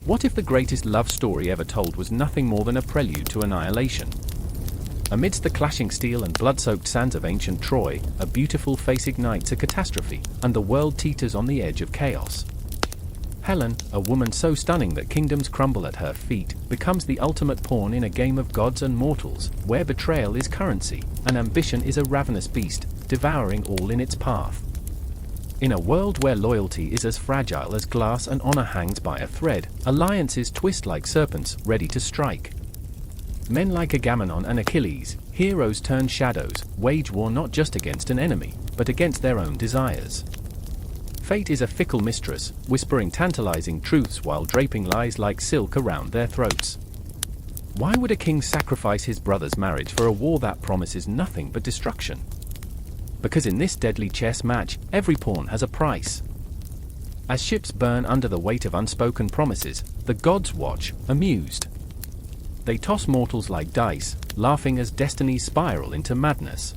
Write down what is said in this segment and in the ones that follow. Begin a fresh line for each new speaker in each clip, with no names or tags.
What if the greatest love story ever told was nothing more than a prelude to annihilation? Amidst the clashing steel and blood-soaked sands of ancient Troy, a beautiful face ignites a catastrophe, and the world teeters on the edge of chaos. Helen, a woman so stunning that kingdoms crumble at her feet, becomes the ultimate pawn in a game of gods and mortals, where betrayal is currency, and ambition is a ravenous beast, devouring all in its path. In a world where loyalty is as fragile as glass and honor hangs by a thread, alliances twist like serpents, ready to strike. Men like Agamemnon and Achilles, heroes turn shadows, wage war not just against an enemy, but against their own desires. Fate is a fickle mistress, whispering tantalizing truths while draping lies like silk around their throats. Why would a king sacrifice his brother's marriage for a war that promises nothing but destruction? Because in this deadly chess match, every pawn has a price. As ships burn under the weight of unspoken promises, the gods watch, amused. They toss mortals like dice, laughing as destinies spiral into madness.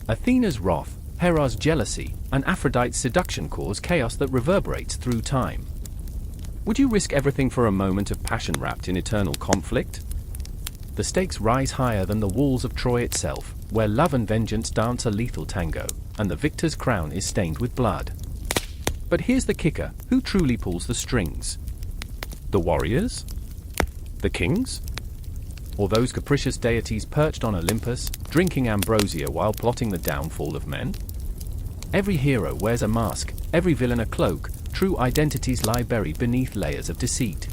Athena's wrath, Hera's jealousy, and Aphrodite's seduction cause chaos that reverberates through time. Would you risk everything for a moment of passion wrapped in eternal conflict? The stakes rise higher than the walls of Troy itself, where love and vengeance dance a lethal tango, and the victor's crown is stained with blood. But here's the kicker: who truly pulls the strings? The warriors? The kings? Or those capricious deities perched on Olympus, drinking ambrosia while plotting the downfall of men? Every hero wears a mask, every villain a cloak, true identities lie buried beneath layers of deceit.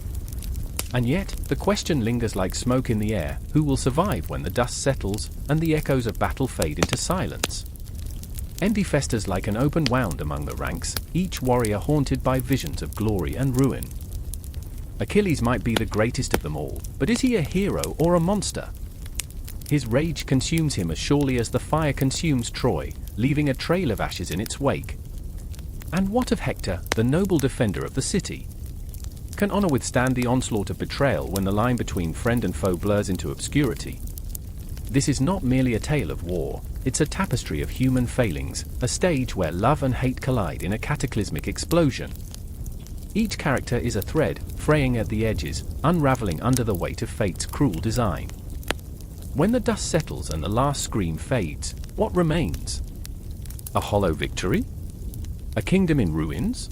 And yet, the question lingers like smoke in the air: who will survive when the dust settles, and the echoes of battle fade into silence? Envy festers like an open wound among the ranks, each warrior haunted by visions of glory and ruin. Achilles might be the greatest of them all, but is he a hero or a monster? His rage consumes him as surely as the fire consumes Troy, leaving a trail of ashes in its wake. And what of Hector, the noble defender of the city? Can honor withstand the onslaught of betrayal when the line between friend and foe blurs into obscurity? This is not merely a tale of war, it's a tapestry of human failings, a stage where love and hate collide in a cataclysmic explosion. Each character is a thread, fraying at the edges, unraveling under the weight of fate's cruel design. When the dust settles and the last scream fades, what remains? A hollow victory? A kingdom in ruins?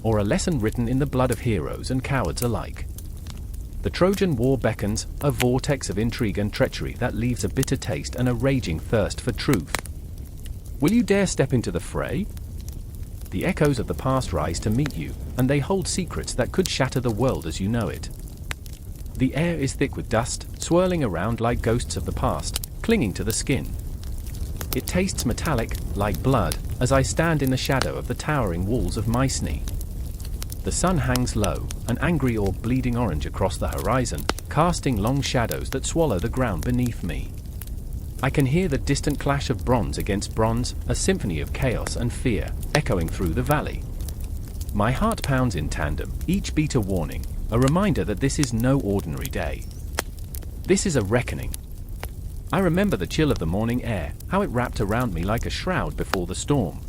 Or a lesson written in the blood of heroes and cowards alike? The Trojan War beckons, a vortex of intrigue and treachery that leaves a bitter taste and a raging thirst for truth. Will you dare step into the fray? The echoes of the past rise to meet you, and they hold secrets that could shatter the world as you know it. The air is thick with dust, swirling around like ghosts of the past, clinging to the skin. It tastes metallic, like blood, as I stand in the shadow of the towering walls of Mycenae. The sun hangs low, an angry orb bleeding orange across the horizon, casting long shadows that swallow the ground beneath me. I can hear the distant clash of bronze against bronze, a symphony of chaos and fear, echoing through the valley. My heart pounds in tandem, each beat a warning, a reminder that this is no ordinary day. This is a reckoning. I remember the chill of the morning air, how it wrapped around me like a shroud before the storm.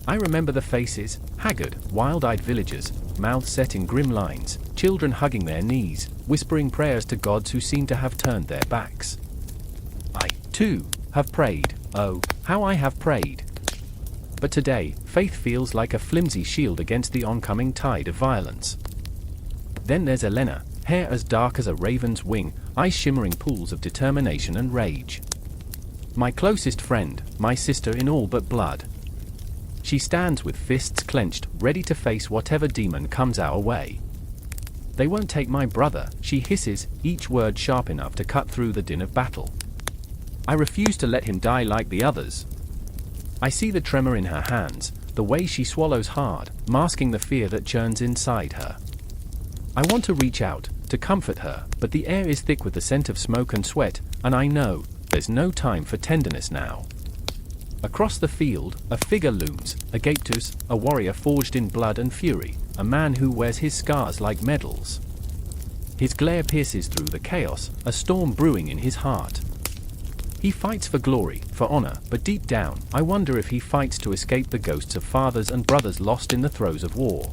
I remember the faces, haggard, wild-eyed villagers, mouths set in grim lines, children hugging their knees, whispering prayers to gods who seem to have turned their backs. I, too, have prayed, oh, how I have prayed. But today, faith feels like a flimsy shield against the oncoming tide of violence. Then there's Elena, hair as dark as a raven's wing, eyes shimmering pools of determination and rage. My closest friend, my sister in all but blood. She stands with fists clenched, ready to face whatever demon comes our way. They won't take my brother, she hisses, each word sharp enough to cut through the din of battle. I refuse to let him die like the others. I see the tremor in her hands, the way she swallows hard, masking the fear that churns inside her. I want to reach out, to comfort her, but the air is thick with the scent of smoke and sweat, and I know, there's no time for tenderness now. Across the field, a figure looms, Agatus, a warrior forged in blood and fury, a man who wears his scars like medals. His glare pierces through the chaos, a storm brewing in his heart. He fights for glory, for honor, but deep down, I wonder if he fights to escape the ghosts of fathers and brothers lost in the throes of war.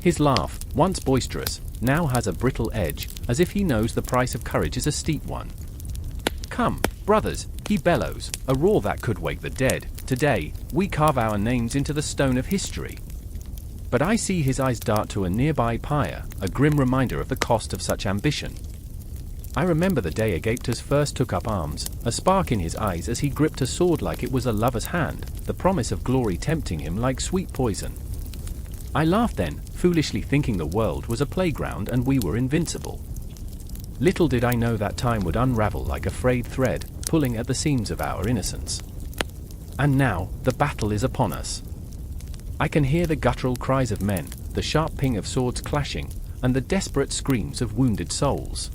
His laugh, once boisterous, now has a brittle edge, as if he knows the price of courage is a steep one. "Come, brothers," he bellows, a roar that could wake the dead. "Today, we carve our names into the stone of history." But I see his eyes dart to a nearby pyre, a grim reminder of the cost of such ambition. I remember the day Agaptus first took up arms, a spark in his eyes as he gripped a sword like it was a lover's hand, the promise of glory tempting him like sweet poison. I laughed then, foolishly thinking the world was a playground and we were invincible. Little did I know that time would unravel like a frayed thread, pulling at the seams of our innocence. And now, the battle is upon us. I can hear the guttural cries of men, the sharp ping of swords clashing, and the desperate screams of wounded souls.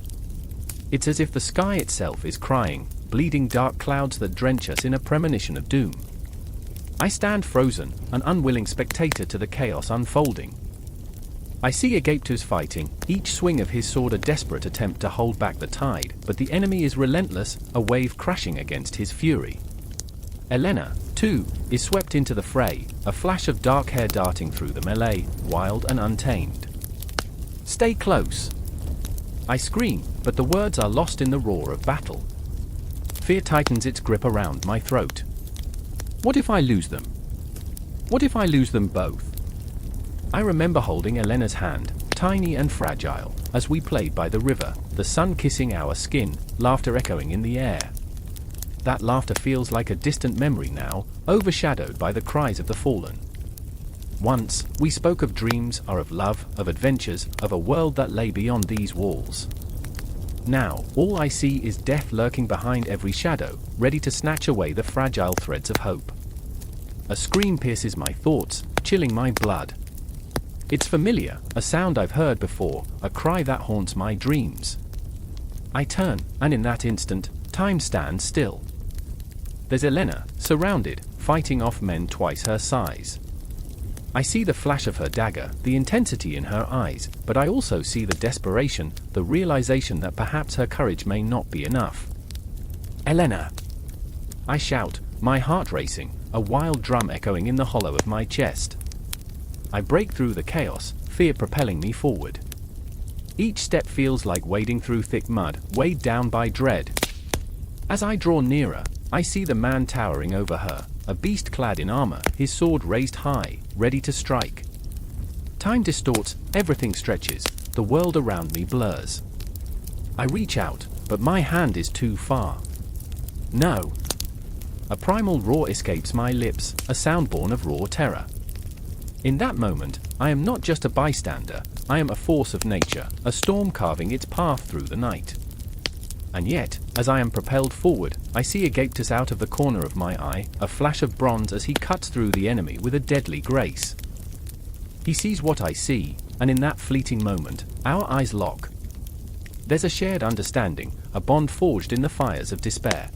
It's as if the sky itself is crying, bleeding dark clouds that drench us in a premonition of doom. I stand frozen, an unwilling spectator to the chaos unfolding. I see Agaptus fighting, each swing of his sword a desperate attempt to hold back the tide, but the enemy is relentless, a wave crashing against his fury. Helena, too, is swept into the fray, a flash of dark hair darting through the melee, wild and untamed. "Stay close!" I scream, but the words are lost in the roar of battle. Fear tightens its grip around my throat. What if I lose them? What if I lose them both? I remember holding Helena's hand, tiny and fragile, as we played by the river, the sun kissing our skin, laughter echoing in the air. That laughter feels like a distant memory now, overshadowed by the cries of the fallen. Once, we spoke of dreams, or of love, of adventures, of a world that lay beyond these walls. Now, all I see is death lurking behind every shadow, ready to snatch away the fragile threads of hope. A scream pierces my thoughts, chilling my blood. It's familiar, a sound I've heard before, a cry that haunts my dreams. I turn, and in that instant, time stands still. There's Helena, surrounded, fighting off men twice her size. I see the flash of her dagger, the intensity in her eyes, but I also see the desperation, the realization that perhaps her courage may not be enough. "Helena!" I shout, my heart racing, a wild drum echoing in the hollow of my chest. I break through the chaos, fear propelling me forward. Each step feels like wading through thick mud, weighed down by dread. As I draw nearer, I see the man towering over her, a beast clad in armor, his sword raised high, ready to strike. Time distorts, everything stretches, the world around me blurs. I reach out, but my hand is too far. No! A primal roar escapes my lips, a sound born of raw terror. In that moment, I am not just a bystander, I am a force of nature, a storm carving its path through the night. And yet, as I am propelled forward, I see Agaptus out of the corner of my eye, a flash of bronze as he cuts through the enemy with a deadly grace. He sees what I see, and in that fleeting moment, our eyes lock. There's a shared understanding, a bond forged in the fires of despair.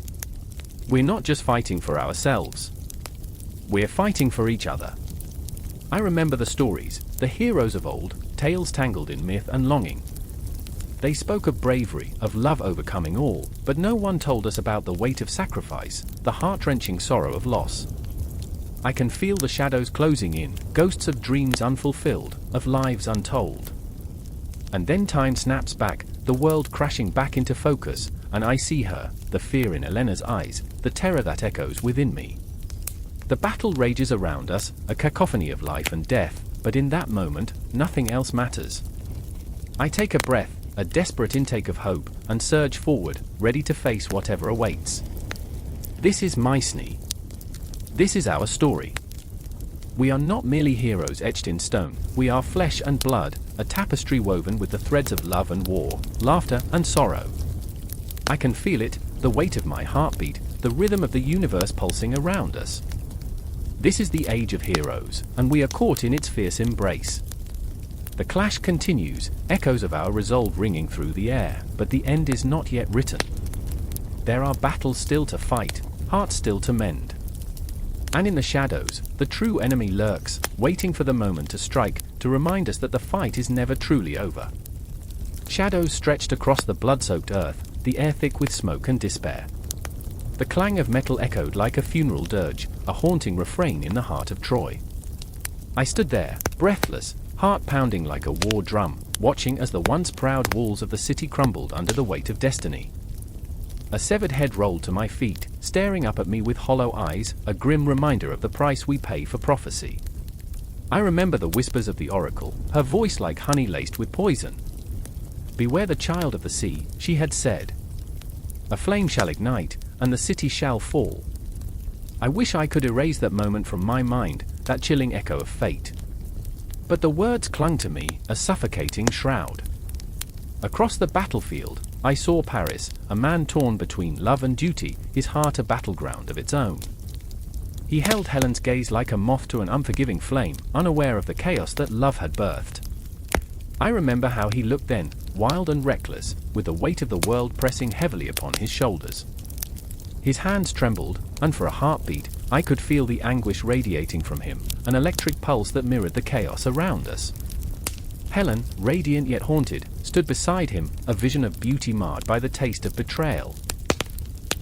We're not just fighting for ourselves. We're fighting for each other. I remember the stories, the heroes of old, tales tangled in myth and longing. They spoke of bravery, of love overcoming all, but no one told us about the weight of sacrifice, the heart-wrenching sorrow of loss. I can feel the shadows closing in, ghosts of dreams unfulfilled, of lives untold. And then time snaps back, the world crashing back into focus, and I see her, the fear in Helena's eyes, the terror that echoes within me. The battle rages around us, a cacophony of life and death, but in that moment, nothing else matters. I take a breath, a desperate intake of hope, and surge forward, ready to face whatever awaits. This is Mythology. This is our story. We are not merely heroes etched in stone, we are flesh and blood, a tapestry woven with the threads of love and war, laughter and sorrow. I can feel it, the weight of my heartbeat, the rhythm of the universe pulsing around us. This is the age of heroes, and we are caught in its fierce embrace. The clash continues, echoes of our resolve ringing through the air, but the end is not yet written. There are battles still to fight, hearts still to mend. And in the shadows, the true enemy lurks, waiting for the moment to strike, to remind us that the fight is never truly over. Shadows stretched across the blood-soaked earth, the air thick with smoke and despair. The clang of metal echoed like a funeral dirge, a haunting refrain in the heart of Troy. I stood there, breathless, heart pounding like a war drum, watching as the once proud walls of the city crumbled under the weight of destiny. A severed head rolled to my feet, staring up at me with hollow eyes, a grim reminder of the price we pay for prophecy. I remember the whispers of the oracle, her voice like honey laced with poison. "Beware the child of the sea," she had said. "A flame shall ignite, and the city shall fall." I wish I could erase that moment from my mind, that chilling echo of fate. But the words clung to me, a suffocating shroud. Across the battlefield, I saw Paris, a man torn between love and duty, his heart a battleground of its own. He held Helen's gaze like a moth to an unforgiving flame, unaware of the chaos that love had birthed. I remember how he looked then, wild and reckless, with the weight of the world pressing heavily upon his shoulders. His hands trembled, and for a heartbeat, I could feel the anguish radiating from him, an electric pulse that mirrored the chaos around us. Helen, radiant yet haunted, stood beside him, a vision of beauty marred by the taste of betrayal.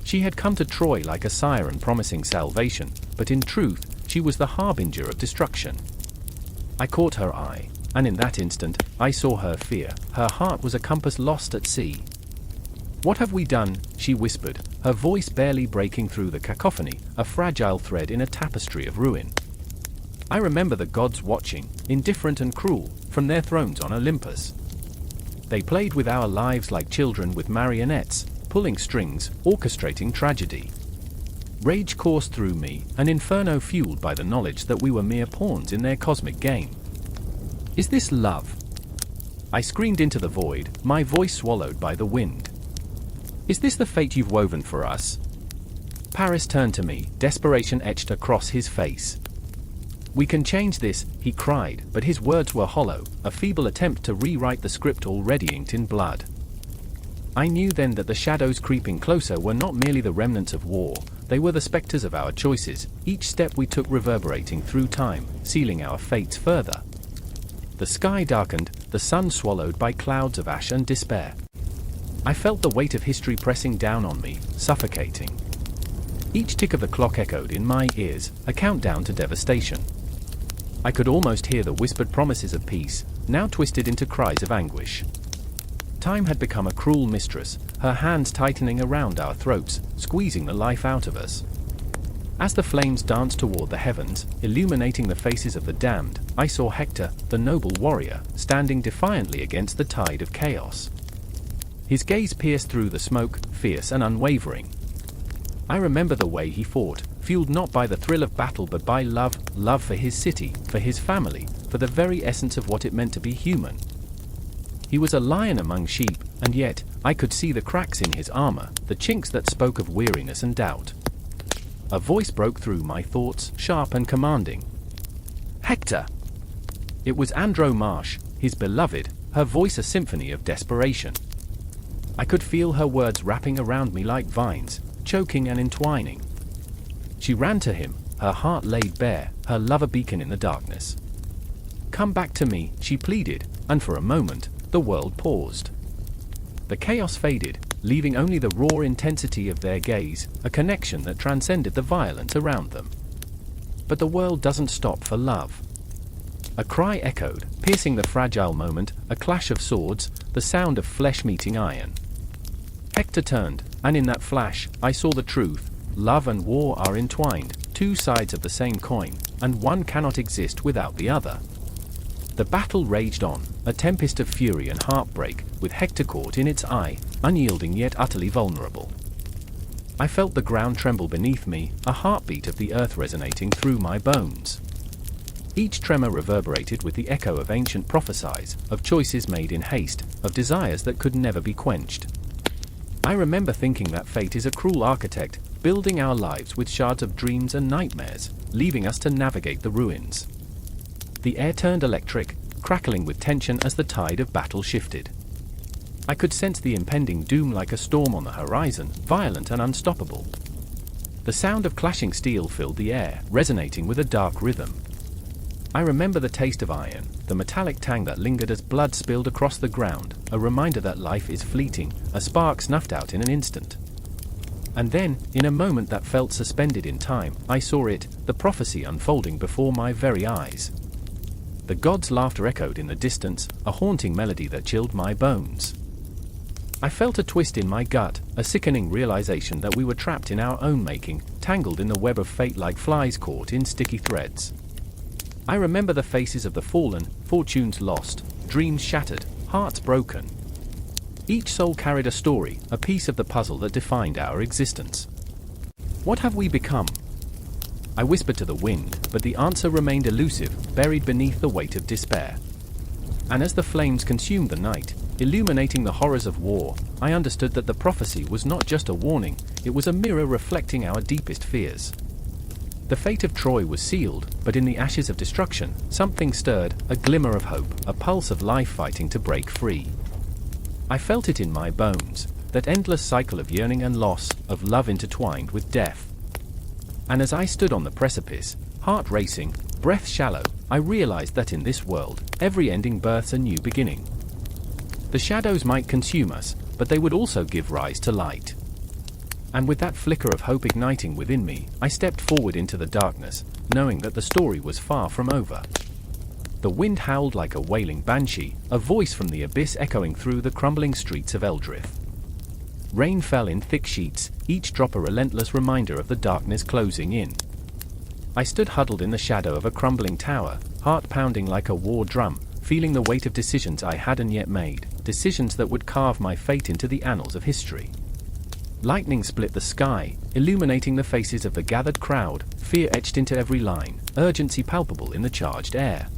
She had come to Troy like a siren promising salvation, but in truth, she was the harbinger of destruction. I caught her eye, and in that instant, I saw her fear. Her heart was a compass lost at sea. "What have we done?" she whispered, her voice barely breaking through the cacophony, a fragile thread in a tapestry of ruin. I remember the gods watching, indifferent and cruel, from their thrones on Olympus. They played with our lives like children with marionettes, pulling strings, orchestrating tragedy. Rage coursed through me, an inferno fueled by the knowledge that we were mere pawns in their cosmic game. "Is this love?" I screamed into the void, my voice swallowed by the wind. "Is this the fate you've woven for us?" Paris turned to me, desperation etched across his face. "We can change this," he cried, but his words were hollow, a feeble attempt to rewrite the script already inked in blood. I knew then that the shadows creeping closer were not merely the remnants of war, they were the specters of our choices, each step we took reverberating through time, sealing our fates further. The sky darkened, the sun swallowed by clouds of ash and despair. I felt the weight of history pressing down on me, suffocating. Each tick of the clock echoed in my ears, a countdown to devastation. I could almost hear the whispered promises of peace, now twisted into cries of anguish. Time had become a cruel mistress, her hands tightening around our throats, squeezing the life out of us. As the flames danced toward the heavens, illuminating the faces of the damned, I saw Hector, the noble warrior, standing defiantly against the tide of chaos. His gaze pierced through the smoke, fierce and unwavering. I remember the way he fought, fueled not by the thrill of battle but by love, love for his city, for his family, for the very essence of what it meant to be human. He was a lion among sheep, and yet, I could see the cracks in his armor, the chinks that spoke of weariness and doubt. A voice broke through my thoughts, sharp and commanding. "Hector!" It was Andromache, his beloved, her voice a symphony of desperation. I could feel her words wrapping around me like vines, choking and entwining. She ran to him, her heart laid bare, her love a beacon in the darkness. "Come back to me," she pleaded, and for a moment, the world paused. The chaos faded, leaving only the raw intensity of their gaze, a connection that transcended the violence around them. But the world doesn't stop for love. A cry echoed, piercing the fragile moment, a clash of swords, the sound of flesh meeting iron. Hector turned, and in that flash, I saw the truth. Love and war are entwined, two sides of the same coin, and one cannot exist without the other. The battle raged on, a tempest of fury and heartbreak, with Hector caught in its eye, unyielding yet utterly vulnerable. I felt the ground tremble beneath me, a heartbeat of the earth resonating through my bones. Each tremor reverberated with the echo of ancient prophecies, of choices made in haste, of desires that could never be quenched. I remember thinking that fate is a cruel architect, building our lives with shards of dreams and nightmares, leaving us to navigate the ruins. The air turned electric, crackling with tension as the tide of battle shifted. I could sense the impending doom like a storm on the horizon, violent and unstoppable. The sound of clashing steel filled the air, resonating with a dark rhythm. I remember the taste of iron, the metallic tang that lingered as blood spilled across the ground, a reminder that life is fleeting, a spark snuffed out in an instant. And then, in a moment that felt suspended in time, I saw it, the prophecy unfolding before my very eyes. The gods' laughter echoed in the distance, a haunting melody that chilled my bones. I felt a twist in my gut, a sickening realization that we were trapped in our own making, tangled in the web of fate like flies caught in sticky threads. I remember the faces of the fallen, fortunes lost, dreams shattered, hearts broken. Each soul carried a story, a piece of the puzzle that defined our existence. What have we become? I whispered to the wind, but the answer remained elusive, buried beneath the weight of despair. And as the flames consumed the night, illuminating the horrors of war, I understood that the prophecy was not just a warning, it was a mirror reflecting our deepest fears. The fate of Troy was sealed, but in the ashes of destruction, something stirred, a glimmer of hope, a pulse of life fighting to break free. I felt it in my bones, that endless cycle of yearning and loss, of love intertwined with death. And as I stood on the precipice, heart racing, breath shallow, I realized that in this world, every ending births a new beginning. The shadows might consume us, but they would also give rise to light. And with that flicker of hope igniting within me, I stepped forward into the darkness, knowing that the story was far from over. The wind howled like a wailing banshee, a voice from the abyss echoing through the crumbling streets of Eldrith. Rain fell in thick sheets, each drop a relentless reminder of the darkness closing in. I stood huddled in the shadow of a crumbling tower, heart pounding like a war drum, feeling the weight of decisions I hadn't yet made, decisions that would carve my fate into the annals of history. Lightning split the sky, illuminating the faces of the gathered crowd, fear etched into every line, urgency palpable in the charged air.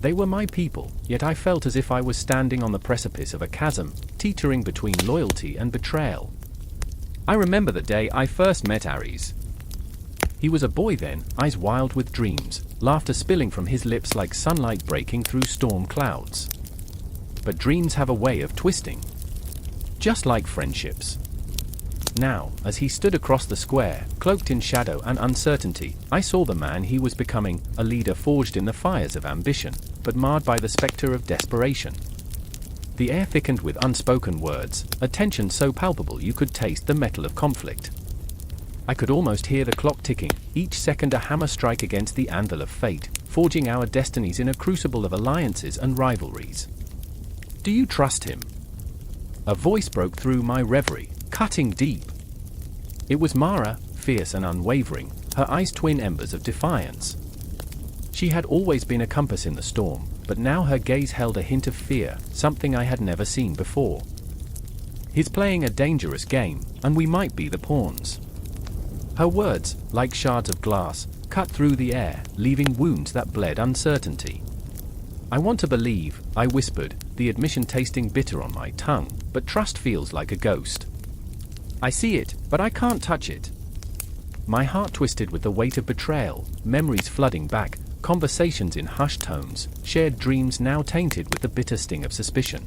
They were my people, yet I felt as if I was standing on the precipice of a chasm, teetering between loyalty and betrayal. I remember the day I first met Ares. He was a boy then, eyes wild with dreams, laughter spilling from his lips like sunlight breaking through storm clouds. But dreams have a way of twisting. Just like friendships. Now, as he stood across the square, cloaked in shadow and uncertainty, I saw the man he was becoming, a leader forged in the fires of ambition, but marred by the specter of desperation. The air thickened with unspoken words, a tension so palpable you could taste the metal of conflict. I could almost hear the clock ticking, each second a hammer strike against the anvil of fate, forging our destinies in a crucible of alliances and rivalries. Do you trust him? A voice broke through my reverie, cutting deep. It was Mara, fierce and unwavering, her eyes twin embers of defiance. She had always been a compass in the storm, but now her gaze held a hint of fear, something I had never seen before. He's playing a dangerous game, and we might be the pawns. Her words, like shards of glass, cut through the air, leaving wounds that bled uncertainty. I want to believe, I whispered, the admission tasting bitter on my tongue, but trust feels like a ghost. I see it, but I can't touch it. My heart twisted with the weight of betrayal, memories flooding back, conversations in hushed tones, shared dreams now tainted with the bitter sting of suspicion.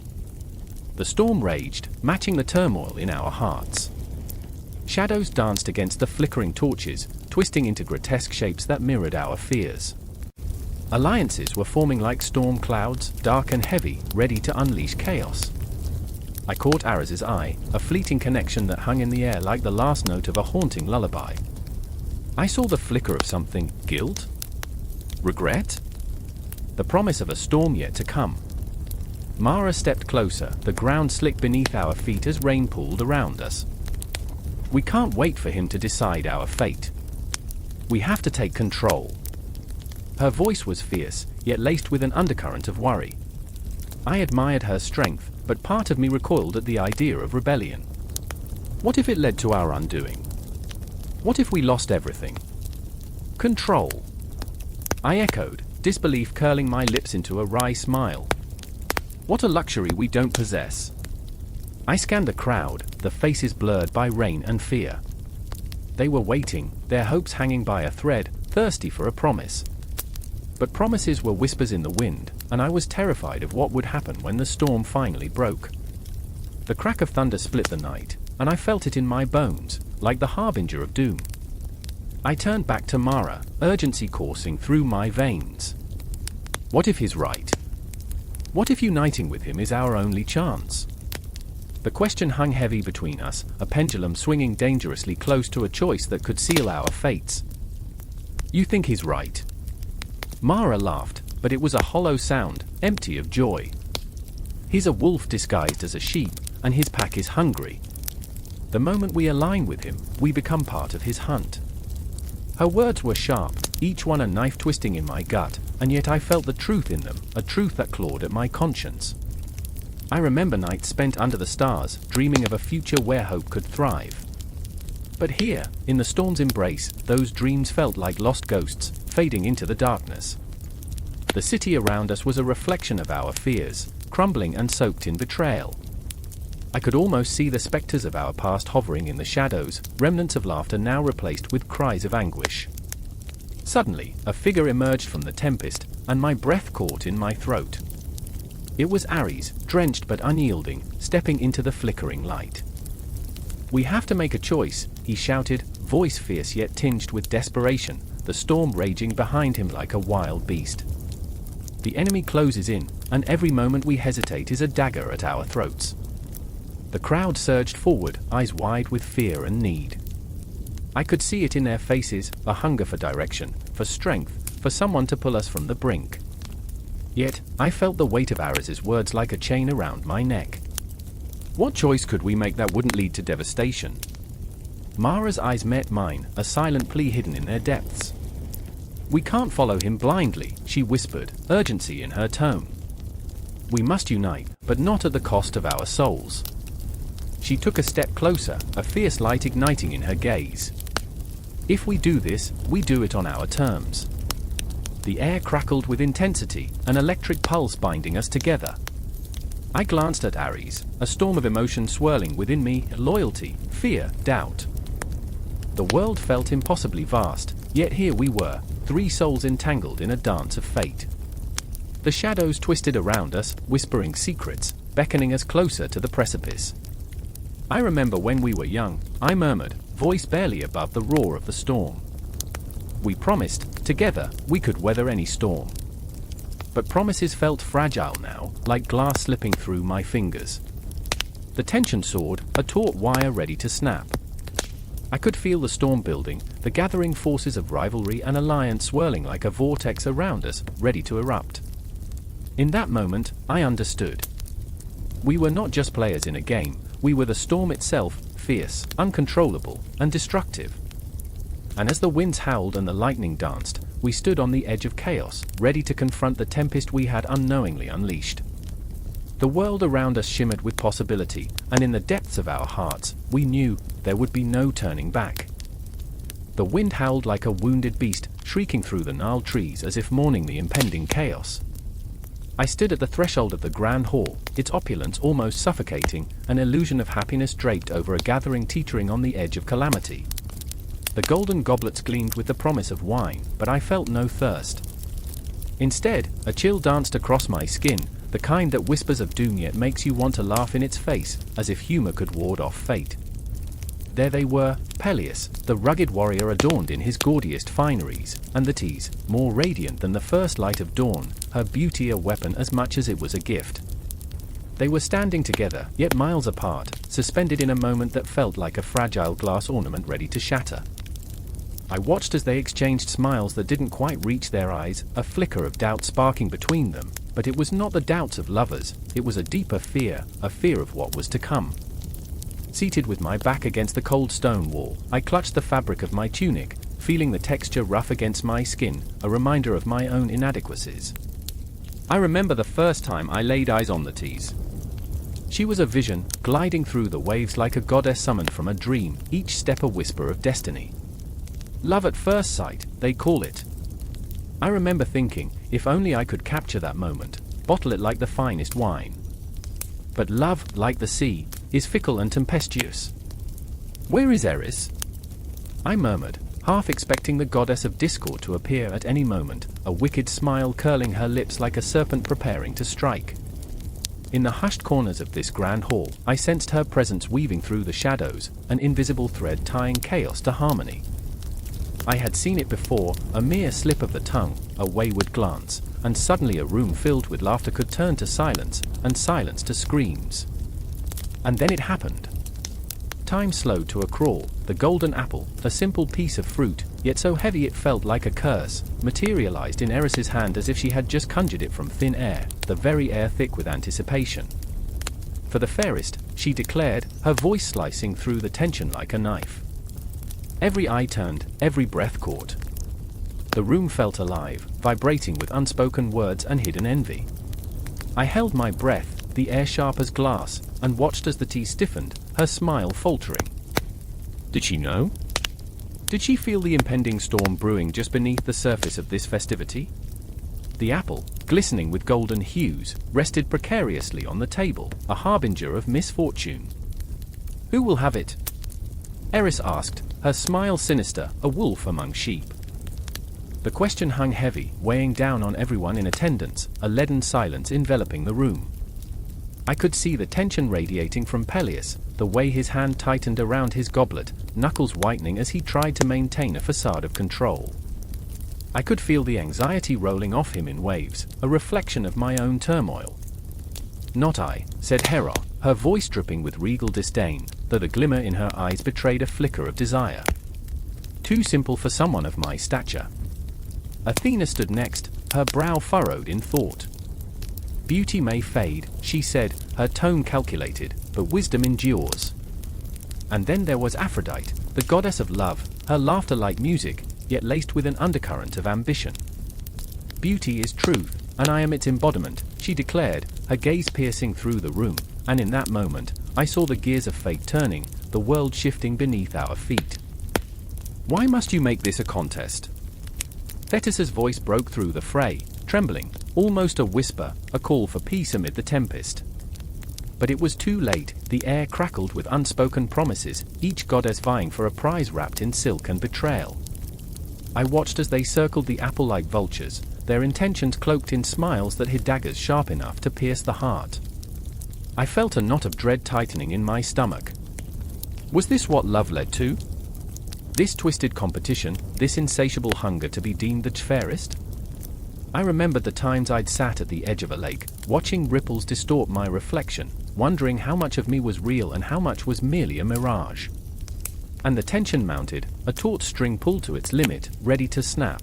The storm raged, matching the turmoil in our hearts. Shadows danced against the flickering torches, twisting into grotesque shapes that mirrored our fears. Alliances were forming like storm clouds, dark and heavy, ready to unleash chaos. I caught Ares's eye, a fleeting connection that hung in the air like the last note of a haunting lullaby. I saw the flicker of something, guilt? Regret? The promise of a storm yet to come. Mara stepped closer, the ground slick beneath our feet as rain pooled around us. We can't wait for him to decide our fate. We have to take control. Her voice was fierce, yet laced with an undercurrent of worry. I admired her strength, but part of me recoiled at the idea of rebellion. What if it led to our undoing? What if we lost everything? Control. I echoed, disbelief curling my lips into a wry smile. What a luxury we don't possess. I scanned the crowd, the faces blurred by rain and fear. They were waiting, their hopes hanging by a thread, thirsty for a promise. But promises were whispers in the wind, and I was terrified of what would happen when the storm finally broke. The crack of thunder split the night, and I felt it in my bones, like the harbinger of doom. I turned back to Mara, urgency coursing through my veins. What if he's right? What if uniting with him is our only chance? The question hung heavy between us, a pendulum swinging dangerously close to a choice that could seal our fates. You think he's right? Mara laughed, but it was a hollow sound, empty of joy. He's a wolf disguised as a sheep, and his pack is hungry. The moment we align with him, we become part of his hunt. Her words were sharp, each one a knife twisting in my gut, and yet I felt the truth in them, a truth that clawed at my conscience. I remember nights spent under the stars, dreaming of a future where hope could thrive. But here, in the storm's embrace, those dreams felt like lost ghosts, fading into the darkness. The city around us was a reflection of our fears, crumbling and soaked in betrayal. I could almost see the specters of our past hovering in the shadows, remnants of laughter now replaced with cries of anguish. Suddenly, a figure emerged from the tempest, and my breath caught in my throat. It was Ares, drenched but unyielding, stepping into the flickering light. "We have to make a choice," he shouted, voice fierce yet tinged with desperation, the storm raging behind him like a wild beast. "The enemy closes in, and every moment we hesitate is a dagger at our throats." The crowd surged forward, eyes wide with fear and need. I could see it in their faces, a hunger for direction, for strength, for someone to pull us from the brink. Yet, I felt the weight of Ares's words like a chain around my neck. What choice could we make that wouldn't lead to devastation? Mara's eyes met mine, a silent plea hidden in their depths. "We can't follow him blindly," she whispered, urgency in her tone. "We must unite, but not at the cost of our souls." She took a step closer, a fierce light igniting in her gaze. "If we do this, we do it on our terms." The air crackled with intensity, an electric pulse binding us together. I glanced at Ares, a storm of emotion swirling within me, loyalty, fear, doubt. The world felt impossibly vast, yet here we were, three souls entangled in a dance of fate. The shadows twisted around us, whispering secrets, beckoning us closer to the precipice. I remember when we were young, I murmured, voice barely above the roar of the storm. We promised, together, we could weather any storm. But promises felt fragile now, like glass slipping through my fingers. The tension soared, a taut wire ready to snap. I could feel the storm building, the gathering forces of rivalry and alliance swirling like a vortex around us, ready to erupt. In that moment, I understood. We were not just players in a game, we were the storm itself, fierce, uncontrollable, and destructive. And as the winds howled and the lightning danced, we stood on the edge of chaos, ready to confront the tempest we had unknowingly unleashed. The world around us shimmered with possibility, and in the depths of our hearts, we knew there would be no turning back. The wind howled like a wounded beast, shrieking through the gnarled trees as if mourning the impending chaos. I stood at the threshold of the grand hall, its opulence almost suffocating, an illusion of happiness draped over a gathering teetering on the edge of calamity. The golden goblets gleamed with the promise of wine, but I felt no thirst. Instead, a chill danced across my skin, the kind that whispers of doom yet makes you want to laugh in its face, as if humor could ward off fate. There they were, Peleus, the rugged warrior adorned in his gaudiest fineries, and the Thetis, more radiant than the first light of dawn, her beauty a weapon as much as it was a gift. They were standing together, yet miles apart, suspended in a moment that felt like a fragile glass ornament ready to shatter. I watched as they exchanged smiles that didn't quite reach their eyes, a flicker of doubt sparking between them, but it was not the doubts of lovers, it was a deeper fear, a fear of what was to come. Seated with my back against the cold stone wall, I clutched the fabric of my tunic, feeling the texture rough against my skin, a reminder of my own inadequacies. I remember the first time I laid eyes on the Thetis. She was a vision, gliding through the waves like a goddess summoned from a dream, each step a whisper of destiny. Love at first sight, they call it. I remember thinking, if only I could capture that moment, bottle it like the finest wine. But love, like the sea, is fickle and tempestuous. "Where is Eris?" I murmured, half expecting the goddess of discord to appear at any moment, a wicked smile curling her lips like a serpent preparing to strike. In the hushed corners of this grand hall, I sensed her presence weaving through the shadows, an invisible thread tying chaos to harmony. I had seen it before, a mere slip of the tongue, a wayward glance, and suddenly a room filled with laughter could turn to silence, and silence to screams. And then it happened. Time slowed to a crawl. The golden apple, a simple piece of fruit, yet so heavy it felt like a curse, materialized in Eris's hand as if she had just conjured it from thin air, the very air thick with anticipation. For the fairest, she declared, her voice slicing through the tension like a knife. Every eye turned, every breath caught. The room felt alive, vibrating with unspoken words and hidden envy. I held my breath, the air sharp as glass, and watched as the tea stiffened, her smile faltering. Did she know? Did she feel the impending storm brewing just beneath the surface of this festivity? The apple, glistening with golden hues, rested precariously on the table, a harbinger of misfortune. Who will have it? Eris asked, her smile sinister, a wolf among sheep. The question hung heavy, weighing down on everyone in attendance, a leaden silence enveloping the room. I could see the tension radiating from Peleus, the way his hand tightened around his goblet, knuckles whitening as he tried to maintain a facade of control. I could feel the anxiety rolling off him in waves, a reflection of my own turmoil. Not I, said Hera, her voice dripping with regal disdain, though the glimmer in her eyes betrayed a flicker of desire. Too simple for someone of my stature. Athena stood next, her brow furrowed in thought. Beauty may fade, she said, her tone calculated, but wisdom endures. And then there was Aphrodite, the goddess of love, her laughter like music, yet laced with an undercurrent of ambition. Beauty is truth, and I am its embodiment, she declared, her gaze piercing through the room, and in that moment, I saw the gears of fate turning, the world shifting beneath our feet. Why must you make this a contest? Thetis's voice broke through the fray, trembling, almost a whisper, a call for peace amid the tempest. But it was too late, the air crackled with unspoken promises, each goddess vying for a prize wrapped in silk and betrayal. I watched as they circled the apple like vultures, their intentions cloaked in smiles that hid daggers sharp enough to pierce the heart. I felt a knot of dread tightening in my stomach. Was this what love led to? This twisted competition, this insatiable hunger to be deemed the fairest? I remembered the times I'd sat at the edge of a lake, watching ripples distort my reflection, wondering how much of me was real and how much was merely a mirage. And the tension mounted, a taut string pulled to its limit, ready to snap.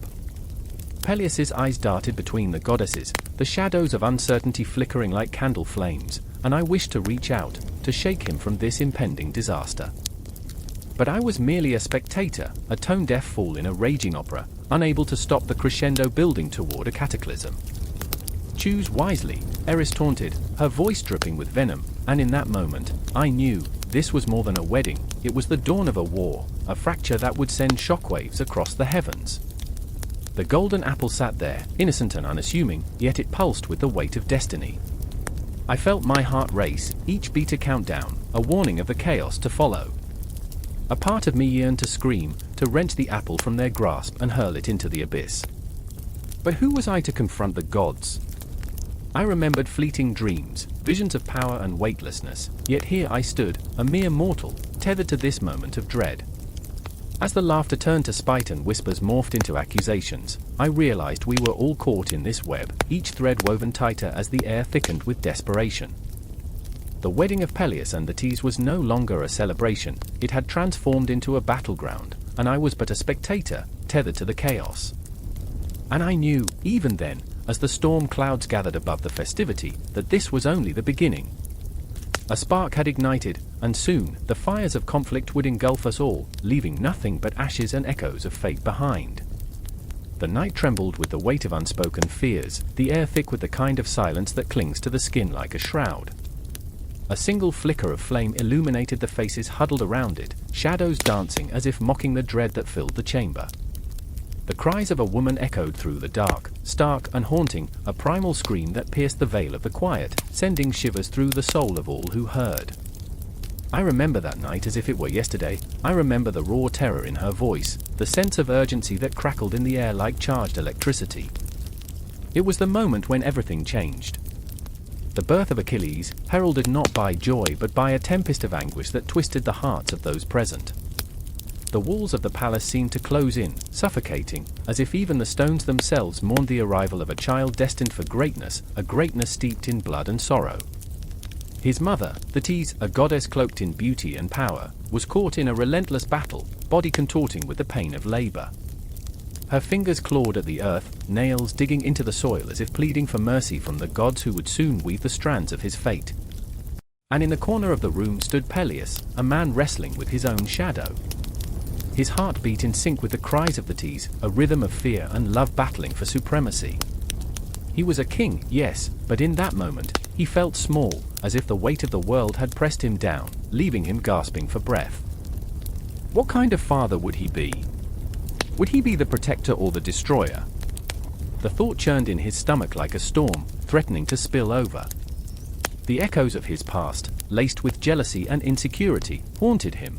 Peleus's eyes darted between the goddesses, the shadows of uncertainty flickering like candle flames, and I wished to reach out, to shake him from this impending disaster. But I was merely a spectator, a tone-deaf fool in a raging opera, unable to stop the crescendo building toward a cataclysm. Choose wisely, Eris taunted, her voice dripping with venom, and in that moment, I knew, this was more than a wedding, it was the dawn of a war, a fracture that would send shockwaves across the heavens. The golden apple sat there, innocent and unassuming, yet it pulsed with the weight of destiny. I felt my heart race, each beat a countdown, a warning of the chaos to follow. A part of me yearned to scream, to wrench the apple from their grasp and hurl it into the abyss. But who was I to confront the gods? I remembered fleeting dreams, visions of power and weightlessness, yet here I stood, a mere mortal, tethered to this moment of dread. As the laughter turned to spite and whispers morphed into accusations, I realized we were all caught in this web, each thread woven tighter as the air thickened with desperation. The wedding of Peleus and the Theses was no longer a celebration, it had transformed into a battleground, and I was but a spectator, tethered to the chaos. And I knew, even then, as the storm clouds gathered above the festivity, that this was only the beginning. A spark had ignited, and soon, the fires of conflict would engulf us all, leaving nothing but ashes and echoes of fate behind. The night trembled with the weight of unspoken fears, the air thick with the kind of silence that clings to the skin like a shroud. A single flicker of flame illuminated the faces huddled around it, shadows dancing as if mocking the dread that filled the chamber. The cries of a woman echoed through the dark, stark and haunting, a primal scream that pierced the veil of the quiet, sending shivers through the soul of all who heard. I remember that night as if it were yesterday. I remember the raw terror in her voice, the sense of urgency that crackled in the air like charged electricity. It was the moment when everything changed. The birth of Achilles, heralded not by joy but by a tempest of anguish that twisted the hearts of those present. The walls of the palace seemed to close in, suffocating, as if even the stones themselves mourned the arrival of a child destined for greatness, a greatness steeped in blood and sorrow. His mother, Thetis, a goddess cloaked in beauty and power, was caught in a relentless battle, body contorting with the pain of labor. Her fingers clawed at the earth, nails digging into the soil as if pleading for mercy from the gods who would soon weave the strands of his fate. And in the corner of the room stood Peleus, a man wrestling with his own shadow. His heart beat in sync with the cries of Thetis, a rhythm of fear and love battling for supremacy. He was a king, yes, but in that moment, he felt small, as if the weight of the world had pressed him down, leaving him gasping for breath. What kind of father would he be? Would he be the protector or the destroyer? The thought churned in his stomach like a storm, threatening to spill over. The echoes of his past, laced with jealousy and insecurity, haunted him.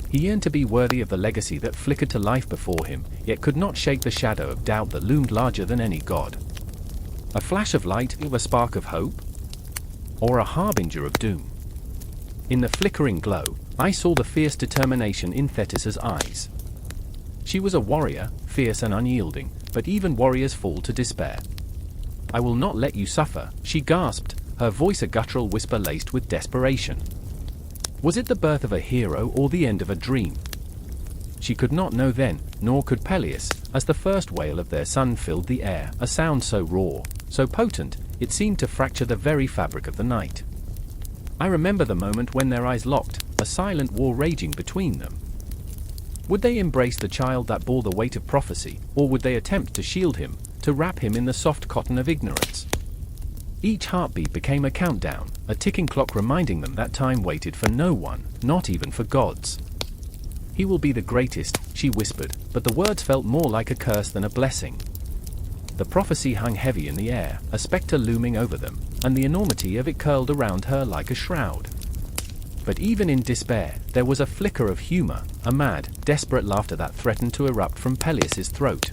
He yearned to be worthy of the legacy that flickered to life before him, yet could not shake the shadow of doubt that loomed larger than any god. A flash of light, a spark of hope? Or a harbinger of doom? In the flickering glow, I saw the fierce determination in Thetis's eyes. She was a warrior, fierce and unyielding, but even warriors fall to despair. "I will not let you suffer," she gasped, her voice a guttural whisper laced with desperation. Was it the birth of a hero or the end of a dream? She could not know then, nor could Peleus, as the first wail of their son filled the air, a sound so raw, so potent, it seemed to fracture the very fabric of the night. I remember the moment when their eyes locked, a silent war raging between them. Would they embrace the child that bore the weight of prophecy, or would they attempt to shield him, to wrap him in the soft cotton of ignorance? Each heartbeat became a countdown, a ticking clock reminding them that time waited for no one, not even for gods. "He will be the greatest," she whispered, but the words felt more like a curse than a blessing. The prophecy hung heavy in the air, a spectre looming over them, and the enormity of it curled around her like a shroud. But even in despair, there was a flicker of humor, a mad, desperate laughter that threatened to erupt from Peleus's throat.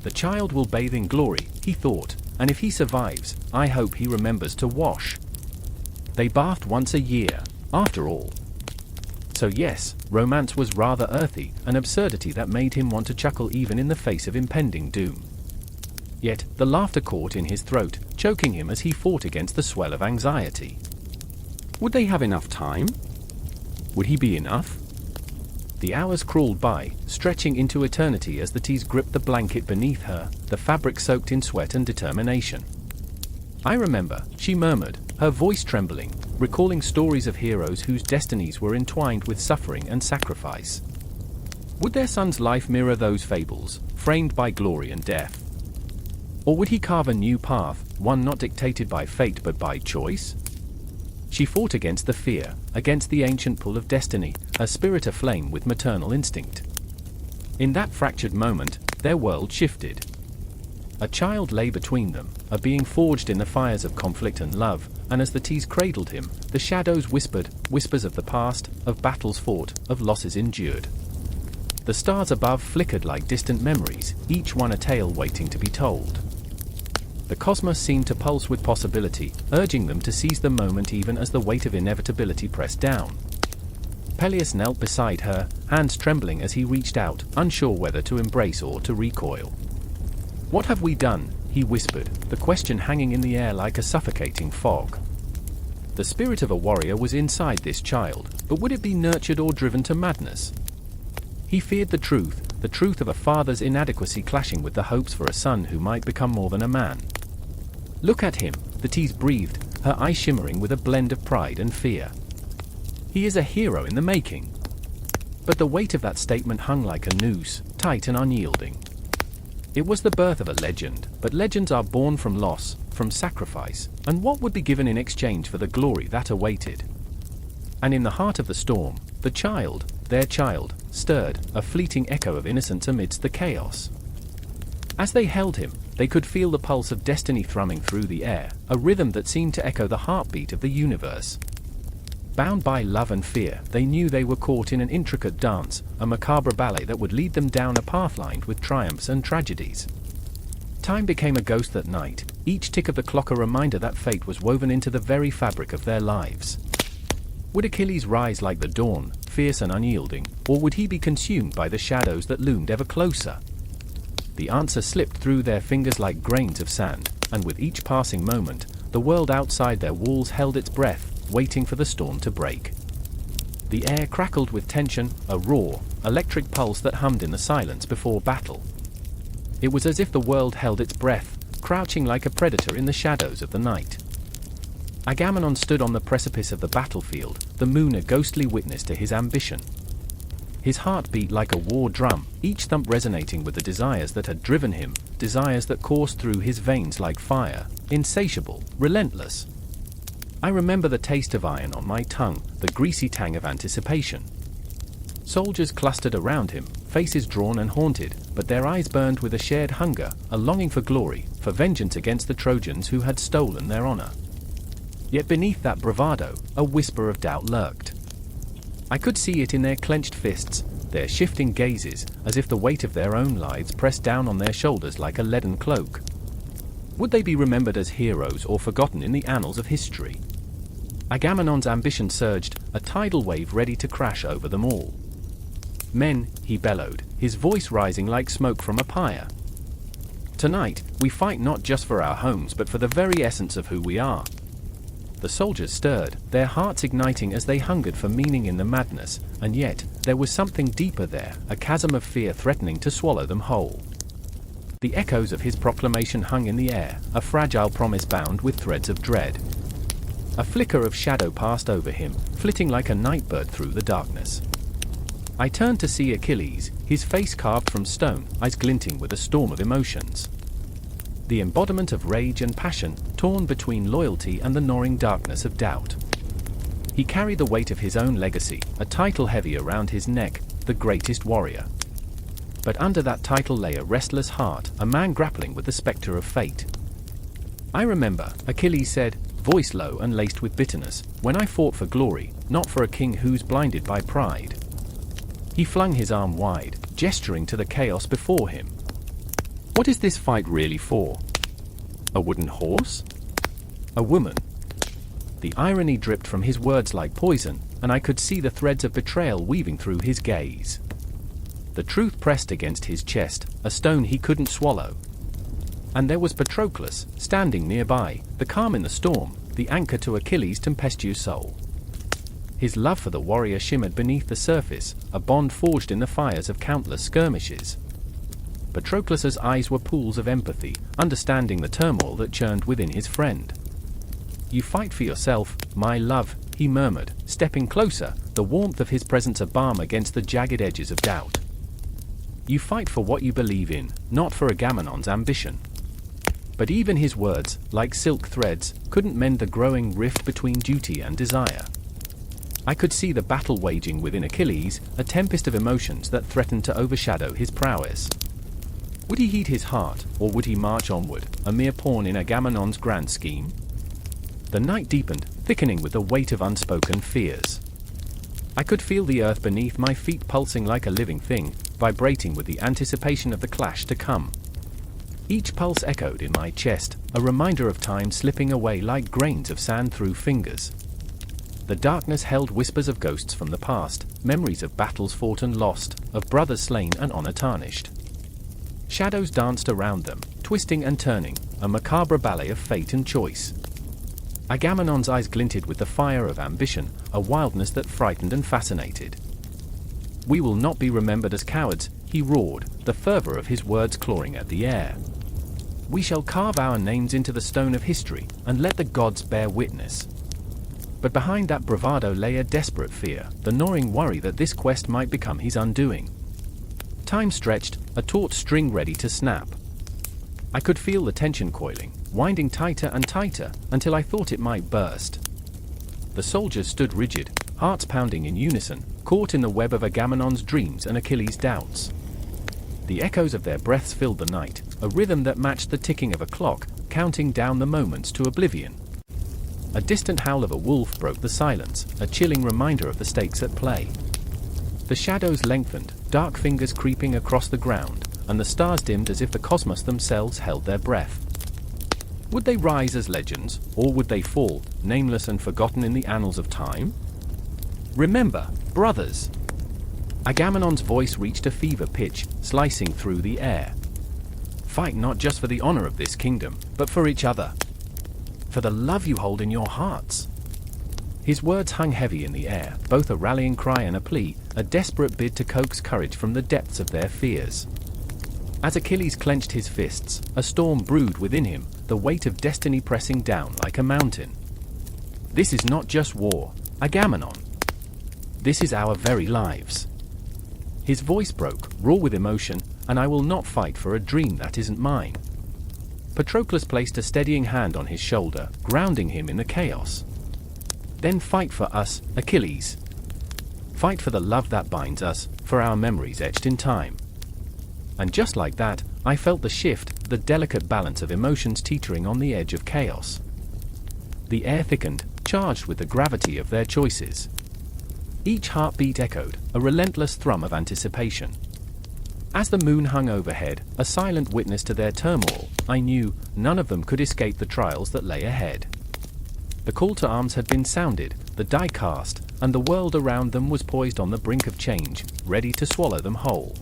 "The child will bathe in glory," he thought, "and if he survives, I hope he remembers to wash." They bathed once a year, after all. So yes, romance was rather earthy, an absurdity that made him want to chuckle even in the face of impending doom. Yet, the laughter caught in his throat, choking him as he fought against the swell of anxiety. Would they have enough time? Would he be enough? The hours crawled by, stretching into eternity as Thetis gripped the blanket beneath her, the fabric soaked in sweat and determination. "I remember," she murmured, her voice trembling, recalling stories of heroes whose destinies were entwined with suffering and sacrifice. Would their son's life mirror those fables, framed by glory and death? Or would he carve a new path, one not dictated by fate but by choice? She fought against the fear, against the ancient pull of destiny, her spirit aflame with maternal instinct. In that fractured moment, their world shifted. A child lay between them, a being forged in the fires of conflict and love, and as Thetis cradled him, the shadows whispered, whispers of the past, of battles fought, of losses endured. The stars above flickered like distant memories, each one a tale waiting to be told. The cosmos seemed to pulse with possibility, urging them to seize the moment even as the weight of inevitability pressed down. Peleus knelt beside her, hands trembling as he reached out, unsure whether to embrace or to recoil. "What have we done?" he whispered, the question hanging in the air like a suffocating fog. The spirit of a warrior was inside this child, but would it be nurtured or driven to madness? He feared the truth of a father's inadequacy clashing with the hopes for a son who might become more than a man. "Look at him," Thetis breathed, her eyes shimmering with a blend of pride and fear. "He is a hero in the making." But the weight of that statement hung like a noose, tight and unyielding. It was the birth of a legend, but legends are born from loss, from sacrifice, and what would be given in exchange for the glory that awaited? And in the heart of the storm, the child, their child, stirred, a fleeting echo of innocence amidst the chaos. As they held him, they could feel the pulse of destiny thrumming through the air, a rhythm that seemed to echo the heartbeat of the universe. Bound by love and fear, they knew they were caught in an intricate dance, a macabre ballet that would lead them down a path lined with triumphs and tragedies. Time became a ghost that night, each tick of the clock a reminder that fate was woven into the very fabric of their lives. Would Achilles rise like the dawn, fierce and unyielding, or would he be consumed by the shadows that loomed ever closer? The answer slipped through their fingers like grains of sand, and with each passing moment, The world outside their walls held its breath, waiting for the storm to break. The air crackled with tension, a raw, electric pulse that hummed in the silence before battle. It was as if the world held its breath, crouching like a predator in the shadows of the night. Agamemnon stood on the precipice of the battlefield, the moon a ghostly witness to his ambition. His heart beat like a war drum, each thump resonating with the desires that had driven him, desires that coursed through his veins like fire, insatiable, relentless. I remember the taste of iron on my tongue, the greasy tang of anticipation. Soldiers clustered around him, faces drawn and haunted, but their eyes burned with a shared hunger, a longing for glory, for vengeance against the Trojans who had stolen their honor. Yet beneath that bravado, a whisper of doubt lurked. I could see it in their clenched fists, their shifting gazes, as if the weight of their own lives pressed down on their shoulders like a leaden cloak. Would they be remembered as heroes or forgotten in the annals of history? Agamemnon's ambition surged, a tidal wave ready to crash over them all. Men, he bellowed, his voice rising like smoke from a pyre. Tonight, we fight not just for our homes but for the very essence of who we are. The soldiers stirred, their hearts igniting as they hungered for meaning in the madness, and yet, there was something deeper there, a chasm of fear threatening to swallow them whole. The echoes of his proclamation hung in the air, a fragile promise bound with threads of dread. A flicker of shadow passed over him, flitting like a night bird through the darkness. I turned to see Achilles, his face carved from stone, eyes glinting with a storm of emotions. The embodiment of rage and passion, torn between loyalty and the gnawing darkness of doubt. He carried the weight of his own legacy, a title heavy around his neck, the greatest warrior. But under that title lay a restless heart, a man grappling with the specter of fate. I remember, Achilles said, voice low and laced with bitterness, when I fought for glory, not for a king who's blinded by pride. He flung his arm wide, gesturing to the chaos before him. What is this fight really for? A wooden horse? A woman? The irony dripped from his words like poison, and I could see the threads of betrayal weaving through his gaze. The truth pressed against his chest, a stone he couldn't swallow. And there was Patroclus, standing nearby, the calm in the storm, the anchor to Achilles' tempestuous soul. His love for the warrior shimmered beneath the surface, a bond forged in the fires of countless skirmishes. Patroclus's eyes were pools of empathy, understanding the turmoil that churned within his friend. You fight for yourself, my love, he murmured, stepping closer, the warmth of his presence a balm against the jagged edges of doubt. You fight for what you believe in, not for Agamemnon's ambition. But even his words, like silk threads, couldn't mend the growing rift between duty and desire. I could see the battle waging within Achilles, a tempest of emotions that threatened to overshadow his prowess. Would he heed his heart, or would he march onward, a mere pawn in Agamemnon's grand scheme? The night deepened, thickening with the weight of unspoken fears. I could feel the earth beneath my feet pulsing like a living thing, vibrating with the anticipation of the clash to come. Each pulse echoed in my chest, a reminder of time slipping away like grains of sand through fingers. The darkness held whispers of ghosts from the past, memories of battles fought and lost, of brothers slain and honor tarnished. Shadows danced around them, twisting and turning, a macabre ballet of fate and choice. Agamemnon's eyes glinted with the fire of ambition, a wildness that frightened and fascinated. We will not be remembered as cowards, he roared, the fervor of his words clawing at the air. We shall carve our names into the stone of history, and let the gods bear witness. But behind that bravado lay a desperate fear, the gnawing worry that this quest might become his undoing. Time stretched, a taut string ready to snap. I could feel the tension coiling, winding tighter and tighter, until I thought it might burst. The soldiers stood rigid, hearts pounding in unison, caught in the web of Agamemnon's dreams and Achilles' doubts. The echoes of their breaths filled the night, a rhythm that matched the ticking of a clock, counting down the moments to oblivion. A distant howl of a wolf broke the silence, a chilling reminder of the stakes at play. The shadows lengthened, dark fingers creeping across the ground, and the stars dimmed as if the cosmos themselves held their breath. Would they rise as legends, or would they fall, nameless and forgotten in the annals of time? Remember, brothers! Agamemnon's voice reached a fever pitch, slicing through the air. Fight not just for the honor of this kingdom, but for each other. for the love you hold in your hearts." His words hung heavy in the air, both a rallying cry and a plea, a desperate bid to coax courage from the depths of their fears. As Achilles clenched his fists, a storm brewed within him, the weight of destiny pressing down like a mountain. This is not just war, Agamemnon. This is our very lives. His voice broke, raw with emotion, and I will not fight for a dream that isn't mine. Patroclus placed a steadying hand on his shoulder, grounding him in the chaos. Then fight for us, Achilles. Fight for the love that binds us, for our memories etched in time. And just like that, I felt the shift, the delicate balance of emotions teetering on the edge of chaos. The air thickened, charged with the gravity of their choices. Each heartbeat echoed, a relentless thrum of anticipation. As the moon hung overhead, a silent witness to their turmoil, I knew none of them could escape the trials that lay ahead. The call to arms had been sounded, the die cast, and the world around them was poised on the brink of change, ready to swallow them whole.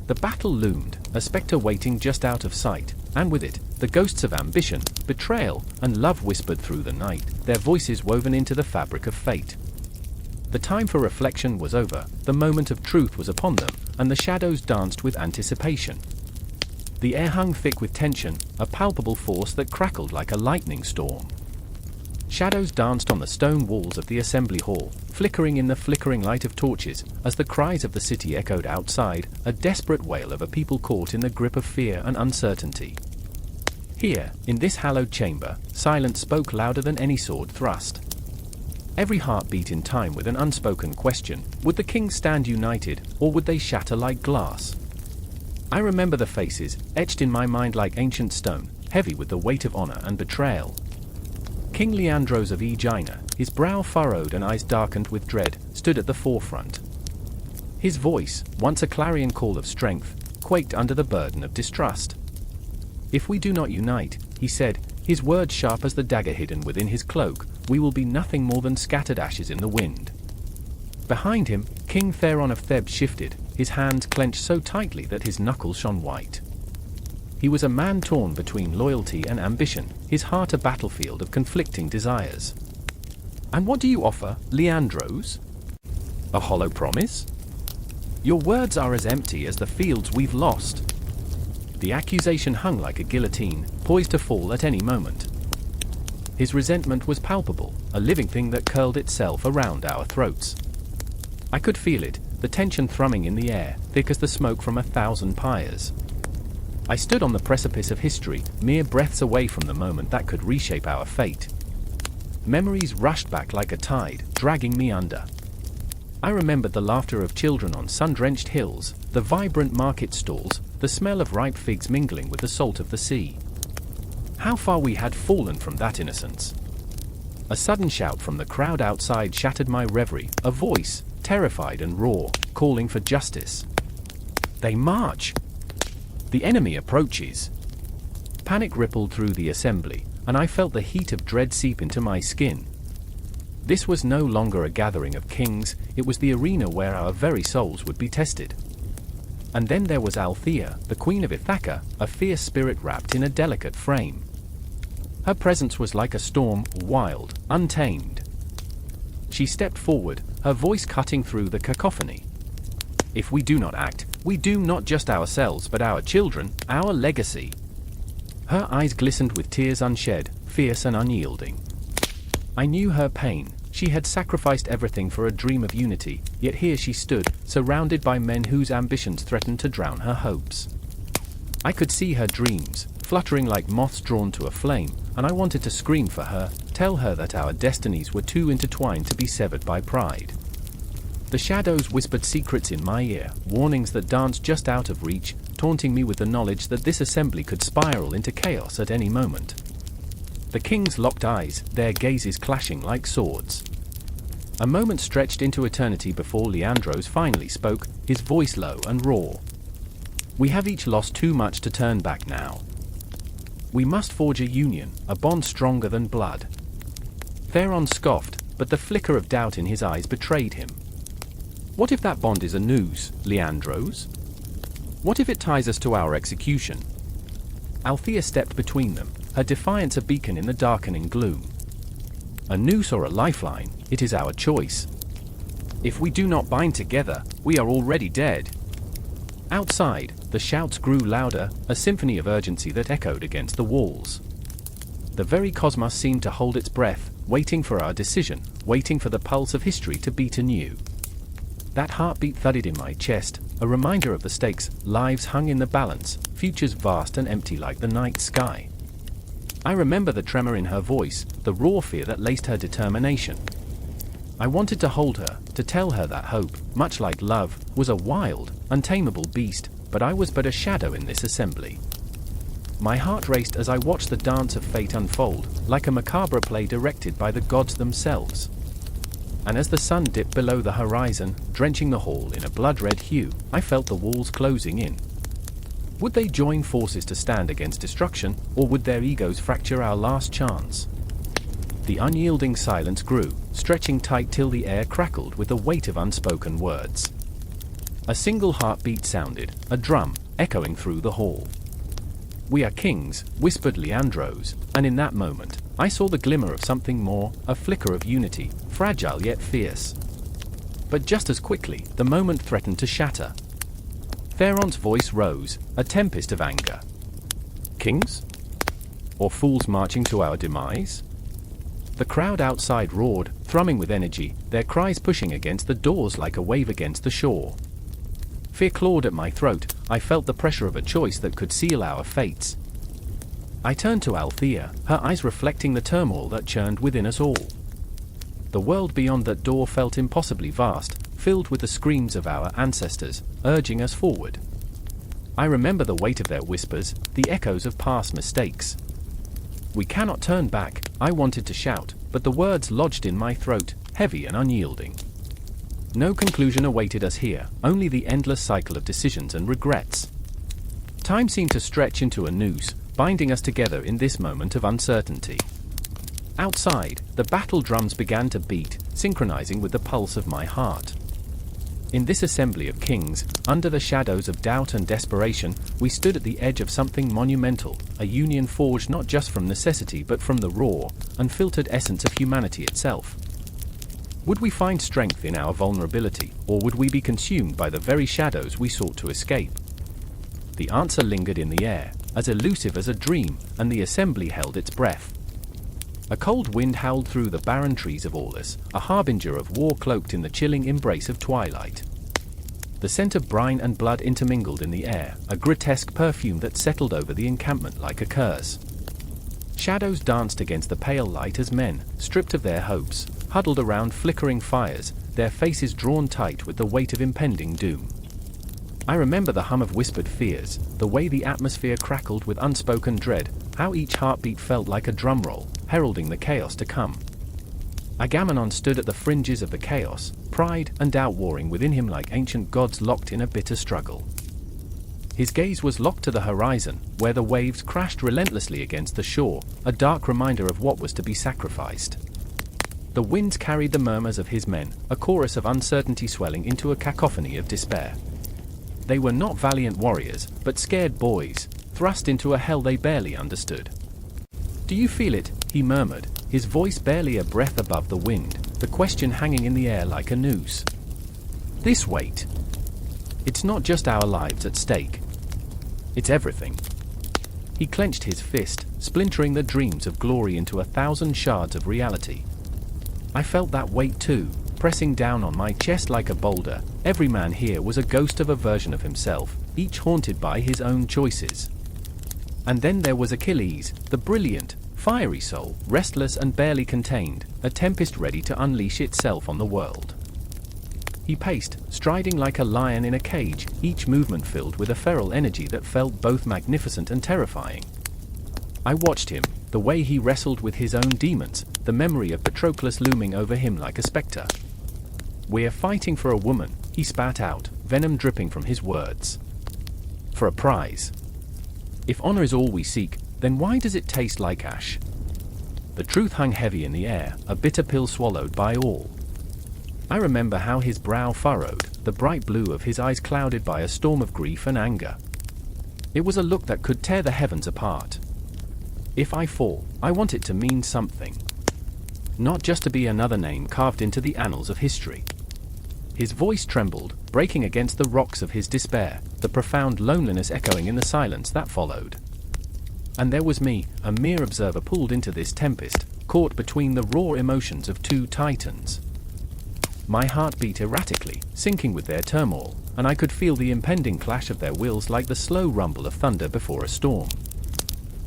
The battle loomed, a spectre waiting just out of sight, and with it, the ghosts of ambition, betrayal, and love whispered through the night, their voices woven into the fabric of fate. The time for reflection was over, the moment of truth was upon them, and the shadows danced with anticipation. The air hung thick with tension, a palpable force that crackled like a lightning storm. Shadows danced on the stone walls of the assembly hall, flickering in the flickering light of torches, as the cries of the city echoed outside, a desperate wail of a people caught in the grip of fear and uncertainty. Here, in this hallowed chamber, silence spoke louder than any sword thrust. Every heart beat in time with an unspoken question: would the kings stand united, or would they shatter like glass? I remember the faces, etched in my mind like ancient stone, heavy with the weight of honor and betrayal. King Leandros of Aegina, his brow furrowed and eyes darkened with dread, stood at the forefront. His voice, once a clarion call of strength, quaked under the burden of distrust. "If we do not unite," he said, his words sharp as the dagger hidden within his cloak, "we will be nothing more than scattered ashes in the wind." Behind him, King Theron of Thebes shifted, his hands clenched so tightly that his knuckles shone white. He was a man torn between loyalty and ambition, his heart a battlefield of conflicting desires. "And what do you offer, Leandros? A hollow promise? Your words are as empty as the fields we've lost." The accusation hung like a guillotine, poised to fall at any moment. His resentment was palpable, a living thing that curled itself around our throats. I could feel it, the tension thrumming in the air, thick as the smoke from 1,000 pyres. I stood on the precipice of history, mere breaths away from the moment that could reshape our fate. Memories rushed back like a tide, dragging me under. I remembered the laughter of children on sun-drenched hills, the vibrant market stalls, the smell of ripe figs mingling with the salt of the sea. How far we had fallen from that innocence. A sudden shout from the crowd outside shattered my reverie, a voice, terrified and raw, calling for justice. "They march! The enemy approaches!" Panic rippled through the assembly, and I felt the heat of dread seep into my skin. This was no longer a gathering of kings, it was the arena where our very souls would be tested. And then there was Althea, the queen of Ithaca, a fierce spirit wrapped in a delicate frame. Her presence was like a storm, wild, untamed. She stepped forward, her voice cutting through the cacophony. "If we do not act, we doom not just ourselves but our children, our legacy." Her eyes glistened with tears unshed, fierce and unyielding. I knew her pain. She had sacrificed everything for a dream of unity, yet here she stood, surrounded by men whose ambitions threatened to drown her hopes. I could see her dreams, fluttering like moths drawn to a flame, and I wanted to scream for her, tell her that our destinies were too intertwined to be severed by pride. The shadows whispered secrets in my ear, warnings that danced just out of reach, taunting me with the knowledge that this assembly could spiral into chaos at any moment. The kings locked eyes, their gazes clashing like swords. A moment stretched into eternity before Leandros finally spoke, his voice low and raw. "We have each lost too much to turn back now. We must forge a union, a bond stronger than blood." Theron scoffed, but the flicker of doubt in his eyes betrayed him. "What if that bond is a noose, Leandros? What if it ties us to our execution?" Althea stepped between them, her defiance a beacon in the darkening gloom. A noose or a lifeline, it is our choice. If we do not bind together, we are already dead. Outside, the shouts grew louder, a symphony of urgency that echoed against the walls. The very cosmos seemed to hold its breath, waiting for our decision, waiting for the pulse of history to beat anew. That heartbeat thudded in my chest, a reminder of the stakes, lives hung in the balance, futures vast and empty like the night sky. I remember the tremor in her voice, the raw fear that laced her determination. I wanted to hold her, to tell her that hope, much like love, was a wild, untamable beast, but I was but a shadow in this assembly. My heart raced as I watched the dance of fate unfold, like a macabre play directed by the gods themselves. And as the sun dipped below the horizon, drenching the hall in a blood-red hue, I felt the walls closing in. Would they join forces to stand against destruction, or would their egos fracture our last chance? The unyielding silence grew, stretching tight till the air crackled with the weight of unspoken words. A single heartbeat sounded, a drum, echoing through the hall. "We are kings," whispered Leandros, and in that moment, I saw the glimmer of something more, a flicker of unity, fragile yet fierce. But just as quickly, the moment threatened to shatter. Theron's voice rose, a tempest of anger. "Kings? Or fools marching to our demise?" The crowd outside roared, thrumming with energy, their cries pushing against the doors like a wave against the shore. Fear clawed at my throat, I felt the pressure of a choice that could seal our fates. I turned to Althea, her eyes reflecting the turmoil that churned within us all. The world beyond that door felt impossibly vast, filled with the screams of our ancestors, urging us forward. I remember the weight of their whispers, the echoes of past mistakes. "We cannot turn back," I wanted to shout, but the words lodged in my throat, heavy and unyielding. No conclusion awaited us here, only the endless cycle of decisions and regrets. Time seemed to stretch into a noose, binding us together in this moment of uncertainty. Outside, the battle drums began to beat, synchronizing with the pulse of my heart. In this assembly of kings, under the shadows of doubt and desperation, we stood at the edge of something monumental, a union forged not just from necessity but from the raw, unfiltered essence of humanity itself. Would we find strength in our vulnerability, or would we be consumed by the very shadows we sought to escape? The answer lingered in the air, as elusive as a dream, and the assembly held its breath. A cold wind howled through the barren trees of Aulus, a harbinger of war cloaked in the chilling embrace of twilight. The scent of brine and blood intermingled in the air, a grotesque perfume that settled over the encampment like a curse. Shadows danced against the pale light as men, stripped of their hopes, huddled around flickering fires, their faces drawn tight with the weight of impending doom. I remember the hum of whispered fears, the way the atmosphere crackled with unspoken dread, how each heartbeat felt like a drumroll, heralding the chaos to come. Agamemnon stood at the fringes of the chaos, pride and doubt warring within him like ancient gods locked in a bitter struggle. His gaze was locked to the horizon, where the waves crashed relentlessly against the shore, a dark reminder of what was to be sacrificed. The winds carried the murmurs of his men, a chorus of uncertainty swelling into a cacophony of despair. They were not valiant warriors, but scared boys, thrust into a hell they barely understood. "Do you feel it?" he murmured, his voice barely a breath above the wind, the question hanging in the air like a noose. "This weight. It's not just our lives at stake. It's everything." He clenched his fist, splintering the dreams of glory into 1,000 shards of reality. I felt that weight too, pressing down on my chest like a boulder. Every man here was a ghost of a version of himself, each haunted by his own choices. And then there was Achilles, the brilliant, fiery soul, restless and barely contained, a tempest ready to unleash itself on the world. He paced, striding like a lion in a cage, each movement filled with a feral energy that felt both magnificent and terrifying. I watched him, the way he wrestled with his own demons, the memory of Patroclus looming over him like a specter. "We're fighting for a woman," he spat out, venom dripping from his words. "For a prize. If honor is all we seek, then why does it taste like ash?" The truth hung heavy in the air, a bitter pill swallowed by all. I remember how his brow furrowed, the bright blue of his eyes clouded by a storm of grief and anger. It was a look that could tear the heavens apart. If I fall, I want it to mean something. Not just to be another name carved into the annals of history. His voice trembled, breaking against the rocks of his despair, the profound loneliness echoing in the silence that followed. And there was me, a mere observer pulled into this tempest, caught between the raw emotions of two titans. My heart beat erratically, syncing with their turmoil, and I could feel the impending clash of their wills like the slow rumble of thunder before a storm.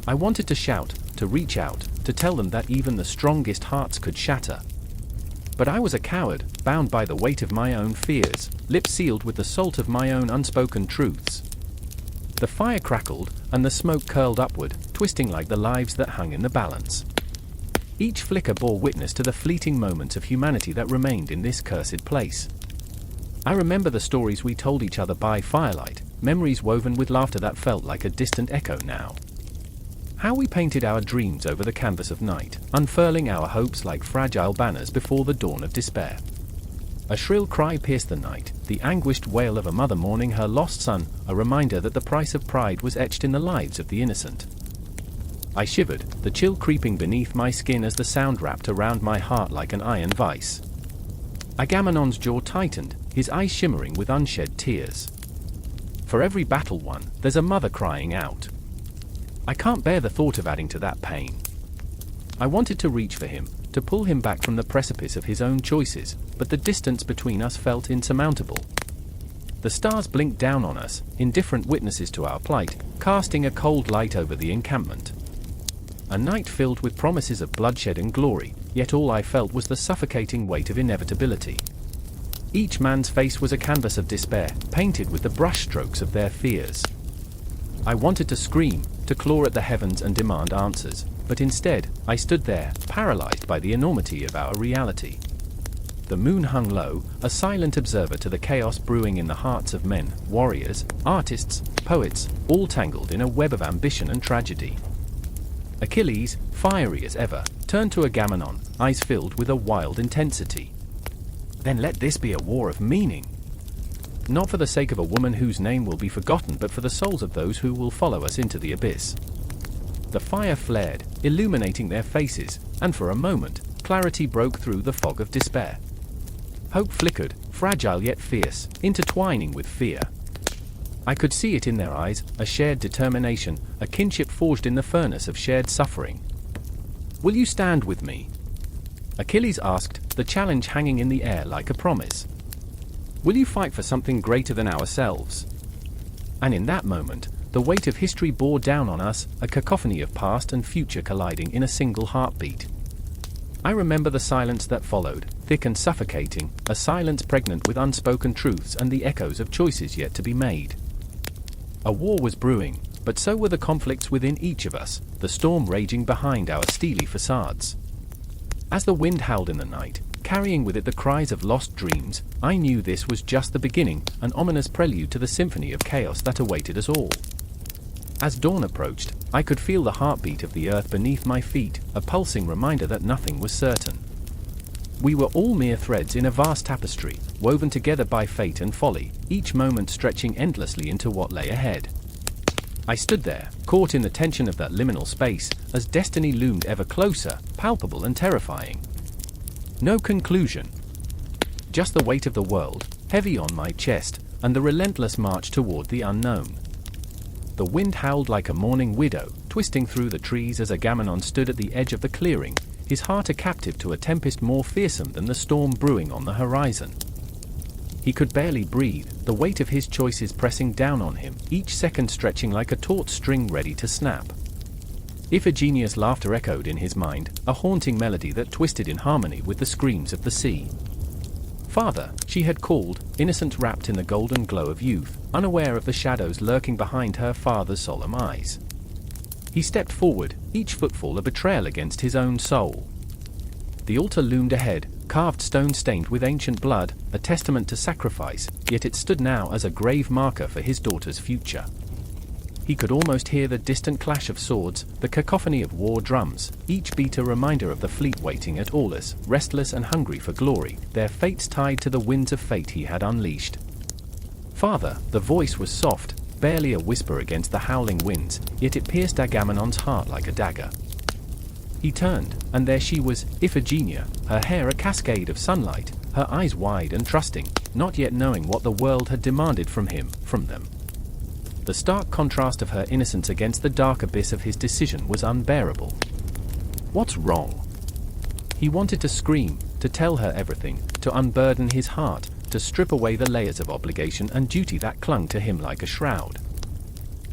I wanted to shout, to reach out, to tell them that even the strongest hearts could shatter. But I was a coward, bound by the weight of my own fears, lips sealed with the salt of my own unspoken truths. The fire crackled, and the smoke curled upward, twisting like the lives that hung in the balance. Each flicker bore witness to the fleeting moments of humanity that remained in this cursed place. I remember the stories we told each other by firelight, memories woven with laughter that felt like a distant echo now. How we painted our dreams over the canvas of night, unfurling our hopes like fragile banners before the dawn of despair. A shrill cry pierced the night, the anguished wail of a mother mourning her lost son, a reminder that the price of pride was etched in the lives of the innocent. I shivered, the chill creeping beneath my skin as the sound wrapped around my heart like an iron vice. Agamemnon's jaw tightened, his eyes shimmering with unshed tears. For every battle won, there's a mother crying out. I can't bear the thought of adding to that pain. I wanted to reach for him, to pull him back from the precipice of his own choices, but the distance between us felt insurmountable. The stars blinked down on us, indifferent witnesses to our plight, casting a cold light over the encampment. A night filled with promises of bloodshed and glory, yet all I felt was the suffocating weight of inevitability. Each man's face was a canvas of despair, painted with the brushstrokes of their fears. I wanted to scream, to claw at the heavens and demand answers, but instead, I stood there, paralyzed by the enormity of our reality. The moon hung low, a silent observer to the chaos brewing in the hearts of men, warriors, artists, poets, all tangled in a web of ambition and tragedy. Achilles, fiery as ever, turned to Agamemnon, eyes filled with a wild intensity. Then let this be a war of meaning. Not for the sake of a woman whose name will be forgotten, but for the souls of those who will follow us into the abyss. The fire flared, illuminating their faces, and for a moment, clarity broke through the fog of despair. Hope flickered, fragile yet fierce, intertwining with fear. I could see it in their eyes, a shared determination, a kinship forged in the furnace of shared suffering. Will you stand with me? Achilles asked, the challenge hanging in the air like a promise. Will you fight for something greater than ourselves? And in that moment, the weight of history bore down on us, a cacophony of past and future colliding in a single heartbeat. I remember the silence that followed, thick and suffocating, a silence pregnant with unspoken truths and the echoes of choices yet to be made. A war was brewing, but so were the conflicts within each of us, the storm raging behind our steely facades. As the wind howled in the night, carrying with it the cries of lost dreams, I knew this was just the beginning, an ominous prelude to the symphony of chaos that awaited us all. As dawn approached, I could feel the heartbeat of the earth beneath my feet, a pulsing reminder that nothing was certain. We were all mere threads in a vast tapestry, woven together by fate and folly, each moment stretching endlessly into what lay ahead. I stood there, caught in the tension of that liminal space, as destiny loomed ever closer, palpable and terrifying. No conclusion. Just the weight of the world, heavy on my chest, and the relentless march toward the unknown. The wind howled like a mourning widow, twisting through the trees as Agamemnon stood at the edge of the clearing, his heart a captive to a tempest more fearsome than the storm brewing on the horizon. He could barely breathe, the weight of his choices pressing down on him, each second stretching like a taut string ready to snap. Iphigenia's laughter echoed in his mind, a haunting melody that twisted in harmony with the screams of the sea. Father, she had called, innocent wrapped in the golden glow of youth, unaware of the shadows lurking behind her father's solemn eyes. He stepped forward, each footfall a betrayal against his own soul. The altar loomed ahead, carved stone stained with ancient blood, a testament to sacrifice, yet it stood now as a grave marker for his daughter's future. He could almost hear the distant clash of swords, the cacophony of war drums, each beat a reminder of the fleet waiting at Aulis, restless and hungry for glory, their fates tied to the winds of fate he had unleashed. Father, the voice was soft, barely a whisper against the howling winds, yet it pierced Agamemnon's heart like a dagger. He turned, and there she was, Iphigenia, her hair a cascade of sunlight, her eyes wide and trusting, not yet knowing what the world had demanded from them. The stark contrast of her innocence against the dark abyss of his decision was unbearable. What's wrong? He wanted to scream, to tell her everything, to unburden his heart, to strip away the layers of obligation and duty that clung to him like a shroud.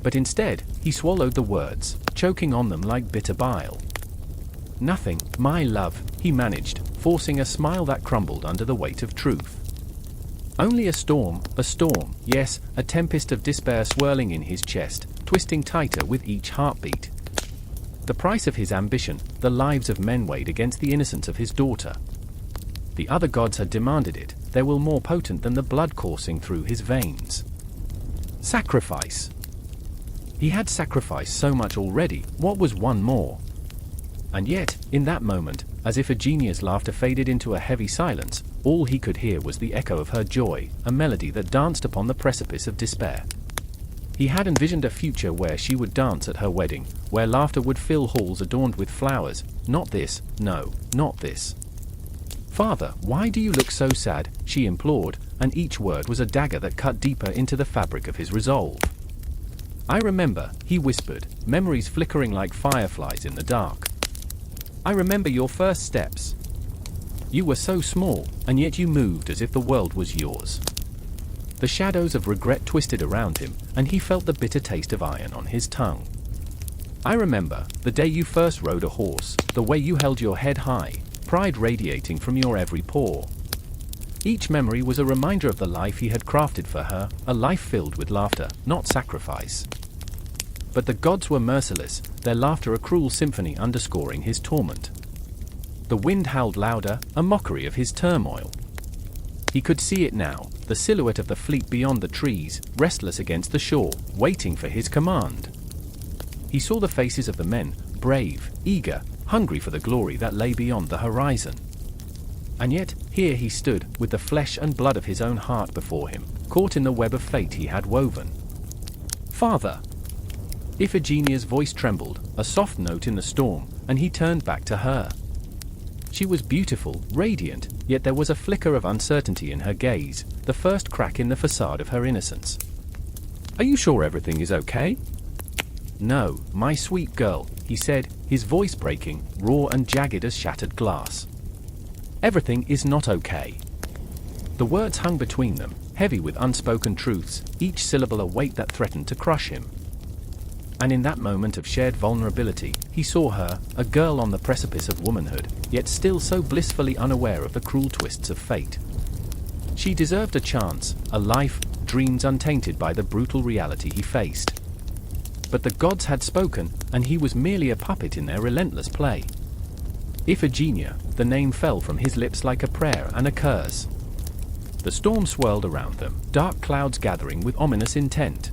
But instead, he swallowed the words, choking on them like bitter bile. "Nothing, my love," he managed, forcing a smile that crumbled under the weight of truth. "Only a storm, yes, a tempest of despair swirling in his chest, twisting tighter with each heartbeat. The price of his ambition, the lives of men weighed against the innocence of his daughter. The other gods had demanded it, they were more potent than the blood coursing through his veins. Sacrifice. He had sacrificed so much already, what was one more? And yet, in that moment, as if Iphigenia's laughter faded into a heavy silence, all he could hear was the echo of her joy, a melody that danced upon the precipice of despair. He had envisioned a future where she would dance at her wedding, where laughter would fill halls adorned with flowers. Not this, no, not this. "Father, why do you look so sad?" she implored, and each word was a dagger that cut deeper into the fabric of his resolve. "I remember," he whispered, memories flickering like fireflies in the dark. "I remember your first steps. You were so small, and yet you moved as if the world was yours." The shadows of regret twisted around him, and he felt the bitter taste of iron on his tongue. "I remember the day you first rode a horse, the way you held your head high, pride radiating from your every pore." Each memory was a reminder of the life he had crafted for her, a life filled with laughter, not sacrifice. But the gods were merciless, their laughter a cruel symphony underscoring his torment. The wind howled louder, a mockery of his turmoil. He could see it now, the silhouette of the fleet beyond the trees, restless against the shore, waiting for his command. He saw the faces of the men, brave, eager, hungry for the glory that lay beyond the horizon. And yet, here he stood, with the flesh and blood of his own heart before him, caught in the web of fate he had woven. "Father!" Iphigenia's voice trembled, a soft note in the storm, and he turned back to her. She was beautiful, radiant, yet there was a flicker of uncertainty in her gaze, the first crack in the facade of her innocence. "Are you sure everything is okay?" "No, my sweet girl," he said, his voice breaking, raw and jagged as shattered glass. "Everything is not okay." The words hung between them, heavy with unspoken truths, each syllable a weight that threatened to crush him. And in that moment of shared vulnerability, he saw her, a girl on the precipice of womanhood, yet still so blissfully unaware of the cruel twists of fate. She deserved a chance, a life, dreams untainted by the brutal reality he faced. But the gods had spoken, and he was merely a puppet in their relentless play. Iphigenia, the name fell from his lips like a prayer and a curse. The storm swirled around them, dark clouds gathering with ominous intent.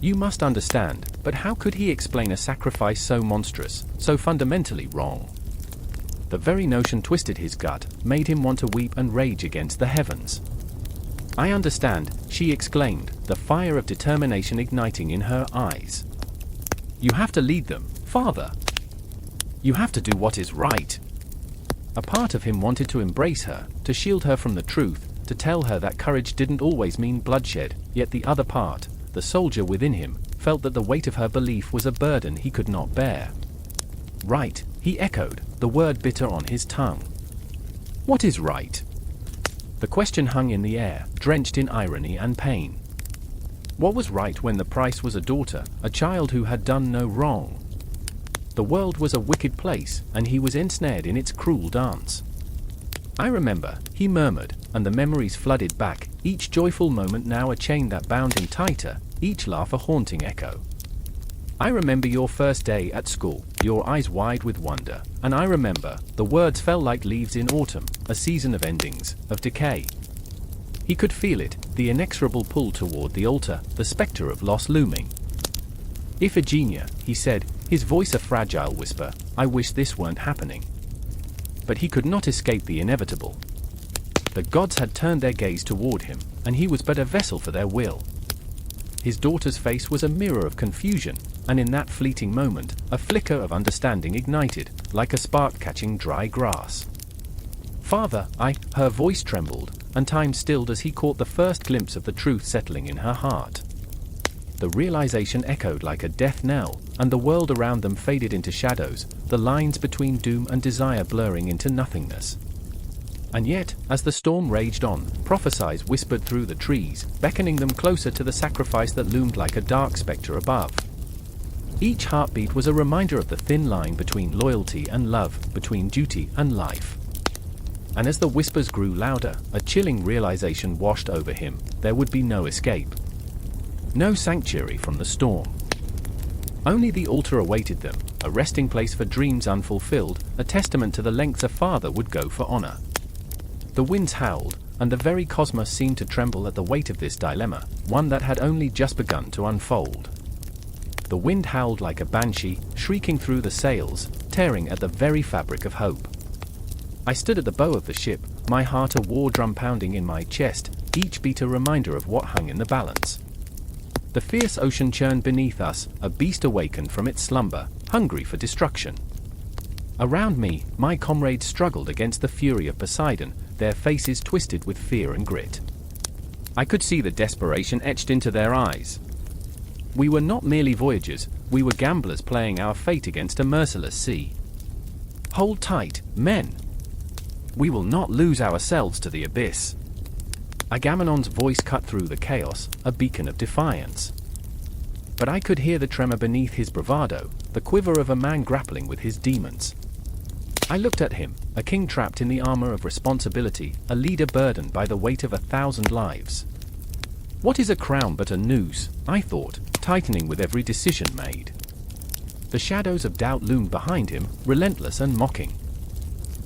You must understand, but how could he explain a sacrifice so monstrous, so fundamentally wrong? The very notion twisted his gut, made him want to weep and rage against the heavens. "I understand," she exclaimed, the fire of determination igniting in her eyes. "You have to lead them, Father. You have to do what is right." A part of him wanted to embrace her, to shield her from the truth, to tell her that courage didn't always mean bloodshed, yet the other part, the soldier within him, felt that the weight of her belief was a burden he could not bear. "Right," he echoed, the word bitter on his tongue. "What is right?" The question hung in the air, drenched in irony and pain. What was right when the price was a daughter, a child who had done no wrong? The world was a wicked place, and he was ensnared in its cruel dance. "I remember," he murmured, and the memories flooded back, each joyful moment now a chain that bound him tighter, each laugh a haunting echo. "I remember your first day at school, your eyes wide with wonder, and I remember," the words fell like leaves in autumn, a season of endings, of decay. He could feel it, the inexorable pull toward the altar, the specter of loss looming. "Iphigenia," he said, his voice a fragile whisper, "I wish this weren't happening." But he could not escape the inevitable. The gods had turned their gaze toward him, and he was but a vessel for their will. His daughter's face was a mirror of confusion, and in that fleeting moment, a flicker of understanding ignited, like a spark catching dry grass. "Father, her voice trembled, and time stilled as he caught the first glimpse of the truth settling in her heart. The realization echoed like a death knell, and the world around them faded into shadows, the lines between doom and desire blurring into nothingness. And yet, as the storm raged on, prophecies whispered through the trees, beckoning them closer to the sacrifice that loomed like a dark specter above. Each heartbeat was a reminder of the thin line between loyalty and love, between duty and life. And as the whispers grew louder, a chilling realization washed over him: there would be no escape. No sanctuary from the storm. Only the altar awaited them, a resting place for dreams unfulfilled, a testament to the lengths a father would go for honor. The winds howled, and the very cosmos seemed to tremble at the weight of this dilemma, one that had only just begun to unfold. The wind howled like a banshee, shrieking through the sails, tearing at the very fabric of hope. I stood at the bow of the ship, my heart a war drum pounding in my chest, each beat a reminder of what hung in the balance. The fierce ocean churned beneath us, a beast awakened from its slumber, hungry for destruction. Around me, my comrades struggled against the fury of Poseidon, their faces twisted with fear and grit. I could see the desperation etched into their eyes. We were not merely voyagers, we were gamblers playing our fate against a merciless sea. "Hold tight, men! We will not lose ourselves to the abyss." Agamemnon's voice cut through the chaos, a beacon of defiance. But I could hear the tremor beneath his bravado, the quiver of a man grappling with his demons. I looked at him, a king trapped in the armor of responsibility, a leader burdened by the weight of 1,000 lives. What is a crown but a noose, I thought, tightening with every decision made. The shadows of doubt loomed behind him, relentless and mocking.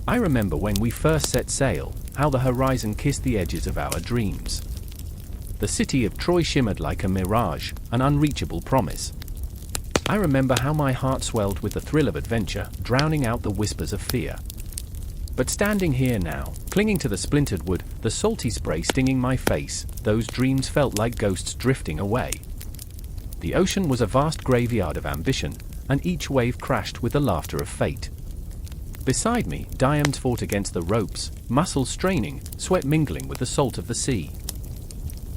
I remember when we first set sail, how the horizon kissed the edges of our dreams. The city of Troy shimmered like a mirage, an unreachable promise. I remember how my heart swelled with the thrill of adventure, drowning out the whispers of fear. But standing here now, clinging to the splintered wood, the salty spray stinging my face, those dreams felt like ghosts drifting away. The ocean was a vast graveyard of ambition, and each wave crashed with the laughter of fate. Beside me, Diamonds fought against the ropes, muscles straining, sweat mingling with the salt of the sea.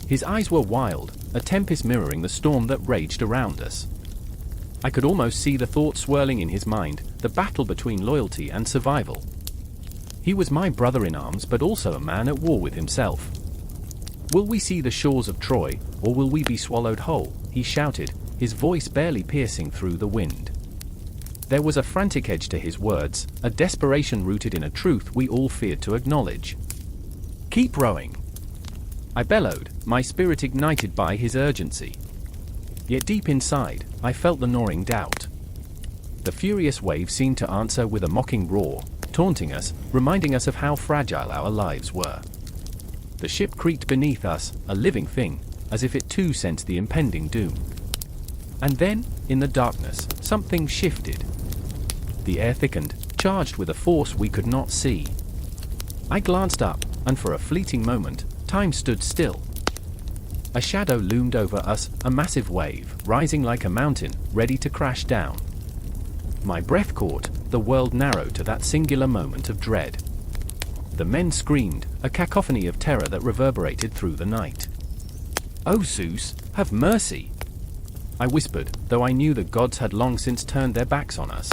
His eyes were wild, a tempest mirroring the storm that raged around us. I could almost see the thought swirling in his mind, the battle between loyalty and survival. He was my brother in arms, but also a man at war with himself. "Will we see the shores of Troy, or will we be swallowed whole?" he shouted, his voice barely piercing through the wind. There was a frantic edge to his words, a desperation rooted in a truth we all feared to acknowledge. "Keep rowing!" I bellowed, my spirit ignited by his urgency. Yet deep inside, I felt the gnawing doubt. The furious wave seemed to answer with a mocking roar, taunting us, reminding us of how fragile our lives were. The ship creaked beneath us, a living thing, as if it too sensed the impending doom. And then, in the darkness, something shifted. The air thickened, charged with a force we could not see. I glanced up, and for a fleeting moment, time stood still. A shadow loomed over us, a massive wave, rising like a mountain, ready to crash down. My breath caught, the world narrowed to that singular moment of dread. The men screamed, a cacophony of terror that reverberated through the night. "Oh Zeus, have mercy!" I whispered, though I knew the gods had long since turned their backs on us.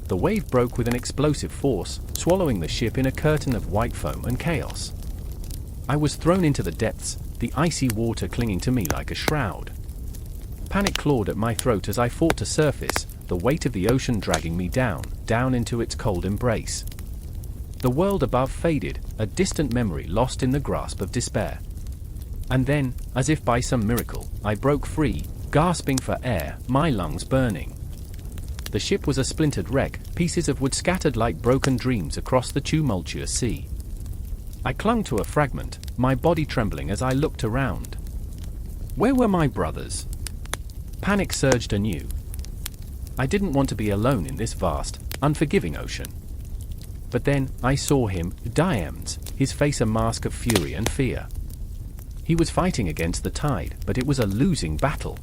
The wave broke with an explosive force, swallowing the ship in a curtain of white foam and chaos. I was thrown into the depths, the icy water clinging to me like a shroud. Panic clawed at my throat as I fought to surface, the weight of the ocean dragging me down, down into its cold embrace. The world above faded, a distant memory lost in the grasp of despair. And then, as if by some miracle, I broke free, gasping for air, my lungs burning. The ship was a splintered wreck, pieces of wood scattered like broken dreams across the tumultuous sea. I clung to a fragment, my body trembling as I looked around. Where were my brothers? Panic surged anew. I didn't want to be alone in this vast, unforgiving ocean. But then, I saw him, Diamonds, his face a mask of fury and fear. He was fighting against the tide, but it was a losing battle.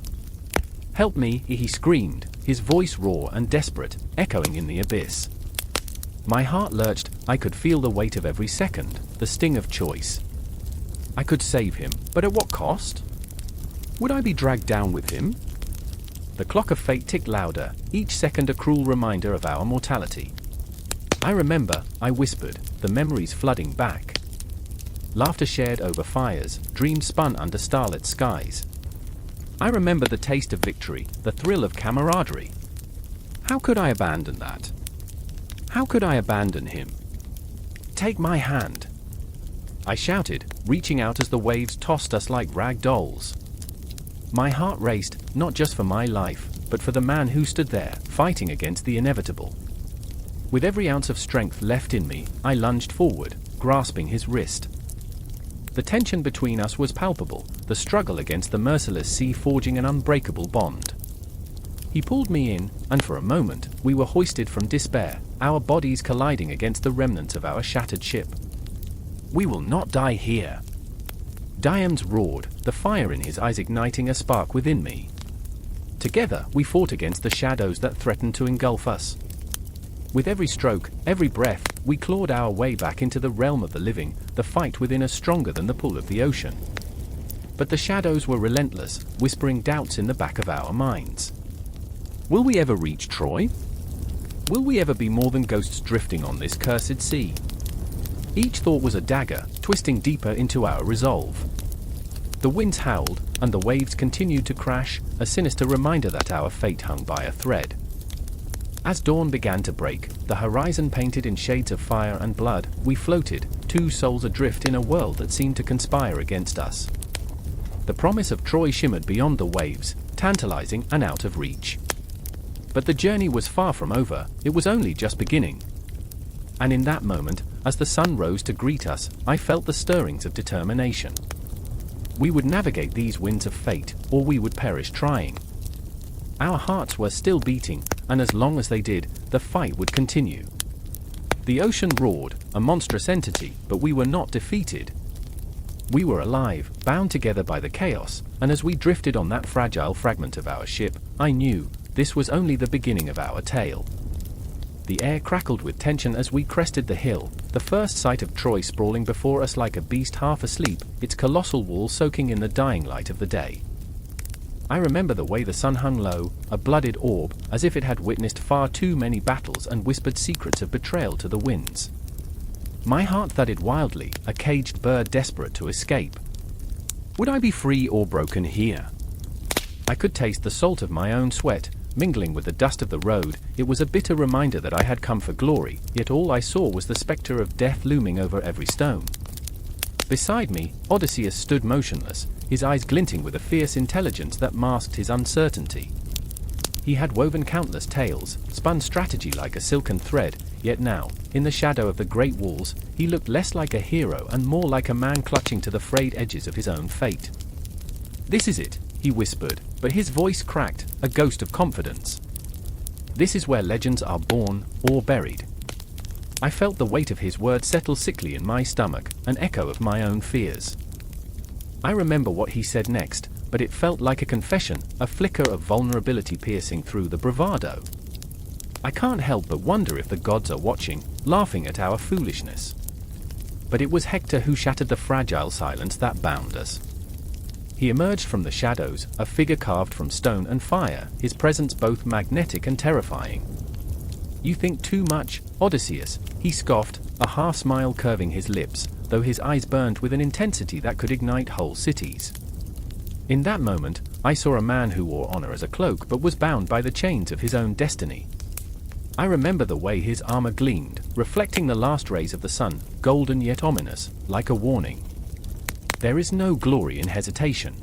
"Help me," he screamed, his voice raw and desperate, echoing in the abyss. My heart lurched. I could feel the weight of every second, the sting of choice. I could save him, but at what cost? Would I be dragged down with him? The clock of fate ticked louder, each second a cruel reminder of our mortality. "I remember," I whispered, the memories flooding back. Laughter shared over fires, dreams spun under starlit skies. I remember the taste of victory, the thrill of camaraderie. How could I abandon that? How could I abandon him? "Take my hand," I shouted, reaching out as the waves tossed us like rag dolls. My heart raced, not just for my life, but for the man who stood there, fighting against the inevitable. With every ounce of strength left in me, I lunged forward, grasping his wrist. The tension between us was palpable, the struggle against the merciless sea forging an unbreakable bond. He pulled me in, and for a moment, we were hoisted from despair, our bodies colliding against the remnants of our shattered ship. "We will not die here." Diams roared, the fire in his eyes igniting a spark within me. Together, we fought against the shadows that threatened to engulf us. With every stroke, every breath, we clawed our way back into the realm of the living, the fight within us stronger than the pull of the ocean. But the shadows were relentless, whispering doubts in the back of our minds. Will we ever reach Troy? Will we ever be more than ghosts drifting on this cursed sea? Each thought was a dagger, twisting deeper into our resolve. The winds howled, and the waves continued to crash, a sinister reminder that our fate hung by a thread. As dawn began to break, the horizon painted in shades of fire and blood, we floated, two souls adrift in a world that seemed to conspire against us. The promise of Troy shimmered beyond the waves, tantalizing and out of reach. But the journey was far from over, it was only just beginning. And in that moment, as the sun rose to greet us, I felt the stirrings of determination. We would navigate these winds of fate, or we would perish trying. Our hearts were still beating, and as long as they did, the fight would continue. The ocean roared, a monstrous entity, but we were not defeated. We were alive, bound together by the chaos, and as we drifted on that fragile fragment of our ship, I knew this was only the beginning of our tale. The air crackled with tension as we crested the hill, the first sight of Troy sprawling before us like a beast half asleep, its colossal wall soaking in the dying light of the day. I remember the way the sun hung low, a blooded orb, as if it had witnessed far too many battles and whispered secrets of betrayal to the winds. My heart thudded wildly, a caged bird desperate to escape. Would I be free or broken here? I could taste the salt of my own sweat, mingling with the dust of the road. It was a bitter reminder that I had come for glory, yet all I saw was the spectre of death looming over every stone. Beside me, Odysseus stood motionless, his eyes glinting with a fierce intelligence that masked his uncertainty. He had woven countless tales, spun strategy like a silken thread, yet now, in the shadow of the great walls, he looked less like a hero and more like a man clutching to the frayed edges of his own fate. "This is it," he whispered, but his voice cracked, a ghost of confidence. "This is where legends are born, or buried." I felt the weight of his words settle sickly in my stomach, an echo of my own fears. I remember what he said next, but it felt like a confession, a flicker of vulnerability piercing through the bravado. I can't help but wonder if the gods are watching, laughing at our foolishness. But it was Hector who shattered the fragile silence that bound us. He emerged from the shadows, a figure carved from stone and fire, his presence both magnetic and terrifying. "You think too much, Odysseus," he scoffed, a half-smile curving his lips, though his eyes burned with an intensity that could ignite whole cities. In that moment, I saw a man who wore honor as a cloak but was bound by the chains of his own destiny. I remember the way his armor gleamed, reflecting the last rays of the sun, golden yet ominous, like a warning. There is no glory in hesitation.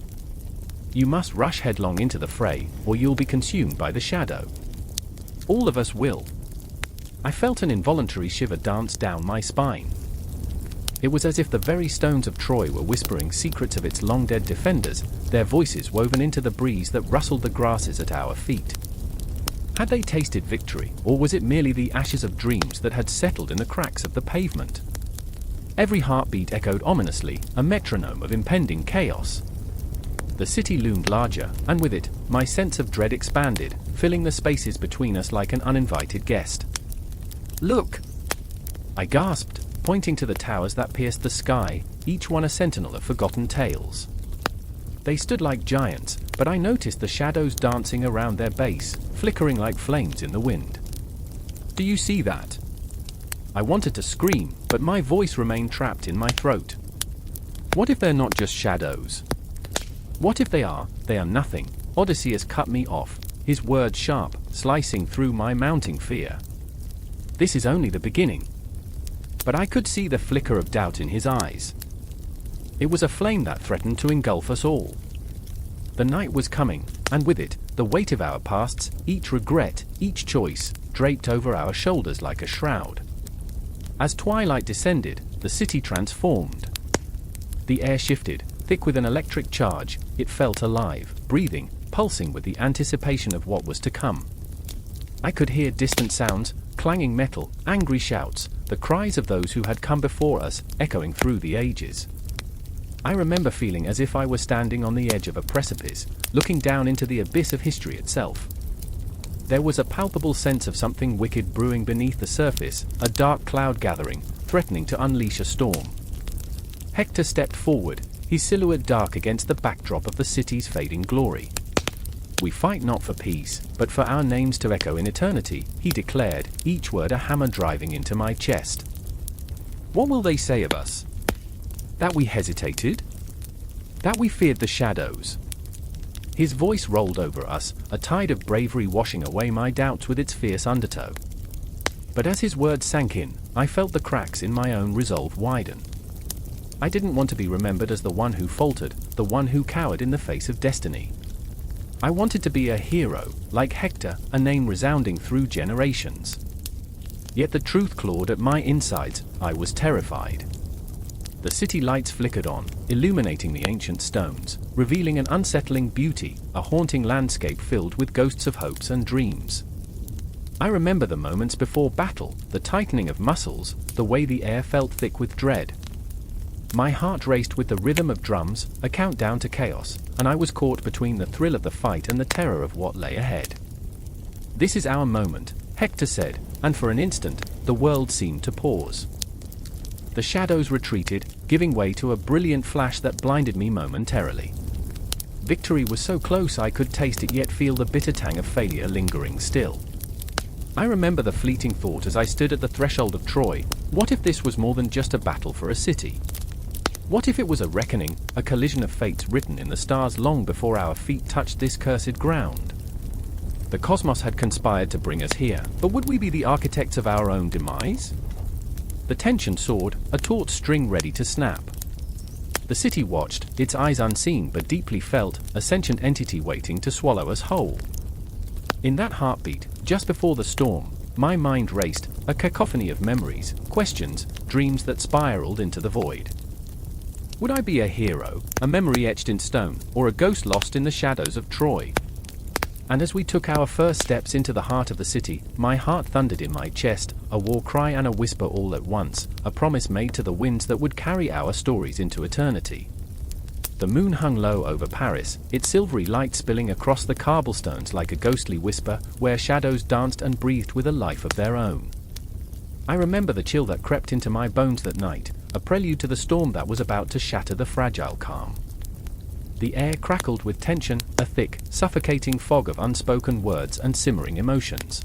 You must rush headlong into the fray, or you'll be consumed by the shadow. All of us will. I felt an involuntary shiver dance down my spine. It was as if the very stones of Troy were whispering secrets of its long-dead defenders, their voices woven into the breeze that rustled the grasses at our feet. Had they tasted victory, or was it merely the ashes of dreams that had settled in the cracks of the pavement? Every heartbeat echoed ominously, a metronome of impending chaos. The city loomed larger, and with it, my sense of dread expanded, filling the spaces between us like an uninvited guest. "Look!" I gasped, pointing to the towers that pierced the sky, each one a sentinel of forgotten tales. They stood like giants, but I noticed the shadows dancing around their base, flickering like flames in the wind. "Do you see that?" I wanted to scream, but my voice remained trapped in my throat. What if they're not just shadows? What if they are nothing? Odysseus cut me off, his words sharp, slicing through my mounting fear. This is only the beginning. But I could see the flicker of doubt in his eyes. It was a flame that threatened to engulf us all. The night was coming, and with it, the weight of our pasts, each regret, each choice, draped over our shoulders like a shroud. As twilight descended, the city transformed. The air shifted, thick with an electric charge. It felt alive, breathing, pulsing with the anticipation of what was to come. I could hear distant sounds, clanging metal, angry shouts, the cries of those who had come before us, echoing through the ages. I remember feeling as if I were standing on the edge of a precipice, looking down into the abyss of history itself. There was a palpable sense of something wicked brewing beneath the surface, a dark cloud gathering, threatening to unleash a storm. Hector stepped forward, his silhouette dark against the backdrop of the city's fading glory. "We fight not for peace, but for our names to echo in eternity," he declared, each word a hammer driving into my chest. "What will they say of us? That we hesitated? That we feared the shadows?" His voice rolled over us, a tide of bravery washing away my doubts with its fierce undertow. But as his words sank in, I felt the cracks in my own resolve widen. I didn't want to be remembered as the one who faltered, the one who cowered in the face of destiny. I wanted to be a hero, like Hector, a name resounding through generations. Yet the truth clawed at my insides. I was terrified. The city lights flickered on, illuminating the ancient stones, revealing an unsettling beauty, a haunting landscape filled with ghosts of hopes and dreams. I remember the moments before battle, the tightening of muscles, the way the air felt thick with dread. My heart raced with the rhythm of drums, a countdown to chaos, and I was caught between the thrill of the fight and the terror of what lay ahead. "This is our moment," Hector said, and for an instant, the world seemed to pause. The shadows retreated, giving way to a brilliant flash that blinded me momentarily. Victory was so close I could taste it yet feel the bitter tang of failure lingering still. I remember the fleeting thought as I stood at the threshold of Troy, what if this was more than just a battle for a city? What if it was a reckoning, a collision of fates written in the stars long before our feet touched this cursed ground? The cosmos had conspired to bring us here, but would we be the architects of our own demise? The tension soared, a taut string ready to snap. The city watched, its eyes unseen but deeply felt, a sentient entity waiting to swallow us whole. In that heartbeat, just before the storm, my mind raced, a cacophony of memories, questions, dreams that spiraled into the void. Would I be a hero, a memory etched in stone, or a ghost lost in the shadows of Troy? And as we took our first steps into the heart of the city, my heart thundered in my chest, a war cry and a whisper all at once, a promise made to the winds that would carry our stories into eternity. The moon hung low over Paris, its silvery light spilling across the cobblestones like a ghostly whisper, where shadows danced and breathed with a life of their own. I remember the chill that crept into my bones that night, a prelude to the storm that was about to shatter the fragile calm. The air crackled with tension, a thick, suffocating fog of unspoken words and simmering emotions.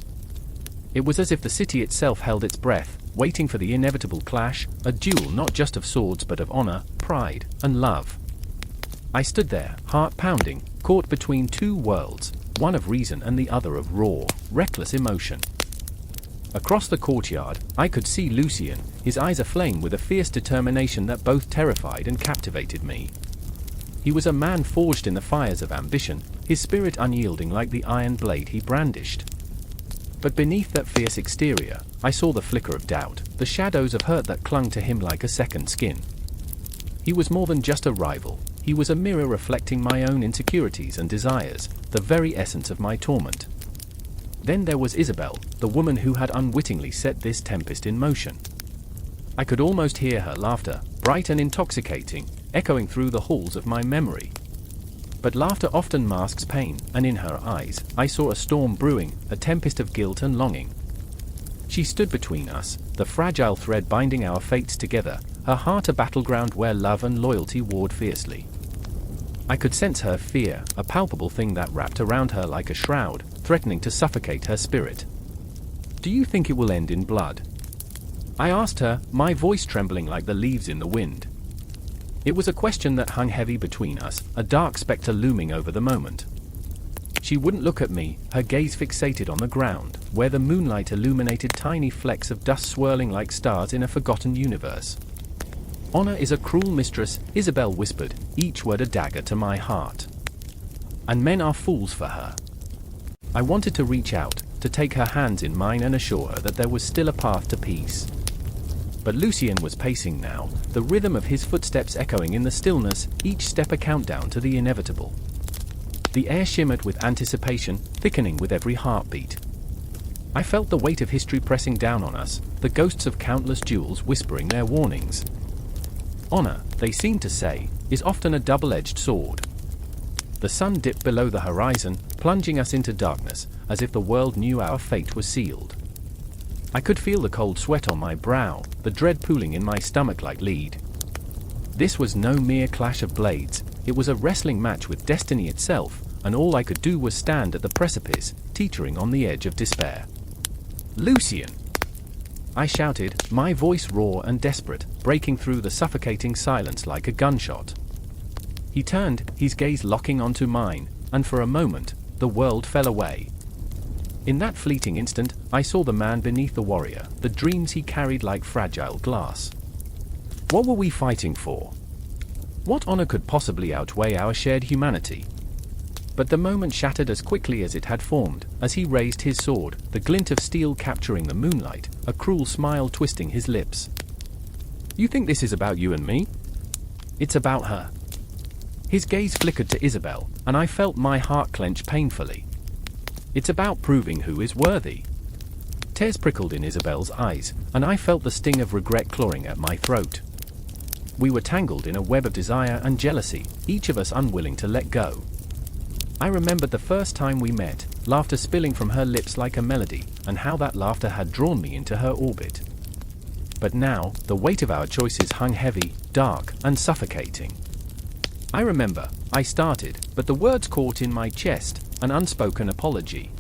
It was as if the city itself held its breath, waiting for the inevitable clash, a duel not just of swords but of honor, pride, and love. I stood there, heart pounding, caught between two worlds, one of reason and the other of raw, reckless emotion. Across the courtyard, I could see Lucien, his eyes aflame with a fierce determination that both terrified and captivated me. He was a man forged in the fires of ambition, his spirit unyielding like the iron blade he brandished. But beneath that fierce exterior, I saw the flicker of doubt, the shadows of hurt that clung to him like a second skin. He was more than just a rival, he was a mirror reflecting my own insecurities and desires, the very essence of my torment. Then there was Isabel, the woman who had unwittingly set this tempest in motion. I could almost hear her laughter, bright and intoxicating, echoing through the halls of my memory. But laughter often masks pain, and in her eyes, I saw a storm brewing, a tempest of guilt and longing. She stood between us, the fragile thread binding our fates together, her heart a battleground where love and loyalty warred fiercely. I could sense her fear, a palpable thing that wrapped around her like a shroud, threatening to suffocate her spirit. "Do you think it will end in blood?" I asked her, my voice trembling like the leaves in the wind. It was a question that hung heavy between us, a dark specter looming over the moment. She wouldn't look at me, her gaze fixated on the ground, where the moonlight illuminated tiny flecks of dust swirling like stars in a forgotten universe. "Honor is a cruel mistress," Isabel whispered, each word a dagger to my heart. "And men are fools for her." I wanted to reach out, to take her hands in mine and assure her that there was still a path to peace. But Lucien was pacing now, the rhythm of his footsteps echoing in the stillness, each step a countdown to the inevitable. The air shimmered with anticipation, thickening with every heartbeat. I felt the weight of history pressing down on us, the ghosts of countless duels whispering their warnings. Honor, they seemed to say, is often a double-edged sword. The sun dipped below the horizon, plunging us into darkness, as if the world knew our fate was sealed. I could feel the cold sweat on my brow, the dread pooling in my stomach like lead. This was no mere clash of blades, it was a wrestling match with destiny itself, and all I could do was stand at the precipice, teetering on the edge of despair. "Lucien!" I shouted, my voice raw and desperate, breaking through the suffocating silence like a gunshot. He turned, his gaze locking onto mine, and for a moment, the world fell away. In that fleeting instant, I saw the man beneath the warrior, the dreams he carried like fragile glass. What were we fighting for? What honor could possibly outweigh our shared humanity? But the moment shattered as quickly as it had formed, as he raised his sword, the glint of steel capturing the moonlight, a cruel smile twisting his lips. "You think this is about you and me?" "It's about her." His gaze flickered to Isabel, and I felt my heart clench painfully. "It's about proving who is worthy." Tears prickled in Isabel's eyes, and I felt the sting of regret clawing at my throat. We were tangled in a web of desire and jealousy, each of us unwilling to let go. I remembered the first time we met, laughter spilling from her lips like a melody, and how that laughter had drawn me into her orbit. But now, the weight of our choices hung heavy, dark, and suffocating. I remember, I started, but the words caught in my chest, an unspoken apology.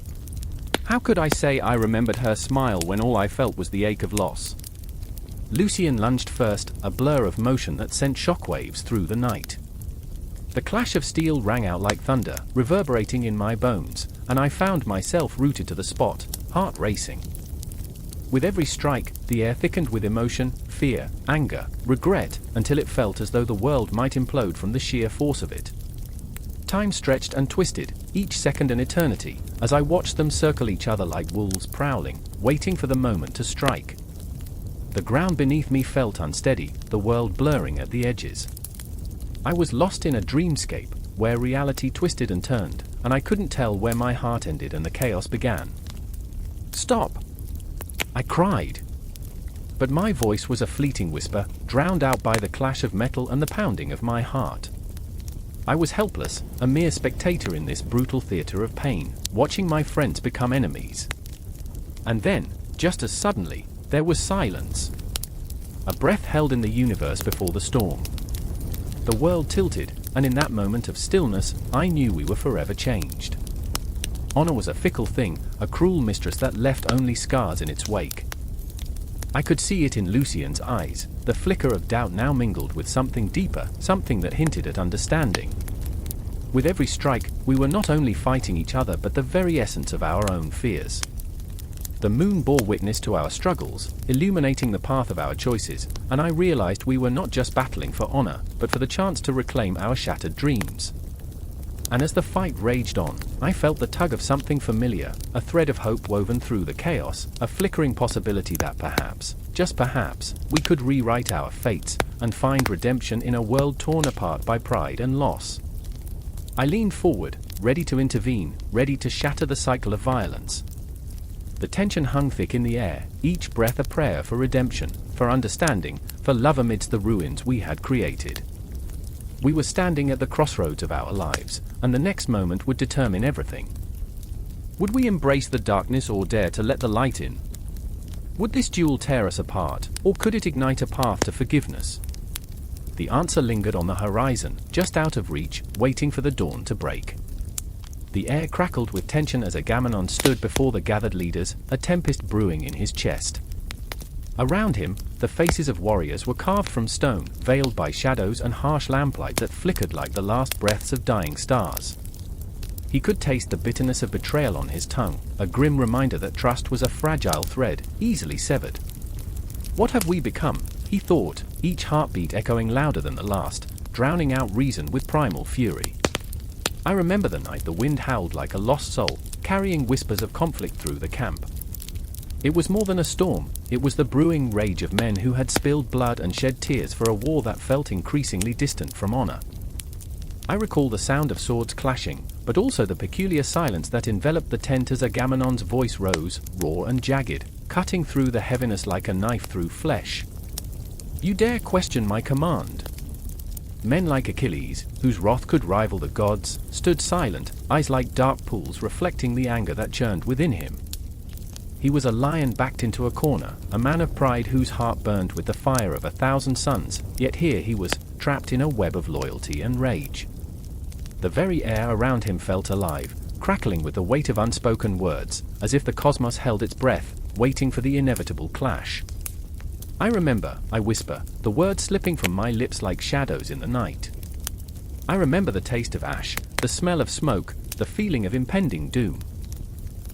How could I say I remembered her smile when all I felt was the ache of loss? Lucien lunged first, a blur of motion that sent shockwaves through the night. The clash of steel rang out like thunder, reverberating in my bones, and I found myself rooted to the spot, heart racing. With every strike, the air thickened with emotion, fear, anger, regret, until it felt as though the world might implode from the sheer force of it. Time stretched and twisted, each second an eternity, as I watched them circle each other like wolves prowling, waiting for the moment to strike. The ground beneath me felt unsteady, the world blurring at the edges. I was lost in a dreamscape, where reality twisted and turned, and I couldn't tell where my heart ended and the chaos began. "Stop!" I cried. But my voice was a fleeting whisper, drowned out by the clash of metal and the pounding of my heart. I was helpless, a mere spectator in this brutal theater of pain, watching my friends become enemies. And then, just as suddenly, there was silence. A breath held in the universe before the storm. The world tilted, and in that moment of stillness, I knew we were forever changed. Honor was a fickle thing, a cruel mistress that left only scars in its wake. I could see it in Lucien's eyes, the flicker of doubt now mingled with something deeper, something that hinted at understanding. With every strike, we were not only fighting each other but the very essence of our own fears. The moon bore witness to our struggles, illuminating the path of our choices, and I realized we were not just battling for honor, but for the chance to reclaim our shattered dreams. And as the fight raged on, I felt the tug of something familiar, a thread of hope woven through the chaos, a flickering possibility that perhaps, just perhaps, we could rewrite our fates, and find redemption in a world torn apart by pride and loss. I leaned forward, ready to intervene, ready to shatter the cycle of violence. The tension hung thick in the air, each breath a prayer for redemption, for understanding, for love amidst the ruins we had created. We were standing at the crossroads of our lives, and the next moment would determine everything. Would we embrace the darkness or dare to let the light in? Would this duel tear us apart, or could it ignite a path to forgiveness? The answer lingered on the horizon, just out of reach, waiting for the dawn to break. The air crackled with tension as Agamemnon stood before the gathered leaders, a tempest brewing in his chest. Around him, the faces of warriors were carved from stone, veiled by shadows and harsh lamplight that flickered like the last breaths of dying stars. He could taste the bitterness of betrayal on his tongue, a grim reminder that trust was a fragile thread, easily severed. What have we become? He thought, each heartbeat echoing louder than the last, drowning out reason with primal fury. I remember the night the wind howled like a lost soul, carrying whispers of conflict through the camp. It was more than a storm, it was the brewing rage of men who had spilled blood and shed tears for a war that felt increasingly distant from honor. I recall the sound of swords clashing, but also the peculiar silence that enveloped the tent as Agamemnon's voice rose, raw and jagged, cutting through the heaviness like a knife through flesh. You dare question my command? Men like Achilles, whose wrath could rival the gods, stood silent, eyes like dark pools reflecting the anger that churned within him. He was a lion backed into a corner, a man of pride whose heart burned with the fire of 1,000 suns, yet here he was, trapped in a web of loyalty and rage. The very air around him felt alive, crackling with the weight of unspoken words, as if the cosmos held its breath, waiting for the inevitable clash. I remember, I whisper, the words slipping from my lips like shadows in the night. I remember the taste of ash, the smell of smoke, the feeling of impending doom.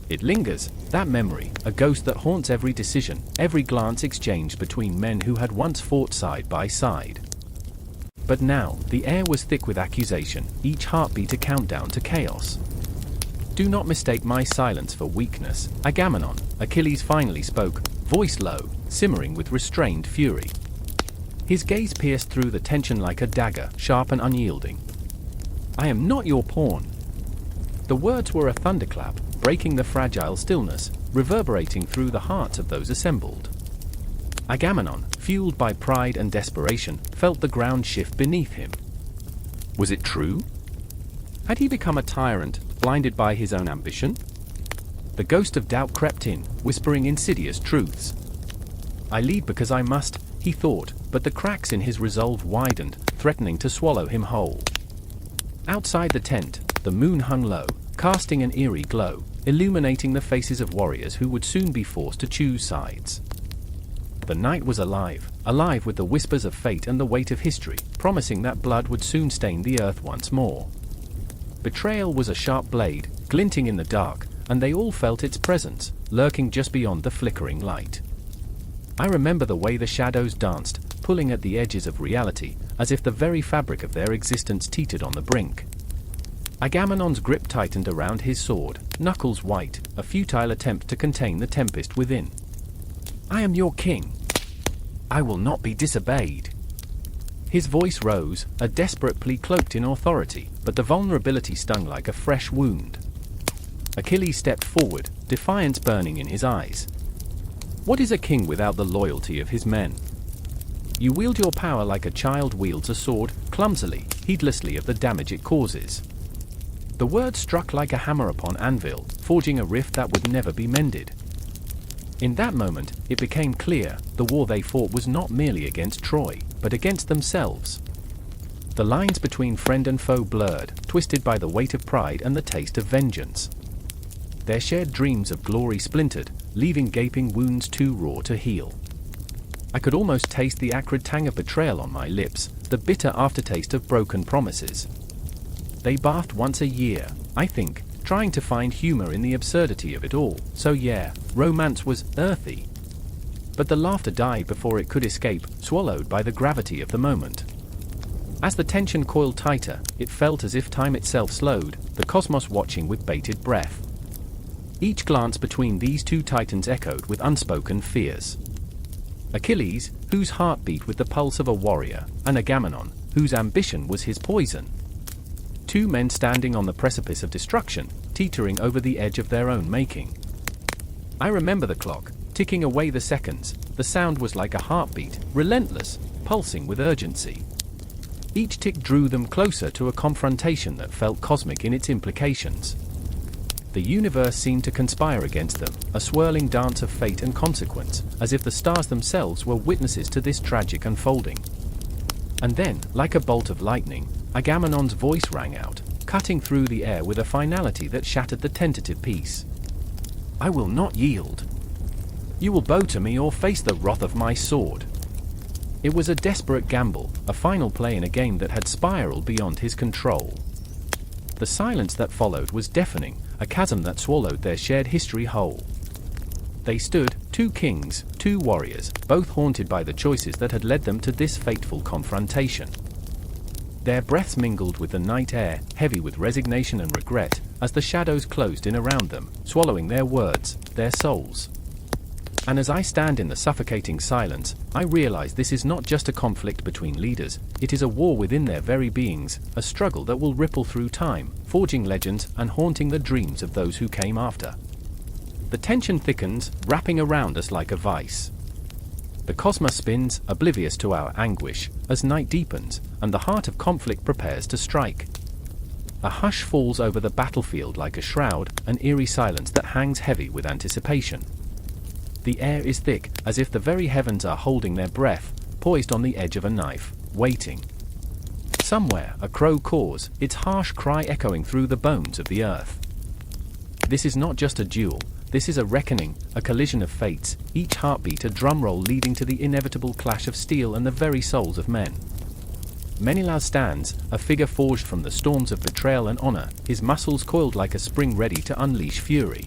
It lingers, that memory, a ghost that haunts every decision, every glance exchanged between men who had once fought side by side. But now, the air was thick with accusation, each heartbeat a countdown to chaos. Do not mistake my silence for weakness, Agamemnon, Achilles finally spoke, voice low, simmering with restrained fury. His gaze pierced through the tension like a dagger, sharp and unyielding. I am not your pawn. The words were a thunderclap, breaking the fragile stillness, reverberating through the hearts of those assembled. Agamemnon, fueled by pride and desperation, felt the ground shift beneath him. Was it true? Had he become a tyrant, blinded by his own ambition? The ghost of doubt crept in, whispering insidious truths. I lead because I must, he thought, but the cracks in his resolve widened, threatening to swallow him whole. Outside the tent, the moon hung low, casting an eerie glow, illuminating the faces of warriors who would soon be forced to choose sides. The night was alive, alive with the whispers of fate and the weight of history, promising that blood would soon stain the earth once more. Betrayal was a sharp blade, glinting in the dark, and they all felt its presence, lurking just beyond the flickering light. I remember the way the shadows danced, pulling at the edges of reality, as if the very fabric of their existence teetered on the brink. Agamemnon's grip tightened around his sword, knuckles white, a futile attempt to contain the tempest within. I am your king. I will not be disobeyed. His voice rose, a desperate plea cloaked in authority, but the vulnerability stung like a fresh wound. Achilles stepped forward, defiance burning in his eyes. What is a king without the loyalty of his men? You wield your power like a child wields a sword, clumsily, heedlessly of the damage it causes. The word struck like a hammer upon anvil, forging a rift that would never be mended. In that moment, it became clear, the war they fought was not merely against Troy, but against themselves. The lines between friend and foe blurred, twisted by the weight of pride and the taste of vengeance. Their shared dreams of glory splintered, leaving gaping wounds too raw to heal. I could almost taste the acrid tang of betrayal on my lips, the bitter aftertaste of broken promises. They bathed once a year, I think, trying to find humor in the absurdity of it all, so yeah, romance was earthy. But the laughter died before it could escape, swallowed by the gravity of the moment. As the tension coiled tighter, it felt as if time itself slowed, the cosmos watching with bated breath. Each glance between these two titans echoed with unspoken fears. Achilles, whose heart beat with the pulse of a warrior, and Agamemnon, whose ambition was his poison. Two men standing on the precipice of destruction, teetering over the edge of their own making. I remember the clock, ticking away the seconds. The sound was like a heartbeat, relentless, pulsing with urgency. Each tick drew them closer to a confrontation that felt cosmic in its implications. The universe seemed to conspire against them, a swirling dance of fate and consequence, as if the stars themselves were witnesses to this tragic unfolding. And then, like a bolt of lightning, Agamemnon's voice rang out, cutting through the air with a finality that shattered the tentative peace. "I will not yield. You will bow to me or face the wrath of my sword." It was a desperate gamble, a final play in a game that had spiraled beyond his control. The silence that followed was deafening, a chasm that swallowed their shared history whole. They stood, two kings, two warriors, both haunted by the choices that had led them to this fateful confrontation. Their breaths mingled with the night air, heavy with resignation and regret, as the shadows closed in around them, swallowing their words, their souls. And as I stand in the suffocating silence, I realize this is not just a conflict between leaders, it is a war within their very beings, a struggle that will ripple through time, forging legends and haunting the dreams of those who came after. The tension thickens, wrapping around us like a vice. The cosmos spins, oblivious to our anguish, as night deepens, and the heart of conflict prepares to strike. A hush falls over the battlefield like a shroud, an eerie silence that hangs heavy with anticipation. The air is thick, as if the very heavens are holding their breath, poised on the edge of a knife, waiting. Somewhere, a crow caws, its harsh cry echoing through the bones of the earth. This is not just a duel, this is a reckoning, a collision of fates, each heartbeat a drumroll leading to the inevitable clash of steel and the very souls of men. Menelaus stands, a figure forged from the storms of betrayal and honor, his muscles coiled like a spring ready to unleash fury.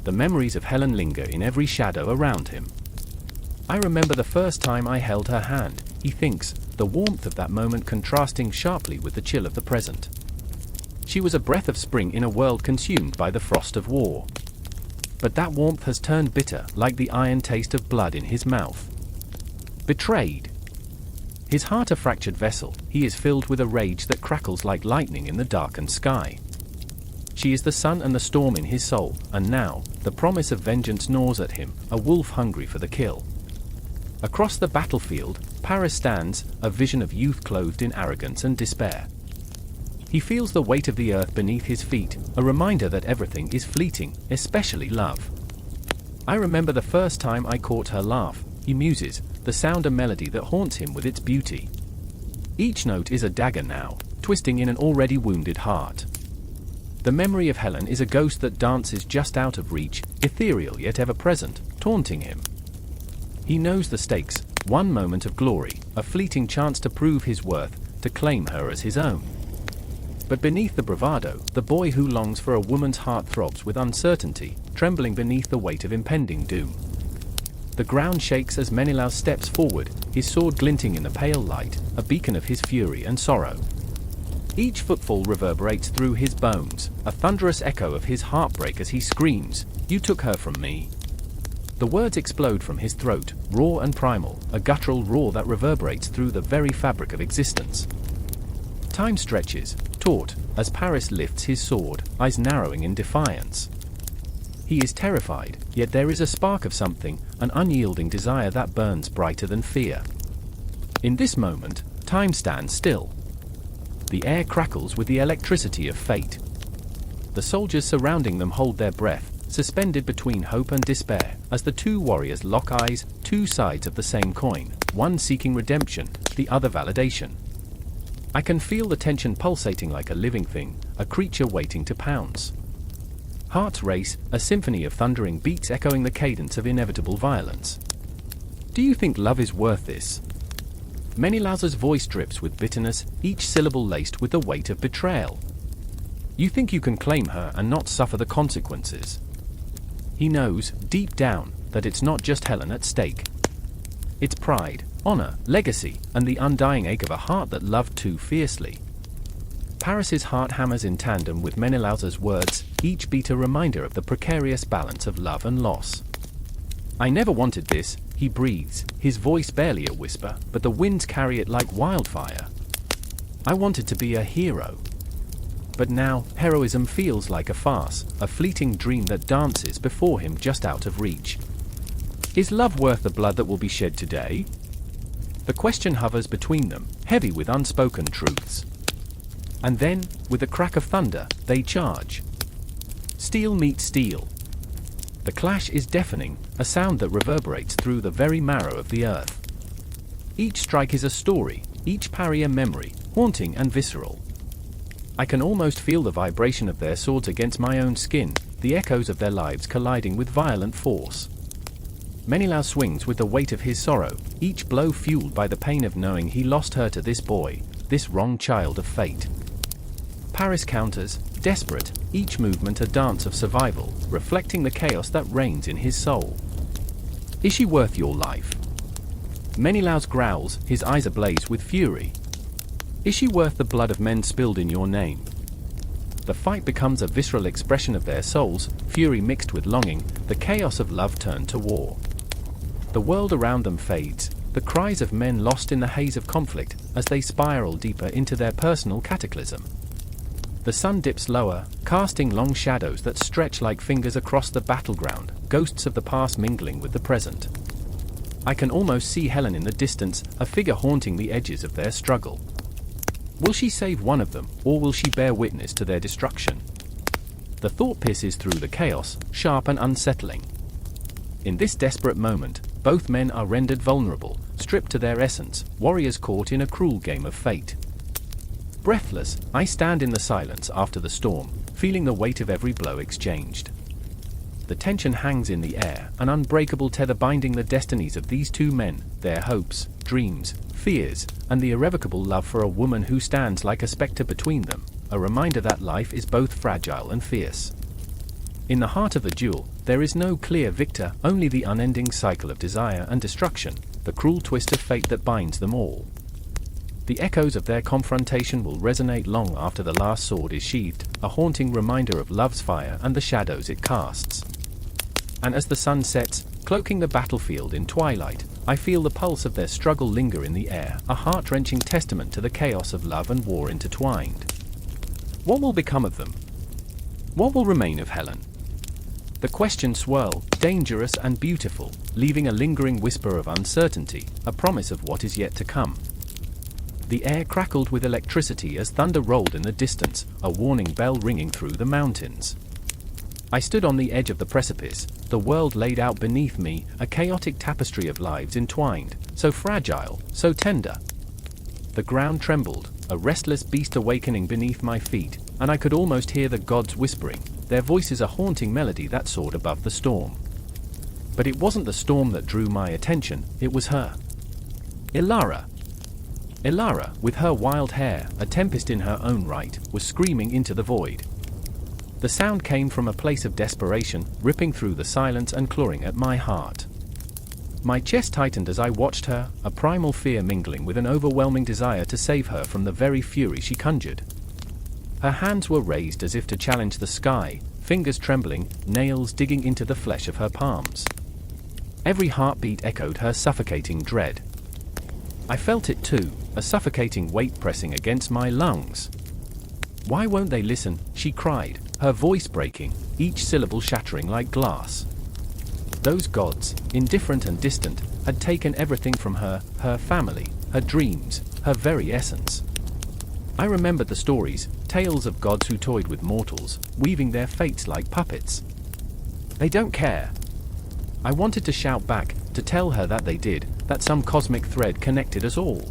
The memories of Helen linger in every shadow around him. I remember the first time I held her hand, he thinks, the warmth of that moment contrasting sharply with the chill of the present. She was a breath of spring in a world consumed by the frost of war. But that warmth has turned bitter, like the iron taste of blood in his mouth. Betrayed. His heart a fractured vessel, he is filled with a rage that crackles like lightning in the darkened sky. She is the sun and the storm in his soul, and now, the promise of vengeance gnaws at him, a wolf hungry for the kill. Across the battlefield, Paris stands, a vision of youth clothed in arrogance and despair. He feels the weight of the earth beneath his feet, a reminder that everything is fleeting, especially love. I remember the first time I caught her laugh, he muses, the sound a melody that haunts him with its beauty. Each note is a dagger now, twisting in an already wounded heart. The memory of Helen is a ghost that dances just out of reach, ethereal yet ever present, taunting him. He knows the stakes, one moment of glory, a fleeting chance to prove his worth, to claim her as his own. But beneath the bravado, the boy who longs for a woman's heart throbs with uncertainty, trembling beneath the weight of impending doom. The ground shakes as Menelaus steps forward, his sword glinting in the pale light, a beacon of his fury and sorrow. Each footfall reverberates through his bones, a thunderous echo of his heartbreak as he screams, "You took her from me." The words explode from his throat, raw and primal, a guttural roar that reverberates through the very fabric of existence. Time stretches, taut, as Paris lifts his sword, eyes narrowing in defiance. He is terrified, yet there is a spark of something, an unyielding desire that burns brighter than fear. In this moment, time stands still. The air crackles with the electricity of fate. The soldiers surrounding them hold their breath, suspended between hope and despair, as the two warriors lock eyes, two sides of the same coin, one seeking redemption, the other validation. I can feel the tension pulsating like a living thing, a creature waiting to pounce. Hearts race, a symphony of thundering beats echoing the cadence of inevitable violence. Do you think love is worth this? Menelaus's voice drips with bitterness, each syllable laced with the weight of betrayal. You think you can claim her and not suffer the consequences. He knows, deep down, that it's not just Helen at stake. It's pride, honor, legacy, and the undying ache of a heart that loved too fiercely. Paris's heart hammers in tandem with Menelaus's words, each beat a reminder of the precarious balance of love and loss. I never wanted this, he breathes, his voice barely a whisper, but the winds carry it like wildfire. I wanted to be a hero. But now, heroism feels like a farce, a fleeting dream that dances before him just out of reach. Is love worth the blood that will be shed today? The question hovers between them, heavy with unspoken truths. And then, with a crack of thunder, they charge. Steel meets steel. The clash is deafening, a sound that reverberates through the very marrow of the earth. Each strike is a story, each parry a memory, haunting and visceral. I can almost feel the vibration of their swords against my own skin, the echoes of their lives colliding with violent force. Menelao swings with the weight of his sorrow, each blow fueled by the pain of knowing he lost her to this boy, this wrong child of fate. Paris counters, desperate, each movement a dance of survival, reflecting the chaos that reigns in his soul. Is she worth your life? Menelaus growls, his eyes ablaze with fury. Is she worth the blood of men spilled in your name? The fight becomes a visceral expression of their souls, fury mixed with longing, the chaos of love turned to war. The world around them fades, the cries of men lost in the haze of conflict, as they spiral deeper into their personal cataclysm. The sun dips lower, casting long shadows that stretch like fingers across the battleground, ghosts of the past mingling with the present. I can almost see Helen in the distance, a figure haunting the edges of their struggle. Will she save one of them, or will she bear witness to their destruction? The thought pierces through the chaos, sharp and unsettling. In this desperate moment, both men are rendered vulnerable, stripped to their essence, warriors caught in a cruel game of fate. Breathless, I stand in the silence after the storm, feeling the weight of every blow exchanged. The tension hangs in the air, an unbreakable tether binding the destinies of these two men, their hopes, dreams, fears, and the irrevocable love for a woman who stands like a spectre between them, a reminder that life is both fragile and fierce. In the heart of the duel, there is no clear victor, only the unending cycle of desire and destruction, the cruel twist of fate that binds them all. The echoes of their confrontation will resonate long after the last sword is sheathed, a haunting reminder of love's fire and the shadows it casts. And as the sun sets, cloaking the battlefield in twilight, I feel the pulse of their struggle linger in the air, a heart-wrenching testament to the chaos of love and war intertwined. What will become of them? What will remain of Helen? The questions swirl, dangerous and beautiful, leaving a lingering whisper of uncertainty, a promise of what is yet to come. The air crackled with electricity as thunder rolled in the distance, a warning bell ringing through the mountains. I stood on the edge of the precipice, the world laid out beneath me, a chaotic tapestry of lives entwined, so fragile, so tender. The ground trembled, a restless beast awakening beneath my feet, and I could almost hear the gods whispering, their voices a haunting melody that soared above the storm. But it wasn't the storm that drew my attention, it was her. Ilara. Ilara, with her wild hair, a tempest in her own right, was screaming into the void. The sound came from a place of desperation, ripping through the silence and clawing at my heart. My chest tightened as I watched her, a primal fear mingling with an overwhelming desire to save her from the very fury she conjured. Her hands were raised as if to challenge the sky, fingers trembling, nails digging into the flesh of her palms. Every heartbeat echoed her suffocating dread. I felt it too, a suffocating weight pressing against my lungs. Why won't they listen? She cried, her voice breaking, each syllable shattering like glass. Those gods, indifferent and distant, had taken everything from her, her family, her dreams, her very essence. I remembered the stories, tales of gods who toyed with mortals, weaving their fates like puppets. They don't care. I wanted to shout back, to tell her that they did, that some cosmic thread connected us all.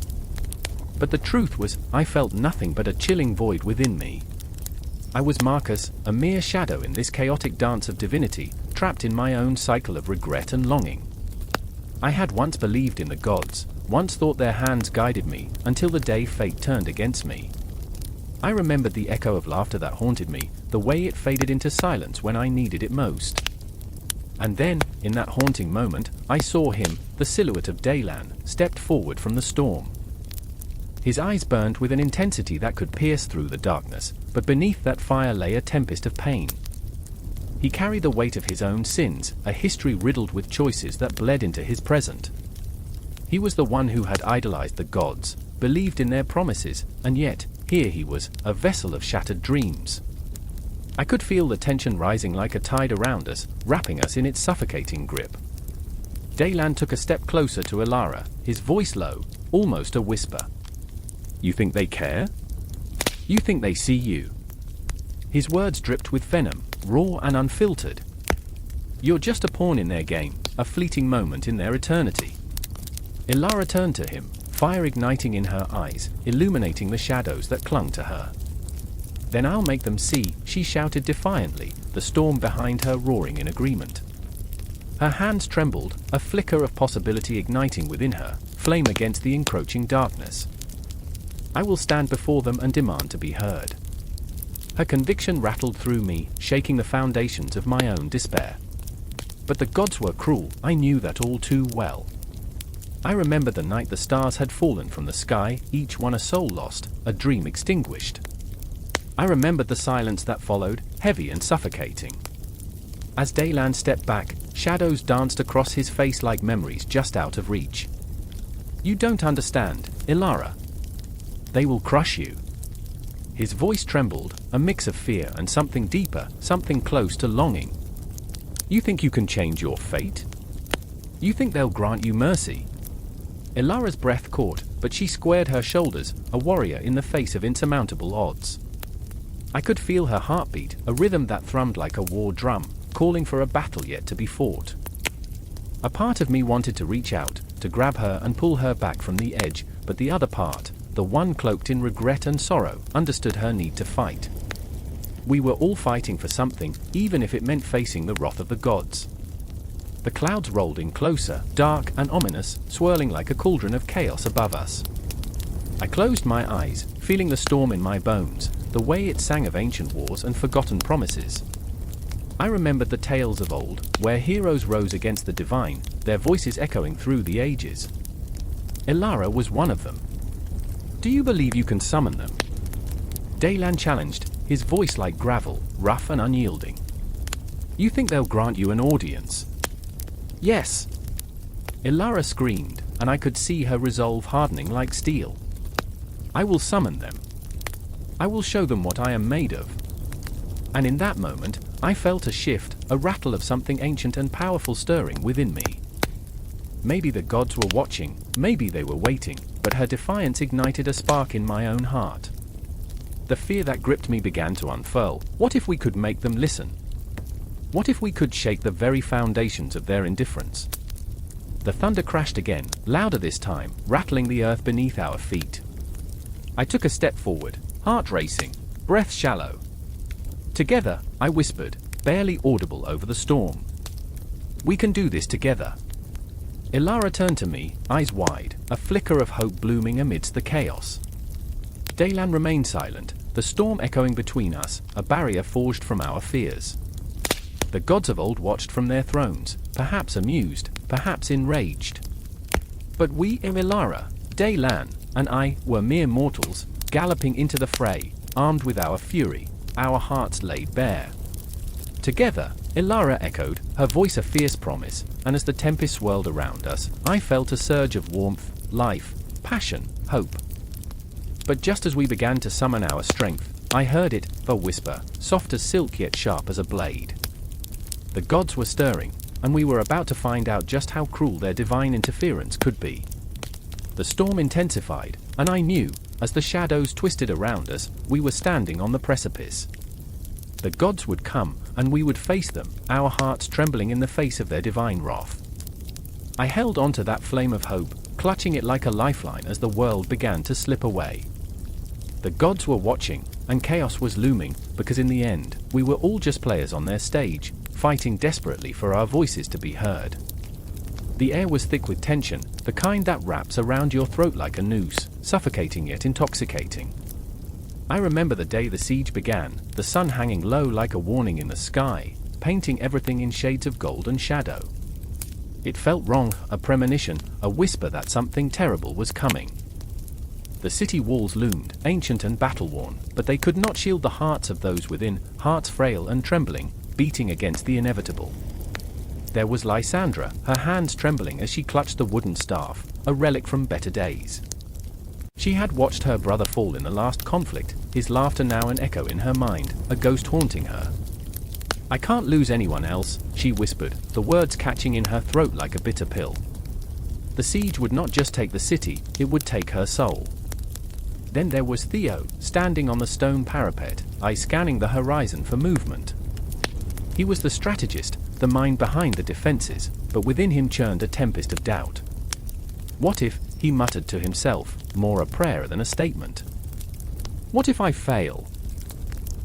But the truth was, I felt nothing but a chilling void within me. I was Marcus, a mere shadow in this chaotic dance of divinity, trapped in my own cycle of regret and longing. I had once believed in the gods, once thought their hands guided me, until the day fate turned against me. I remembered the echo of laughter that haunted me, the way it faded into silence when I needed it most. And then, in that haunting moment, I saw him, the silhouette of Daylan, stepped forward from the storm. His eyes burned with an intensity that could pierce through the darkness, but beneath that fire lay a tempest of pain. He carried the weight of his own sins, a history riddled with choices that bled into his present. He was the one who had idolized the gods, believed in their promises, and yet, here he was, a vessel of shattered dreams. I could feel the tension rising like a tide around us, wrapping us in its suffocating grip. Daylan took a step closer to Ilara, his voice low, almost a whisper. "You think they care? You think they see you?" His words dripped with venom, raw and unfiltered. "You're just a pawn in their game, a fleeting moment in their eternity." Ilara turned to him, fire igniting in her eyes, illuminating the shadows that clung to her. "Then I'll make them see," she shouted defiantly, the storm behind her roaring in agreement. Her hands trembled, a flicker of possibility igniting within her, flame against the encroaching darkness. "I will stand before them and demand to be heard." Her conviction rattled through me, shaking the foundations of my own despair. But the gods were cruel, I knew that all too well. I remembered the night the stars had fallen from the sky, each one a soul lost, a dream extinguished. I remembered the silence that followed, heavy and suffocating. As Daylan stepped back, shadows danced across his face like memories just out of reach. "You don't understand, Ilara. They will crush you." His voice trembled, a mix of fear and something deeper, something close to longing. "You think you can change your fate? You think they'll grant you mercy?" Ilara's breath caught, but she squared her shoulders, a warrior in the face of insurmountable odds. I could feel her heartbeat, a rhythm that thrummed like a war drum, calling for a battle yet to be fought. A part of me wanted to reach out, to grab her and pull her back from the edge, but the other part, the one cloaked in regret and sorrow, understood her need to fight. We were all fighting for something, even if it meant facing the wrath of the gods. The clouds rolled in closer, dark and ominous, swirling like a cauldron of chaos above us. I closed my eyes, feeling the storm in my bones, the way it sang of ancient wars and forgotten promises. I remembered the tales of old, where heroes rose against the divine, their voices echoing through the ages. Ilara was one of them. "Do you believe you can summon them?" Daylan challenged, his voice like gravel, rough and unyielding. "You think they'll grant you an audience?" "Yes." Ilara screamed, and I could see her resolve hardening like steel. "I will summon them. I will show them what I am made of." And in that moment, I felt a shift, a rattle of something ancient and powerful stirring within me. Maybe the gods were watching, maybe they were waiting, but her defiance ignited a spark in my own heart. The fear that gripped me began to unfurl. What if we could make them listen? What if we could shake the very foundations of their indifference? The thunder crashed again, louder this time, rattling the earth beneath our feet. I took a step forward, heart racing, breath shallow. "Together," I whispered, barely audible over the storm. "We can do this together." Ilara turned to me, eyes wide, a flicker of hope blooming amidst the chaos. Daylan remained silent, the storm echoing between us, a barrier forged from our fears. The gods of old watched from their thrones, perhaps amused, perhaps enraged. But we, Ilara, Daylan, and I, were mere mortals, galloping into the fray, armed with our fury, our hearts laid bare. "Together," Ilara echoed, her voice a fierce promise, and as the tempest swirled around us, I felt a surge of warmth, life, passion, hope. But just as we began to summon our strength, I heard it, a whisper, soft as silk yet sharp as a blade. The gods were stirring, and we were about to find out just how cruel their divine interference could be. The storm intensified, and I knew, as the shadows twisted around us, we were standing on the precipice. The gods would come, and we would face them, our hearts trembling in the face of their divine wrath. I held onto that flame of hope, clutching it like a lifeline as the world began to slip away. The gods were watching, and chaos was looming, because in the end, we were all just players on their stage, fighting desperately for our voices to be heard. The air was thick with tension, the kind that wraps around your throat like a noose, suffocating yet intoxicating. I remember the day the siege began, the sun hanging low like a warning in the sky, painting everything in shades of gold and shadow. It felt wrong, a premonition, a whisper that something terrible was coming. The city walls loomed, ancient and battle-worn, but they could not shield the hearts of those within, hearts frail and trembling, beating against the inevitable. There was Lysandra, her hands trembling as she clutched the wooden staff, a relic from better days. She had watched her brother fall in the last conflict, his laughter now an echo in her mind, a ghost haunting her. "I can't lose anyone else," she whispered, the words catching in her throat like a bitter pill. The siege would not just take the city, it would take her soul. Then there was Theo, standing on the stone parapet, eyes scanning the horizon for movement. He was the strategist, the mind behind the defenses, but within him churned a tempest of doubt. What if, he muttered to himself, more a prayer than a statement. What if I fail?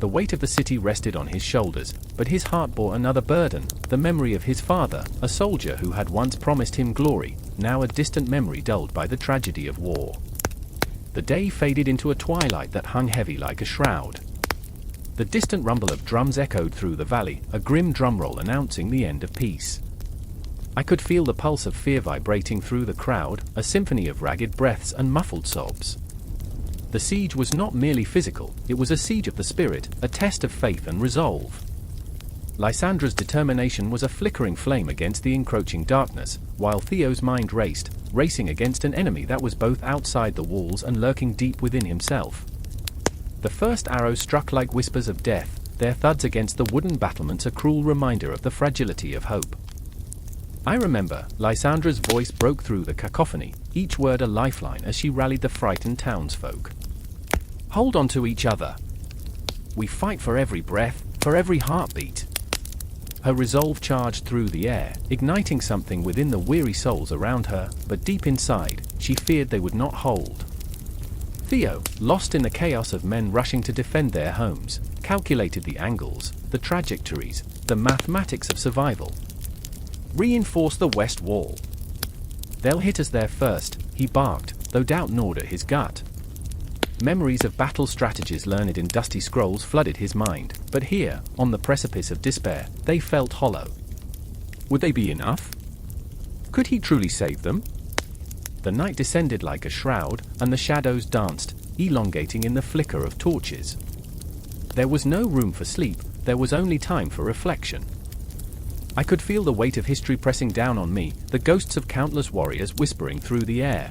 The weight of the city rested on his shoulders, but his heart bore another burden, the memory of his father, a soldier who had once promised him glory, now a distant memory dulled by the tragedy of war. The day faded into a twilight that hung heavy like a shroud. The distant rumble of drums echoed through the valley, a grim drumroll announcing the end of peace. I could feel the pulse of fear vibrating through the crowd, a symphony of ragged breaths and muffled sobs. The siege was not merely physical, it was a siege of the spirit, a test of faith and resolve. Lysandra's determination was a flickering flame against the encroaching darkness, while Theo's mind racing against an enemy that was both outside the walls and lurking deep within himself. The first arrows struck like whispers of death, their thuds against the wooden battlements a cruel reminder of the fragility of hope. I remember, Lysandra's voice broke through the cacophony, each word a lifeline as she rallied the frightened townsfolk. "Hold on to each other. We fight for every breath, for every heartbeat." Her resolve charged through the air, igniting something within the weary souls around her, but deep inside, she feared they would not hold. Theo, lost in the chaos of men rushing to defend their homes, calculated the angles, the trajectories, the mathematics of survival. "Reinforce the west wall. They'll hit us there first," he barked, though doubt gnawed at his gut. Memories of battle strategies learned in dusty scrolls flooded his mind, but here, on the precipice of despair, they felt hollow. Would they be enough? Could he truly save them? The night descended like a shroud, and the shadows danced, elongating in the flicker of torches. There was no room for sleep, there was only time for reflection. I could feel the weight of history pressing down on me, the ghosts of countless warriors whispering through the air.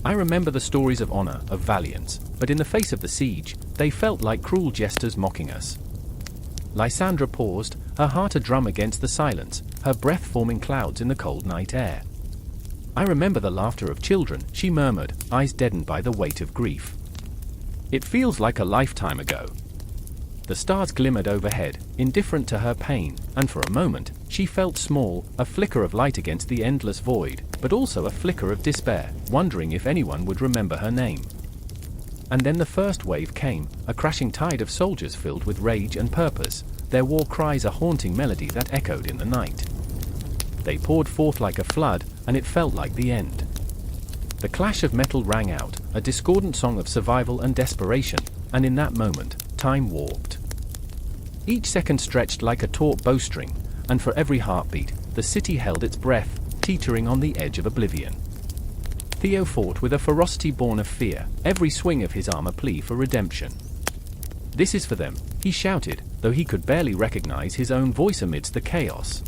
I remember the stories of honor, of valiance, but in the face of the siege, they felt like cruel jesters mocking us. Lysandra paused, her heart a drum against the silence, her breath forming clouds in the cold night air. "I remember the laughter of children," she murmured, eyes deadened by the weight of grief. "It feels like a lifetime ago." The stars glimmered overhead, indifferent to her pain, and for a moment, she felt small, a flicker of light against the endless void, but also a flicker of despair, wondering if anyone would remember her name. And then the first wave came, a crashing tide of soldiers filled with rage and purpose, their war cries a haunting melody that echoed in the night. They poured forth like a flood, and it felt like the end. The clash of metal rang out, a discordant song of survival and desperation, and in that moment, time warped. Each second stretched like a taut bowstring, and for every heartbeat, the city held its breath, teetering on the edge of oblivion. Theo fought with a ferocity born of fear, every swing of his arm a plea for redemption. "This is for them," he shouted, though he could barely recognize his own voice amidst the chaos.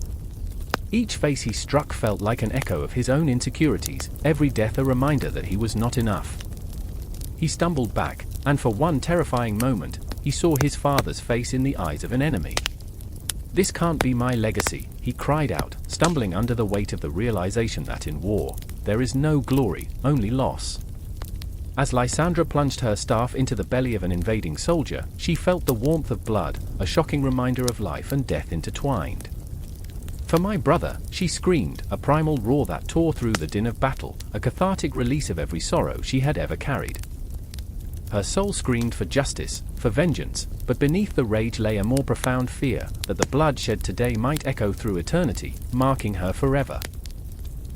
Each face he struck felt like an echo of his own insecurities, every death a reminder that he was not enough. He stumbled back, and for one terrifying moment, he saw his father's face in the eyes of an enemy. "This can't be my legacy," he cried out, stumbling under the weight of the realization that in war, there is no glory, only loss. As Lysandra plunged her staff into the belly of an invading soldier, she felt the warmth of blood, a shocking reminder of life and death intertwined. "For my brother," she screamed, a primal roar that tore through the din of battle, a cathartic release of every sorrow she had ever carried. Her soul screamed for justice, for vengeance, but beneath the rage lay a more profound fear, that the blood shed today might echo through eternity, marking her forever.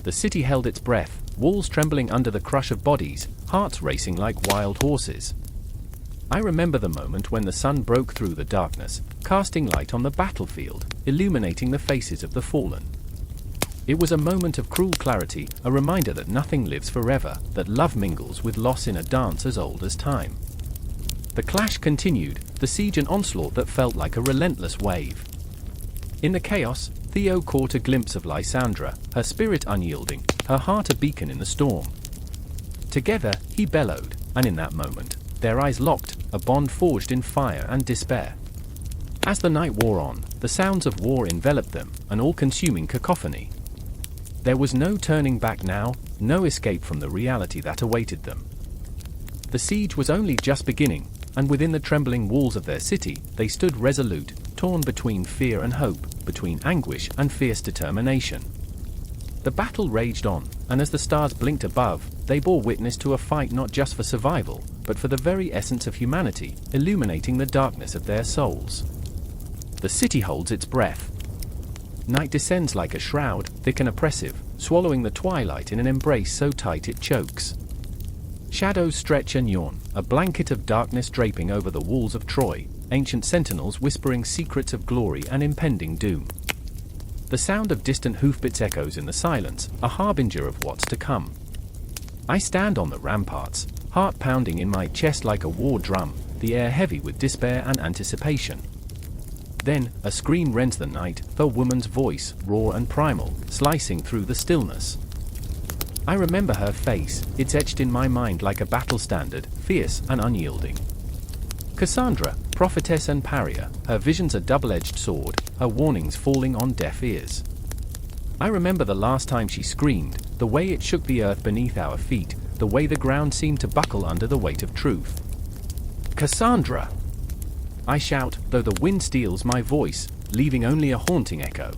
The city held its breath, walls trembling under the crush of bodies, hearts racing like wild horses. I remember the moment when the sun broke through the darkness, casting light on the battlefield, illuminating the faces of the fallen. It was a moment of cruel clarity, a reminder that nothing lives forever, that love mingles with loss in a dance as old as time. The clash continued, the siege an onslaught that felt like a relentless wave. In the chaos, Theo caught a glimpse of Lysandra, her spirit unyielding, her heart a beacon in the storm. Together, he bellowed, and in that moment, their eyes locked, a bond forged in fire and despair. As the night wore on, the sounds of war enveloped them, an all-consuming cacophony. There was no turning back now, no escape from the reality that awaited them. The siege was only just beginning, and within the trembling walls of their city, they stood resolute, torn between fear and hope, between anguish and fierce determination. The battle raged on, and as the stars blinked above, they bore witness to a fight not just for survival, but for the very essence of humanity, illuminating the darkness of their souls. The city holds its breath. Night descends like a shroud, thick and oppressive, swallowing the twilight in an embrace so tight it chokes. Shadows stretch and yawn, a blanket of darkness draping over the walls of Troy, ancient sentinels whispering secrets of glory and impending doom. The sound of distant hoofbeats echoes in the silence, a harbinger of what's to come. I stand on the ramparts, heart pounding in my chest like a war drum, the air heavy with despair and anticipation. Then, a scream rends the night, the woman's voice, raw and primal, slicing through the stillness. I remember her face, it's etched in my mind like a battle standard, fierce and unyielding. Cassandra, prophetess and pariah, her visions a double-edged sword, her warnings falling on deaf ears. I remember the last time she screamed, the way it shook the earth beneath our feet, the way the ground seemed to buckle under the weight of truth. Cassandra! I shout, though the wind steals my voice, leaving only a haunting echo.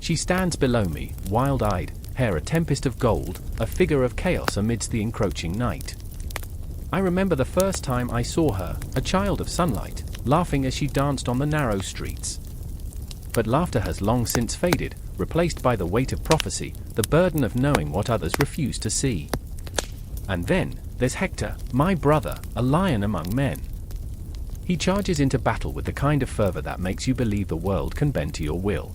She stands below me, wild-eyed, hair a tempest of gold, a figure of chaos amidst the encroaching night. I remember the first time I saw her, a child of sunlight, laughing as she danced on the narrow streets. But laughter has long since faded, replaced by the weight of prophecy, the burden of knowing what others refuse to see. And then, there's Hector, my brother, a lion among men. He charges into battle with the kind of fervor that makes you believe the world can bend to your will.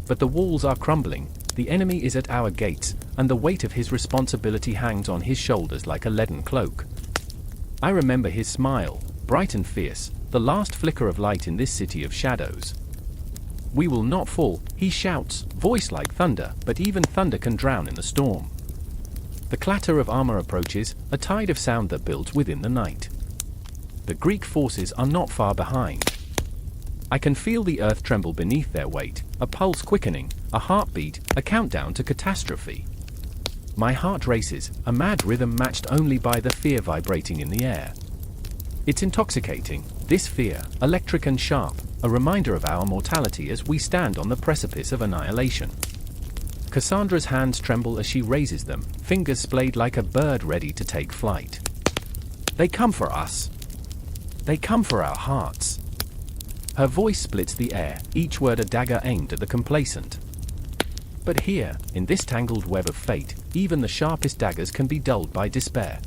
But the walls are crumbling, the enemy is at our gates, and the weight of his responsibility hangs on his shoulders like a leaden cloak. I remember his smile, bright and fierce, the last flicker of light in this city of shadows. We will not fall, he shouts, voice like thunder, but even thunder can drown in the storm. The clatter of armor approaches, a tide of sound that builds within the night. The Greek forces are not far behind. I can feel the earth tremble beneath their weight, a pulse quickening, a heartbeat, a countdown to catastrophe. My heart races, a mad rhythm matched only by the fear vibrating in the air. It's intoxicating, this fear, electric and sharp, a reminder of our mortality as we stand on the precipice of annihilation. Cassandra's hands tremble as she raises them, fingers splayed like a bird ready to take flight. They come for us. They come for our hearts. Her voice splits the air, each word a dagger aimed at the complacent. But here, in this tangled web of fate, even the sharpest daggers can be dulled by despair.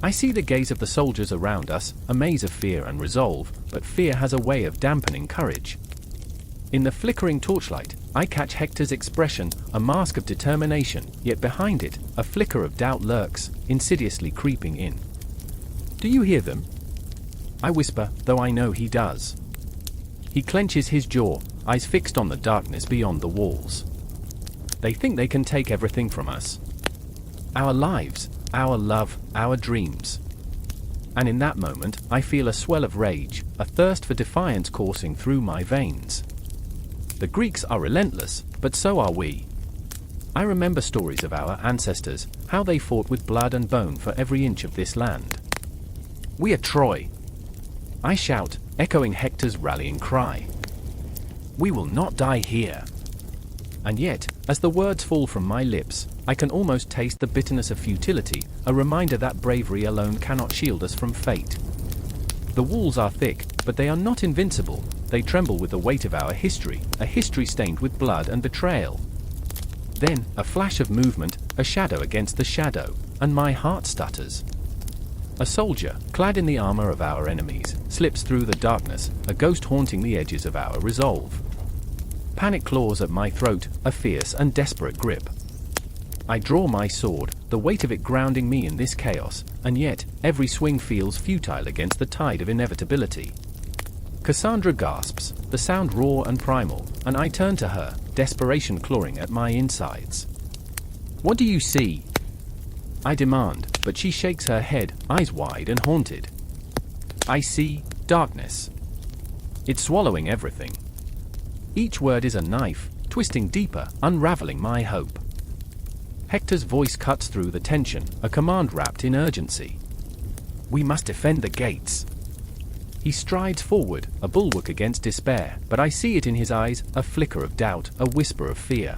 I see the gaze of the soldiers around us, a maze of fear and resolve, but fear has a way of dampening courage. In the flickering torchlight, I catch Hector's expression, a mask of determination, yet behind it, a flicker of doubt lurks, insidiously creeping in. Do you hear them? I whisper, though I know he does. He clenches his jaw, eyes fixed on the darkness beyond the walls. They think they can take everything from us. Our lives, our love, our dreams. And in that moment, I feel a swell of rage, a thirst for defiance coursing through my veins. The Greeks are relentless, but so are we. I remember stories of our ancestors, how they fought with blood and bone for every inch of this land. We are Troy. I shout, echoing Hector's rallying cry. We will not die here. And yet, as the words fall from my lips, I can almost taste the bitterness of futility, a reminder that bravery alone cannot shield us from fate. The walls are thick, but they are not invincible. They tremble with the weight of our history, a history stained with blood and betrayal. Then, a flash of movement, a shadow against the shadow, and my heart stutters. A soldier, clad in the armor of our enemies, slips through the darkness, a ghost haunting the edges of our resolve. Panic claws at my throat, a fierce and desperate grip. I draw my sword, the weight of it grounding me in this chaos, and yet, every swing feels futile against the tide of inevitability. Cassandra gasps, the sound raw and primal, and I turn to her, desperation clawing at my insides. What do you see? I demand, but she shakes her head, eyes wide and haunted. I see darkness. It's swallowing everything. Each word is a knife, twisting deeper, unraveling my hope. Hector's voice cuts through the tension, a command wrapped in urgency. We must defend the gates. He strides forward, a bulwark against despair, but I see it in his eyes, a flicker of doubt, a whisper of fear.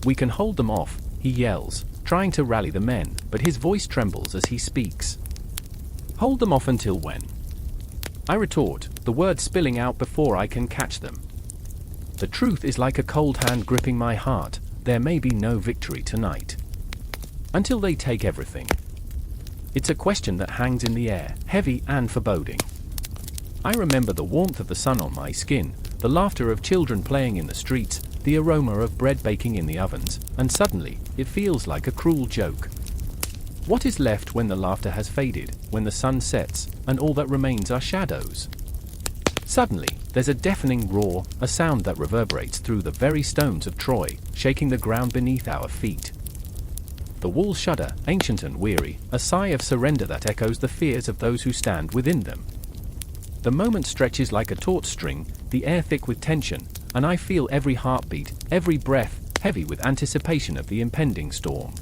We can hold them off, he yells, trying to rally the men, but his voice trembles as he speaks. Hold them off until when? I retort, the words spilling out before I can catch them. The truth is like a cold hand gripping my heart, there may be no victory tonight. Until they take everything. It's a question that hangs in the air, heavy and foreboding. I remember the warmth of the sun on my skin, the laughter of children playing in the streets, the aroma of bread baking in the ovens, and suddenly, it feels like a cruel joke. What is left when the laughter has faded, when the sun sets, and all that remains are shadows? Suddenly, there's a deafening roar, a sound that reverberates through the very stones of Troy, shaking the ground beneath our feet. The walls shudder, ancient and weary, a sigh of surrender that echoes the fears of those who stand within them. The moment stretches like a taut string, the air thick with tension, and I feel every heartbeat, every breath, heavy with anticipation of the impending storm.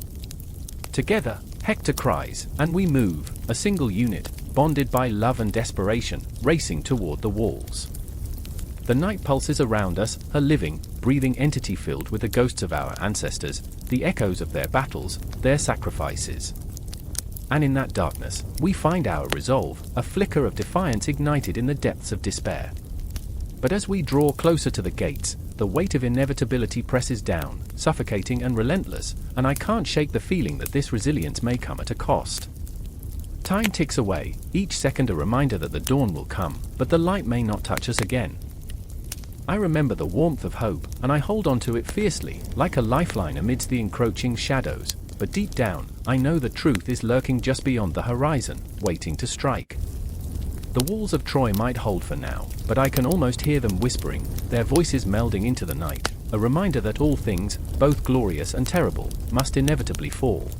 Together, Hector cries, and we move, a single unit, bonded by love and desperation, racing toward the walls. The night pulses around us, a living, breathing entity filled with the ghosts of our ancestors, the echoes of their battles, their sacrifices. And in that darkness, we find our resolve, a flicker of defiance ignited in the depths of despair. But as we draw closer to the gates, the weight of inevitability presses down, suffocating and relentless, and I can't shake the feeling that this resilience may come at a cost. Time ticks away, each second a reminder that the dawn will come, but the light may not touch us again. I remember the warmth of hope, and I hold on to it fiercely, like a lifeline amidst the encroaching shadows, but deep down, I know the truth is lurking just beyond the horizon, waiting to strike. The walls of Troy might hold for now, but I can almost hear them whispering, their voices melding into the night, a reminder that all things, both glorious and terrible, must inevitably fall.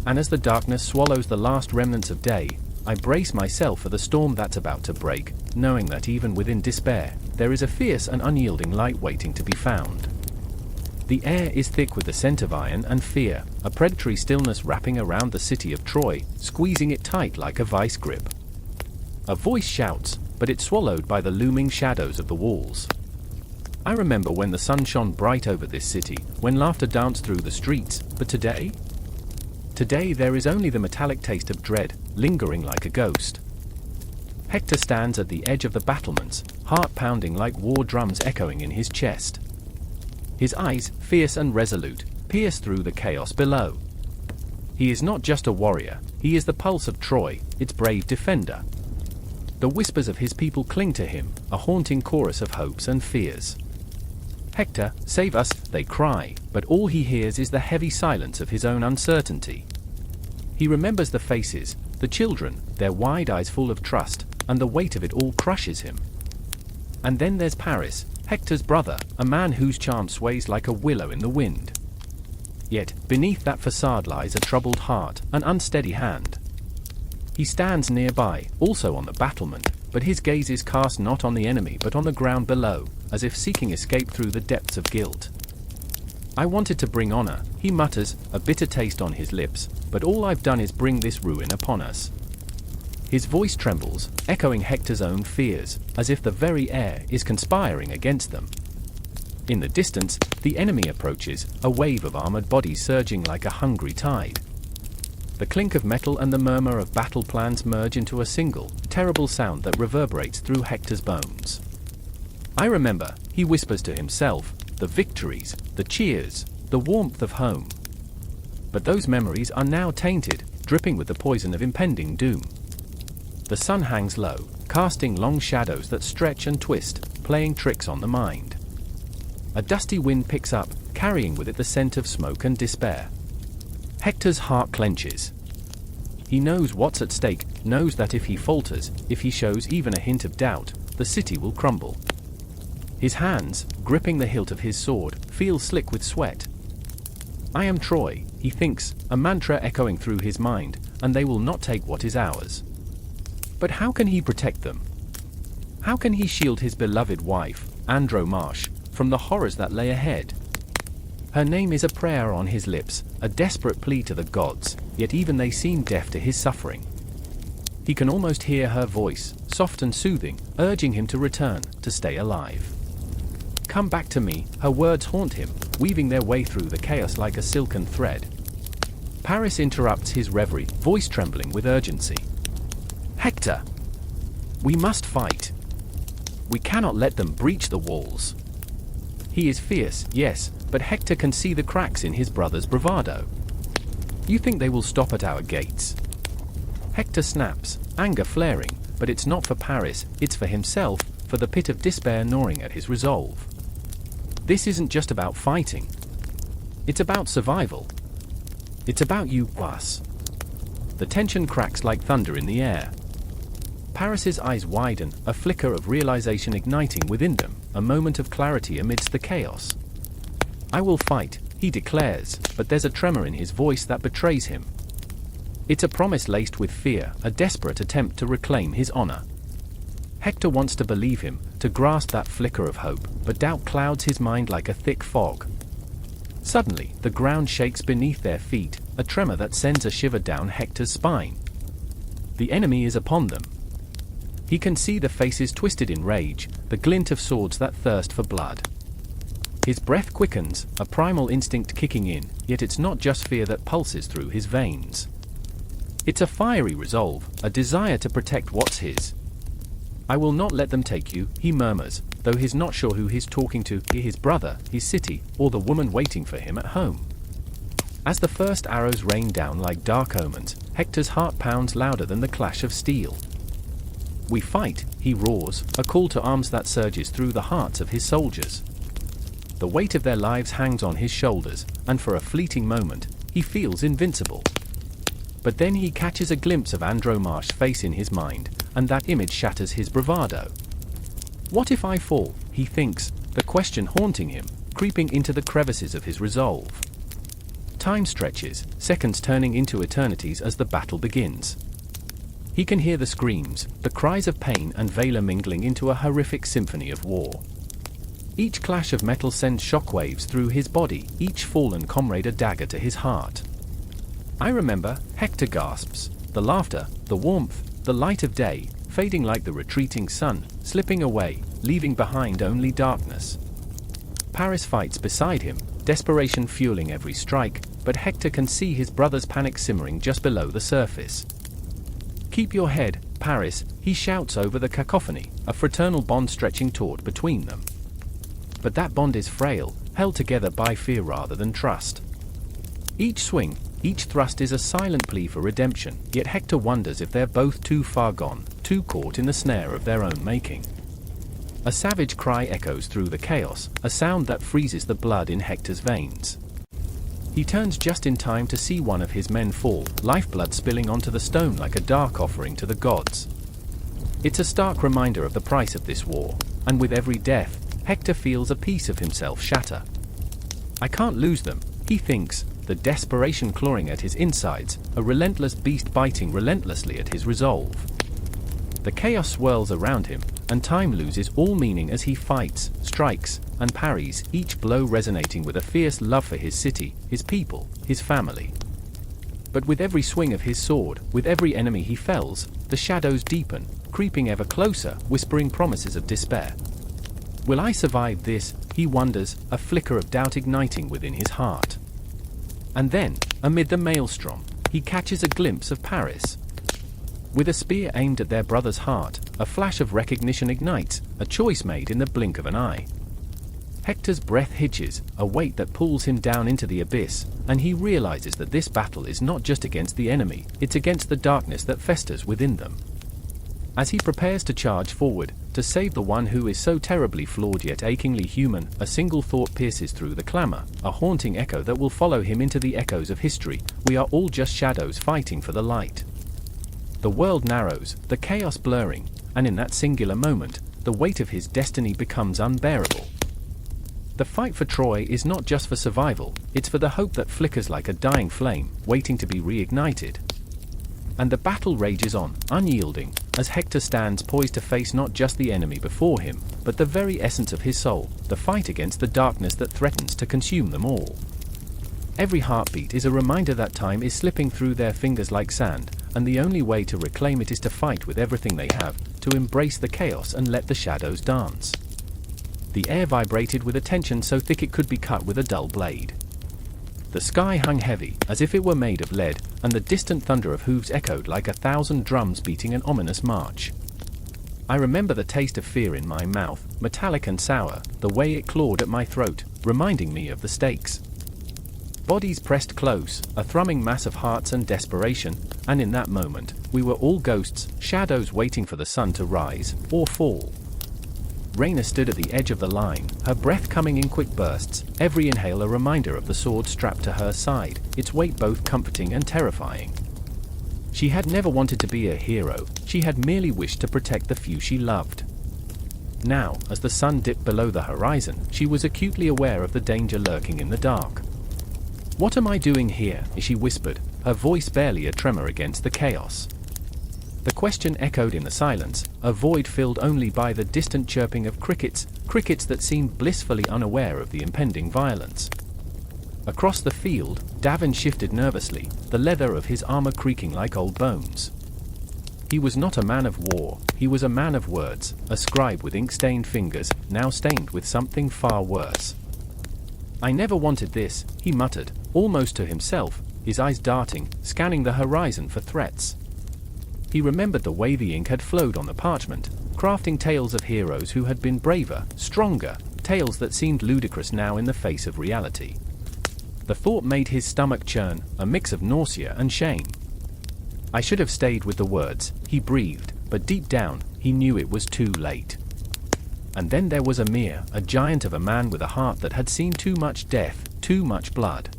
And as the darkness swallows the last remnants of day, I brace myself for the storm that's about to break, knowing that even within despair, there is a fierce and unyielding light waiting to be found. The air is thick with the scent of iron and fear, a predatory stillness wrapping around the city of Troy, squeezing it tight like a vice grip. A voice shouts, but it's swallowed by the looming shadows of the walls. I remember when the sun shone bright over this city, when laughter danced through the streets, but today? Today there is only the metallic taste of dread, lingering like a ghost. Hector stands at the edge of the battlements, heart pounding like war drums echoing in his chest. His eyes, fierce and resolute, pierce through the chaos below. He is not just a warrior, he is the pulse of Troy, its brave defender. The whispers of his people cling to him, a haunting chorus of hopes and fears. Hector, save us, they cry, but all he hears is the heavy silence of his own uncertainty. He remembers the faces, the children, their wide eyes full of trust, and the weight of it all crushes him. And then there's Paris, Hector's brother, a man whose charm sways like a willow in the wind. Yet, beneath that facade lies a troubled heart, an unsteady hand. He stands nearby, also on the battlement, but his gaze is cast not on the enemy but on the ground below, as if seeking escape through the depths of guilt. I wanted to bring honor, he mutters, a bitter taste on his lips, but all I've done is bring this ruin upon us. His voice trembles, echoing Hector's own fears, as if the very air is conspiring against them. In the distance, the enemy approaches, a wave of armored bodies surging like a hungry tide. The clink of metal and the murmur of battle plans merge into a single, terrible sound that reverberates through Hector's bones. I remember, he whispers to himself, the victories, the cheers, the warmth of home. But those memories are now tainted, dripping with the poison of impending doom. The sun hangs low, casting long shadows that stretch and twist, playing tricks on the mind. A dusty wind picks up, carrying with it the scent of smoke and despair. Hector's heart clenches. He knows what's at stake, knows that if he falters, if he shows even a hint of doubt, the city will crumble. His hands, gripping the hilt of his sword, feel slick with sweat. I am Troy, he thinks, a mantra echoing through his mind, and they will not take what is ours. But how can he protect them? How can he shield his beloved wife, Andromache, from the horrors that lay ahead? Her name is a prayer on his lips, a desperate plea to the gods, yet even they seem deaf to his suffering. He can almost hear her voice, soft and soothing, urging him to return, to stay alive. Come back to me, her words haunt him, weaving their way through the chaos like a silken thread. Paris interrupts his reverie, voice trembling with urgency. Hector! We must fight. We cannot let them breach the walls. He is fierce, yes, but Hector can see the cracks in his brother's bravado. You think they will stop at our gates? Hector snaps, anger flaring, but it's not for Paris, it's for himself, for the pit of despair gnawing at his resolve. This isn't just about fighting. It's about survival. It's about you, us. The tension cracks like thunder in the air. Paris's eyes widen, a flicker of realization igniting within them, a moment of clarity amidst the chaos. I will fight, he declares, but there's a tremor in his voice that betrays him. It's a promise laced with fear, a desperate attempt to reclaim his honor. Hector wants to believe him, to grasp that flicker of hope, but doubt clouds his mind like a thick fog. Suddenly, the ground shakes beneath their feet, a tremor that sends a shiver down Hector's spine. The enemy is upon them. He can see the faces twisted in rage, the glint of swords that thirst for blood. His breath quickens, a primal instinct kicking in, yet it's not just fear that pulses through his veins. It's a fiery resolve, a desire to protect what's his. I will not let them take you, he murmurs, though he's not sure who he's talking to, his brother, his city, or the woman waiting for him at home. As the first arrows rain down like dark omens, Hector's heart pounds louder than the clash of steel. We fight, he roars, a call to arms that surges through the hearts of his soldiers. The weight of their lives hangs on his shoulders, and for a fleeting moment, he feels invincible. But then he catches a glimpse of Andromache's face in his mind, and that image shatters his bravado. What if I fall, he thinks, the question haunting him, creeping into the crevices of his resolve. Time stretches, seconds turning into eternities as the battle begins. He can hear the screams, the cries of pain and valor mingling into a horrific symphony of war. Each clash of metal sends shockwaves through his body, each fallen comrade a dagger to his heart. I remember, Hector gasps, the laughter, the warmth, the light of day, fading like the retreating sun, slipping away, leaving behind only darkness. Paris fights beside him, desperation fueling every strike, but Hector can see his brother's panic simmering just below the surface. Keep your head, Paris, he shouts over the cacophony, a fraternal bond stretching taut between them. But that bond is frail, held together by fear rather than trust. Each swing, each thrust is a silent plea for redemption, yet Hector wonders if they're both too far gone, too caught in the snare of their own making. A savage cry echoes through the chaos, a sound that freezes the blood in Hector's veins. He turns just in time to see one of his men fall, lifeblood spilling onto the stone like a dark offering to the gods. It's a stark reminder of the price of this war, and with every death, Hector feels a piece of himself shatter. I can't lose them, he thinks, the desperation clawing at his insides, a relentless beast biting relentlessly at his resolve. The chaos swirls around him, and time loses all meaning as he fights, strikes, and parries, each blow resonating with a fierce love for his city, his people, his family. But with every swing of his sword, with every enemy he fells, the shadows deepen, creeping ever closer, whispering promises of despair. Will I survive this, he wonders, a flicker of doubt igniting within his heart. And then, amid the maelstrom, he catches a glimpse of Paris. With a spear aimed at their brother's heart, a flash of recognition ignites, a choice made in the blink of an eye. Hector's breath hitches, a weight that pulls him down into the abyss, and he realizes that this battle is not just against the enemy, it's against the darkness that festers within them. As he prepares to charge forward, to save the one who is so terribly flawed yet achingly human, a single thought pierces through the clamor, a haunting echo that will follow him into the echoes of history. We are all just shadows fighting for the light. The world narrows, the chaos blurring, and in that singular moment, the weight of his destiny becomes unbearable. The fight for Troy is not just for survival, it's for the hope that flickers like a dying flame, waiting to be reignited. And the battle rages on, unyielding, as Hector stands poised to face not just the enemy before him, but the very essence of his soul, the fight against the darkness that threatens to consume them all. Every heartbeat is a reminder that time is slipping through their fingers like sand, and the only way to reclaim it is to fight with everything they have, to embrace the chaos and let the shadows dance. The air vibrated with a tension so thick it could be cut with a dull blade. The sky hung heavy, as if it were made of lead, and the distant thunder of hooves echoed like 1,000 drums beating an ominous march. I remember the taste of fear in my mouth, metallic and sour, the way it clawed at my throat, reminding me of the stakes. Bodies pressed close, a thrumming mass of hearts and desperation, and in that moment, we were all ghosts, shadows waiting for the sun to rise, or fall. Reyna stood at the edge of the line, her breath coming in quick bursts, every inhale a reminder of the sword strapped to her side, its weight both comforting and terrifying. She had never wanted to be a hero, she had merely wished to protect the few she loved. Now, as the sun dipped below the horizon, she was acutely aware of the danger lurking in the dark. "What am I doing here?" she whispered, her voice barely a tremor against the chaos. The question echoed in the silence, a void filled only by the distant chirping of crickets that seemed blissfully unaware of the impending violence. Across the field, Davin shifted nervously, the leather of his armor creaking like old bones. He was not a man of war, he was a man of words, a scribe with ink-stained fingers, now stained with something far worse. "I never wanted this," he muttered, almost to himself, his eyes darting, scanning the horizon for threats. He remembered the way the ink had flowed on the parchment, crafting tales of heroes who had been braver, stronger, tales that seemed ludicrous now in the face of reality. The thought made his stomach churn, a mix of nausea and shame. "I should have stayed with the words," he breathed, but deep down, he knew it was too late. And then there was Ymir, a giant of a man with a heart that had seen too much death, too much blood.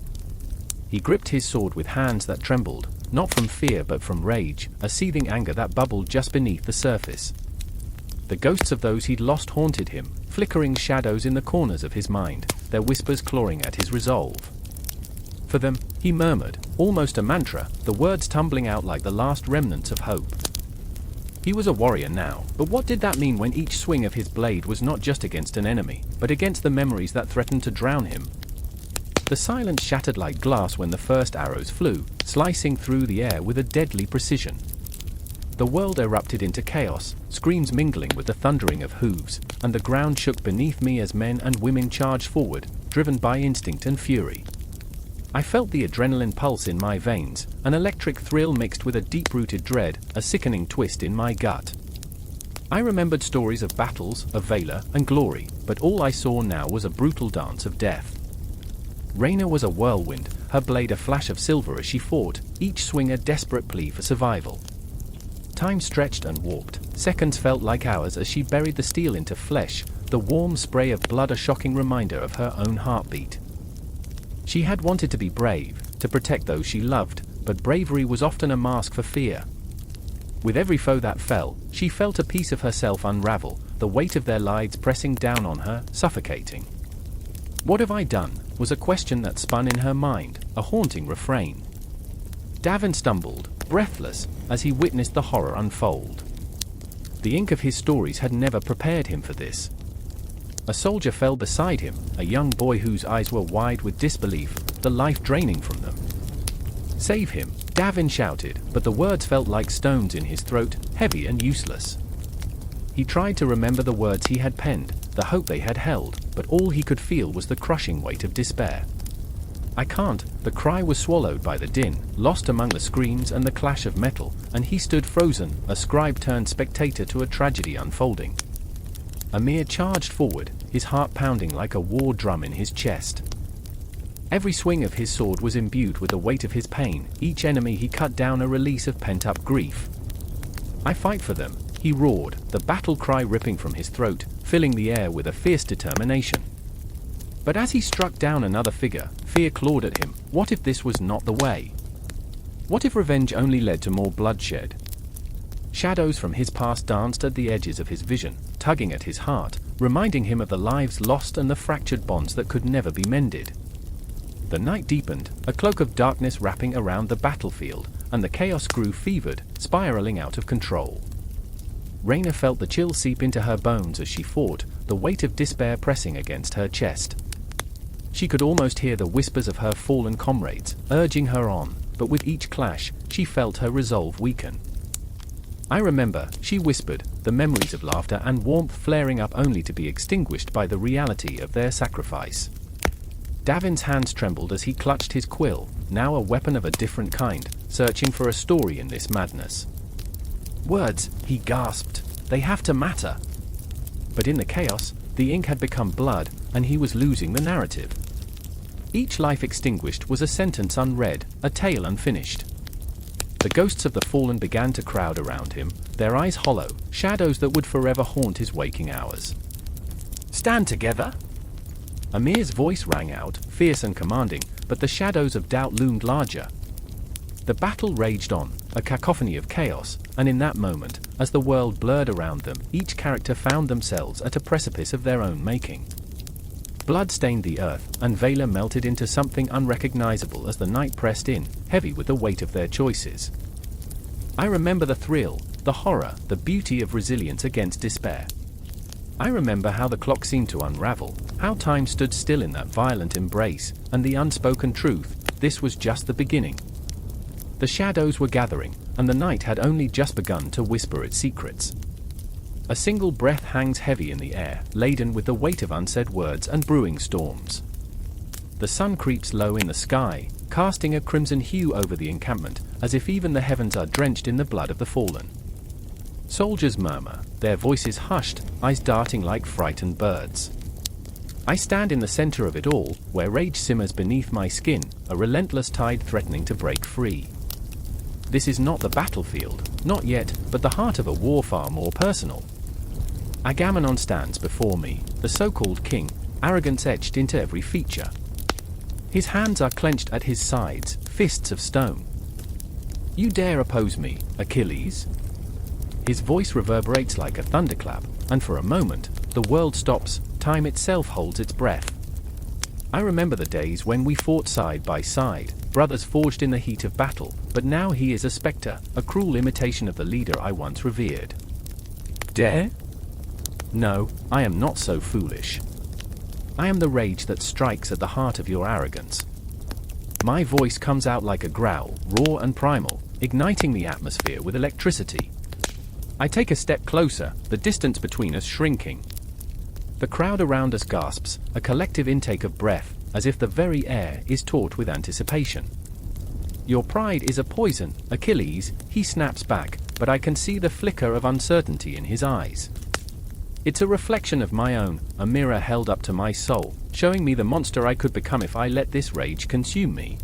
He gripped his sword with hands that trembled, not from fear but from rage, a seething anger that bubbled just beneath the surface. The ghosts of those he'd lost haunted him, flickering shadows in the corners of his mind, their whispers clawing at his resolve. "For them," he murmured, almost a mantra, the words tumbling out like the last remnants of hope. He was a warrior now, but what did that mean when each swing of his blade was not just against an enemy, but against the memories that threatened to drown him? The silence shattered like glass when the first arrows flew, slicing through the air with a deadly precision. The world erupted into chaos, screams mingling with the thundering of hooves, and the ground shook beneath me as men and women charged forward, driven by instinct and fury. I felt the adrenaline pulse in my veins, an electric thrill mixed with a deep-rooted dread, a sickening twist in my gut. I remembered stories of battles, of valor and glory, but all I saw now was a brutal dance of death. Reyna was a whirlwind, her blade a flash of silver as she fought, each swing a desperate plea for survival. Time stretched and warped, seconds felt like hours as she buried the steel into flesh, the warm spray of blood a shocking reminder of her own heartbeat. She had wanted to be brave, to protect those she loved, but bravery was often a mask for fear. With every foe that fell, she felt a piece of herself unravel, the weight of their lives pressing down on her, suffocating. "What have I done?" was a question that spun in her mind, a haunting refrain. Davin stumbled, breathless, as he witnessed the horror unfold. The ink of his stories had never prepared him for this. A soldier fell beside him, a young boy whose eyes were wide with disbelief, the life draining from them. "Save him," Davin shouted, but the words felt like stones in his throat, heavy and useless. He tried to remember the words he had penned, the hope they had held, but all he could feel was the crushing weight of despair. "I can't," the cry was swallowed by the din, lost among the screams and the clash of metal, and he stood frozen, a scribe turned spectator to a tragedy unfolding. Ymir charged forward, his heart pounding like a war drum in his chest. Every swing of his sword was imbued with the weight of his pain, each enemy he cut down a release of pent-up grief. "I fight for them," he roared, the battle cry ripping from his throat, filling the air with a fierce determination. But as he struck down another figure, fear clawed at him. What if this was not the way? What if revenge only led to more bloodshed? Shadows from his past danced at the edges of his vision, tugging at his heart, reminding him of the lives lost and the fractured bonds that could never be mended. The night deepened, a cloak of darkness wrapping around the battlefield, and the chaos grew fevered, spiraling out of control. Rhaena felt the chill seep into her bones as she fought, the weight of despair pressing against her chest. She could almost hear the whispers of her fallen comrades, urging her on, but with each clash, she felt her resolve weaken. "I remember," she whispered, the memories of laughter and warmth flaring up only to be extinguished by the reality of their sacrifice. Davin's hands trembled as he clutched his quill, now a weapon of a different kind, searching for a story in this madness. "Words," he gasped, "they have to matter." But in the chaos, the ink had become blood, and he was losing the narrative. Each life extinguished was a sentence unread, a tale unfinished. The ghosts of the fallen began to crowd around him, their eyes hollow, shadows that would forever haunt his waking hours. "Stand together!" Amir's voice rang out, fierce and commanding, but the shadows of doubt loomed larger. The battle raged on, a cacophony of chaos, and in that moment, as the world blurred around them, each character found themselves at a precipice of their own making. Blood stained the earth, and Valor melted into something unrecognizable as the night pressed in, heavy with the weight of their choices. I remember the thrill, the horror, the beauty of resilience against despair. I remember how the clock seemed to unravel, how time stood still in that violent embrace, and the unspoken truth: this was just the beginning. The shadows were gathering, and the night had only just begun to whisper its secrets. A single breath hangs heavy in the air, laden with the weight of unsaid words and brewing storms. The sun creeps low in the sky, casting a crimson hue over the encampment, as if even the heavens are drenched in the blood of the fallen. Soldiers murmur, their voices hushed, eyes darting like frightened birds. I stand in the center of it all, where rage simmers beneath my skin, a relentless tide threatening to break free. This is not the battlefield, not yet, but the heart of a war far more personal. Agamemnon stands before me, the so-called king, arrogance etched into every feature. His hands are clenched at his sides, fists of stone. "You dare oppose me, Achilles?" His voice reverberates like a thunderclap, and for a moment, the world stops, time itself holds its breath. I remember the days when we fought side by side, brothers forged in the heat of battle, but now he is a specter, a cruel imitation of the leader I once revered. Dare? No, I am not so foolish. I am the rage that strikes at the heart of your arrogance. My voice comes out like a growl, raw and primal, igniting the atmosphere with electricity. I take a step closer, the distance between us shrinking. The crowd around us gasps, a collective intake of breath, as if the very air is taut with anticipation. Your pride is a poison, Achilles, he snaps back, but I can see the flicker of uncertainty in his eyes. It's a reflection of my own, a mirror held up to my soul, showing me the monster I could become if I let this rage consume me.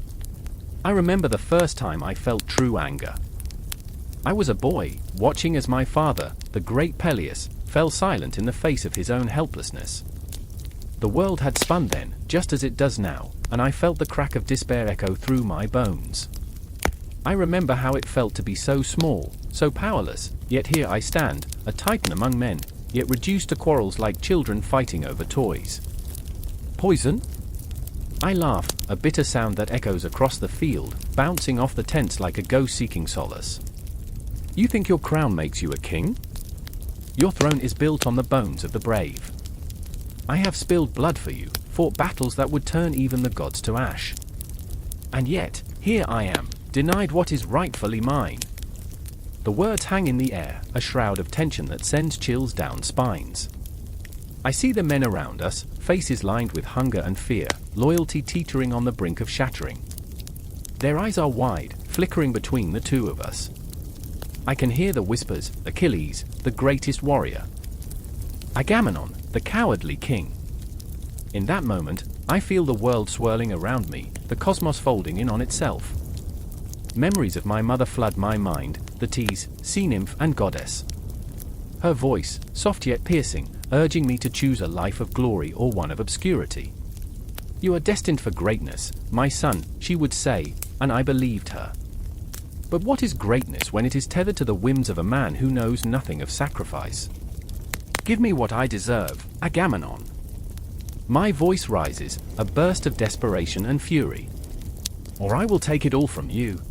I remember the first time I felt true anger. I was a boy, watching as my father, the great Peleus, fell silent in the face of his own helplessness. The world had spun then, just as it does now, and I felt the crack of despair echo through my bones. I remember how it felt to be so small, so powerless, yet here I stand, a titan among men, yet reduced to quarrels like children fighting over toys. Poison? I laugh, a bitter sound that echoes across the field, bouncing off the tents like a ghost seeking solace. You think your crown makes you a king? Your throne is built on the bones of the brave. I have spilled blood for you, fought battles that would turn even the gods to ash. And yet, here I am, denied what is rightfully mine. The words hang in the air, a shroud of tension that sends chills down spines. I see the men around us, faces lined with hunger and fear, loyalty teetering on the brink of shattering. Their eyes are wide, flickering between the two of us. I can hear the whispers, Achilles, the greatest warrior. Agamemnon, the cowardly king. In that moment, I feel the world swirling around me, the cosmos folding in on itself. Memories of my mother flood my mind, the T's, sea nymph and goddess. Her voice, soft yet piercing, urging me to choose a life of glory or one of obscurity. You are destined for greatness, my son, she would say, and I believed her. But what is greatness when it is tethered to the whims of a man who knows nothing of sacrifice? Give me what I deserve, Agamemnon. My voice rises, a burst of desperation and fury. Or I will take it all from you.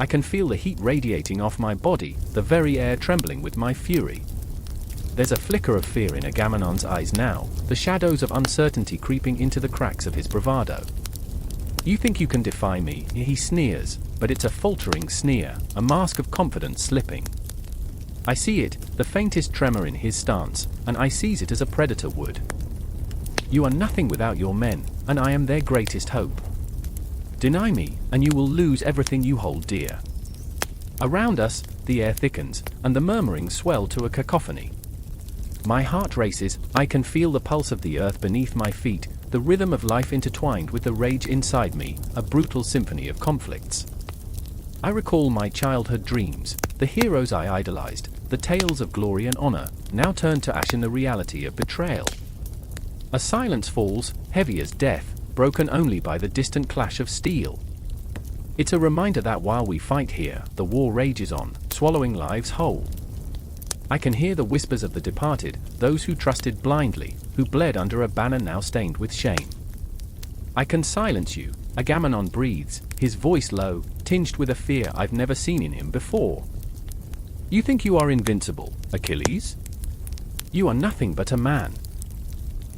I can feel the heat radiating off my body, the very air trembling with my fury. There's a flicker of fear in Agamemnon's eyes now, the shadows of uncertainty creeping into the cracks of his bravado. You think you can defy me, he sneers, but it's a faltering sneer, a mask of confidence slipping. I see it, the faintest tremor in his stance, and I seize it as a predator would. You are nothing without your men, and I am their greatest hope. Deny me, and you will lose everything you hold dear. Around us, the air thickens, and the murmurings swell to a cacophony. My heart races, I can feel the pulse of the earth beneath my feet, the rhythm of life intertwined with the rage inside me, a brutal symphony of conflicts. I recall my childhood dreams, the heroes I idolized, the tales of glory and honor, now turned to ash in the reality of betrayal. A silence falls, heavy as death, broken only by the distant clash of steel. It's a reminder that while we fight here, the war rages on, swallowing lives whole. I can hear the whispers of the departed, those who trusted blindly, who bled under a banner now stained with shame. I can silence you, Agamemnon breathes, his voice low, tinged with a fear I've never seen in him before. You think you are invincible, Achilles? You are nothing but a man.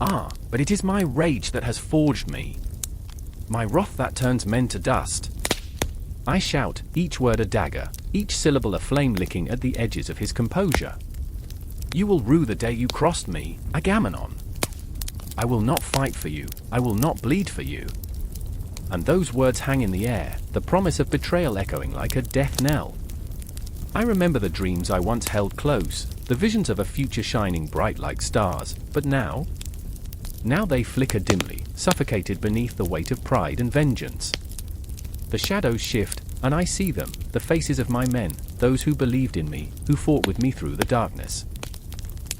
Ah, but it is my rage that has forged me. My wrath that turns men to dust. I shout, each word a dagger, each syllable a flame licking at the edges of his composure. You will rue the day you crossed me, Agamemnon. I will not fight for you, I will not bleed for you. And those words hang in the air, the promise of betrayal echoing like a death knell. I remember the dreams I once held close, the visions of a future shining bright like stars, but now they flicker dimly, suffocated beneath the weight of pride and vengeance. The shadows shift, and I see them, the faces of my men, those who believed in me, who fought with me through the darkness.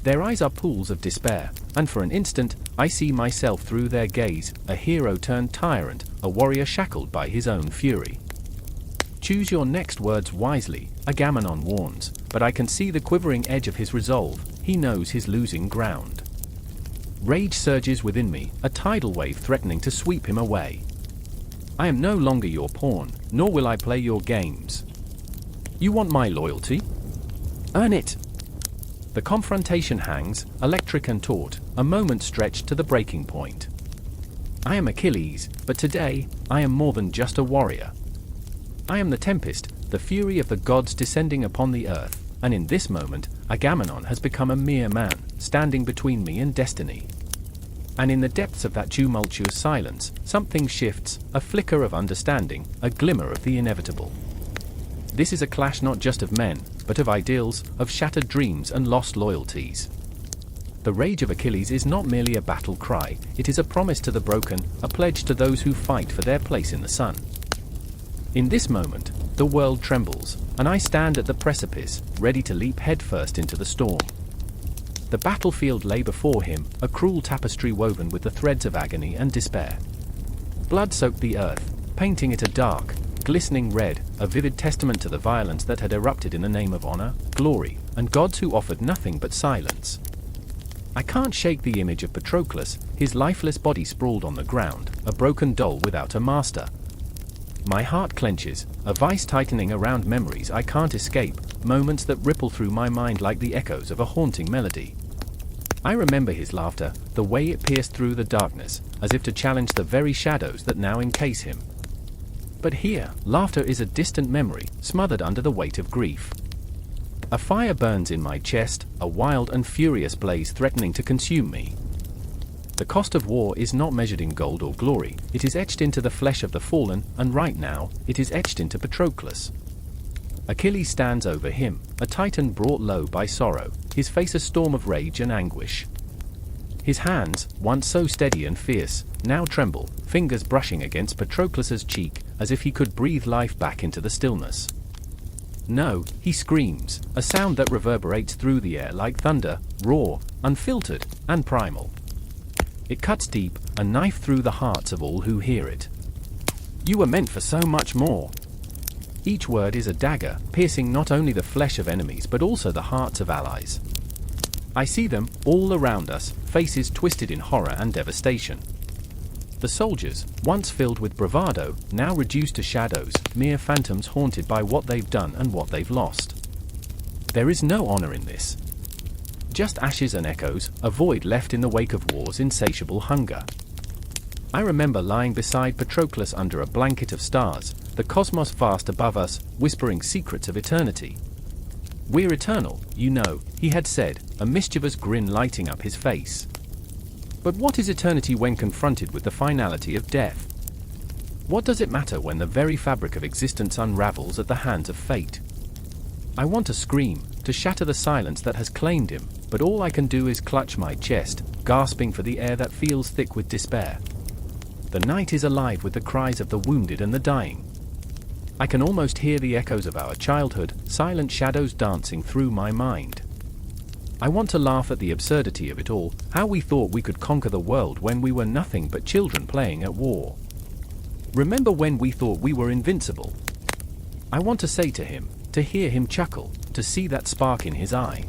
Their eyes are pools of despair, and for an instant, I see myself through their gaze, a hero turned tyrant, a warrior shackled by his own fury. Choose your next words wisely, Agamemnon warns, but I can see the quivering edge of his resolve, he knows his losing ground. Rage surges within me, a tidal wave threatening to sweep him away. I am no longer your pawn, nor will I play your games. You want my loyalty? Earn it! The confrontation hangs, electric and taut, a moment stretched to the breaking point. I am Achilles, but today, I am more than just a warrior. I am the tempest, the fury of the gods descending upon the earth, and in this moment, Agamemnon has become a mere man, standing between me and destiny. And in the depths of that tumultuous silence, something shifts, a flicker of understanding, a glimmer of the inevitable. This is a clash not just of men, but of ideals, of shattered dreams and lost loyalties. The rage of Achilles is not merely a battle cry, it is a promise to the broken, a pledge to those who fight for their place in the sun. In this moment, the world trembles, and I stand at the precipice, ready to leap headfirst into the storm. The battlefield lay before him, a cruel tapestry woven with the threads of agony and despair. Blood soaked the earth, painting it a dark, glistening red, a vivid testament to the violence that had erupted in the name of honor, glory, and gods who offered nothing but silence. I can't shake the image of Patroclus, his lifeless body sprawled on the ground, a broken doll without a master. My heart clenches, a vice tightening around memories I can't escape, moments that ripple through my mind like the echoes of a haunting melody. I remember his laughter, the way it pierced through the darkness, as if to challenge the very shadows that now encase him. But here, laughter is a distant memory, smothered under the weight of grief. A fire burns in my chest, a wild and furious blaze threatening to consume me. The cost of war is not measured in gold or glory, it is etched into the flesh of the fallen, and right now, it is etched into Patroclus. Achilles stands over him, a titan brought low by sorrow, his face a storm of rage and anguish. His hands, once so steady and fierce, now tremble, fingers brushing against Patroclus's cheek, as if he could breathe life back into the stillness. No, he screams, a sound that reverberates through the air like thunder, raw, unfiltered, and primal. It cuts deep, a knife through the hearts of all who hear it. You were meant for so much more. Each word is a dagger, piercing not only the flesh of enemies but also the hearts of allies. I see them, all around us, faces twisted in horror and devastation. The soldiers, once filled with bravado, now reduced to shadows, mere phantoms haunted by what they've done and what they've lost. There is no honor in this. Just ashes and echoes, a void left in the wake of war's insatiable hunger. I remember lying beside Patroclus under a blanket of stars, the cosmos vast above us, whispering secrets of eternity. "We're eternal, you know," he had said, a mischievous grin lighting up his face. But what is eternity when confronted with the finality of death? What does it matter when the very fabric of existence unravels at the hands of fate? I want to scream, to shatter the silence that has claimed him, but all I can do is clutch my chest, gasping for the air that feels thick with despair. The night is alive with the cries of the wounded and the dying. I can almost hear the echoes of our childhood, silent shadows dancing through my mind. I want to laugh at the absurdity of it all, how we thought we could conquer the world when we were nothing but children playing at war. Remember when we thought we were invincible? I want to say to him, to hear him chuckle, to see that spark in his eye.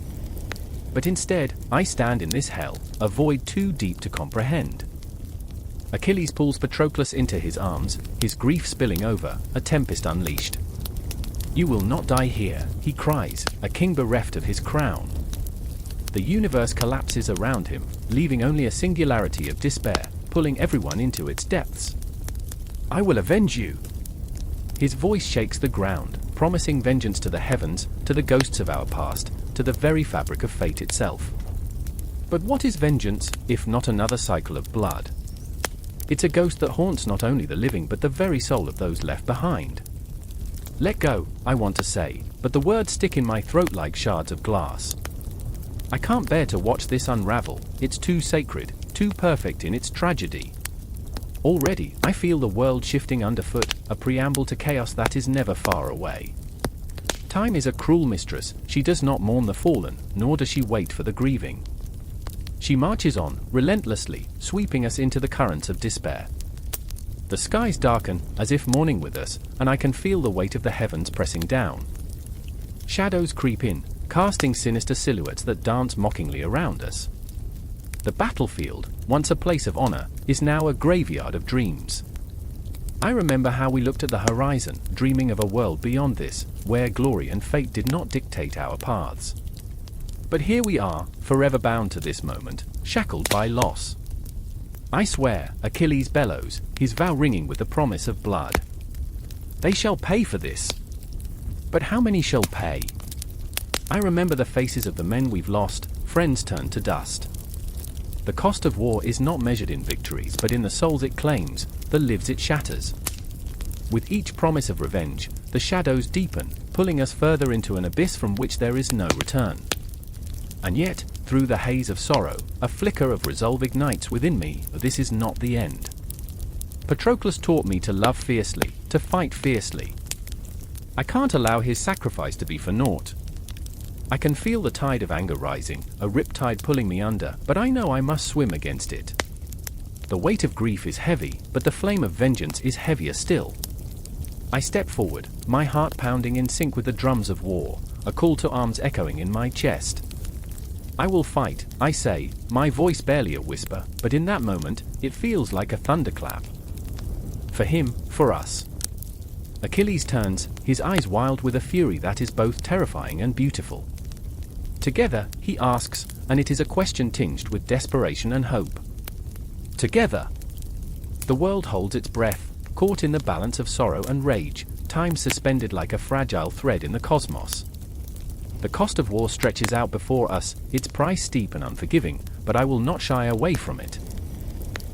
But instead, I stand in this hell, a void too deep to comprehend. Achilles pulls Patroclus into his arms, his grief spilling over, a tempest unleashed. "You will not die here," he cries, a king bereft of his crown. The universe collapses around him, leaving only a singularity of despair, pulling everyone into its depths. "I will avenge you!" His voice shakes the ground, promising vengeance to the heavens, to the ghosts of our past, to the very fabric of fate itself. But what is vengeance, if not another cycle of blood? It's a ghost that haunts not only the living but the very soul of those left behind. Let go, I want to say, but the words stick in my throat like shards of glass. I can't bear to watch this unravel, it's too sacred, too perfect in its tragedy. Already, I feel the world shifting underfoot, a preamble to chaos that is never far away. Time is a cruel mistress, she does not mourn the fallen, nor does she wait for the grieving. She marches on, relentlessly, sweeping us into the currents of despair. The skies darken, as if mourning with us, and I can feel the weight of the heavens pressing down. Shadows creep in, casting sinister silhouettes that dance mockingly around us. The battlefield, once a place of honor, is now a graveyard of dreams. I remember how we looked at the horizon, dreaming of a world beyond this, where glory and fate did not dictate our paths. But here we are, forever bound to this moment, shackled by loss. I swear, Achilles bellows, his vow ringing with the promise of blood. They shall pay for this. But how many shall pay? I remember the faces of the men we've lost, friends turned to dust. The cost of war is not measured in victories but in the souls it claims, the lives it shatters. With each promise of revenge, the shadows deepen, pulling us further into an abyss from which there is no return. And yet, through the haze of sorrow, a flicker of resolve ignites within me, this is not the end. Patroclus taught me to love fiercely, to fight fiercely. I can't allow his sacrifice to be for naught. I can feel the tide of anger rising, a riptide pulling me under, but I know I must swim against it. The weight of grief is heavy, but the flame of vengeance is heavier still. I step forward, my heart pounding in sync with the drums of war, a call to arms echoing in my chest. I will fight, I say, my voice barely a whisper, but in that moment, it feels like a thunderclap. For him, for us. Achilles turns, his eyes wild with a fury that is both terrifying and beautiful. Together, he asks, and it is a question tinged with desperation and hope. Together. The world holds its breath, caught in the balance of sorrow and rage, time suspended like a fragile thread in the cosmos. The cost of war stretches out before us, its price steep and unforgiving, but I will not shy away from it.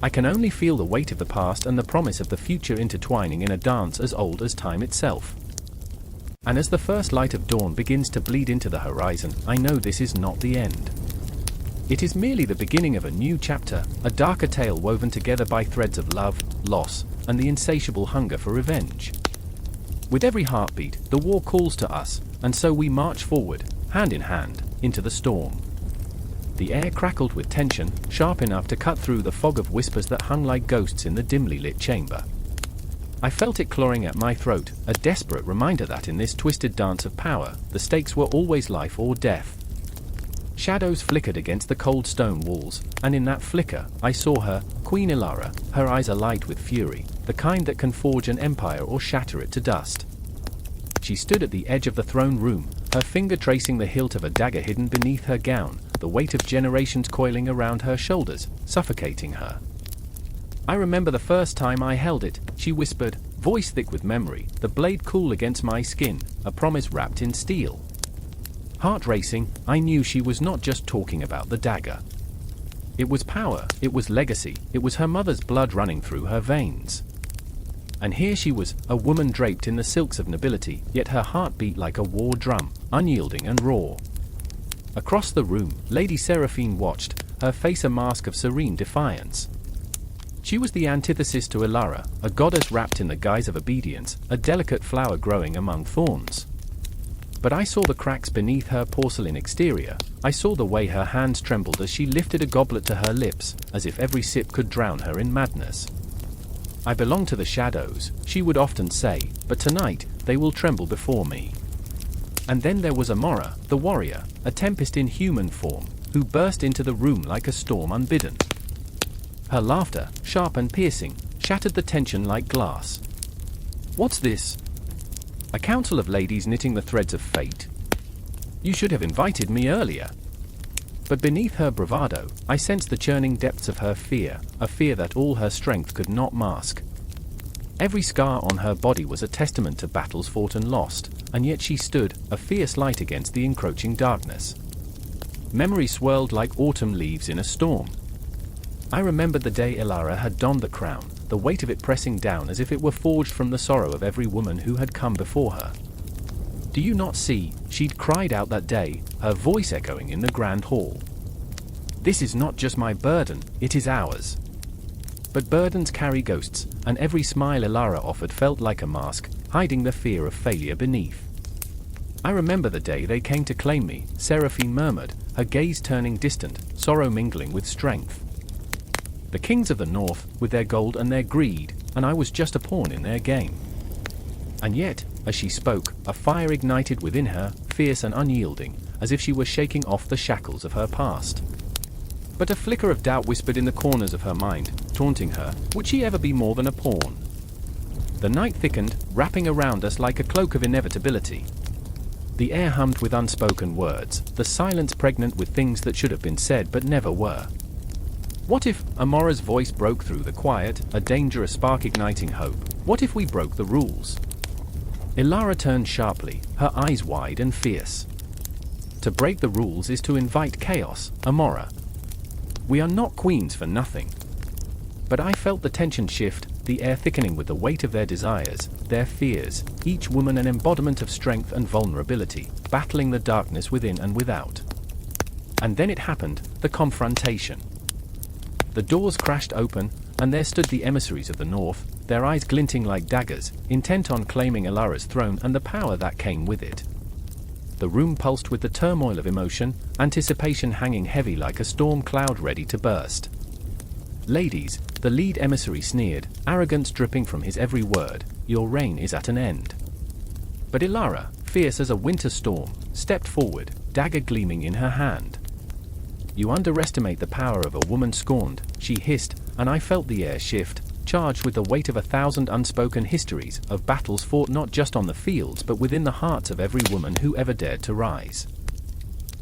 I can only feel the weight of the past and the promise of the future intertwining in a dance as old as time itself. And as the first light of dawn begins to bleed into the horizon, I know this is not the end. It is merely the beginning of a new chapter, a darker tale woven together by threads of love, loss, and the insatiable hunger for revenge. With every heartbeat, the war calls to us, and so we march forward, hand in hand, into the storm. The air crackled with tension, sharp enough to cut through the fog of whispers that hung like ghosts in the dimly lit chamber. I felt it clawing at my throat, a desperate reminder that in this twisted dance of power, the stakes were always life or death. Shadows flickered against the cold stone walls, and in that flicker, I saw her, Queen Ilara, her eyes alight with fury, the kind that can forge an empire or shatter it to dust. She stood at the edge of the throne room, her finger tracing the hilt of a dagger hidden beneath her gown, the weight of generations coiling around her shoulders, suffocating her. I remember the first time I held it, she whispered, voice thick with memory, the blade cool against my skin, a promise wrapped in steel. Heart racing, I knew she was not just talking about the dagger. It was power, it was legacy, it was her mother's blood running through her veins. And here she was, a woman draped in the silks of nobility, yet her heart beat like a war drum, unyielding and raw. Across the room, Lady Seraphine watched, her face a mask of serene defiance. She was the antithesis to Ilara, a goddess wrapped in the guise of obedience, a delicate flower growing among thorns. But I saw the cracks beneath her porcelain exterior, I saw the way her hands trembled as she lifted a goblet to her lips, as if every sip could drown her in madness. I belong to the shadows, she would often say, but tonight, they will tremble before me. And then there was Amora, the warrior, a tempest in human form, who burst into the room like a storm unbidden. Her laughter, sharp and piercing, shattered the tension like glass. What's this? A council of ladies knitting the threads of fate? You should have invited me earlier. But beneath her bravado, I sensed the churning depths of her fear, a fear that all her strength could not mask. Every scar on her body was a testament to battles fought and lost, and yet she stood, a fierce light against the encroaching darkness. Memory swirled like autumn leaves in a storm. I remembered the day Ilara had donned the crown, the weight of it pressing down as if it were forged from the sorrow of every woman who had come before her. Do you not see, she'd cried out that day, her voice echoing in the grand hall. This is not just my burden, it is ours. But burdens carry ghosts, and every smile Ilara offered felt like a mask, hiding the fear of failure beneath. I remember the day they came to claim me, Seraphine murmured, her gaze turning distant, sorrow mingling with strength. The kings of the north, with their gold and their greed, and I was just a pawn in their game. And yet, as she spoke, a fire ignited within her, fierce and unyielding, as if she were shaking off the shackles of her past. But a flicker of doubt whispered in the corners of her mind, taunting her, would she ever be more than a pawn? The night thickened, wrapping around us like a cloak of inevitability. The air hummed with unspoken words, the silence pregnant with things that should have been said but never were. What if Amora's voice broke through the quiet, a dangerous spark igniting hope? What if we broke the rules? Ilara turned sharply, her eyes wide and fierce. To break the rules is to invite chaos, Amora. We are not queens for nothing. But I felt the tension shift, the air thickening with the weight of their desires, their fears, each woman an embodiment of strength and vulnerability, battling the darkness within and without. And then it happened, the confrontation. The doors crashed open, and there stood the emissaries of the north, their eyes glinting like daggers, intent on claiming Ilara's throne and the power that came with it. The room pulsed with the turmoil of emotion, anticipation hanging heavy like a storm cloud ready to burst. Ladies, the lead emissary sneered, arrogance dripping from his every word, your reign is at an end. But Ilara, fierce as a winter storm, stepped forward, dagger gleaming in her hand. You underestimate the power of a woman scorned, she hissed, and I felt the air shift, charged with the weight of 1,000 unspoken histories, of battles fought not just on the fields but within the hearts of every woman who ever dared to rise.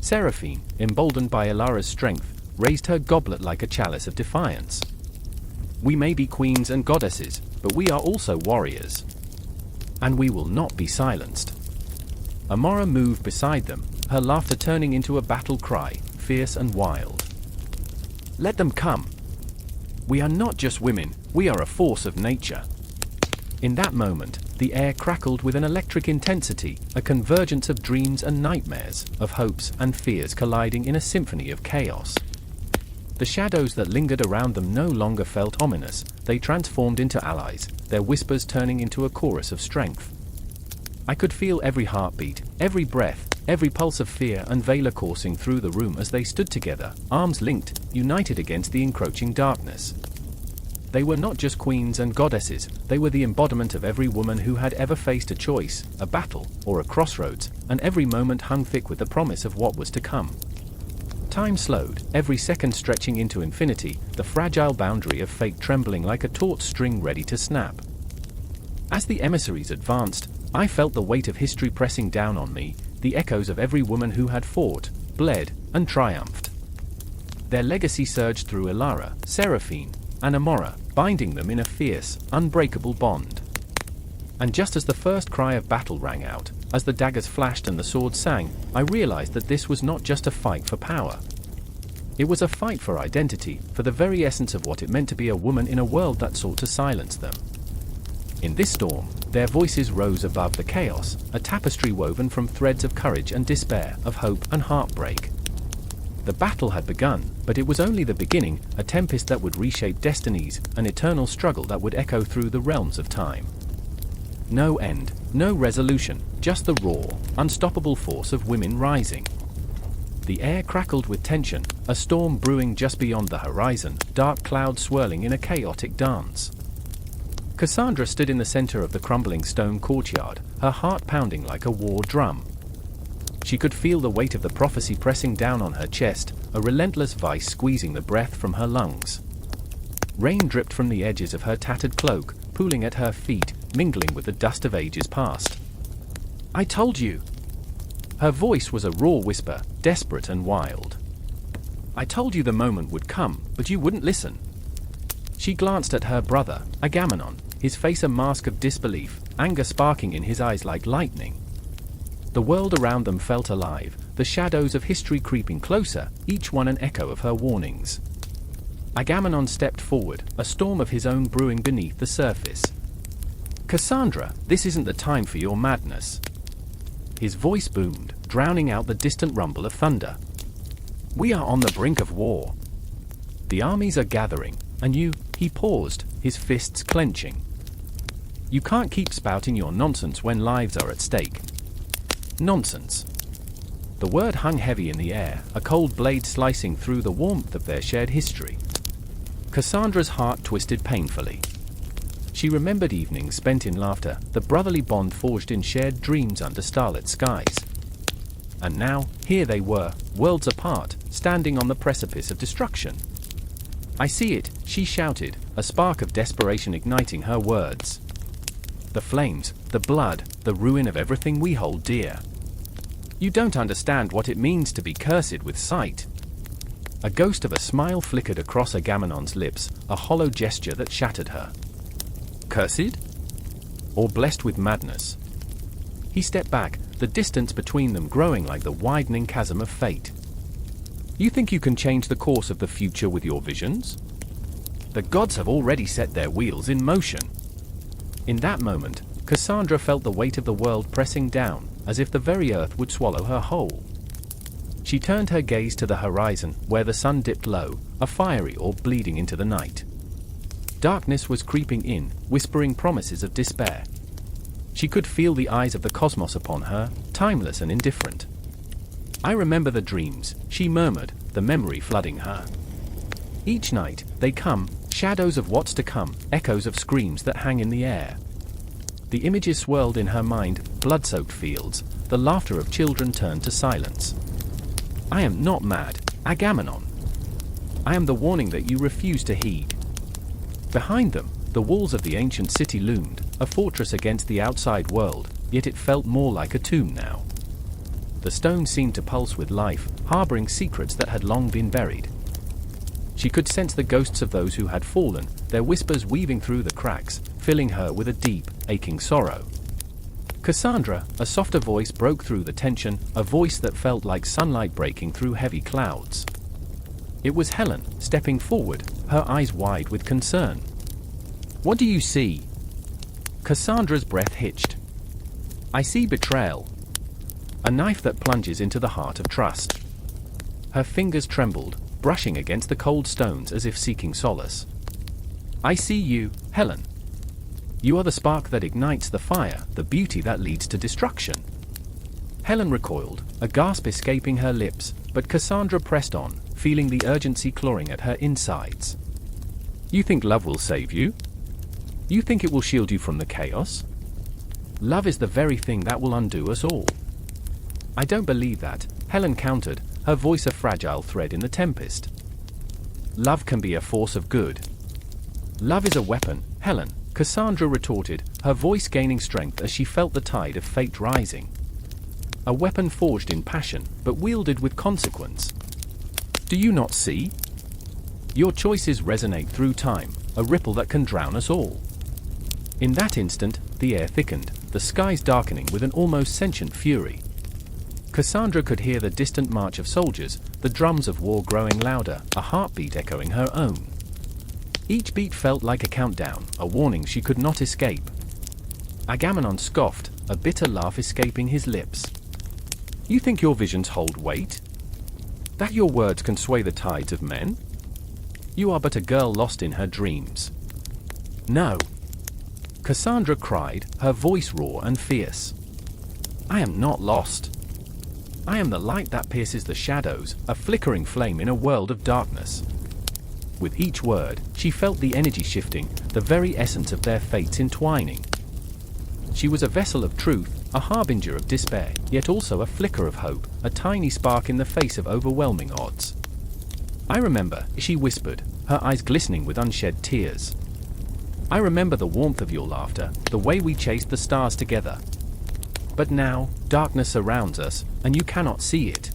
Seraphine, emboldened by Ilara's strength, raised her goblet like a chalice of defiance. We may be queens and goddesses, but we are also warriors. And we will not be silenced. Amora moved beside them, her laughter turning into a battle cry, fierce and wild. Let them come. We are not just women, we are a force of nature. In that moment, the air crackled with an electric intensity, a convergence of dreams and nightmares, of hopes and fears colliding in a symphony of chaos. The shadows that lingered around them no longer felt ominous, they transformed into allies, their whispers turning into a chorus of strength. I could feel every heartbeat, every breath, every pulse of fear and valor coursing through the room as they stood together, arms linked, united against the encroaching darkness. They were not just queens and goddesses, they were the embodiment of every woman who had ever faced a choice, a battle, or a crossroads, and every moment hung thick with the promise of what was to come. Time slowed, every second stretching into infinity, the fragile boundary of fate trembling like a taut string ready to snap. As the emissaries advanced, I felt the weight of history pressing down on me, the echoes of every woman who had fought, bled, and triumphed. Their legacy surged through Ilara, Seraphine, and Amora, binding them in a fierce, unbreakable bond. And just as the first cry of battle rang out, as the daggers flashed and the swords sang, I realized that this was not just a fight for power. It was a fight for identity, for the very essence of what it meant to be a woman in a world that sought to silence them. In this storm, their voices rose above the chaos, a tapestry woven from threads of courage and despair, of hope and heartbreak. The battle had begun, but it was only the beginning, a tempest that would reshape destinies, an eternal struggle that would echo through the realms of time. No end, no resolution, just the raw, unstoppable force of women rising. The air crackled with tension, a storm brewing just beyond the horizon, dark clouds swirling in a chaotic dance. Cassandra stood in the center of the crumbling stone courtyard, her heart pounding like a war drum. She could feel the weight of the prophecy pressing down on her chest, a relentless vice squeezing the breath from her lungs. Rain dripped from the edges of her tattered cloak, pooling at her feet, mingling with the dust of ages past. "I told you!" Her voice was a raw whisper, desperate and wild. "I told you the moment would come, but you wouldn't listen." She glanced at her brother, Agamemnon, his face a mask of disbelief, anger sparking in his eyes like lightning. The world around them felt alive, the shadows of history creeping closer, each one an echo of her warnings. Agamemnon stepped forward, a storm of his own brewing beneath the surface. "Cassandra, this isn't the time for your madness." His voice boomed, drowning out the distant rumble of thunder. "We are on the brink of war. The armies are gathering, and you..." He paused, his fists clenching. "You can't keep spouting your nonsense when lives are at stake." Nonsense. The word hung heavy in the air, a cold blade slicing through the warmth of their shared history. Cassandra's heart twisted painfully. She remembered evenings spent in laughter, the brotherly bond forged in shared dreams under starlit skies. And now, here they were, worlds apart, standing on the precipice of destruction. "I see it," she shouted, a spark of desperation igniting her words. "The flames, the blood, the ruin of everything we hold dear. You don't understand what it means to be cursed with sight." A ghost of a smile flickered across Agamemnon's lips, a hollow gesture that shattered her. Cursed? Or blessed with madness? He stepped back, the distance between them growing like the widening chasm of fate. "You think you can change the course of the future with your visions? The gods have already set their wheels in motion." In that moment, Cassandra felt the weight of the world pressing down, as if the very earth would swallow her whole. She turned her gaze to the horizon, where the sun dipped low, a fiery orb bleeding into the night. Darkness was creeping in, whispering promises of despair. She could feel the eyes of the cosmos upon her, timeless and indifferent. "I remember the dreams," she murmured, the memory flooding her. "Each night, they come, shadows of what's to come, echoes of screams that hang in the air." The images swirled in her mind, blood-soaked fields, the laughter of children turned to silence. "I am not mad, Agamemnon. I am the warning that you refuse to heed." Behind them, the walls of the ancient city loomed, a fortress against the outside world, yet it felt more like a tomb now. The stone seemed to pulse with life, harboring secrets that had long been buried. She could sense the ghosts of those who had fallen, their whispers weaving through the cracks, filling her with a deep, aching sorrow. "Cassandra," a softer voice broke through the tension, a voice that felt like sunlight breaking through heavy clouds. It was Helen, stepping forward, her eyes wide with concern. "What do you see?" Cassandra's breath hitched. "I see betrayal. A knife that plunges into the heart of trust." Her fingers trembled, brushing against the cold stones as if seeking solace. "I see you, Helen. You are the spark that ignites the fire, the beauty that leads to destruction." Helen recoiled, a gasp escaping her lips, but Cassandra pressed on, feeling the urgency clawing at her insides. "You think love will save you? You think it will shield you from the chaos? Love is the very thing that will undo us all." "I don't believe that," Helen countered, her voice a fragile thread in the tempest. Love can be a force of good. Love is a weapon, Helen, Cassandra retorted, her voice gaining strength as she felt the tide of fate rising. A weapon forged in passion, but wielded with consequence. Do you not see? Your choices resonate through time, a ripple that can drown us all. In that instant, the air thickened, the skies darkening with an almost sentient fury. Cassandra could hear the distant march of soldiers, the drums of war growing louder, a heartbeat echoing her own. Each beat felt like a countdown, a warning she could not escape. Agamemnon scoffed, a bitter laugh escaping his lips. You think your visions hold weight? That your words can sway the tides of men? You are but a girl lost in her dreams. No. Cassandra cried, her voice raw and fierce. I am not lost. I am the light that pierces the shadows, a flickering flame in a world of darkness. With each word, she felt the energy shifting, the very essence of their fates entwining. She was a vessel of truth, a harbinger of despair, yet also a flicker of hope, a tiny spark in the face of overwhelming odds. I remember, she whispered, her eyes glistening with unshed tears. I remember the warmth of your laughter, the way we chased the stars together. But now, darkness surrounds us, and you cannot see it.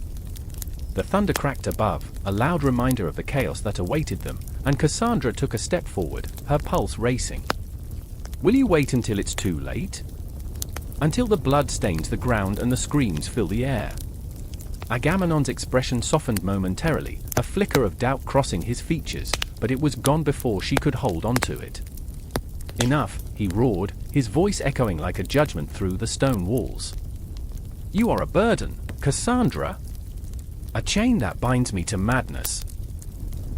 The thunder cracked above, a loud reminder of the chaos that awaited them, and Cassandra took a step forward, her pulse racing. Will you wait until it's too late? Until the blood stains the ground and the screams fill the air. Agamemnon's expression softened momentarily, a flicker of doubt crossing his features, but it was gone before she could hold on to it. Enough, he roared, his voice echoing like a judgment through the stone walls. You are a burden, Cassandra. A chain that binds me to madness.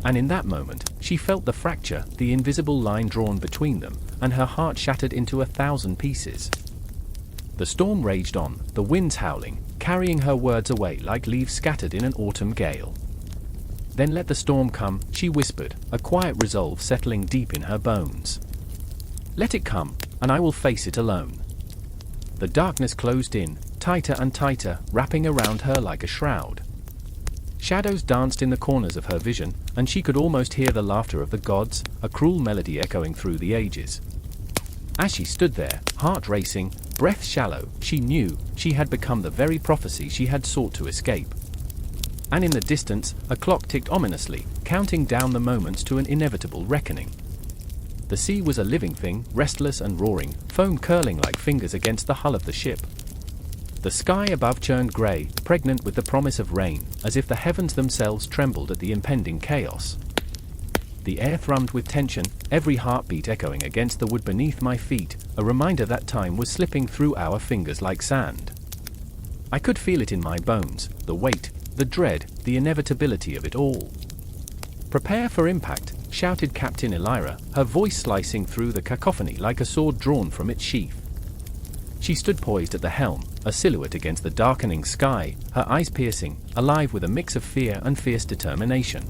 And in that moment, she felt the fracture, the invisible line drawn between them, and her heart shattered into 1,000 pieces. The storm raged on, the winds howling, carrying her words away like leaves scattered in an autumn gale. Then let the storm come, she whispered, a quiet resolve settling deep in her bones. Let it come, and I will face it alone. The darkness closed in, tighter and tighter, wrapping around her like a shroud. Shadows danced in the corners of her vision, and she could almost hear the laughter of the gods, a cruel melody echoing through the ages. As she stood there, heart racing, breath shallow, she knew she had become the very prophecy she had sought to escape. And in the distance, a clock ticked ominously, counting down the moments to an inevitable reckoning. The sea was a living thing, restless and roaring, foam curling like fingers against the hull of the ship. The sky above churned grey, pregnant with the promise of rain, as if the heavens themselves trembled at the impending chaos. The air thrummed with tension, every heartbeat echoing against the wood beneath my feet, a reminder that time was slipping through our fingers like sand. I could feel it in my bones, the weight, the dread, the inevitability of it all. Prepare for impact, shouted Captain Elira, her voice slicing through the cacophony like a sword drawn from its sheath. She stood poised at the helm, a silhouette against the darkening sky, her eyes piercing, alive with a mix of fear and fierce determination.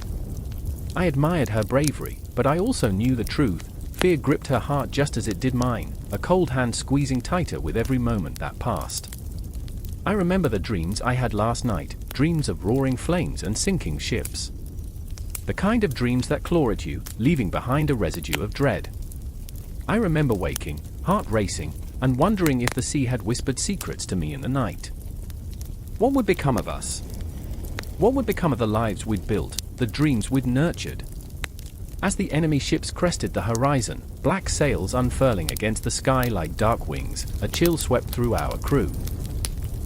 I admired her bravery, but I also knew the truth. Fear gripped her heart just as it did mine, a cold hand squeezing tighter with every moment that passed. I remember the dreams I had last night, dreams of roaring flames and sinking ships. The kind of dreams that claw at you, leaving behind a residue of dread. I remember waking, heart racing, and wondering if the sea had whispered secrets to me in the night. What would become of us? What would become of the lives we'd built, the dreams we'd nurtured? As the enemy ships crested the horizon, black sails unfurling against the sky like dark wings, a chill swept through our crew.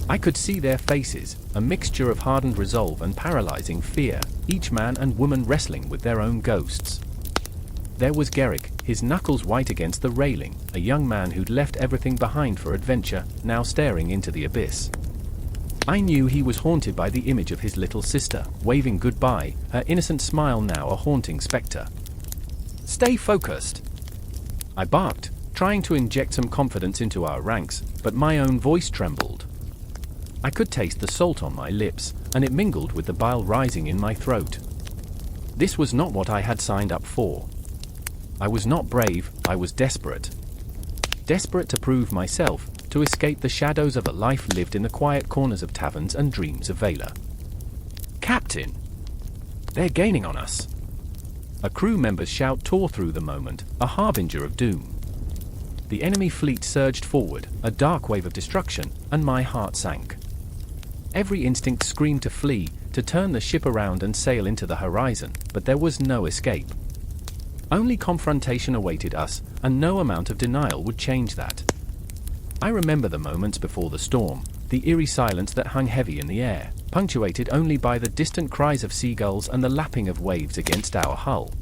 I could see their faces, a mixture of hardened resolve and paralyzing fear, each man and woman wrestling with their own ghosts. There was Garrick, his knuckles white against the railing, a young man who'd left everything behind for adventure, now staring into the abyss. I knew he was haunted by the image of his little sister, waving goodbye, her innocent smile now a haunting specter. Stay focused! I barked, trying to inject some confidence into our ranks, but my own voice trembled. I could taste the salt on my lips, and it mingled with the bile rising in my throat. This was not what I had signed up for. I was not brave, I was desperate. Desperate to prove myself, to escape the shadows of a life lived in the quiet corners of taverns and dreams of valor. Captain! They're gaining on us! A crew member's shout tore through the moment, a harbinger of doom. The enemy fleet surged forward, a dark wave of destruction, and my heart sank. Every instinct screamed to flee, to turn the ship around and sail into the horizon, but there was no escape. Only confrontation awaited us, and no amount of denial would change that. I remember the moments before the storm, the eerie silence that hung heavy in the air, punctuated only by the distant cries of seagulls and the lapping of waves against our hull.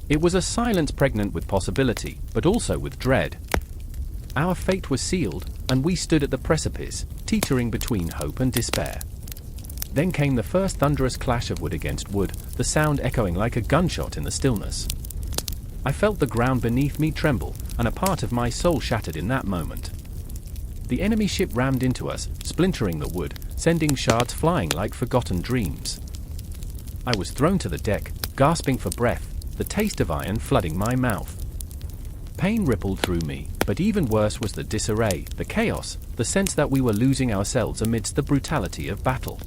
It was a silence pregnant with possibility, but also with dread. Our fate was sealed, and we stood at the precipice, teetering between hope and despair. Then came the first thunderous clash of wood against wood, the sound echoing like a gunshot in the stillness. I felt the ground beneath me tremble, and a part of my soul shattered in that moment. The enemy ship rammed into us, splintering the wood, sending shards flying like forgotten dreams. I was thrown to the deck, gasping for breath, the taste of iron flooding my mouth. Pain rippled through me, but even worse was the disarray, the chaos, the sense that we were losing ourselves amidst the brutality of battle.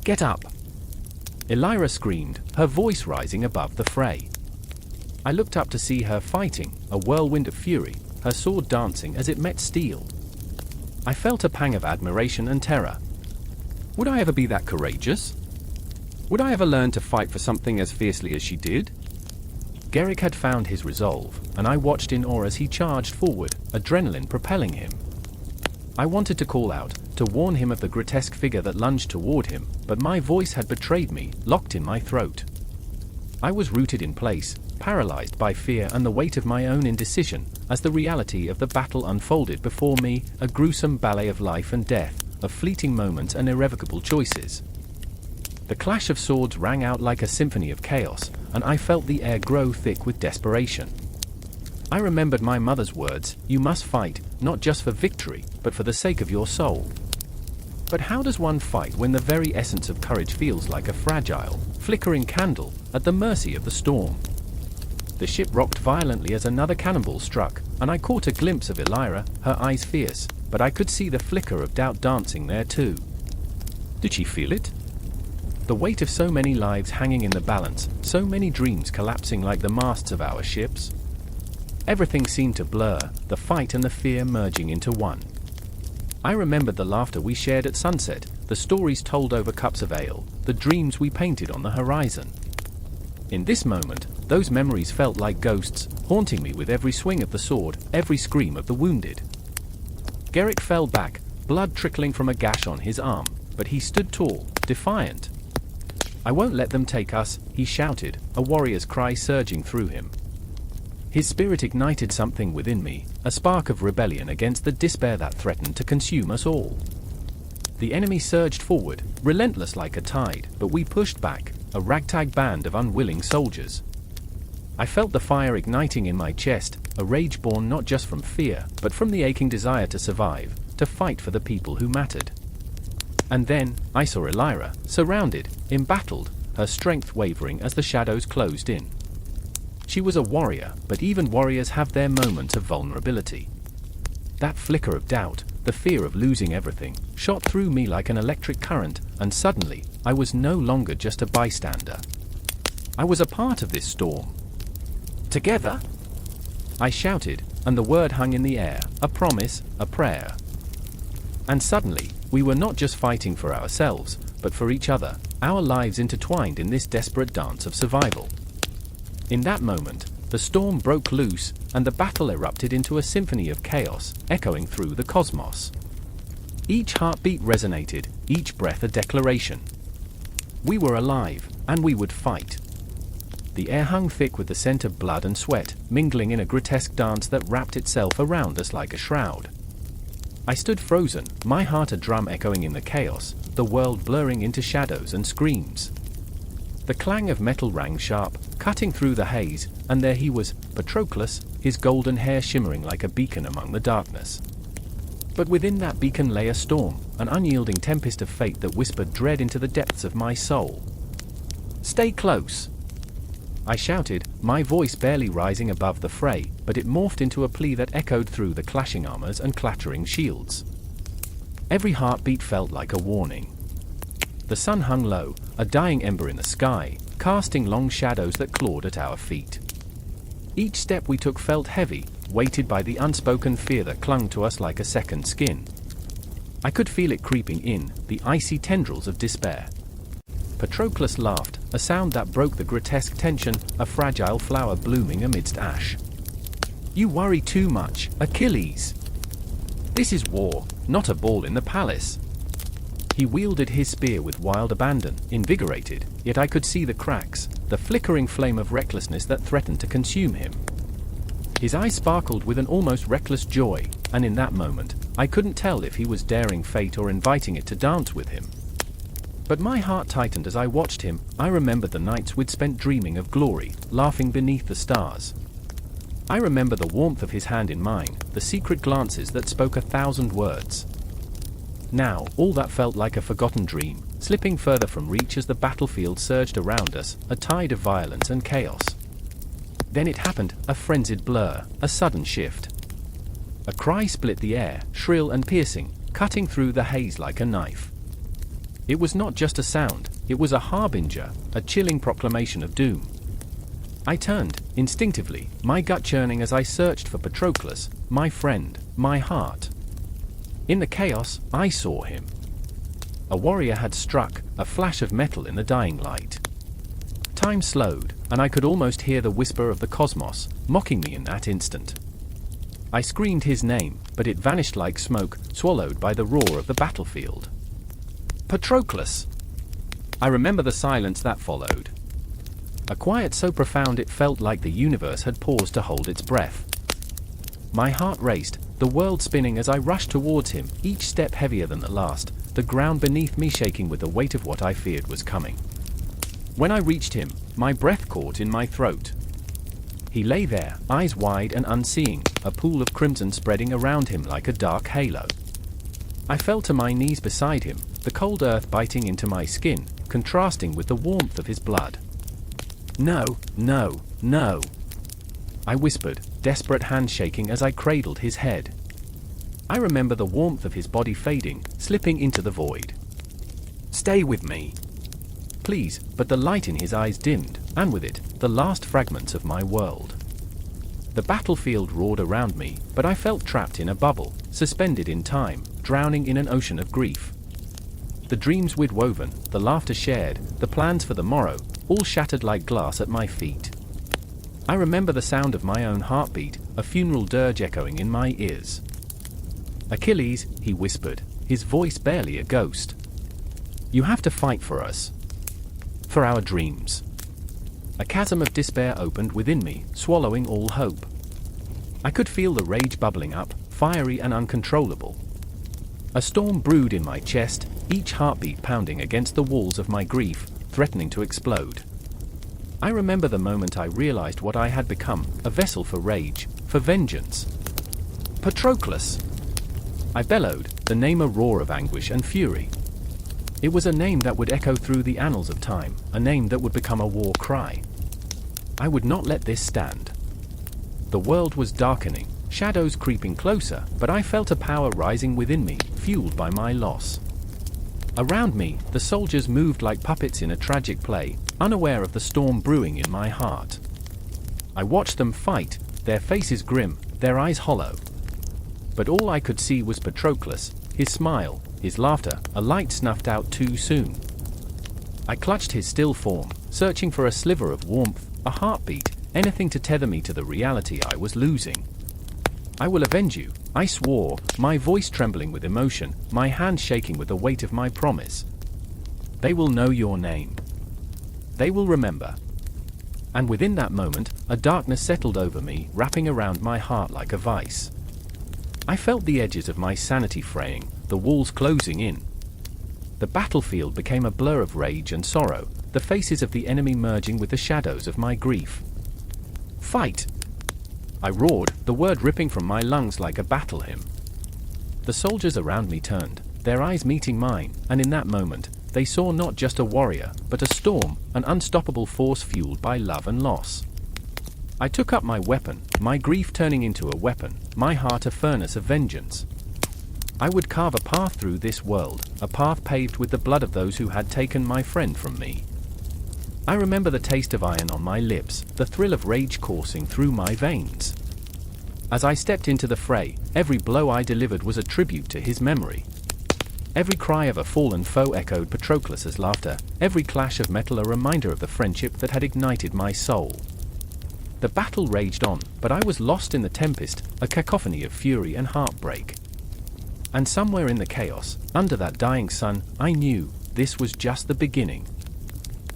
"Get up!" Elira screamed, her voice rising above the fray. I looked up to see her fighting, a whirlwind of fury, her sword dancing as it met steel. I felt a pang of admiration and terror. Would I ever be that courageous? Would I ever learn to fight for something as fiercely as she did? Garrick had found his resolve, and I watched in awe as he charged forward, adrenaline propelling him. I wanted to call out, to warn him of the grotesque figure that lunged toward him, but my voice had betrayed me, locked in my throat. I was rooted in place, paralyzed by fear and the weight of my own indecision, as the reality of the battle unfolded before me, a gruesome ballet of life and death, of fleeting moments and irrevocable choices. The clash of swords rang out like a symphony of chaos, and I felt the air grow thick with desperation. I remembered my mother's words, "You must fight, not just for victory, but for the sake of your soul." But how does one fight when the very essence of courage feels like a fragile, flickering candle, at the mercy of the storm? The ship rocked violently as another cannonball struck, and I caught a glimpse of Elira, her eyes fierce, but I could see the flicker of doubt dancing there too. Did she feel it? The weight of so many lives hanging in the balance, so many dreams collapsing like the masts of our ships. Everything seemed to blur, the fight and the fear merging into one. I remembered the laughter we shared at sunset, the stories told over cups of ale, the dreams we painted on the horizon. In this moment, those memories felt like ghosts, haunting me with every swing of the sword, every scream of the wounded. Garrick fell back, blood trickling from a gash on his arm, but he stood tall, defiant. "I won't let them take us," he shouted, a warrior's cry surging through him. His spirit ignited something within me, a spark of rebellion against the despair that threatened to consume us all. The enemy surged forward, relentless like a tide, but we pushed back, a ragtag band of unwilling soldiers. I felt the fire igniting in my chest, a rage born not just from fear, but from the aching desire to survive, to fight for the people who mattered. And then, I saw Elira, surrounded, embattled, her strength wavering as the shadows closed in. She was a warrior, but even warriors have their moments of vulnerability. That flicker of doubt, the fear of losing everything, shot through me like an electric current, and suddenly, I was no longer just a bystander. I was a part of this storm. "Together?" I shouted, and the word hung in the air, a promise, a prayer. And suddenly, we were not just fighting for ourselves, but for each other, our lives intertwined in this desperate dance of survival. In that moment, the storm broke loose, and the battle erupted into a symphony of chaos, echoing through the cosmos. Each heartbeat resonated, each breath a declaration. We were alive, and we would fight. The air hung thick with the scent of blood and sweat, mingling in a grotesque dance that wrapped itself around us like a shroud. I stood frozen, my heart a drum echoing in the chaos, the world blurring into shadows and screams. The clang of metal rang sharp, cutting through the haze, and there he was, Patroclus, his golden hair shimmering like a beacon among the darkness. But within that beacon lay a storm, an unyielding tempest of fate that whispered dread into the depths of my soul. "Stay close!" I shouted, my voice barely rising above the fray, but it morphed into a plea that echoed through the clashing armors and clattering shields. Every heartbeat felt like a warning. The sun hung low, a dying ember in the sky, casting long shadows that clawed at our feet. Each step we took felt heavy, weighted by the unspoken fear that clung to us like a second skin. I could feel it creeping in, the icy tendrils of despair. Patroclus laughed, a sound that broke the grotesque tension, a fragile flower blooming amidst ash. "You worry too much, Achilles. This is war, not a ball in the palace." He wielded his spear with wild abandon, invigorated, yet I could see the cracks, the flickering flame of recklessness that threatened to consume him. His eyes sparkled with an almost reckless joy, and in that moment, I couldn't tell if he was daring fate or inviting it to dance with him. But my heart tightened as I watched him. I remembered the nights we'd spent dreaming of glory, laughing beneath the stars. I remember the warmth of his hand in mine, the secret glances that spoke 1,000 words. Now, all that felt like a forgotten dream, slipping further from reach as the battlefield surged around us, a tide of violence and chaos. Then it happened, a frenzied blur, a sudden shift. A cry split the air, shrill and piercing, cutting through the haze like a knife. It was not just a sound, it was a harbinger, a chilling proclamation of doom. I turned, instinctively, my gut churning as I searched for Patroclus, my friend, my heart. In the chaos, I saw him. A warrior had struck, a flash of metal in the dying light. Time slowed, and I could almost hear the whisper of the cosmos, mocking me in that instant. I screamed his name, but it vanished like smoke, swallowed by the roar of the battlefield. Patroclus! I remember the silence that followed. A quiet so profound it felt like the universe had paused to hold its breath. My heart raced, the world spinning as I rushed towards him, each step heavier than the last, the ground beneath me shaking with the weight of what I feared was coming. When I reached him, my breath caught in my throat. He lay there, eyes wide and unseeing, a pool of crimson spreading around him like a dark halo. I fell to my knees beside him, the cold earth biting into my skin, contrasting with the warmth of his blood. "No, no, no," I whispered, desperate hands shaking as I cradled his head. I remember the warmth of his body fading, slipping into the void. "Stay with me, please," but the light in his eyes dimmed, and with it, the last fragments of my world. The battlefield roared around me, but I felt trapped in a bubble, suspended in time, drowning in an ocean of grief. The dreams we'd woven, the laughter shared, the plans for the morrow, all shattered like glass at my feet. I remember the sound of my own heartbeat, a funeral dirge echoing in my ears. "Achilles," he whispered, his voice barely a ghost. "You have to fight for us. For our dreams." A chasm of despair opened within me, swallowing all hope. I could feel the rage bubbling up, fiery and uncontrollable. A storm brewed in my chest, each heartbeat pounding against the walls of my grief, threatening to explode. I remember the moment I realized what I had become, a vessel for rage, for vengeance. "Patroclus!" I bellowed, the name a roar of anguish and fury. It was a name that would echo through the annals of time, a name that would become a war cry. I would not let this stand. The world was darkening, shadows creeping closer, but I felt a power rising within me, fueled by my loss. Around me, the soldiers moved like puppets in a tragic play, unaware of the storm brewing in my heart. I watched them fight, their faces grim, their eyes hollow. But all I could see was Patroclus, his smile, his laughter, a light snuffed out too soon. I clutched his still form, searching for a sliver of warmth, a heartbeat, anything to tether me to the reality I was losing. "I will avenge you," I swore, my voice trembling with emotion, my hand shaking with the weight of my promise. "They will know your name. They will remember." And within that moment, a darkness settled over me, wrapping around my heart like a vice. I felt the edges of my sanity fraying, the walls closing in. The battlefield became a blur of rage and sorrow, the faces of the enemy merging with the shadows of my grief. "Fight!" I roared, the word ripping from my lungs like a battle hymn. The soldiers around me turned, their eyes meeting mine, and in that moment, they saw not just a warrior, but a storm, an unstoppable force fueled by love and loss. I took up my weapon, my grief turning into a weapon, my heart a furnace of vengeance. I would carve a path through this world, a path paved with the blood of those who had taken my friend from me. I remember the taste of iron on my lips, the thrill of rage coursing through my veins. As I stepped into the fray, every blow I delivered was a tribute to his memory. Every cry of a fallen foe echoed Patroclus's laughter, every clash of metal a reminder of the friendship that had ignited my soul. The battle raged on, but I was lost in the tempest, a cacophony of fury and heartbreak. And somewhere in the chaos, under that dying sun, I knew this was just the beginning.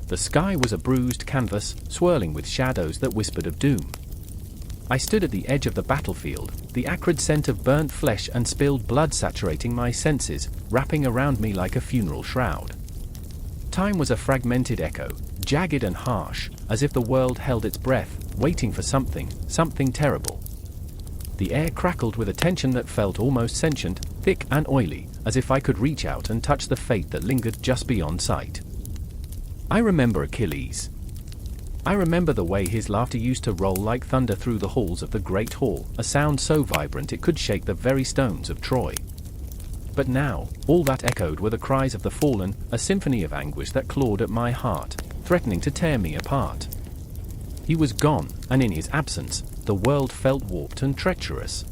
The sky was a bruised canvas, swirling with shadows that whispered of doom. I stood at the edge of the battlefield, the acrid scent of burnt flesh and spilled blood saturating my senses, wrapping around me like a funeral shroud. Time was a fragmented echo, jagged and harsh, as if the world held its breath, waiting for something terrible. The air crackled with a tension that felt almost sentient, thick and oily, as if I could reach out and touch the fate that lingered just beyond sight. I remember Achilles. I remember the way his laughter used to roll like thunder through the halls of the great hall, a sound so vibrant it could shake the very stones of Troy. But now, all that echoed were the cries of the fallen, a symphony of anguish that clawed at my heart, threatening to tear me apart. He was gone, and in his absence, the world felt warped and treacherous.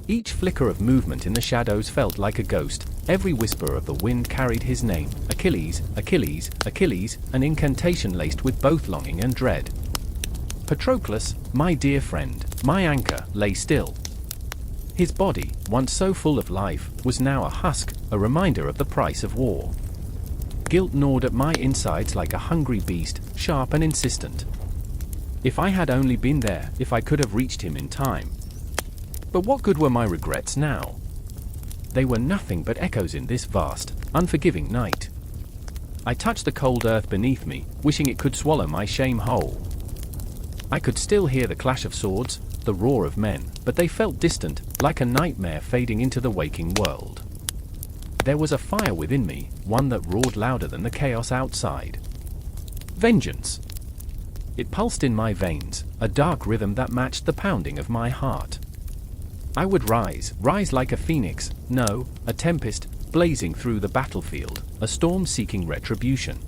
Each flicker of movement in the shadows felt like a ghost, every whisper of the wind carried his name, Achilles, Achilles, Achilles, an incantation laced with both longing and dread. Patroclus, my dear friend, my anchor, lay still. His body, once so full of life, was now a husk, a reminder of the price of war. Guilt gnawed at my insides like a hungry beast, sharp and insistent. If I had only been there, if I could have reached him in time. But what good were my regrets now? They were nothing but echoes in this vast, unforgiving night. I touched the cold earth beneath me, wishing it could swallow my shame whole. I could still hear the clash of swords, the roar of men, but they felt distant, like a nightmare fading into the waking world. There was a fire within me, one that roared louder than the chaos outside. Vengeance! It pulsed in my veins, a dark rhythm that matched the pounding of my heart. I would rise like a phoenix, no, a tempest, blazing through the battlefield, a storm seeking retribution.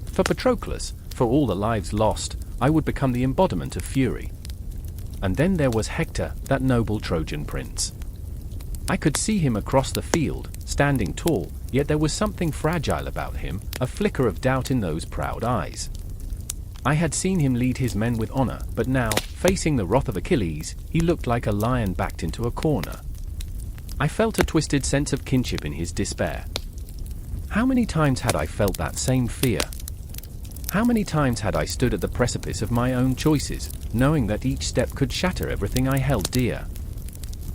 For Patroclus, for all the lives lost, I would become the embodiment of fury. And then there was Hector, that noble Trojan prince. I could see him across the field, standing tall, yet there was something fragile about him, a flicker of doubt in those proud eyes. I had seen him lead his men with honor, but now, facing the wrath of Achilles, he looked like a lion backed into a corner. I felt a twisted sense of kinship in his despair. How many times had I felt that same fear? How many times had I stood at the precipice of my own choices, knowing that each step could shatter everything I held dear?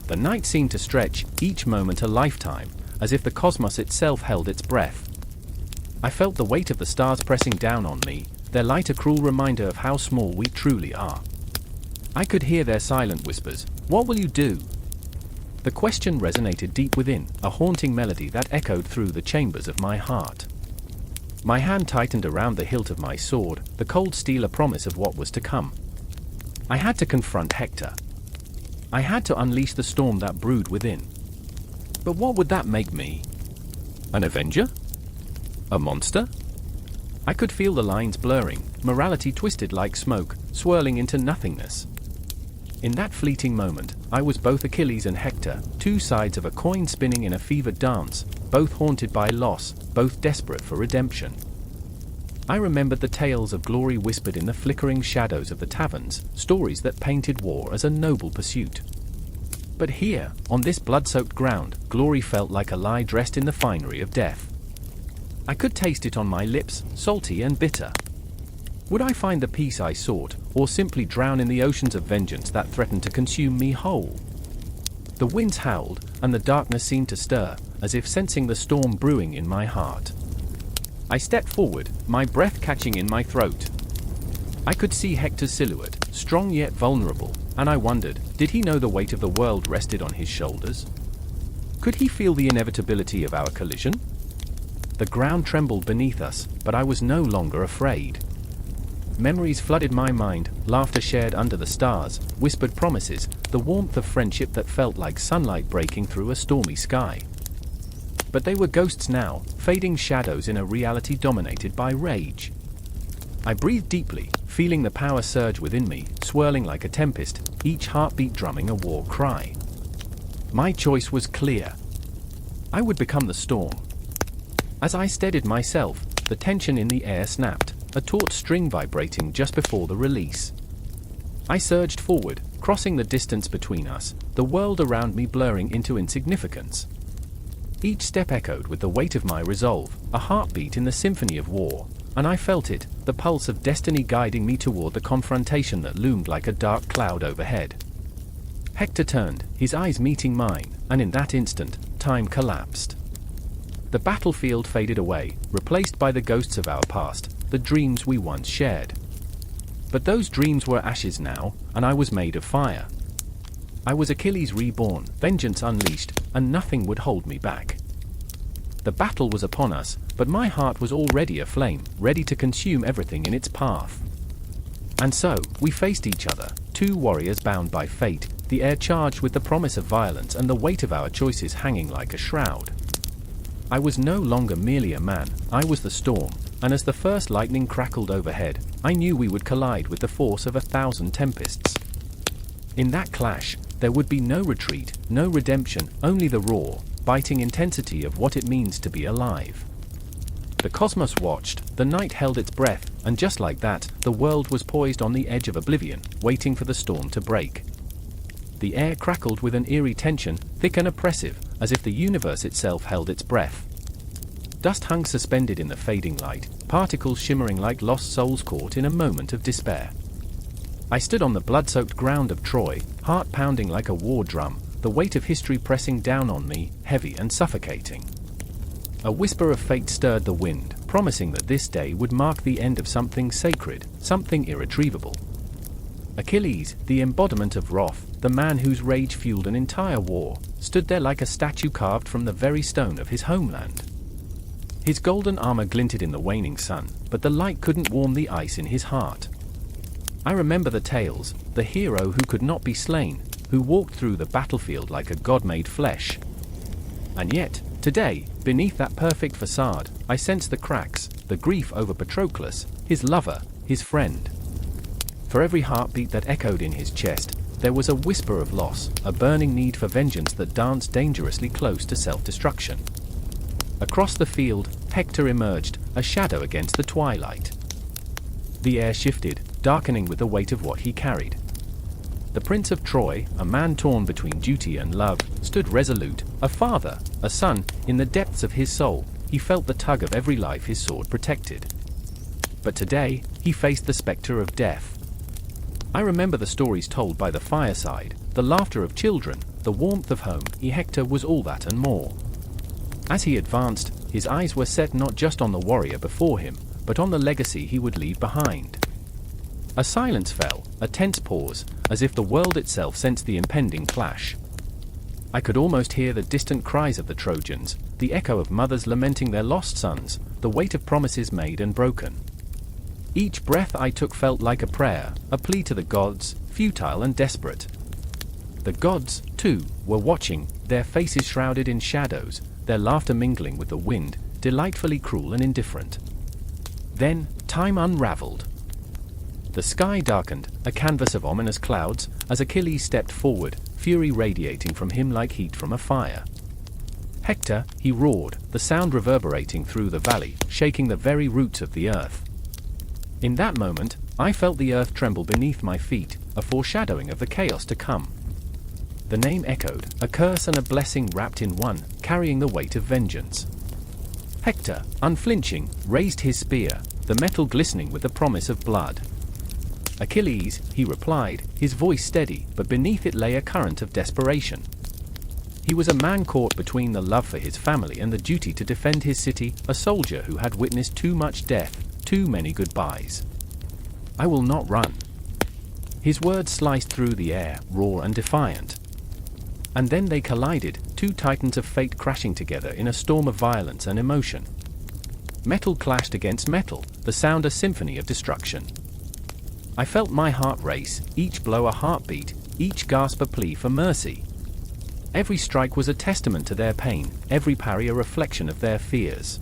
The night seemed to stretch, each moment a lifetime, as if the cosmos itself held its breath. I felt the weight of the stars pressing down on me, their light a cruel reminder of how small we truly are. I could hear their silent whispers, "What will you do?" The question resonated deep within, a haunting melody that echoed through the chambers of my heart. My hand tightened around the hilt of my sword, the cold steel a promise of what was to come. I had to confront Hector. I had to unleash the storm that brewed within. But what would that make me? An avenger? A monster? I could feel the lines blurring, morality twisted like smoke, swirling into nothingness. In that fleeting moment, I was both Achilles and Hector, two sides of a coin spinning in a fevered dance, both haunted by loss, both desperate for redemption. I remembered the tales of glory whispered in the flickering shadows of the taverns, stories that painted war as a noble pursuit. But here, on this blood-soaked ground, glory felt like a lie dressed in the finery of death. I could taste it on my lips, salty and bitter. Would I find the peace I sought, or simply drown in the oceans of vengeance that threatened to consume me whole? The winds howled, and the darkness seemed to stir, as if sensing the storm brewing in my heart. I stepped forward, my breath catching in my throat. I could see Hector's silhouette, strong yet vulnerable, and I wondered, did he know the weight of the world rested on his shoulders? Could he feel the inevitability of our collision? The ground trembled beneath us, but I was no longer afraid. Memories flooded my mind, laughter shared under the stars, whispered promises, the warmth of friendship that felt like sunlight breaking through a stormy sky. But they were ghosts now, fading shadows in a reality dominated by rage. I breathed deeply, feeling the power surge within me, swirling like a tempest, each heartbeat drumming a war cry. My choice was clear. I would become the storm. As I steadied myself, the tension in the air snapped, a taut string vibrating just before the release. I surged forward, crossing the distance between us, the world around me blurring into insignificance. Each step echoed with the weight of my resolve, a heartbeat in the symphony of war, and I felt it, the pulse of destiny guiding me toward the confrontation that loomed like a dark cloud overhead. Hector turned, his eyes meeting mine, and in that instant, time collapsed. The battlefield faded away, replaced by the ghosts of our past, the dreams we once shared. But those dreams were ashes now, and I was made of fire. I was Achilles reborn, vengeance unleashed, and nothing would hold me back. The battle was upon us, but my heart was already aflame, ready to consume everything in its path. And so, we faced each other, two warriors bound by fate, the air charged with the promise of violence and the weight of our choices hanging like a shroud. I was no longer merely a man, I was the storm, and as the first lightning crackled overhead, I knew we would collide with the force of 1,000 tempests. In that clash, there would be no retreat, no redemption, only the raw, biting intensity of what it means to be alive. The cosmos watched, the night held its breath, and just like that, the world was poised on the edge of oblivion, waiting for the storm to break. The air crackled with an eerie tension, thick and oppressive, as if the universe itself held its breath. Dust hung suspended in the fading light, particles shimmering like lost souls caught in a moment of despair. I stood on the blood-soaked ground of Troy, heart pounding like a war drum, the weight of history pressing down on me, heavy and suffocating. A whisper of fate stirred the wind, promising that this day would mark the end of something sacred, something irretrievable. Achilles, the embodiment of wrath, the man whose rage fueled an entire war, stood there like a statue carved from the very stone of his homeland. His golden armor glinted in the waning sun, but the light couldn't warm the ice in his heart. I remember the tales, the hero who could not be slain, who walked through the battlefield like a god made flesh. And yet, today, beneath that perfect facade, I sensed the cracks, the grief over Patroclus, his lover, his friend. For every heartbeat that echoed in his chest, there was a whisper of loss, a burning need for vengeance that danced dangerously close to self-destruction. Across the field, Hector emerged, a shadow against the twilight. The air shifted, darkening with the weight of what he carried. The Prince of Troy, a man torn between duty and love, stood resolute, a father, a son, in the depths of his soul. He felt the tug of every life his sword protected. But today, he faced the specter of death. I remember the stories told by the fireside, the laughter of children, the warmth of home. Hector was all that and more. As he advanced, his eyes were set not just on the warrior before him, but on the legacy he would leave behind. A silence fell, a tense pause, as if the world itself sensed the impending clash. I could almost hear the distant cries of the Trojans, the echo of mothers lamenting their lost sons, the weight of promises made and broken. Each breath I took felt like a prayer, a plea to the gods, futile and desperate. The gods, too, were watching, their faces shrouded in shadows, their laughter mingling with the wind, delightfully cruel and indifferent. Then, time unraveled. The sky darkened, a canvas of ominous clouds, as Achilles stepped forward, fury radiating from him like heat from a fire. Hector, he roared, the sound reverberating through the valley, shaking the very roots of the earth. In that moment, I felt the earth tremble beneath my feet, a foreshadowing of the chaos to come. The name echoed, a curse and a blessing wrapped in one, carrying the weight of vengeance. Hector, unflinching, raised his spear, the metal glistening with the promise of blood. Achilles, he replied, his voice steady, but beneath it lay a current of desperation. He was a man caught between the love for his family and the duty to defend his city, a soldier who had witnessed too much death, too many goodbyes. I will not run. His words sliced through the air, raw and defiant. And then they collided, two titans of fate crashing together in a storm of violence and emotion. Metal clashed against metal, the sound a symphony of destruction. I felt my heart race, each blow a heartbeat, each gasp a plea for mercy. Every strike was a testament to their pain, every parry a reflection of their fears.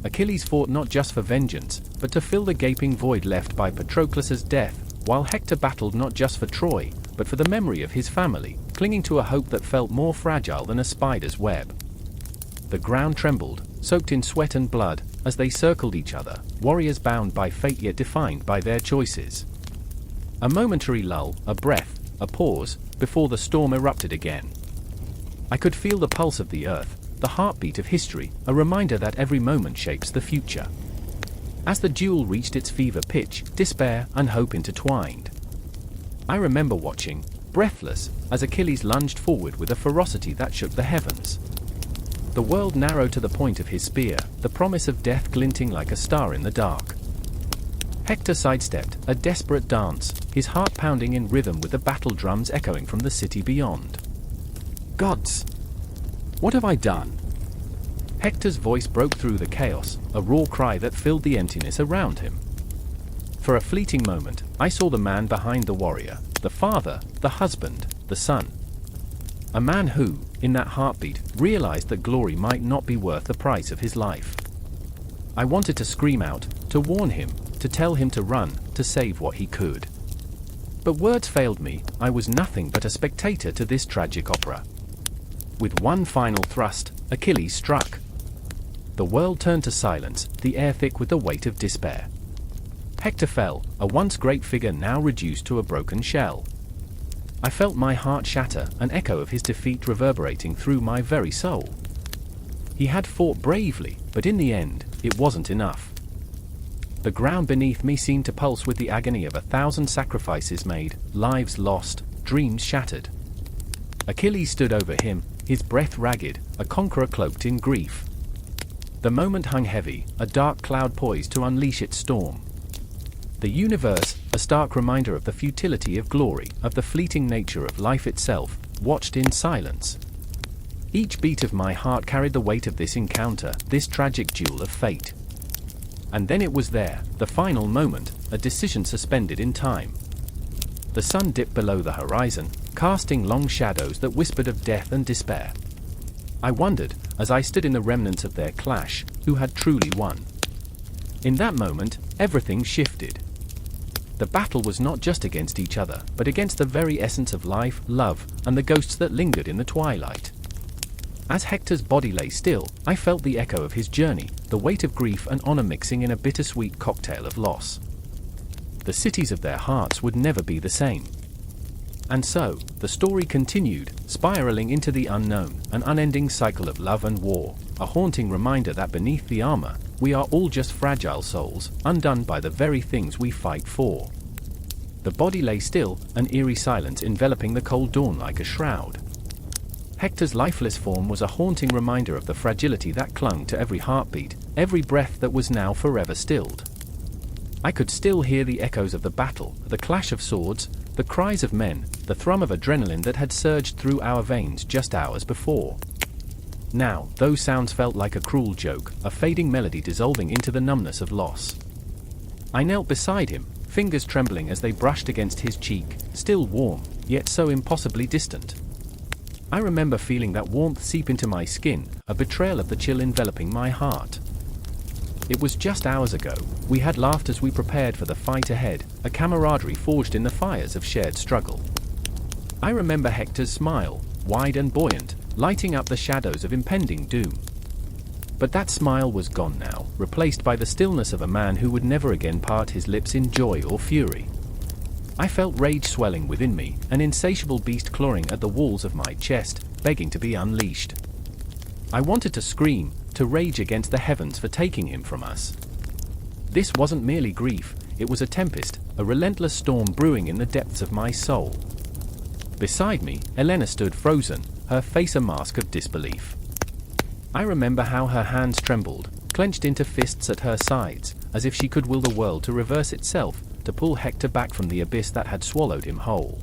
Achilles fought not just for vengeance, but to fill the gaping void left by Patroclus's death, while Hector battled not just for Troy, but for the memory of his family, clinging to a hope that felt more fragile than a spider's web. The ground trembled, soaked in sweat and blood, as they circled each other, warriors bound by fate yet defined by their choices. A momentary lull, a breath, a pause, before the storm erupted again. I could feel the pulse of the earth, the heartbeat of history, a reminder that every moment shapes the future. As the duel reached its fever pitch, despair and hope intertwined. I remember watching, breathless, as Achilles lunged forward with a ferocity that shook the heavens. The world narrowed to the point of his spear, the promise of death glinting like a star in the dark. Hector sidestepped, a desperate dance, his heart pounding in rhythm with the battle drums echoing from the city beyond. Gods! What have I done? Hector's voice broke through the chaos, a raw cry that filled the emptiness around him. For a fleeting moment, I saw the man behind the warrior, the father, the husband, the son. A man who, in that heartbeat, realized that glory might not be worth the price of his life. I wanted to scream out, to warn him, to tell him to run, to save what he could. But words failed me. I was nothing but a spectator to this tragic opera. With one final thrust, Achilles struck. The world turned to silence, the air thick with the weight of despair. Hector fell, a once great figure now reduced to a broken shell. I felt my heart shatter, an echo of his defeat reverberating through my very soul. He had fought bravely, but in the end, it wasn't enough. The ground beneath me seemed to pulse with the agony of 1,000 sacrifices made, lives lost, dreams shattered. Achilles stood over him, his breath ragged, a conqueror cloaked in grief. The moment hung heavy, a dark cloud poised to unleash its storm. The universe, a stark reminder of the futility of glory, of the fleeting nature of life itself, watched in silence. Each beat of my heart carried the weight of this encounter, this tragic duel of fate. And then it was there, the final moment, a decision suspended in time. The sun dipped below the horizon, casting long shadows that whispered of death and despair. I wondered, as I stood in the remnants of their clash, who had truly won. In that moment, everything shifted. The battle was not just against each other, but against the very essence of life, love, and the ghosts that lingered in the twilight. As Hector's body lay still, I felt the echo of his journey, the weight of grief and honor mixing in a bittersweet cocktail of loss. The cities of their hearts would never be the same. And so, the story continued, spiraling into the unknown, an unending cycle of love and war, a haunting reminder that beneath the armor, we are all just fragile souls, undone by the very things we fight for. The body lay still, an eerie silence enveloping the cold dawn like a shroud. Hector's lifeless form was a haunting reminder of the fragility that clung to every heartbeat, every breath that was now forever stilled. I could still hear the echoes of the battle, the clash of swords, the cries of men, the thrum of adrenaline that had surged through our veins just hours before. Now, those sounds felt like a cruel joke, a fading melody dissolving into the numbness of loss. I knelt beside him, fingers trembling as they brushed against his cheek, still warm, yet so impossibly distant. I remember feeling that warmth seep into my skin, a betrayal of the chill enveloping my heart. It was just hours ago, we had laughed as we prepared for the fight ahead, a camaraderie forged in the fires of shared struggle. I remember Hector's smile, wide and buoyant, lighting up the shadows of impending doom. But that smile was gone now, replaced by the stillness of a man who would never again part his lips in joy or fury. I felt rage swelling within me, an insatiable beast clawing at the walls of my chest, begging to be unleashed. I wanted to scream, to rage against the heavens for taking him from us. This wasn't merely grief, it was a tempest, a relentless storm brewing in the depths of my soul. Beside me, Elena stood frozen, her face a mask of disbelief. I remember how her hands trembled, clenched into fists at her sides, as if she could will the world to reverse itself, to pull Hector back from the abyss that had swallowed him whole.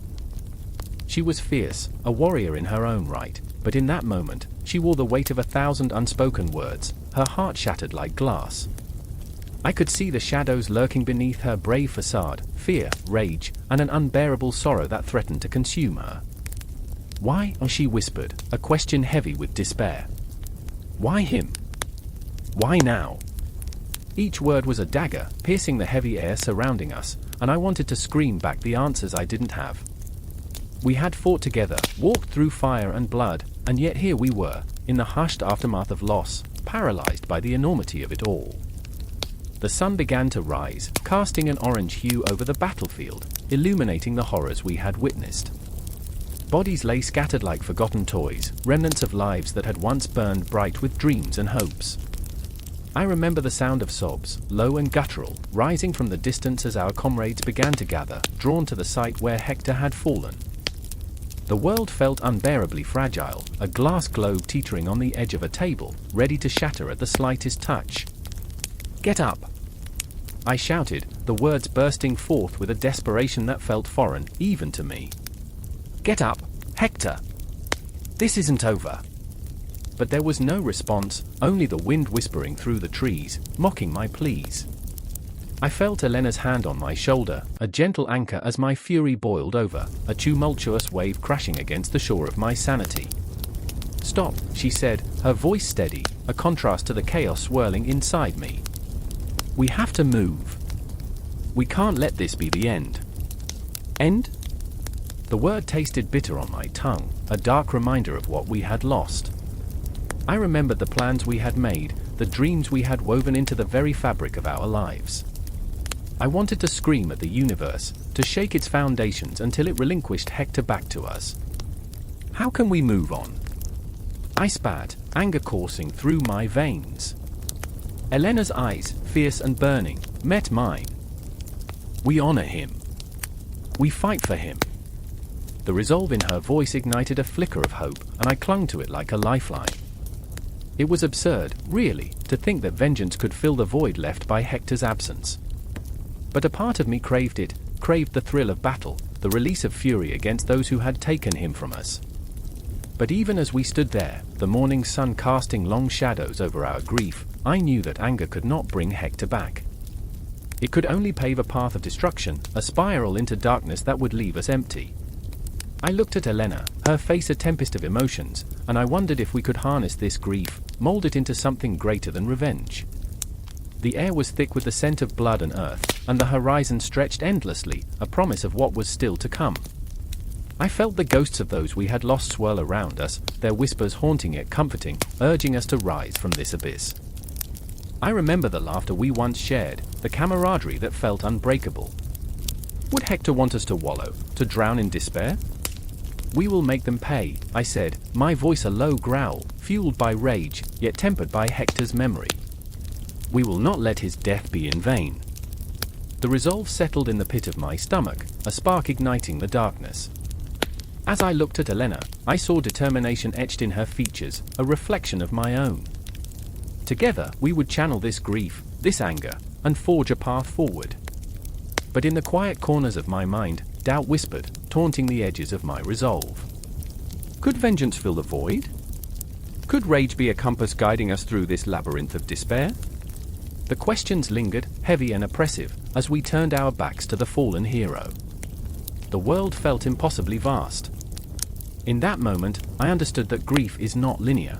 She was fierce, a warrior in her own right, but in that moment, she wore the weight of 1,000 unspoken words, her heart shattered like glass. I could see the shadows lurking beneath her brave facade, fear, rage, and an unbearable sorrow that threatened to consume her. "Why?" she whispered, a question heavy with despair. "Why him? Why now?" Each word was a dagger, piercing the heavy air surrounding us, and I wanted to scream back the answers I didn't have. We had fought together, walked through fire and blood, and yet here we were, in the hushed aftermath of loss, paralyzed by the enormity of it all. The sun began to rise, casting an orange hue over the battlefield, illuminating the horrors we had witnessed. Bodies lay scattered like forgotten toys, remnants of lives that had once burned bright with dreams and hopes. I remember the sound of sobs, low and guttural, rising from the distance as our comrades began to gather, drawn to the site where Hector had fallen. The world felt unbearably fragile, a glass globe teetering on the edge of a table, ready to shatter at the slightest touch. "Get up!" I shouted, the words bursting forth with a desperation that felt foreign, even to me. "Get up, Hector! This isn't over!" But there was no response, only the wind whispering through the trees, mocking my pleas. I felt Elena's hand on my shoulder, a gentle anchor as my fury boiled over, a tumultuous wave crashing against the shore of my sanity. "Stop," she said, her voice steady, a contrast to the chaos swirling inside me. "We have to move. We can't let this be the end." "End?" The word tasted bitter on my tongue, a dark reminder of what we had lost. I remembered the plans we had made, the dreams we had woven into the very fabric of our lives. I wanted to scream at the universe, to shake its foundations until it relinquished Hector back to us. "How can we move on?" I spat, anger coursing through my veins. Elena's eyes, fierce and burning, met mine. "We honor him. We fight for him." The resolve in her voice ignited a flicker of hope, and I clung to it like a lifeline. It was absurd, really, to think that vengeance could fill the void left by Hector's absence. But a part of me craved it, craved the thrill of battle, the release of fury against those who had taken him from us. But even as we stood there, the morning sun casting long shadows over our grief, I knew that anger could not bring Hector back. It could only pave a path of destruction, a spiral into darkness that would leave us empty. I looked at Elena, her face a tempest of emotions, and I wondered if we could harness this grief, mold it into something greater than revenge. The air was thick with the scent of blood and earth, and the horizon stretched endlessly, a promise of what was still to come. I felt the ghosts of those we had lost swirl around us, their whispers haunting yet comforting, urging us to rise from this abyss. I remember the laughter we once shared, the camaraderie that felt unbreakable. Would Hector want us to wallow, to drown in despair? "We will make them pay," I said, my voice a low growl, fueled by rage, yet tempered by Hector's memory. "We will not let his death be in vain." The resolve settled in the pit of my stomach, a spark igniting the darkness. As I looked at Elena, I saw determination etched in her features, a reflection of my own. Together, we would channel this grief, this anger, and forge a path forward. But in the quiet corners of my mind, doubt whispered, taunting the edges of my resolve. Could vengeance fill the void? Could rage be a compass guiding us through this labyrinth of despair? The questions lingered, heavy and oppressive, as we turned our backs to the fallen hero. The world felt impossibly vast. In that moment, I understood that grief is not linear.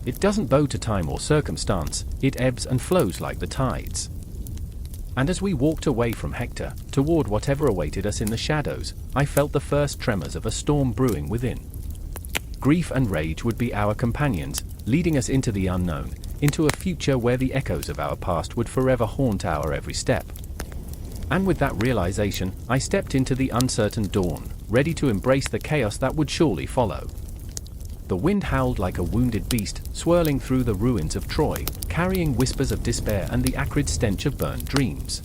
It doesn't bow to time or circumstance, it ebbs and flows like the tides. And as we walked away from Hector, toward whatever awaited us in the shadows, I felt the first tremors of a storm brewing within. Grief and rage would be our companions, leading us into the unknown, into a future where the echoes of our past would forever haunt our every step. And with that realization, I stepped into the uncertain dawn, ready to embrace the chaos that would surely follow. The wind howled like a wounded beast, swirling through the ruins of Troy, carrying whispers of despair and the acrid stench of burned dreams.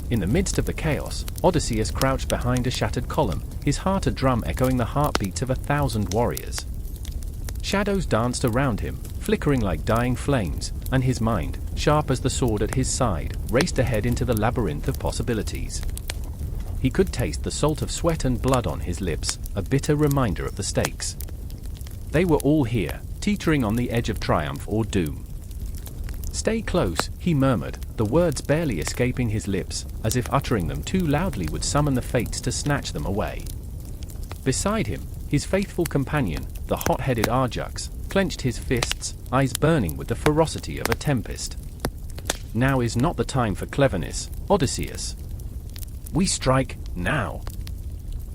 In the midst of the chaos, Odysseus crouched behind a shattered column, his heart a drum echoing the heartbeats of 1,000 warriors. Shadows danced around him, flickering like dying flames, and his mind, sharp as the sword at his side, raced ahead into the labyrinth of possibilities. He could taste the salt of sweat and blood on his lips, a bitter reminder of the stakes. They were all here, teetering on the edge of triumph or doom. "Stay close," he murmured, the words barely escaping his lips, as if uttering them too loudly would summon the fates to snatch them away. Beside him, his faithful companion, the hot-headed Ajax, clenched his fists, eyes burning with the ferocity of a tempest. "Now is not the time for cleverness, Odysseus. We strike, now."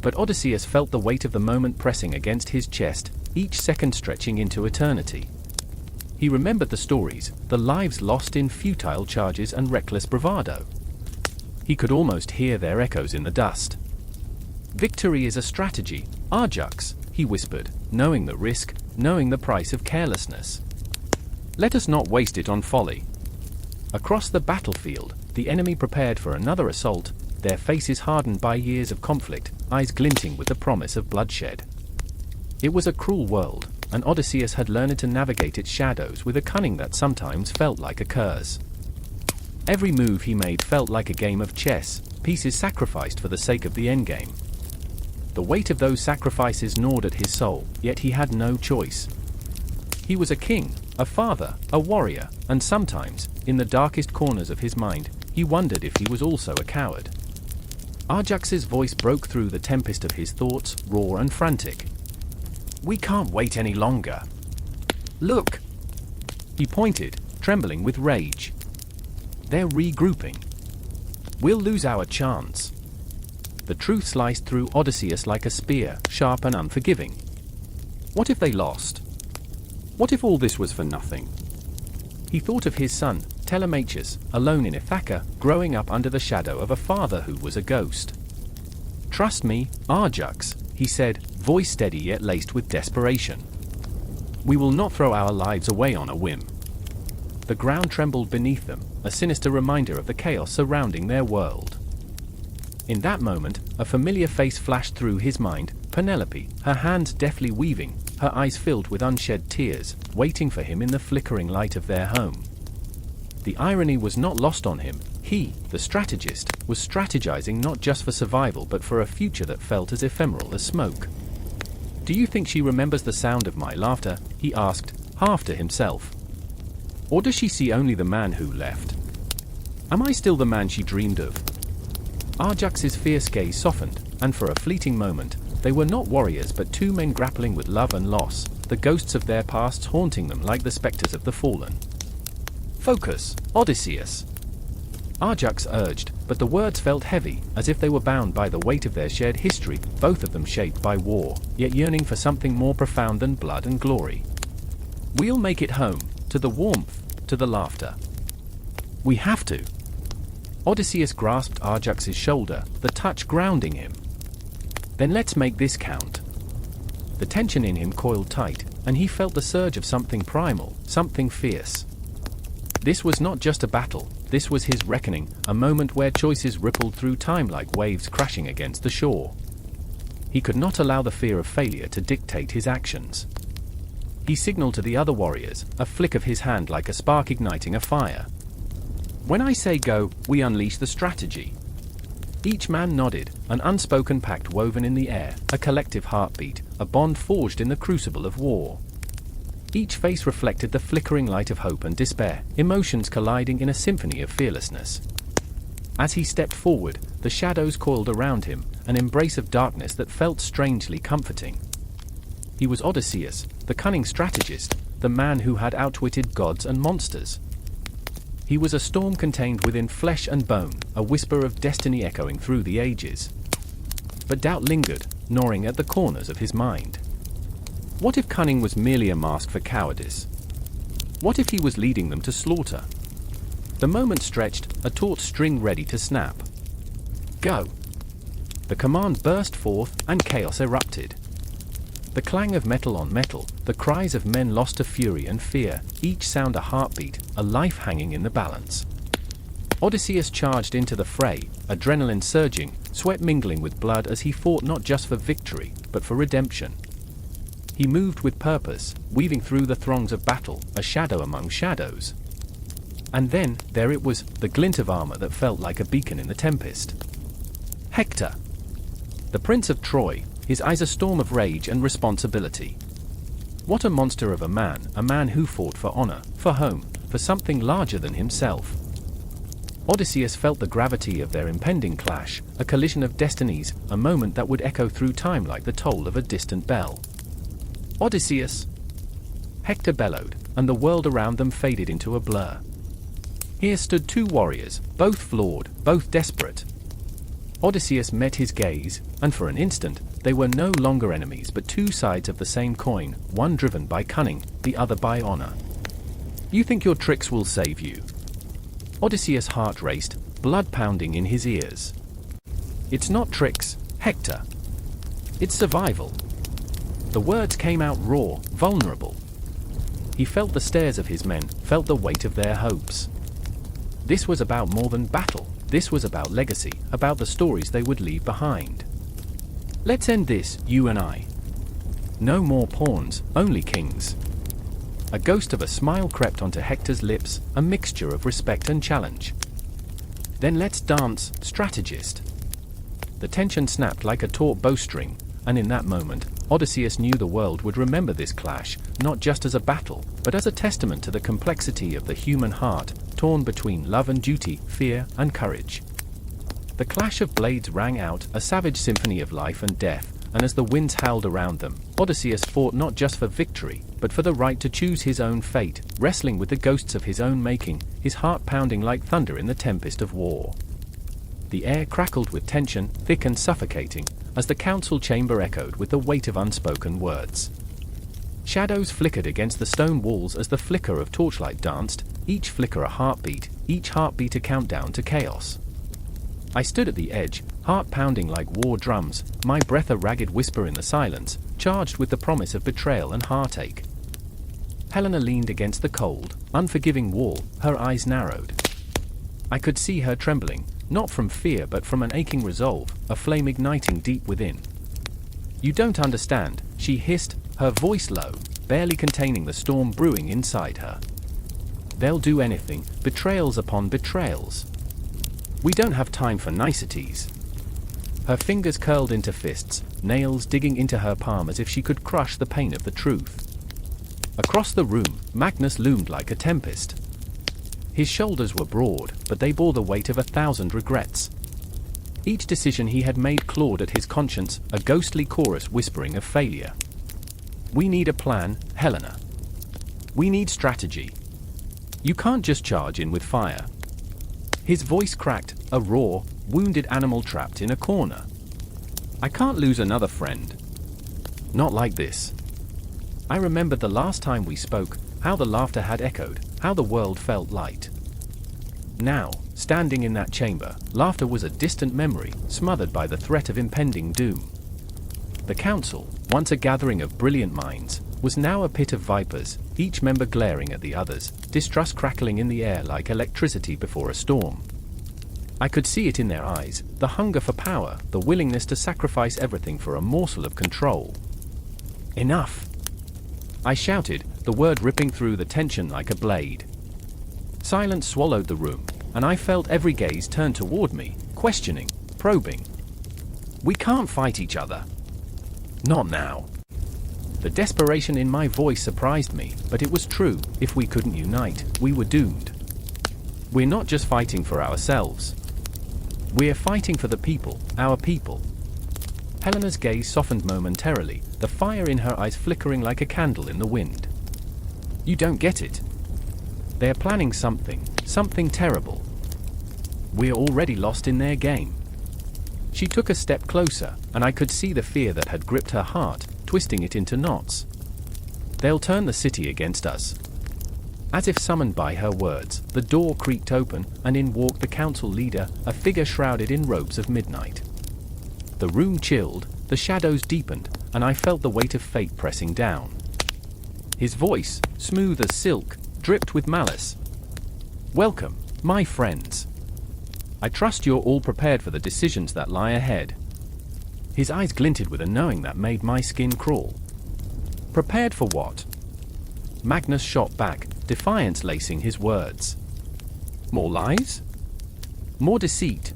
But Odysseus felt the weight of the moment pressing against his chest, each second stretching into eternity. He remembered the stories, the lives lost in futile charges and reckless bravado. He could almost hear their echoes in the dust. "Victory is a strategy, Ajax," he whispered, knowing the risk, knowing the price of carelessness. "Let us not waste it on folly." Across the battlefield, the enemy prepared for another assault, their faces hardened by years of conflict, eyes glinting with the promise of bloodshed. It was a cruel world, and Odysseus had learned to navigate its shadows with a cunning that sometimes felt like a curse. Every move he made felt like a game of chess, pieces sacrificed for the sake of the endgame. The weight of those sacrifices gnawed at his soul, yet he had no choice. He was a king, a father, a warrior, and sometimes, in the darkest corners of his mind, he wondered if he was also a coward. Ajax's voice broke through the tempest of his thoughts, raw and frantic. "We can't wait any longer. Look!" He pointed, trembling with rage. "They're regrouping. We'll lose our chance." The truth sliced through Odysseus like a spear, sharp and unforgiving. What if they lost? What if all this was for nothing? He thought of his son, Telemachus, alone in Ithaca, growing up under the shadow of a father who was a ghost. "Trust me, Ajax," he said, voice steady yet laced with desperation. "We will not throw our lives away on a whim." The ground trembled beneath them, a sinister reminder of the chaos surrounding their world. In that moment, a familiar face flashed through his mind, Penelope, her hands deftly weaving, her eyes filled with unshed tears, waiting for him in the flickering light of their home. The irony was not lost on him. He, the strategist, was strategizing not just for survival but for a future that felt as ephemeral as smoke. "Do you think she remembers the sound of my laughter?" he asked, half to himself. "Or does she see only the man who left? Am I still the man she dreamed of?" Ajax's fierce gaze softened, and for a fleeting moment, they were not warriors but two men grappling with love and loss, the ghosts of their pasts haunting them like the specters of the fallen. "Focus, Odysseus," Ajax urged, but the words felt heavy, as if they were bound by the weight of their shared history, both of them shaped by war, yet yearning for something more profound than blood and glory. "We'll make it home, to the warmth, to the laughter. We have to." Odysseus grasped Ajax's shoulder, the touch grounding him. "Then let's make this count." The tension in him coiled tight, and he felt the surge of something primal, something fierce. This was not just a battle, this was his reckoning, a moment where choices rippled through time like waves crashing against the shore. He could not allow the fear of failure to dictate his actions. He signaled to the other warriors, a flick of his hand like a spark igniting a fire. "When I say go, we unleash the strategy." Each man nodded, an unspoken pact woven in the air, a collective heartbeat, a bond forged in the crucible of war. Each face reflected the flickering light of hope and despair, emotions colliding in a symphony of fearlessness. As he stepped forward, the shadows coiled around him, an embrace of darkness that felt strangely comforting. He was Odysseus, the cunning strategist, the man who had outwitted gods and monsters. He was a storm contained within flesh and bone, a whisper of destiny echoing through the ages. But doubt lingered, gnawing at the corners of his mind. What if cunning was merely a mask for cowardice? What if he was leading them to slaughter? The moment stretched, a taut string ready to snap. "Go!" The command burst forth, and chaos erupted. The clang of metal on metal, the cries of men lost to fury and fear, each sound a heartbeat, a life hanging in the balance. Odysseus charged into the fray, adrenaline surging, sweat mingling with blood as he fought not just for victory, but for redemption. He moved with purpose, weaving through the throngs of battle, a shadow among shadows. And then, there it was, the glint of armor that felt like a beacon in the tempest. Hector! The Prince of Troy, his eyes a storm of rage and responsibility. What a monster of a man who fought for honor, for home, for something larger than himself. Odysseus felt the gravity of their impending clash, a collision of destinies, a moment that would echo through time like the toll of a distant bell. "Odysseus!" Hector bellowed, and the world around them faded into a blur. Here stood two warriors, both flawed, both desperate. Odysseus met his gaze, and for an instant, they were no longer enemies but two sides of the same coin, one driven by cunning, the other by honor. "You think your tricks will save you?" Odysseus' heart raced, blood pounding in his ears. "It's not tricks, Hector. It's survival." The words came out raw, vulnerable. He felt the stares of his men, felt the weight of their hopes. This was about more than battle. This was about legacy, about the stories they would leave behind. "Let's end this, you and I. No more pawns, only kings." A ghost of a smile crept onto Hector's lips, a mixture of respect and challenge. "Then let's dance, strategist." The tension snapped like a taut bowstring, and in that moment, Odysseus knew the world would remember this clash, not just as a battle, but as a testament to the complexity of the human heart, torn between love and duty, fear and courage. The clash of blades rang out, a savage symphony of life and death, and as the winds howled around them, Odysseus fought not just for victory, but for the right to choose his own fate, wrestling with the ghosts of his own making, his heart pounding like thunder in the tempest of war. The air crackled with tension, thick and suffocating, as the council chamber echoed with the weight of unspoken words. Shadows flickered against the stone walls as the flicker of torchlight danced, each flicker a heartbeat, each heartbeat a countdown to chaos. I stood at the edge, heart pounding like war drums, my breath a ragged whisper in the silence, charged with the promise of betrayal and heartache. Helena leaned against the cold, unforgiving wall, her eyes narrowed. I could see her trembling, not from fear but from an aching resolve, a flame igniting deep within. "You don't understand," she hissed, her voice low, barely containing the storm brewing inside her. "They'll do anything, betrayals upon betrayals. We don't have time for niceties." Her fingers curled into fists, nails digging into her palm as if she could crush the pain of the truth. Across the room, Magnus loomed like a tempest. His shoulders were broad, but they bore the weight of 1,000 regrets. Each decision he had made clawed at his conscience, a ghostly chorus whispering of failure. "We need a plan, Helena. We need strategy. You can't just charge in with fire." His voice cracked, a raw, wounded animal trapped in a corner. "I can't lose another friend. Not like this." I remembered the last time we spoke, how the laughter had echoed, how the world felt light. Now, standing in that chamber, laughter was a distant memory, smothered by the threat of impending doom. The council, once a gathering of brilliant minds, was now a pit of vipers, each member glaring at the others, distrust crackling in the air like electricity before a storm. I could see it in their eyes, the hunger for power, the willingness to sacrifice everything for a morsel of control. "Enough!" I shouted, the word ripping through the tension like a blade. Silence swallowed the room, and I felt every gaze turn toward me, questioning, probing. "We can't fight each other. Not now." The desperation in my voice surprised me, but it was true. If we couldn't unite, we were doomed. We're not just fighting for ourselves. We're fighting for the people, our people. Helena's gaze softened momentarily, the fire in her eyes flickering like a candle in the wind. "You don't get it. They're planning something terrible. We're already lost in their game." She took a step closer, and I could see the fear that had gripped her heart, twisting it into knots. "They'll turn the city against us." As if summoned by her words, the door creaked open, and in walked the council leader, a figure shrouded in robes of midnight. The room chilled, the shadows deepened, and I felt the weight of fate pressing down. His voice, smooth as silk, dripped with malice. "Welcome, my friends. I trust you're all prepared for the decisions that lie ahead." His eyes glinted with a knowing that made my skin crawl. "Prepared for what?" Magnus shot back, defiance lacing his words. "More lies? More deceit?"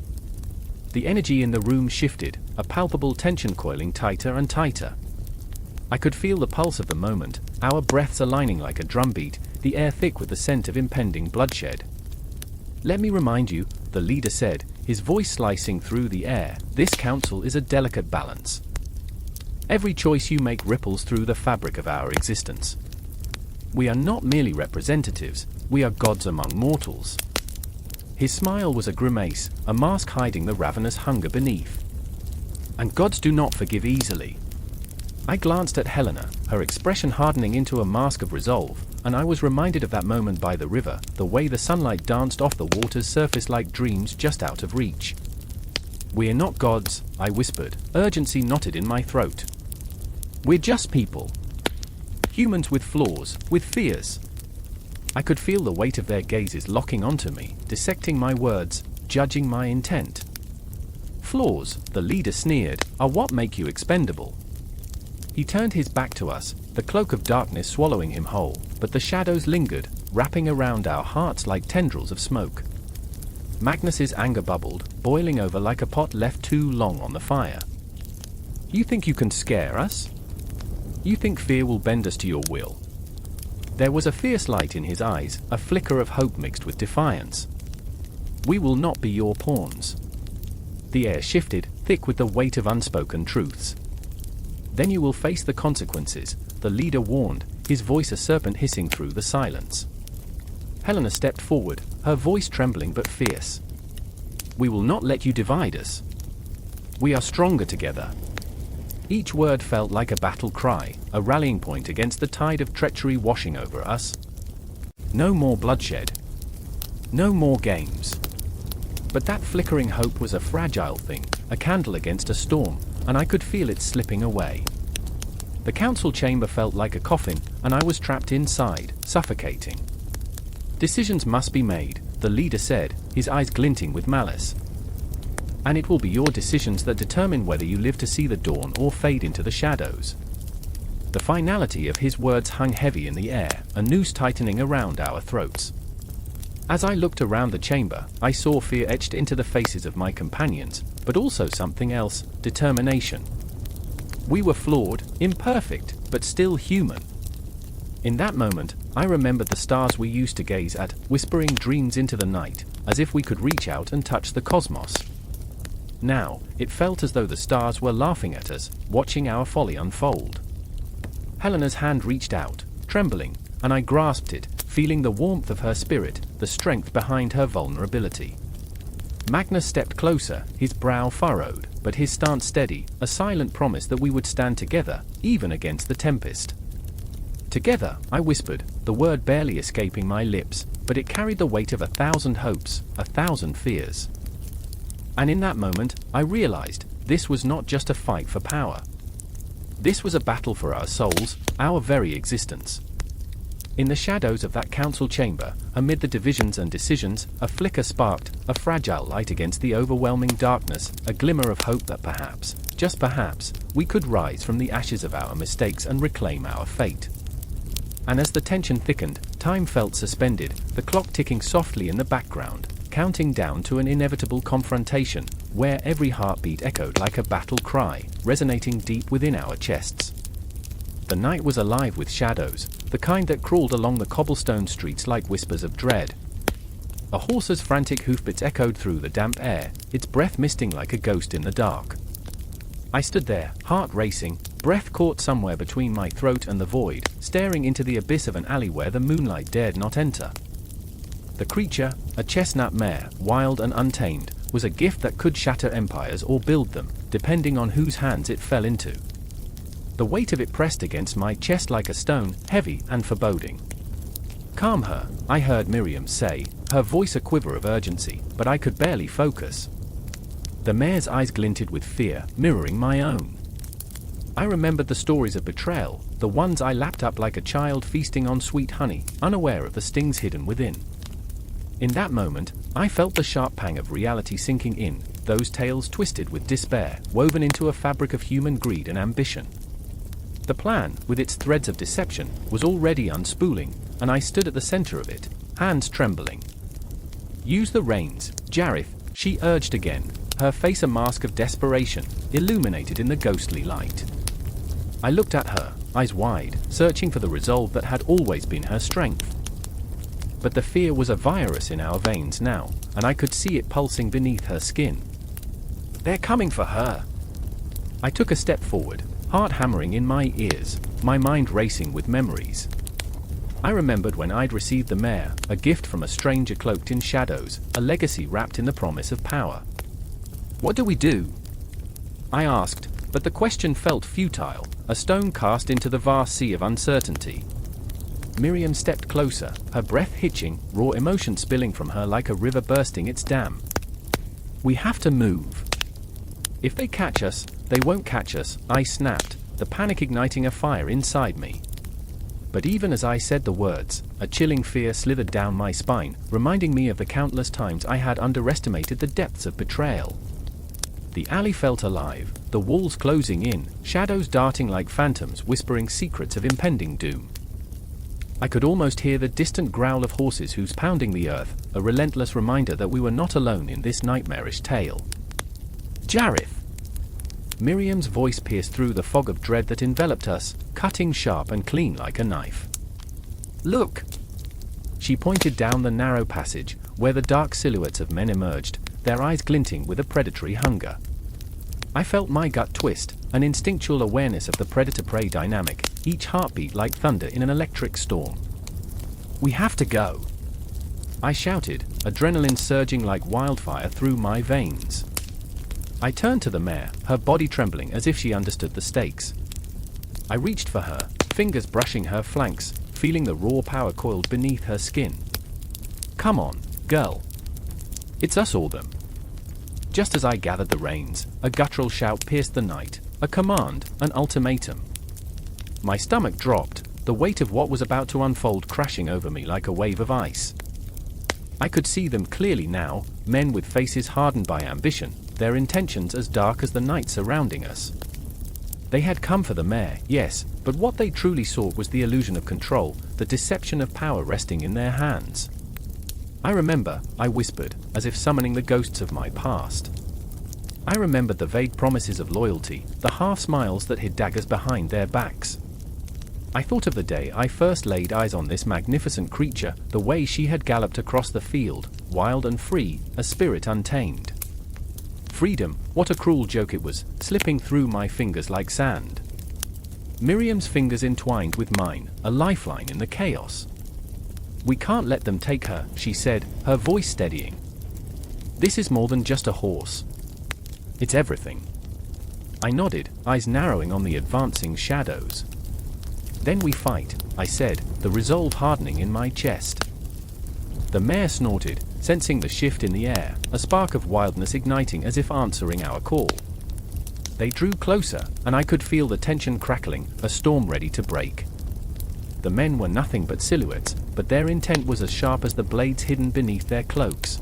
The energy in the room shifted, a palpable tension coiling tighter and tighter. I could feel the pulse of the moment, our breaths aligning like a drumbeat, the air thick with the scent of impending bloodshed. "Let me remind you," the leader said, his voice slicing through the air, "this council is a delicate balance. Every choice you make ripples through the fabric of our existence. We are not merely representatives, we are gods among mortals." His smile was a grimace, a mask hiding the ravenous hunger beneath. "And gods do not forgive easily." I glanced at Helena, her expression hardening into a mask of resolve, and I was reminded of that moment by the river, the way the sunlight danced off the water's surface like dreams just out of reach. "We're not gods," I whispered, urgency knotted in my throat. "We're just people. Humans with flaws, with fears." I could feel the weight of their gazes locking onto me, dissecting my words, judging my intent. "Flaws," the leader sneered, "are what make you expendable." He turned his back to us, the cloak of darkness swallowing him whole, but the shadows lingered, wrapping around our hearts like tendrils of smoke. Magnus's anger bubbled, boiling over like a pot left too long on the fire. "You think you can scare us? You think fear will bend us to your will?" There was a fierce light in his eyes, a flicker of hope mixed with defiance. "We will not be your pawns." The air shifted, thick with the weight of unspoken truths. "Then you will face the consequences," the leader warned, his voice a serpent hissing through the silence. Helena stepped forward, her voice trembling but fierce. "We will not let you divide us. We are stronger together." Each word felt like a battle cry, a rallying point against the tide of treachery washing over us. No more bloodshed. No more games. But that flickering hope was a fragile thing, a candle against a storm, and I could feel it slipping away. The council chamber felt like a coffin, and I was trapped inside, suffocating. "Decisions must be made," the leader said, his eyes glinting with malice. "And it will be your decisions that determine whether you live to see the dawn or fade into the shadows." The finality of his words hung heavy in the air, a noose tightening around our throats. As I looked around the chamber, I saw fear etched into the faces of my companions, but also something else, determination. We were flawed, imperfect, but still human. In that moment, I remembered the stars we used to gaze at, whispering dreams into the night, as if we could reach out and touch the cosmos. Now, it felt as though the stars were laughing at us, watching our folly unfold. Helena's hand reached out, trembling, and I grasped it, feeling the warmth of her spirit, the strength behind her vulnerability. Magnus stepped closer, his brow furrowed, but his stance steady, a silent promise that we would stand together, even against the tempest. "Together," I whispered, the word barely escaping my lips, but it carried the weight of 1,000 hopes, 1,000 fears. And in that moment, I realized, this was not just a fight for power. This was a battle for our souls, our very existence. In the shadows of that council chamber, amid the divisions and decisions, a flicker sparked, a fragile light against the overwhelming darkness, a glimmer of hope that perhaps, just perhaps, we could rise from the ashes of our mistakes and reclaim our fate. And as the tension thickened, time felt suspended, the clock ticking softly in the background, counting down to an inevitable confrontation, where every heartbeat echoed like a battle cry, resonating deep within our chests. The night was alive with shadows, the kind that crawled along the cobblestone streets like whispers of dread. A horse's frantic hoofbeats echoed through the damp air, its breath misting like a ghost in the dark. I stood there, heart racing, breath caught somewhere between my throat and the void, staring into the abyss of an alley where the moonlight dared not enter. The creature, a chestnut mare, wild and untamed, was a gift that could shatter empires or build them, depending on whose hands it fell into. The weight of it pressed against my chest like a stone, heavy and foreboding. "Calm her," I heard Miriam say, her voice a quiver of urgency, but I could barely focus. The mare's eyes glinted with fear, mirroring my own. I remembered the stories of betrayal, the ones I lapped up like a child feasting on sweet honey, unaware of the stings hidden within. In that moment, I felt the sharp pang of reality sinking in, those tales twisted with despair, woven into a fabric of human greed and ambition. The plan, with its threads of deception, was already unspooling, and I stood at the center of it, hands trembling. "Use the reins, Jareth," she urged again, her face a mask of desperation, illuminated in the ghostly light. I looked at her, eyes wide, searching for the resolve that had always been her strength. but the fear was a virus in our veins now, and I could see it pulsing beneath her skin. "They're coming for her!" I took a step forward, heart hammering in my ears, my mind racing with memories. I remembered when I'd received the mare, a gift from a stranger cloaked in shadows, a legacy wrapped in the promise of power. "What do we do?" I asked, but the question felt futile, a stone cast into the vast sea of uncertainty. Miriam stepped closer, her breath hitching, raw emotion spilling from her like a river bursting its dam. "We have to move. If they catch us, they won't catch us," I snapped, the panic igniting a fire inside me. But even as I said the words, a chilling fear slithered down my spine, reminding me of the countless times I had underestimated the depths of betrayal. The alley felt alive, the walls closing in, shadows darting like phantoms whispering secrets of impending doom. I could almost hear the distant growl of horses hooves pounding the earth, a relentless reminder that we were not alone in this nightmarish tale. "Jareth!" Miriam's voice pierced through the fog of dread that enveloped us, cutting sharp and clean like a knife. "Look!" She pointed down the narrow passage, where the dark silhouettes of men emerged, their eyes glinting with a predatory hunger. I felt my gut twist, an instinctual awareness of the predator-prey dynamic, each heartbeat like thunder in an electric storm. "We have to go!" I shouted, adrenaline surging like wildfire through my veins. I turned to the mare, her body trembling as if she understood the stakes. I reached for her, fingers brushing her flanks, feeling the raw power coiled beneath her skin. "Come on, girl. It's us or them." Just as I gathered the reins, a guttural shout pierced the night, a command, an ultimatum. My stomach dropped, the weight of what was about to unfold crashing over me like a wave of ice. I could see them clearly now, men with faces hardened by ambition, their intentions as dark as the night surrounding us. They had come for the mare, yes, but what they truly sought was the illusion of control, the deception of power resting in their hands. "I remember," I whispered, as if summoning the ghosts of my past. I remembered the vague promises of loyalty, the half-smiles that hid daggers behind their backs. I thought of the day I first laid eyes on this magnificent creature, the way she had galloped across the field, wild and free, a spirit untamed. Freedom, what a cruel joke it was, slipping through my fingers like sand. Miriam's fingers entwined with mine, a lifeline in the chaos. "We can't let them take her," she said, her voice steadying. "This is more than just a horse. It's everything." I nodded, eyes narrowing on the advancing shadows. "Then we fight," I said, the resolve hardening in my chest. The mare snorted, sensing the shift in the air, a spark of wildness igniting as if answering our call. They drew closer, and I could feel the tension crackling, a storm ready to break. The men were nothing but silhouettes, but their intent was as sharp as the blades hidden beneath their cloaks.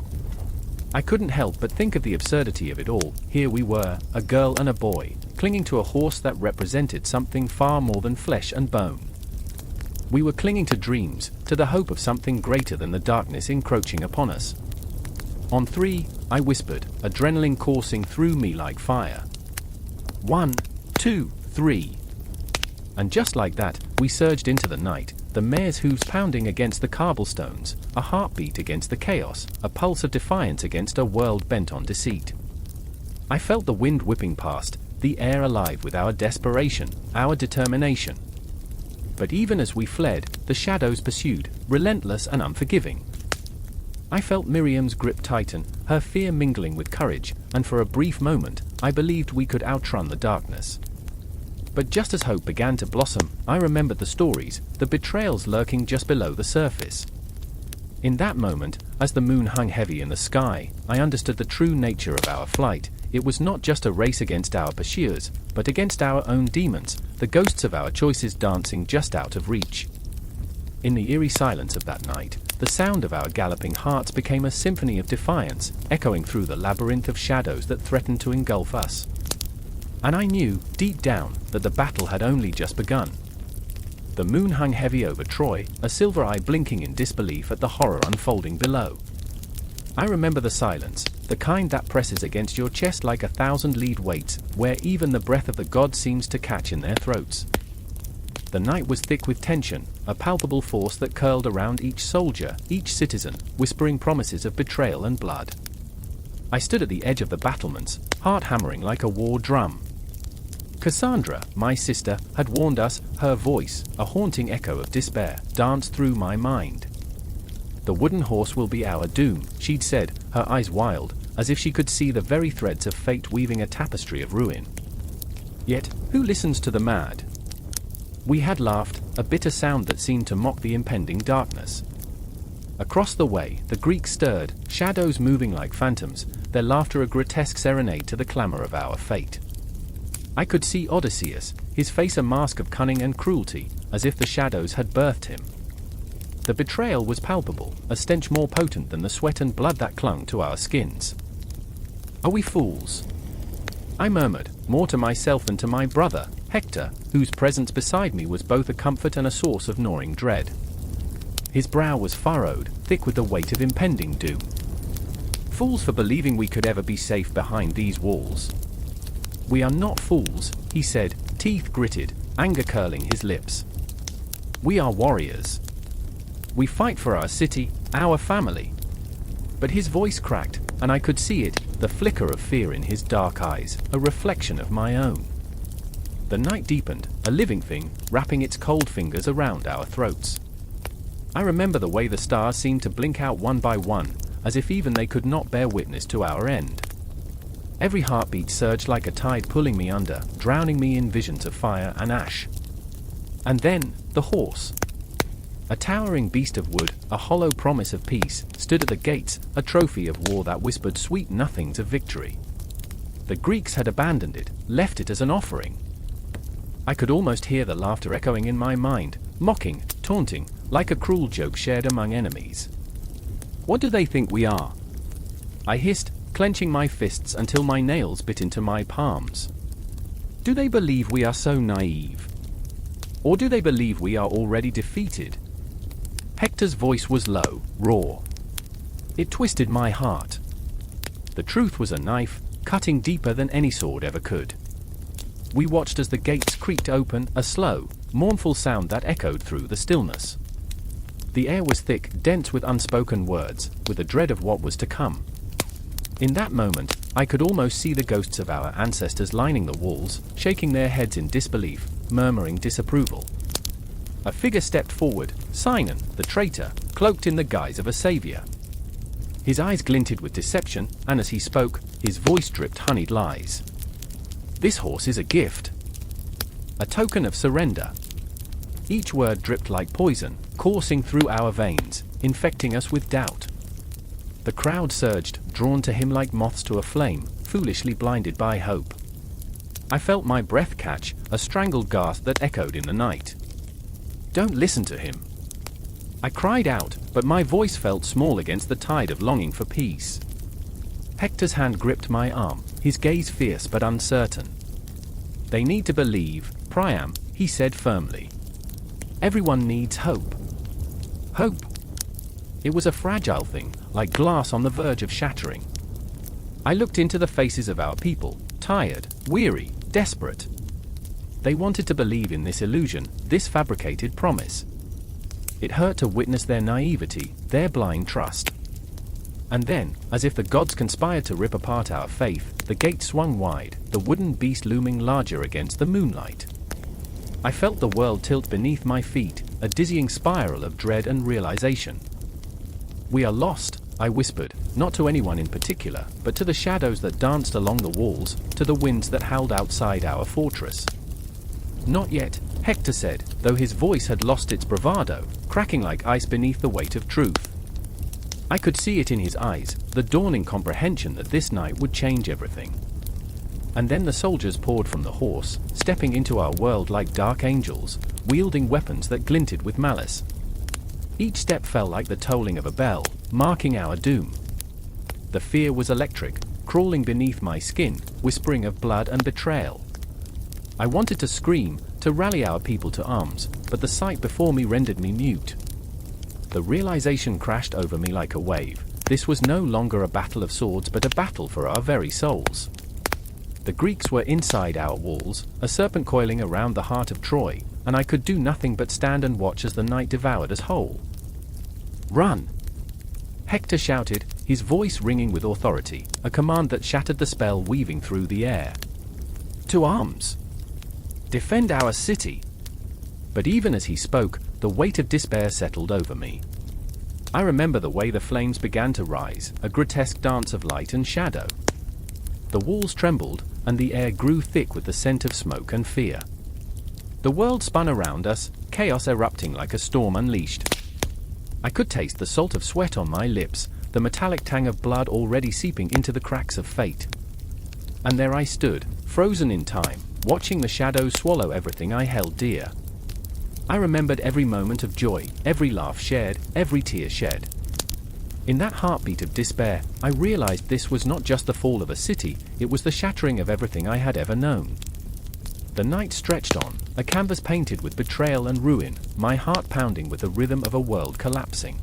I couldn't help but think of the absurdity of it all. Here we were, a girl and a boy, clinging to a horse that represented something far more than flesh and bone. We were clinging to dreams, to the hope of something greater than the darkness encroaching upon us. "On three," I whispered, adrenaline coursing through me like fire. 1, 2, 3. And just like that, we surged into the night, the mare's hooves pounding against the cobblestones, a heartbeat against the chaos, a pulse of defiance against a world bent on deceit. I felt the wind whipping past, the air alive with our desperation, our determination. But even as we fled, the shadows pursued, relentless and unforgiving. I felt Miriam's grip tighten, her fear mingling with courage, and for a brief moment, I believed we could outrun the darkness. But just as hope began to blossom, I remembered the stories, the betrayals lurking just below the surface. In that moment, as the moon hung heavy in the sky, I understood the true nature of our flight. It was not just a race against our pursuers, but against our own demons, the ghosts of our choices dancing just out of reach. In the eerie silence of that night, the sound of our galloping hearts became a symphony of defiance, echoing through the labyrinth of shadows that threatened to engulf us. And I knew, deep down, that the battle had only just begun. The moon hung heavy over Troy, a silver eye blinking in disbelief at the horror unfolding below. I remember the silence, the kind that presses against your chest like 1,000 lead weights, where even the breath of the gods seems to catch in their throats. The night was thick with tension, a palpable force that curled around each soldier, each citizen, whispering promises of betrayal and blood. I stood at the edge of the battlements, heart hammering like a war drum. Cassandra, my sister, had warned us. Her voice, a haunting echo of despair, danced through my mind. The wooden horse will be our doom, she'd said, her eyes wild, as if she could see the very threads of fate weaving a tapestry of ruin. Yet, who listens to the mad? We had laughed, a bitter sound that seemed to mock the impending darkness. Across the way, the Greeks stirred, shadows moving like phantoms, their laughter a grotesque serenade to the clamor of our fate. I could see Odysseus, his face a mask of cunning and cruelty, as if the shadows had birthed him. The betrayal was palpable, a stench more potent than the sweat and blood that clung to our skins. Are we fools? I murmured, more to myself than to my brother, Hector, whose presence beside me was both a comfort and a source of gnawing dread. His brow was furrowed, thick with the weight of impending doom. Fools for believing we could ever be safe behind these walls. We are not fools, he said, teeth gritted, anger curling his lips. We are warriors. We fight for our city, our family. But his voice cracked, and I could see it, the flicker of fear in his dark eyes, a reflection of my own. The night deepened, a living thing, wrapping its cold fingers around our throats. I remember the way the stars seemed to blink out one by one, as if even they could not bear witness to our end. Every heartbeat surged like a tide pulling me under, drowning me in visions of fire and ash. And then, the horse. A towering beast of wood, a hollow promise of peace, stood at the gates, a trophy of war that whispered sweet nothings of victory. The Greeks had abandoned it, left it as an offering. I could almost hear the laughter echoing in my mind, mocking, taunting, like a cruel joke shared among enemies. What do they think we are? I hissed, clenching my fists until my nails bit into my palms. Do they believe we are so naive? Or do they believe we are already defeated? Hector's voice was low, raw. It twisted my heart. The truth was a knife, cutting deeper than any sword ever could. We watched as the gates creaked open, a slow, mournful sound that echoed through the stillness. The air was thick, dense with unspoken words, with the dread of what was to come. In that moment, I could almost see the ghosts of our ancestors lining the walls, shaking their heads in disbelief, murmuring disapproval. A figure stepped forward, Sinon, the traitor, cloaked in the guise of a savior. His eyes glinted with deception, and as he spoke, his voice dripped honeyed lies. This horse is a gift. A token of surrender. Each word dripped like poison, coursing through our veins, infecting us with doubt. The crowd surged, drawn to him like moths to a flame, foolishly blinded by hope. I felt my breath catch, a strangled gasp that echoed in the night. Don't listen to him. I cried out, but my voice felt small against the tide of longing for peace. Hector's hand gripped my arm, his gaze fierce but uncertain. They need to believe, Priam, he said firmly. Everyone needs hope. Hope. It was a fragile thing, like glass on the verge of shattering. I looked into the faces of our people, tired, weary, desperate. They wanted to believe in this illusion, this fabricated promise. It hurt to witness their naivety, their blind trust. And then, as if the gods conspired to rip apart our faith, the gate swung wide, the wooden beast looming larger against the moonlight. I felt the world tilt beneath my feet, a dizzying spiral of dread and realization. We are lost, I whispered, not to anyone in particular, but to the shadows that danced along the walls, to the winds that howled outside our fortress. Not yet, Hector said, though his voice had lost its bravado, cracking like ice beneath the weight of truth. I could see it in his eyes, the dawning comprehension that this night would change everything. And then the soldiers poured from the horse, stepping into our world like dark angels, wielding weapons that glinted with malice. Each step fell like the tolling of a bell, marking our doom. The fear was electric, crawling beneath my skin, whispering of blood and betrayal. I wanted to scream, to rally our people to arms, but the sight before me rendered me mute. The realization crashed over me like a wave. This was no longer a battle of swords but a battle for our very souls. The Greeks were inside our walls, a serpent coiling around the heart of Troy, and I could do nothing but stand and watch as the night devoured us whole. "Run!" Hector shouted, his voice ringing with authority, a command that shattered the spell weaving through the air. "To arms! Defend our city!" But even as he spoke, the weight of despair settled over me. I remember the way the flames began to rise, a grotesque dance of light and shadow. The walls trembled, and the air grew thick with the scent of smoke and fear. The world spun around us, chaos erupting like a storm unleashed. I could taste the salt of sweat on my lips, the metallic tang of blood already seeping into the cracks of fate. And there I stood, frozen in time, watching the shadows swallow everything I held dear. I remembered every moment of joy, every laugh shared, every tear shed. In that heartbeat of despair, I realized this was not just the fall of a city, it was the shattering of everything I had ever known. The night stretched on, a canvas painted with betrayal and ruin, my heart pounding with the rhythm of a world collapsing.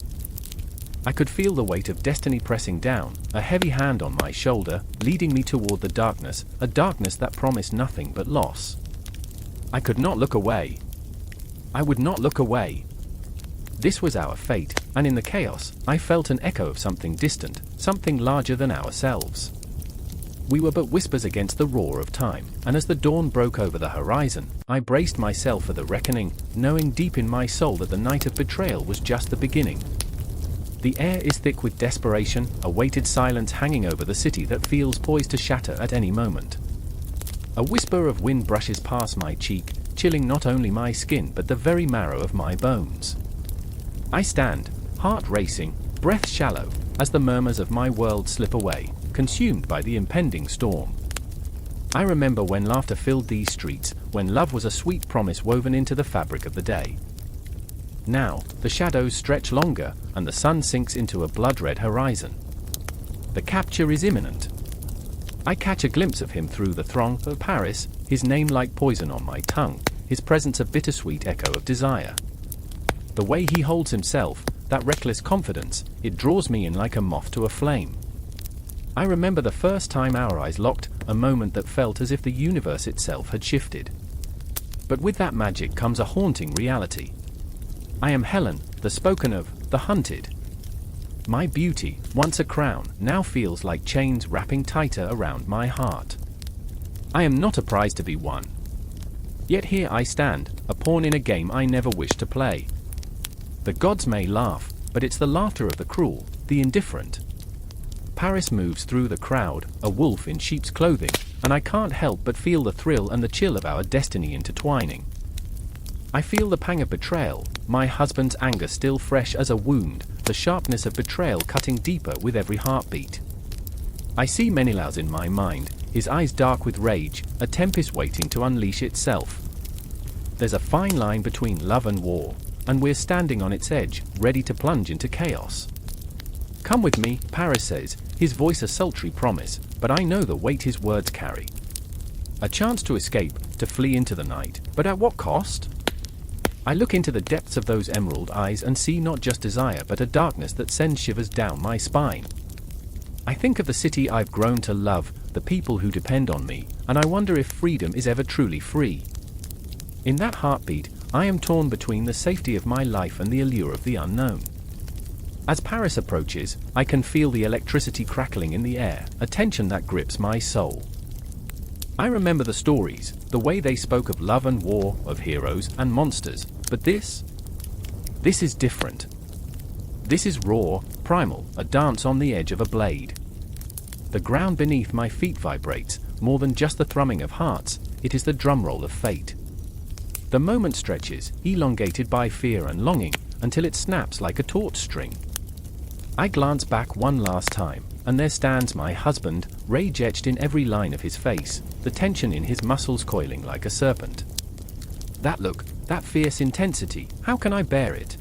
I could feel the weight of destiny pressing down, a heavy hand on my shoulder, leading me toward the darkness, a darkness that promised nothing but loss. I could not look away. I would not look away. This was our fate, and in the chaos, I felt an echo of something distant, something larger than ourselves. We were but whispers against the roar of time, and as the dawn broke over the horizon, I braced myself for the reckoning, knowing deep in my soul that the night of betrayal was just the beginning. The air is thick with desperation, a weighted silence hanging over the city that feels poised to shatter at any moment. A whisper of wind brushes past my cheek, chilling not only my skin but the very marrow of my bones. I stand, heart racing, breath shallow, as the murmurs of my world slip away, consumed by the impending storm. I remember when laughter filled these streets, when love was a sweet promise woven into the fabric of the day. Now, the shadows stretch longer, and the sun sinks into a blood-red horizon. The capture is imminent. I catch a glimpse of him through the throng of Paris, his name like poison on my tongue, his presence a bittersweet echo of desire. The way he holds himself, that reckless confidence, it draws me in like a moth to a flame. I remember the first time our eyes locked, a moment that felt as if the universe itself had shifted. But with that magic comes a haunting reality. I am Helen, the spoken of, the hunted. My beauty, once a crown, now feels like chains wrapping tighter around my heart. I am not a prize to be won. Yet here I stand, a pawn in a game I never wished to play. The gods may laugh, but it's the laughter of the cruel, the indifferent. Paris moves through the crowd, a wolf in sheep's clothing, and I can't help but feel the thrill and the chill of our destiny intertwining. I feel the pang of betrayal, my husband's anger still fresh as a wound, the sharpness of betrayal cutting deeper with every heartbeat. I see Menelaus in my mind, his eyes dark with rage, a tempest waiting to unleash itself. There's a fine line between love and war, and we're standing on its edge, ready to plunge into chaos. Come with me, Paris says, his voice a sultry promise, but I know the weight his words carry. A chance to escape, to flee into the night, but at what cost? I look into the depths of those emerald eyes and see not just desire but a darkness that sends shivers down my spine. I think of the city I've grown to love, the people who depend on me, and I wonder if freedom is ever truly free. In that heartbeat, I am torn between the safety of my life and the allure of the unknown. As Paris approaches, I can feel the electricity crackling in the air, a tension that grips my soul. I remember the stories, the way they spoke of love and war, of heroes and monsters, but this is different. This is raw, primal, a dance on the edge of a blade. The ground beneath my feet vibrates, more than just the thrumming of hearts, it is the drumroll of fate. The moment stretches, elongated by fear and longing, until it snaps like a taut string. I glance back one last time, and there stands my husband, rage etched in every line of his face, the tension in his muscles coiling like a serpent. That look, that fierce intensity, how can I bear it?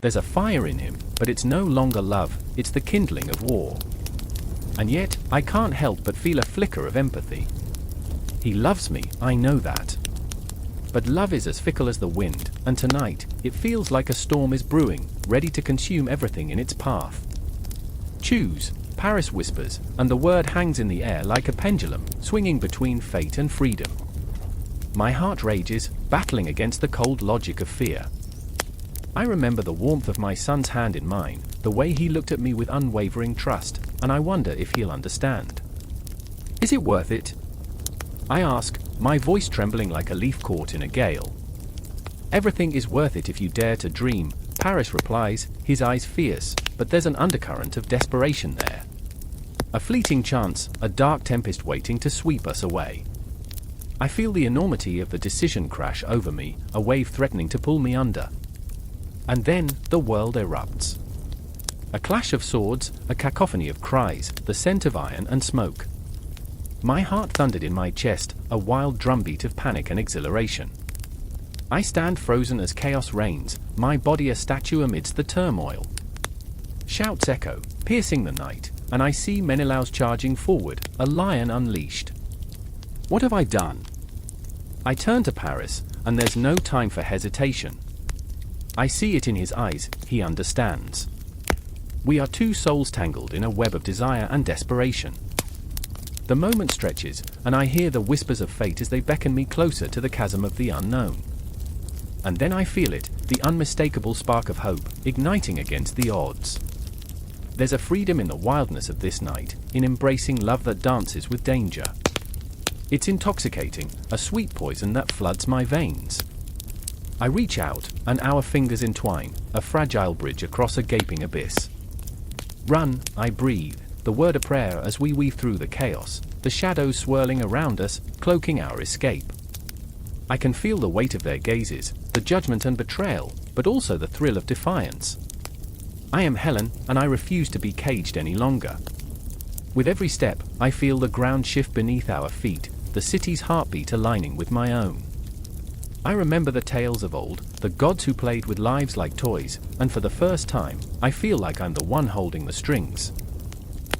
There's a fire in him, but it's no longer love, it's the kindling of war. And yet, I can't help but feel a flicker of empathy. He loves me, I know that. But love is as fickle as the wind, and tonight, it feels like a storm is brewing, ready to consume everything in its path. Choose, Paris whispers, and the word hangs in the air like a pendulum, swinging between fate and freedom. My heart rages, battling against the cold logic of fear. I remember the warmth of my son's hand in mine, the way he looked at me with unwavering trust, and I wonder if he'll understand. Is it worth it? I ask, my voice trembling like a leaf caught in a gale. Everything is worth it if you dare to dream, Paris replies, his eyes fierce, but there's an undercurrent of desperation there. A fleeting chance, a dark tempest waiting to sweep us away. I feel the enormity of the decision crash over me, a wave threatening to pull me under. And then, the world erupts. A clash of swords, a cacophony of cries, the scent of iron and smoke. My heart thundered in my chest, a wild drumbeat of panic and exhilaration. I stand frozen as chaos reigns, my body a statue amidst the turmoil. Shouts echo, piercing the night, and I see Menelaus charging forward, a lion unleashed. What have I done? I turn to Paris, and there's no time for hesitation. I see it in his eyes, he understands. We are two souls tangled in a web of desire and desperation. The moment stretches, and I hear the whispers of fate as they beckon me closer to the chasm of the unknown. And then I feel it, the unmistakable spark of hope, igniting against the odds. There's a freedom in the wildness of this night, in embracing love that dances with danger. It's intoxicating, a sweet poison that floods my veins. I reach out, and our fingers entwine, a fragile bridge across a gaping abyss. Run, I breathe, the word a prayer as we weave through the chaos, the shadows swirling around us, cloaking our escape. I can feel the weight of their gazes, the judgment and betrayal, but also the thrill of defiance. I am Helen, and I refuse to be caged any longer. With every step, I feel the ground shift beneath our feet, the city's heartbeat aligning with my own. I remember the tales of old, the gods who played with lives like toys, and for the first time, I feel like I'm the one holding the strings.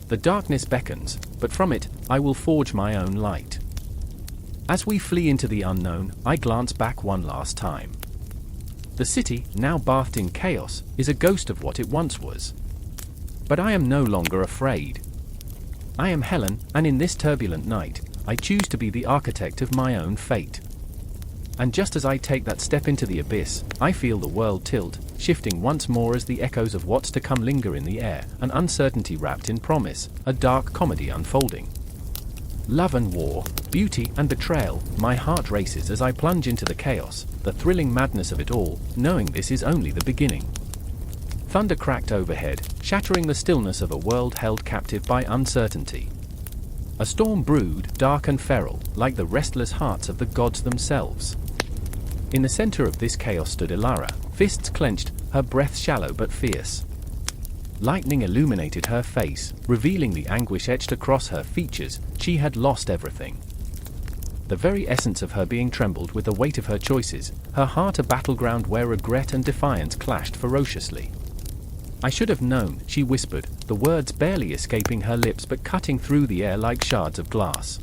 The darkness beckons, but from it, I will forge my own light. As we flee into the unknown, I glance back one last time. The city, now bathed in chaos, is a ghost of what it once was. But I am no longer afraid. I am Helen, and in this turbulent night, I choose to be the architect of my own fate. And just as I take that step into the abyss, I feel the world tilt, shifting once more as the echoes of what's to come linger in the air, an uncertainty wrapped in promise, a dark comedy unfolding. Love and war, beauty and betrayal, my heart races as I plunge into the chaos, the thrilling madness of it all, knowing this is only the beginning. Thunder cracked overhead, shattering the stillness of a world held captive by uncertainty. A storm brewed, dark and feral, like the restless hearts of the gods themselves. In the center of this chaos stood Elara, fists clenched, her breath shallow but fierce. Lightning illuminated her face, revealing the anguish etched across her features. She had lost everything. The very essence of her being trembled with the weight of her choices, her heart a battleground where regret and defiance clashed ferociously. I should have known, she whispered, the words barely escaping her lips but cutting through the air like shards of glass.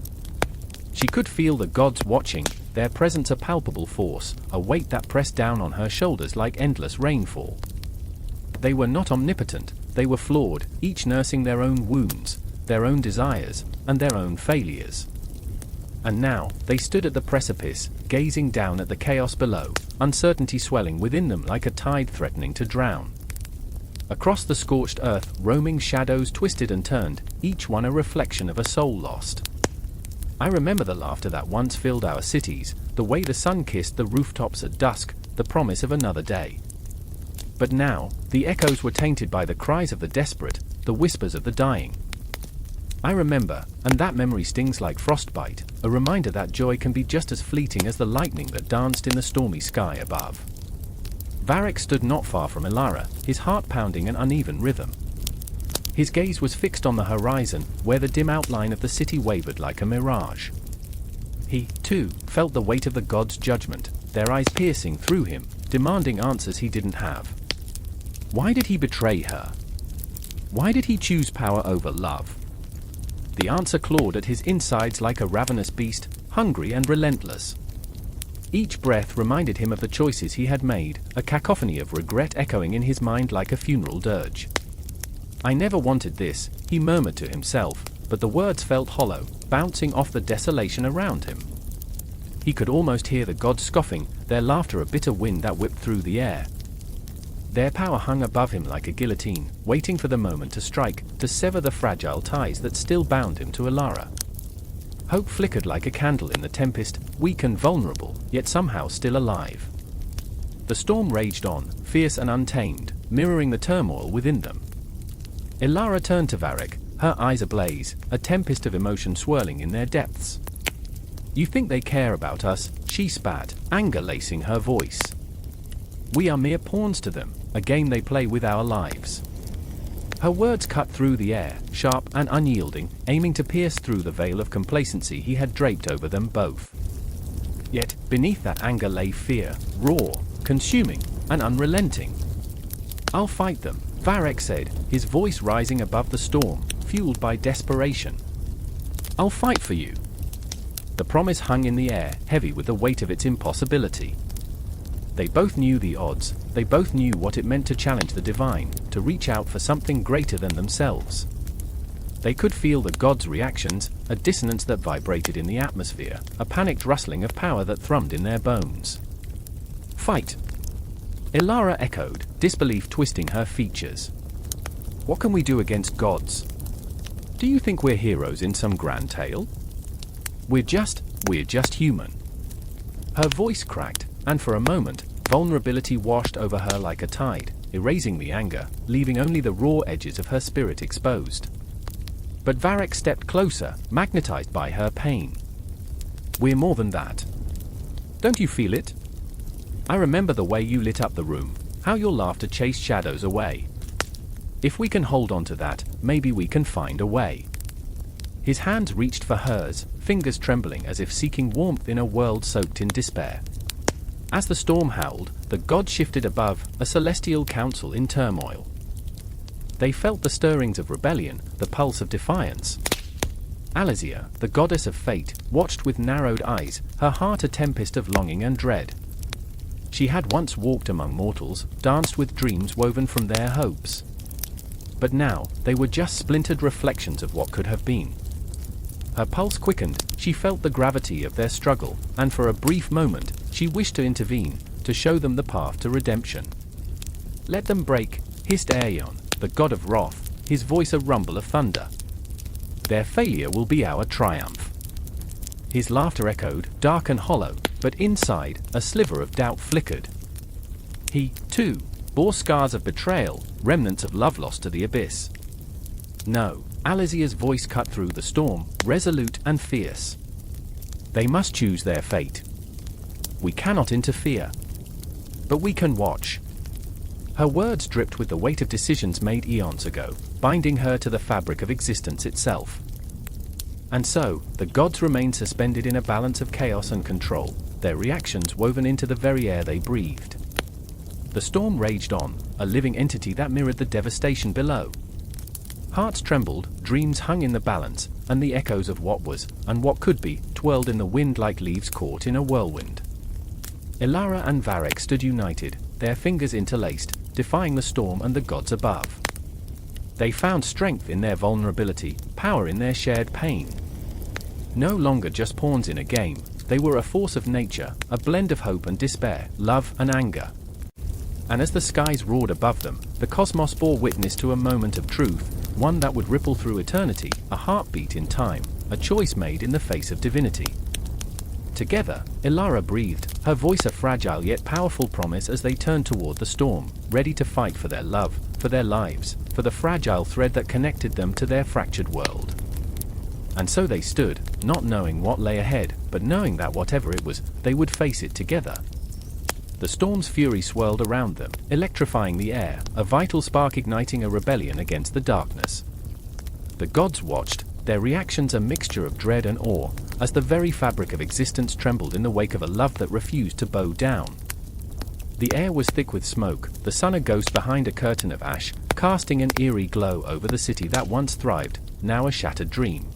She could feel the gods watching, their presence a palpable force, a weight that pressed down on her shoulders like endless rainfall. They were not omnipotent, they were flawed, each nursing their own wounds, their own desires, and their own failures. And now, they stood at the precipice, gazing down at the chaos below, uncertainty swelling within them like a tide threatening to drown. Across the scorched earth, roaming shadows twisted and turned, each one a reflection of a soul lost. I remember the laughter that once filled our cities, the way the sun kissed the rooftops at dusk, the promise of another day. But now, the echoes were tainted by the cries of the desperate, the whispers of the dying. I remember, and that memory stings like frostbite, a reminder that joy can be just as fleeting as the lightning that danced in the stormy sky above. Varric stood not far from Elara, his heart pounding an uneven rhythm. His gaze was fixed on the horizon, where the dim outline of the city wavered like a mirage. He, too, felt the weight of the gods' judgment, their eyes piercing through him, demanding answers he didn't have. Why did he betray her? Why did he choose power over love? The answer clawed at his insides like a ravenous beast, hungry and relentless. Each breath reminded him of the choices he had made, a cacophony of regret echoing in his mind like a funeral dirge. I never wanted this, he murmured to himself, but the words felt hollow, bouncing off the desolation around him. He could almost hear the gods scoffing, their laughter a bitter wind that whipped through the air. Their power hung above him like a guillotine, waiting for the moment to strike, to sever the fragile ties that still bound him to Elara. Hope flickered like a candle in the tempest, weak and vulnerable, yet somehow still alive. The storm raged on, fierce and untamed, mirroring the turmoil within them. Elara turned to Varric, her eyes ablaze, a tempest of emotion swirling in their depths. "You think they care about us?" she spat, anger lacing her voice. "We are mere pawns to them, a game they play with our lives." Her words cut through the air, sharp and unyielding, aiming to pierce through the veil of complacency he had draped over them both. Yet, beneath that anger lay fear, raw, consuming, and unrelenting. "I'll fight them," Varric said, his voice rising above the storm, fueled by desperation. "I'll fight for you." The promise hung in the air, heavy with the weight of its impossibility. They both knew the odds, they both knew what it meant to challenge the divine, to reach out for something greater than themselves. They could feel the gods' reactions, a dissonance that vibrated in the atmosphere, a panicked rustling of power that thrummed in their bones. "Fight!" Elara echoed, disbelief twisting her features. "What can we do against gods? Do you think we're heroes in some grand tale? We're just human." Her voice cracked, and for a moment, vulnerability washed over her like a tide, erasing the anger, leaving only the raw edges of her spirit exposed. But Varric stepped closer, magnetized by her pain. "We're more than that. Don't you feel it? I remember the way you lit up the room, how your laughter chased shadows away. If we can hold on to that, maybe we can find a way." His hands reached for hers, fingers trembling as if seeking warmth in a world soaked in despair. As the storm howled, the gods shifted above, a celestial council in turmoil. They felt the stirrings of rebellion, the pulse of defiance. Alizia, the goddess of fate, watched with narrowed eyes, her heart a tempest of longing and dread. She had once walked among mortals, danced with dreams woven from their hopes. But now, they were just splintered reflections of what could have been. Her pulse quickened, she felt the gravity of their struggle, and for a brief moment, she wished to intervene, to show them the path to redemption. "Let them break," hissed Aeon, the god of wrath, his voice a rumble of thunder. "Their failure will be our triumph." His laughter echoed, dark and hollow, but inside, a sliver of doubt flickered. He, too, bore scars of betrayal, remnants of love lost to the abyss. "No," Alizia's voice cut through the storm, resolute and fierce. "They must choose their fate. We cannot interfere. But we can watch." Her words dripped with the weight of decisions made eons ago, binding her to the fabric of existence itself. And so, the gods remained suspended in a balance of chaos and control, their reactions woven into the very air they breathed. The storm raged on, a living entity that mirrored the devastation below. Hearts trembled, dreams hung in the balance, and the echoes of what was, and what could be, twirled in the wind like leaves caught in a whirlwind. Elara and Varric stood united, their fingers interlaced, defying the storm and the gods above. They found strength in their vulnerability, power in their shared pain. No longer just pawns in a game, they were a force of nature, a blend of hope and despair, love and anger. And as the skies roared above them, the cosmos bore witness to a moment of truth, one that would ripple through eternity, a heartbeat in time, a choice made in the face of divinity. Together, Elara breathed, her voice a fragile yet powerful promise as they turned toward the storm, ready to fight for their love, for their lives, for the fragile thread that connected them to their fractured world. And so they stood, not knowing what lay ahead, but knowing that whatever it was, they would face it together. The storm's fury swirled around them, electrifying the air, a vital spark igniting a rebellion against the darkness. The gods watched, their reactions a mixture of dread and awe, as the very fabric of existence trembled in the wake of a love that refused to bow down. The air was thick with smoke, the sun a ghost behind a curtain of ash, casting an eerie glow over the city that once thrived, now a shattered dream.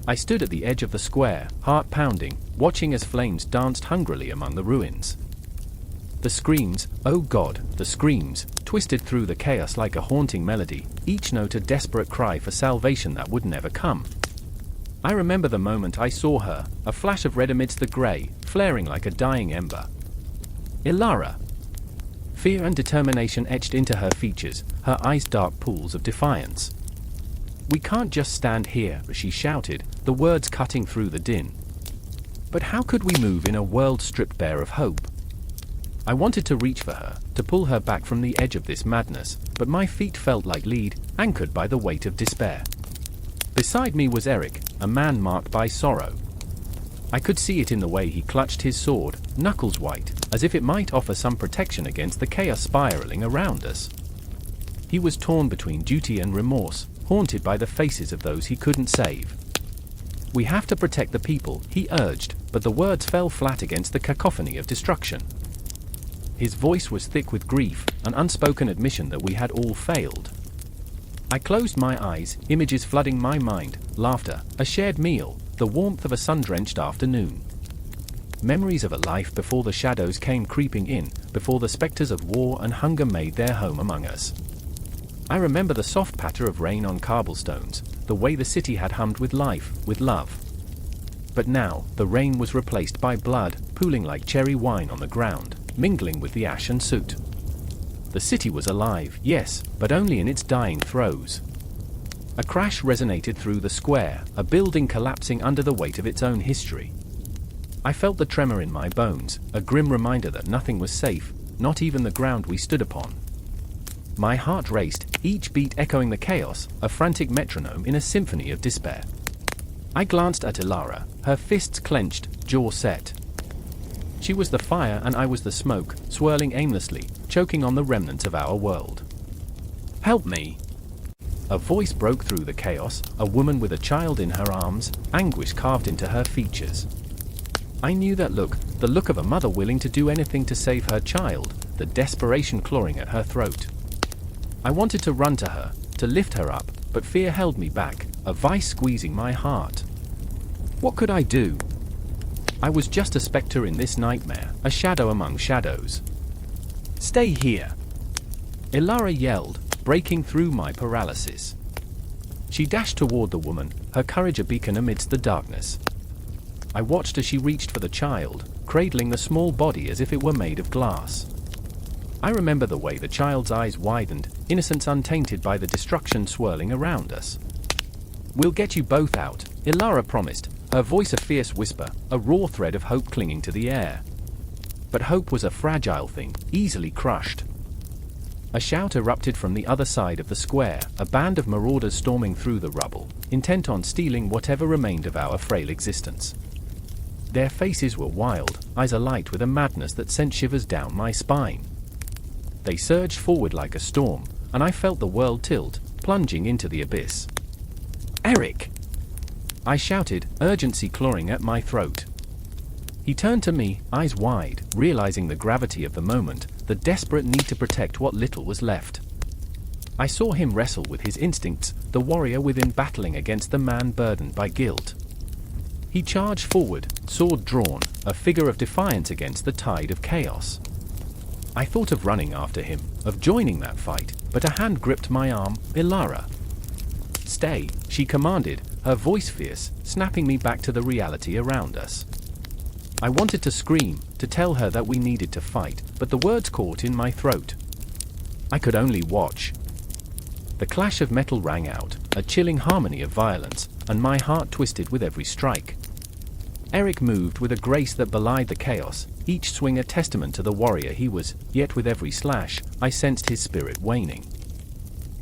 I stood at the edge of the square, heart pounding, watching as flames danced hungrily among the ruins. The screams, oh God, the screams, twisted through the chaos like a haunting melody, each note a desperate cry for salvation that would never come. I remember the moment I saw her, a flash of red amidst the grey, flaring like a dying ember. Ilara! Fear and determination etched into her features, her eyes dark pools of defiance. We can't just stand here, she shouted, the words cutting through the din. But how could we move in a world stripped bare of hope? I wanted to reach for her, to pull her back from the edge of this madness, but my feet felt like lead, anchored by the weight of despair. Beside me was Eric, a man marked by sorrow. I could see it in the way he clutched his sword, knuckles white, as if it might offer some protection against the chaos spiraling around us. He was torn between duty and remorse, haunted by the faces of those he couldn't save. We have to protect the people, he urged, but the words fell flat against the cacophony of destruction. His voice was thick with grief, an unspoken admission that we had all failed. I closed my eyes, images flooding my mind, laughter, a shared meal, the warmth of a sun-drenched afternoon. Memories of a life before the shadows came creeping in, before the specters of war and hunger made their home among us. I remember the soft patter of rain on cobblestones, the way the city had hummed with life, with love. But now, the rain was replaced by blood, pooling like cherry wine on the ground, mingling with the ash and soot. The city was alive, yes, but only in its dying throes. A crash resonated through the square, a building collapsing under the weight of its own history. I felt the tremor in my bones, a grim reminder that nothing was safe, not even the ground we stood upon. My heart raced, each beat echoing the chaos, a frantic metronome in a symphony of despair. I glanced at Ilara, her fists clenched, jaw set. She was the fire and I was the smoke, swirling aimlessly, choking on the remnants of our world. "Help me!" A voice broke through the chaos, a woman with a child in her arms, anguish carved into her features. I knew that look, the look of a mother willing to do anything to save her child, the desperation clawing at her throat. I wanted to run to her, to lift her up, but fear held me back, a vice squeezing my heart. What could I do? I was just a spectre in this nightmare, a shadow among shadows. "Stay here!" Ilara yelled, breaking through my paralysis. She dashed toward the woman, her courage a beacon amidst the darkness. I watched as she reached for the child, cradling the small body as if it were made of glass. I remember the way the child's eyes widened, innocence untainted by the destruction swirling around us. "We'll get you both out," Ilara promised, her voice a fierce whisper, a raw thread of hope clinging to the air. But hope was a fragile thing, easily crushed. A shout erupted from the other side of the square, a band of marauders storming through the rubble, intent on stealing whatever remained of our frail existence. Their faces were wild, eyes alight with a madness that sent shivers down my spine. They surged forward like a storm, and I felt the world tilt, plunging into the abyss. "Eric!" I shouted, urgency clawing at my throat. He turned to me, eyes wide, realizing the gravity of the moment, the desperate need to protect what little was left. I saw him wrestle with his instincts, the warrior within battling against the man burdened by guilt. He charged forward, sword drawn, a figure of defiance against the tide of chaos. I thought of running after him, of joining that fight, but a hand gripped my arm. "Ilara!" "Stay," she commanded, her voice fierce, snapping me back to the reality around us. I wanted to scream, to tell her that we needed to fight, but the words caught in my throat. I could only watch. The clash of metal rang out, a chilling harmony of violence, and my heart twisted with every strike. Eric moved with a grace that belied the chaos, each swing a testament to the warrior he was, yet with every slash, I sensed his spirit waning.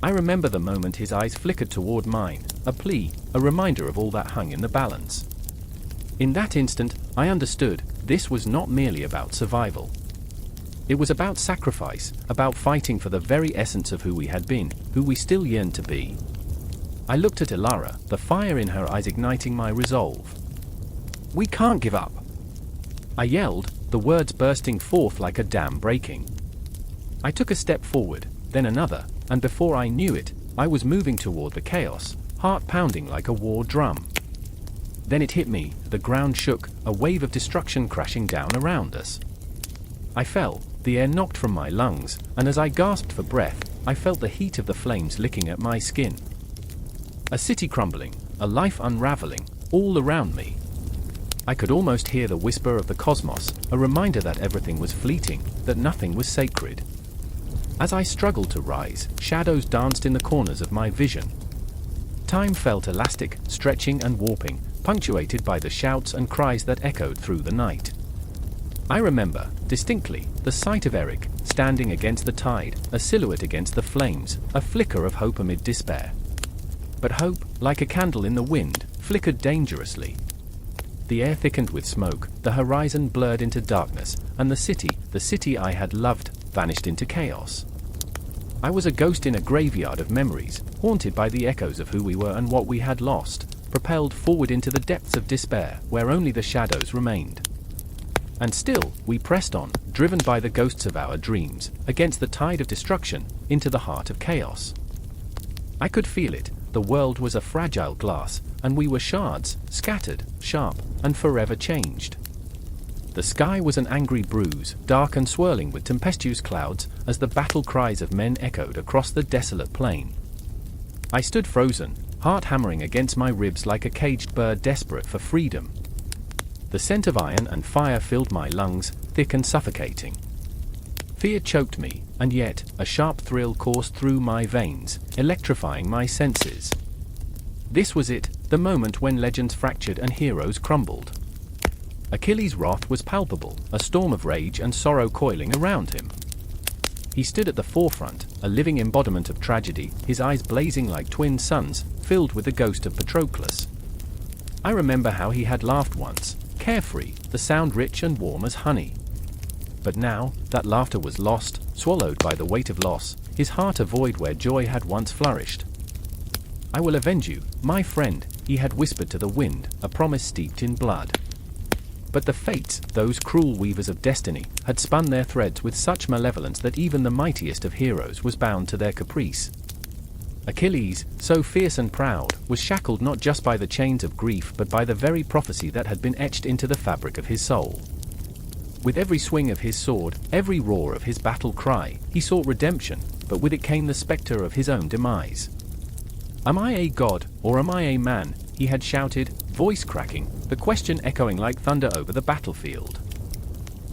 I remember the moment his eyes flickered toward mine, a plea, a reminder of all that hung in the balance. In that instant, I understood, this was not merely about survival. It was about sacrifice, about fighting for the very essence of who we had been, who we still yearned to be. I looked at Ilara, the fire in her eyes igniting my resolve. "We can't give up!" I yelled, the words bursting forth like a dam breaking. I took a step forward, then another, and before I knew it, I was moving toward the chaos, heart pounding like a war drum. Then it hit me, the ground shook, a wave of destruction crashing down around us. I fell, the air knocked from my lungs, and as I gasped for breath, I felt the heat of the flames licking at my skin. A city crumbling, a life unraveling, all around me. I could almost hear the whisper of the cosmos, a reminder that everything was fleeting, that nothing was sacred. As I struggled to rise, shadows danced in the corners of my vision. Time felt elastic, stretching and warping, punctuated by the shouts and cries that echoed through the night. I remember, distinctly, the sight of Eric, standing against the tide, a silhouette against the flames, a flicker of hope amid despair. But hope, like a candle in the wind, flickered dangerously. The air thickened with smoke, the horizon blurred into darkness, and the city I had loved, vanished into chaos. I was a ghost in a graveyard of memories, haunted by the echoes of who we were and what we had lost, propelled forward into the depths of despair, where only the shadows remained. And still, we pressed on, driven by the ghosts of our dreams, against the tide of destruction, into the heart of chaos. I could feel it, the world was a fragile glass, and we were shards, scattered, sharp, and forever changed. The sky was an angry bruise, dark and swirling with tempestuous clouds, as the battle cries of men echoed across the desolate plain. I stood frozen, heart hammering against my ribs like a caged bird desperate for freedom. The scent of iron and fire filled my lungs, thick and suffocating. Fear choked me, and yet, a sharp thrill coursed through my veins, electrifying my senses. This was it, the moment when legends fractured and heroes crumbled. Achilles' wrath was palpable, a storm of rage and sorrow coiling around him. He stood at the forefront, a living embodiment of tragedy, his eyes blazing like twin suns, filled with the ghost of Patroclus. I remember how he had laughed once, carefree, the sound rich and warm as honey. But now, that laughter was lost, swallowed by the weight of loss, his heart a void where joy had once flourished. "I will avenge you, my friend," he had whispered to the wind, a promise steeped in blood. But the fates, those cruel weavers of destiny, had spun their threads with such malevolence that even the mightiest of heroes was bound to their caprice. Achilles, so fierce and proud, was shackled not just by the chains of grief but by the very prophecy that had been etched into the fabric of his soul. With every swing of his sword, every roar of his battle cry, he sought redemption, but with it came the spectre of his own demise. "Am I a god, or am I a man?" he had shouted, voice cracking, the question echoing like thunder over the battlefield.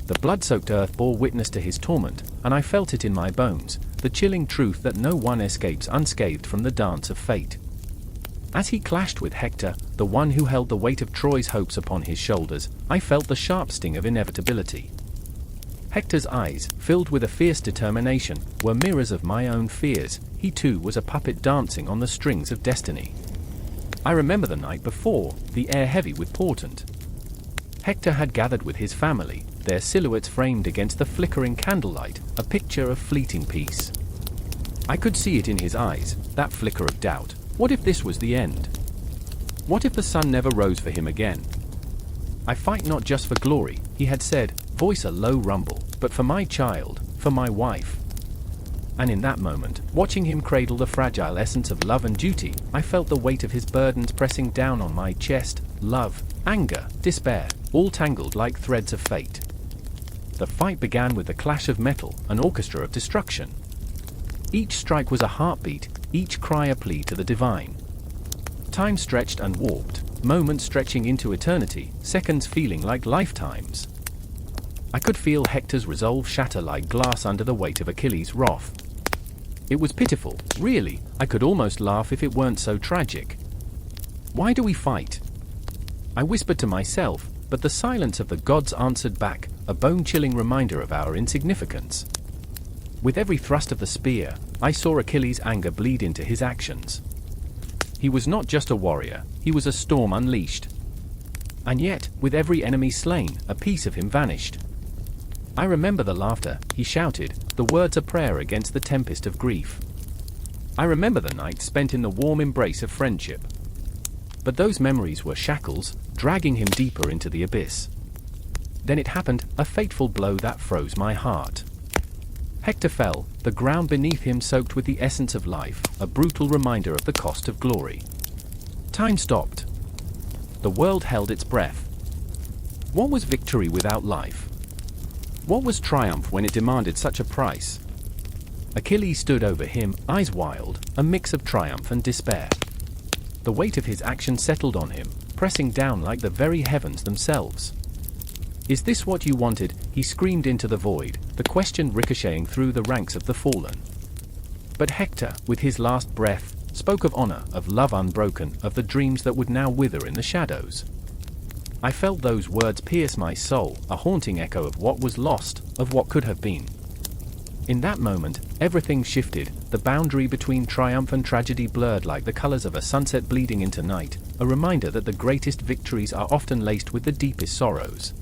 The blood-soaked earth bore witness to his torment, and I felt it in my bones, the chilling truth that no one escapes unscathed from the dance of fate. As he clashed with Hector, the one who held the weight of Troy's hopes upon his shoulders, I felt the sharp sting of inevitability. Hector's eyes, filled with a fierce determination, were mirrors of my own fears. He too was a puppet dancing on the strings of destiny. I remember the night before, the air heavy with portent. Hector had gathered with his family, their silhouettes framed against the flickering candlelight, a picture of fleeting peace. I could see it in his eyes, that flicker of doubt. What if this was the end? What if the sun never rose for him again? "I fight not just for glory," he had said, voice a low rumble, "but for my child, for my wife." And in that moment, watching him cradle the fragile essence of love and duty, I felt the weight of his burdens pressing down on my chest, love, anger, despair, all tangled like threads of fate. The fight began with the clash of metal, an orchestra of destruction. Each strike was a heartbeat, each cry a plea to the divine. Time stretched and warped, moments stretching into eternity, seconds feeling like lifetimes. I could feel Hector's resolve shatter like glass under the weight of Achilles' wrath. It was pitiful, really. I could almost laugh if it weren't so tragic. "Why do we fight?" I whispered to myself, but the silence of the gods answered back, a bone-chilling reminder of our insignificance. With every thrust of the spear, I saw Achilles' anger bleed into his actions. He was not just a warrior, he was a storm unleashed. And yet, with every enemy slain, a piece of him vanished. I remember the laughter, he shouted, the words a prayer against the tempest of grief. I remember the night spent in the warm embrace of friendship. But those memories were shackles, dragging him deeper into the abyss. Then it happened, a fateful blow that froze my heart. Hector fell, the ground beneath him soaked with the essence of life, a brutal reminder of the cost of glory. Time stopped. The world held its breath. What was victory without life? What was triumph when it demanded such a price? Achilles stood over him, eyes wild, a mix of triumph and despair. The weight of his action settled on him, pressing down like the very heavens themselves. "Is this what you wanted?" he screamed into the void, the question ricocheting through the ranks of the fallen. But Hector, with his last breath, spoke of honor, of love unbroken, of the dreams that would now wither in the shadows. I felt those words pierce my soul, a haunting echo of what was lost, of what could have been. In that moment, everything shifted, the boundary between triumph and tragedy blurred like the colors of a sunset bleeding into night, a reminder that the greatest victories are often laced with the deepest sorrows.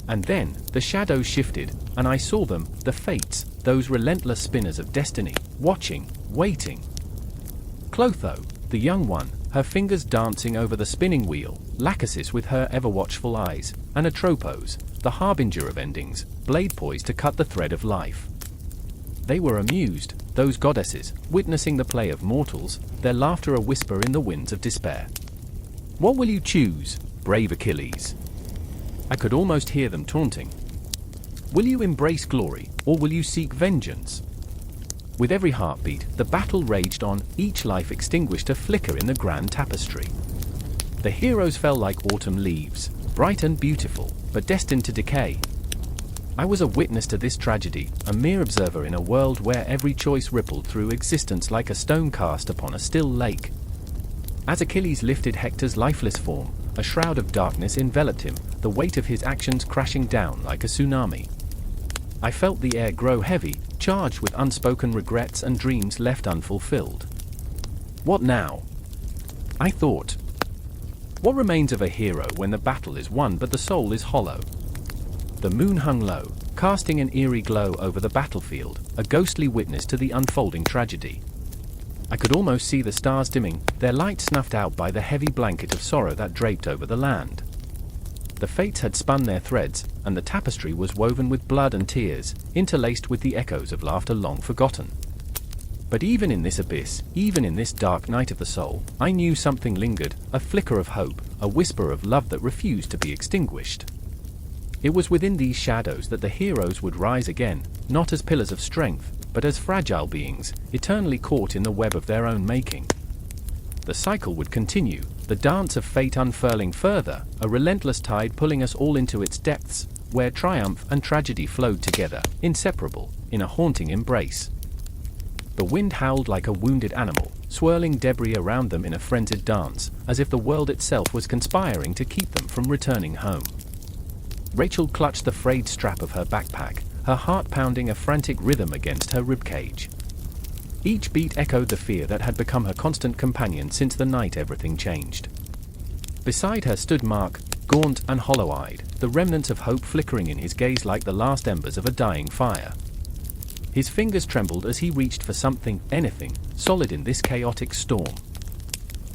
And then, the shadows shifted, and I saw them, the fates, those relentless spinners of destiny, watching, waiting. Clotho, the young one, her fingers dancing over the spinning wheel, Lachesis with her ever-watchful eyes, and Atropos, the harbinger of endings, blade poised to cut the thread of life. They were amused, those goddesses, witnessing the play of mortals, their laughter a whisper in the winds of despair. "What will you choose, brave Achilles?" I could almost hear them taunting. "Will you embrace glory, or will you seek vengeance?" With every heartbeat, the battle raged on, each life extinguished a flicker in the grand tapestry. The heroes fell like autumn leaves, bright and beautiful, but destined to decay. I was a witness to this tragedy, a mere observer in a world where every choice rippled through existence like a stone cast upon a still lake. As Achilles lifted Hector's lifeless form, a shroud of darkness enveloped him, the weight of his actions crashing down like a tsunami. I felt the air grow heavy, charged with unspoken regrets and dreams left unfulfilled. What now? I thought. What remains of a hero when the battle is won but the soul is hollow? The moon hung low, casting an eerie glow over the battlefield, a ghostly witness to the unfolding tragedy. I could almost see the stars dimming, their light snuffed out by the heavy blanket of sorrow that draped over the land. The fates had spun their threads, and the tapestry was woven with blood and tears, interlaced with the echoes of laughter long forgotten. But even in this abyss, even in this dark night of the soul, I knew something lingered, a flicker of hope, a whisper of love that refused to be extinguished. It was within these shadows that the heroes would rise again, not as pillars of strength, but as fragile beings, eternally caught in the web of their own making. The cycle would continue, the dance of fate unfurling further, a relentless tide pulling us all into its depths, where triumph and tragedy flowed together, inseparable, in a haunting embrace. The wind howled like a wounded animal, swirling debris around them in a frenzied dance, as if the world itself was conspiring to keep them from returning home. Rachel clutched the frayed strap of her backpack, her heart pounding a frantic rhythm against her ribcage. Each beat echoed the fear that had become her constant companion since the night everything changed. Beside her stood Mark, gaunt and hollow-eyed, the remnants of hope flickering in his gaze like the last embers of a dying fire. His fingers trembled as he reached for something, anything, solid in this chaotic storm.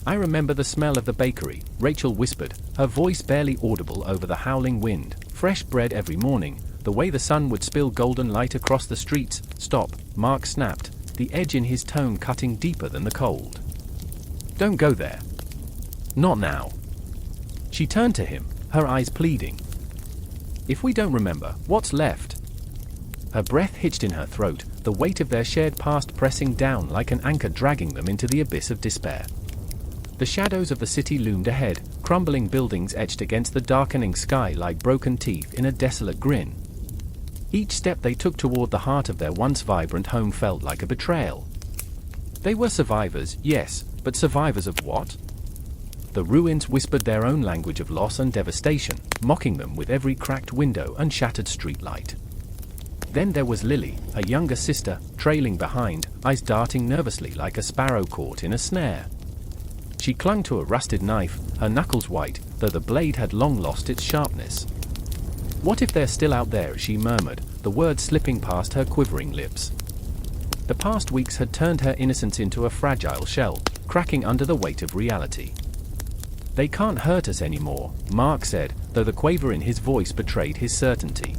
"I remember the smell of the bakery," Rachel whispered, her voice barely audible over the howling wind, "fresh bread every morning, the way the sun would spill golden light across the streets." "Stop," Mark snapped, the edge in his tone cutting deeper than the cold. "Don't go there. Not now." She turned to him, her eyes pleading. "If we don't remember, what's left?" Her breath hitched in her throat, the weight of their shared past pressing down like an anchor dragging them into the abyss of despair. The shadows of the city loomed ahead, crumbling buildings etched against the darkening sky like broken teeth in a desolate grin. Each step they took toward the heart of their once vibrant home felt like a betrayal. They were survivors, yes, but survivors of what? The ruins whispered their own language of loss and devastation, mocking them with every cracked window and shattered streetlight. Then there was Lily, her younger sister, trailing behind, eyes darting nervously like a sparrow caught in a snare. She clung to a rusted knife, her knuckles white, though the blade had long lost its sharpness. "What if they're still out there?" she murmured, the words slipping past her quivering lips. The past weeks had turned her innocence into a fragile shell, cracking under the weight of reality. "They can't hurt us anymore," Mark said, though the quaver in his voice betrayed his certainty.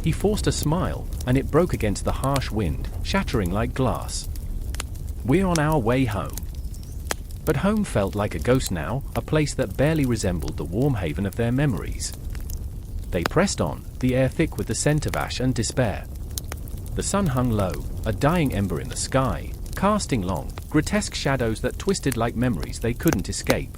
He forced a smile, and it broke against the harsh wind, shattering like glass. "We're on our way home." But home felt like a ghost now, a place that barely resembled the warm haven of their memories. They pressed on, the air thick with the scent of ash and despair. The sun hung low, a dying ember in the sky, casting long, grotesque shadows that twisted like memories they couldn't escape.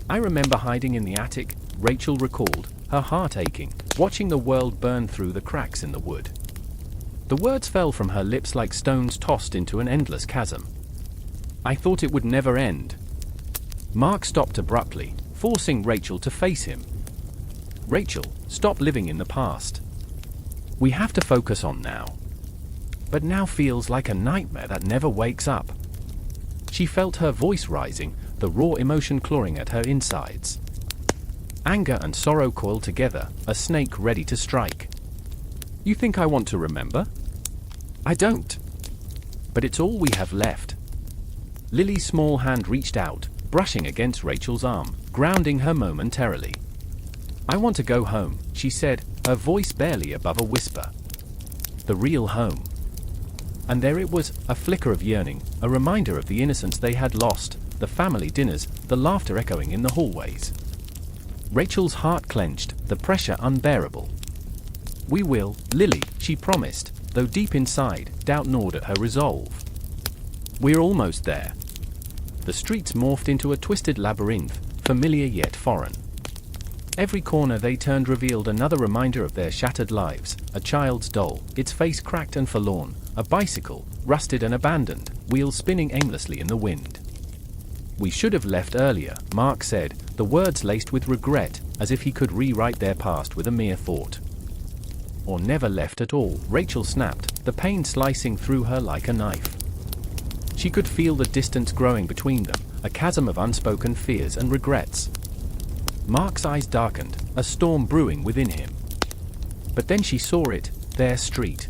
I remember hiding in the attic, Rachel recalled, her heart aching, watching the world burn through the cracks in the wood. The words fell from her lips like stones tossed into an endless chasm. I thought it would never end. Mark stopped abruptly, forcing Rachel to face him. Rachel, stop living in the past. We have to focus on now. But now feels like a nightmare that never wakes up. She felt her voice rising, the raw emotion clawing at her insides. Anger and sorrow coiled together, a snake ready to strike. You think I want to remember? I don't. But it's all we have left. Lily's small hand reached out, brushing against Rachel's arm, grounding her momentarily. I want to go home, she said, her voice barely above a whisper. The real home. And there it was, a flicker of yearning, a reminder of the innocence they had lost, the family dinners, the laughter echoing in the hallways. Rachel's heart clenched, the pressure unbearable. We will, Lily, she promised, though deep inside, doubt gnawed at her resolve. We're almost there. The streets morphed into a twisted labyrinth, familiar yet foreign. Every corner they turned revealed another reminder of their shattered lives, a child's doll, its face cracked and forlorn, a bicycle, rusted and abandoned, wheels spinning aimlessly in the wind. We should have left earlier, Mark said, the words laced with regret, as if he could rewrite their past with a mere thought. Or never left at all, Rachel snapped, the pain slicing through her like a knife. She could feel the distance growing between them, a chasm of unspoken fears and regrets. Mark's eyes darkened, a storm brewing within him. But then she saw it, their street.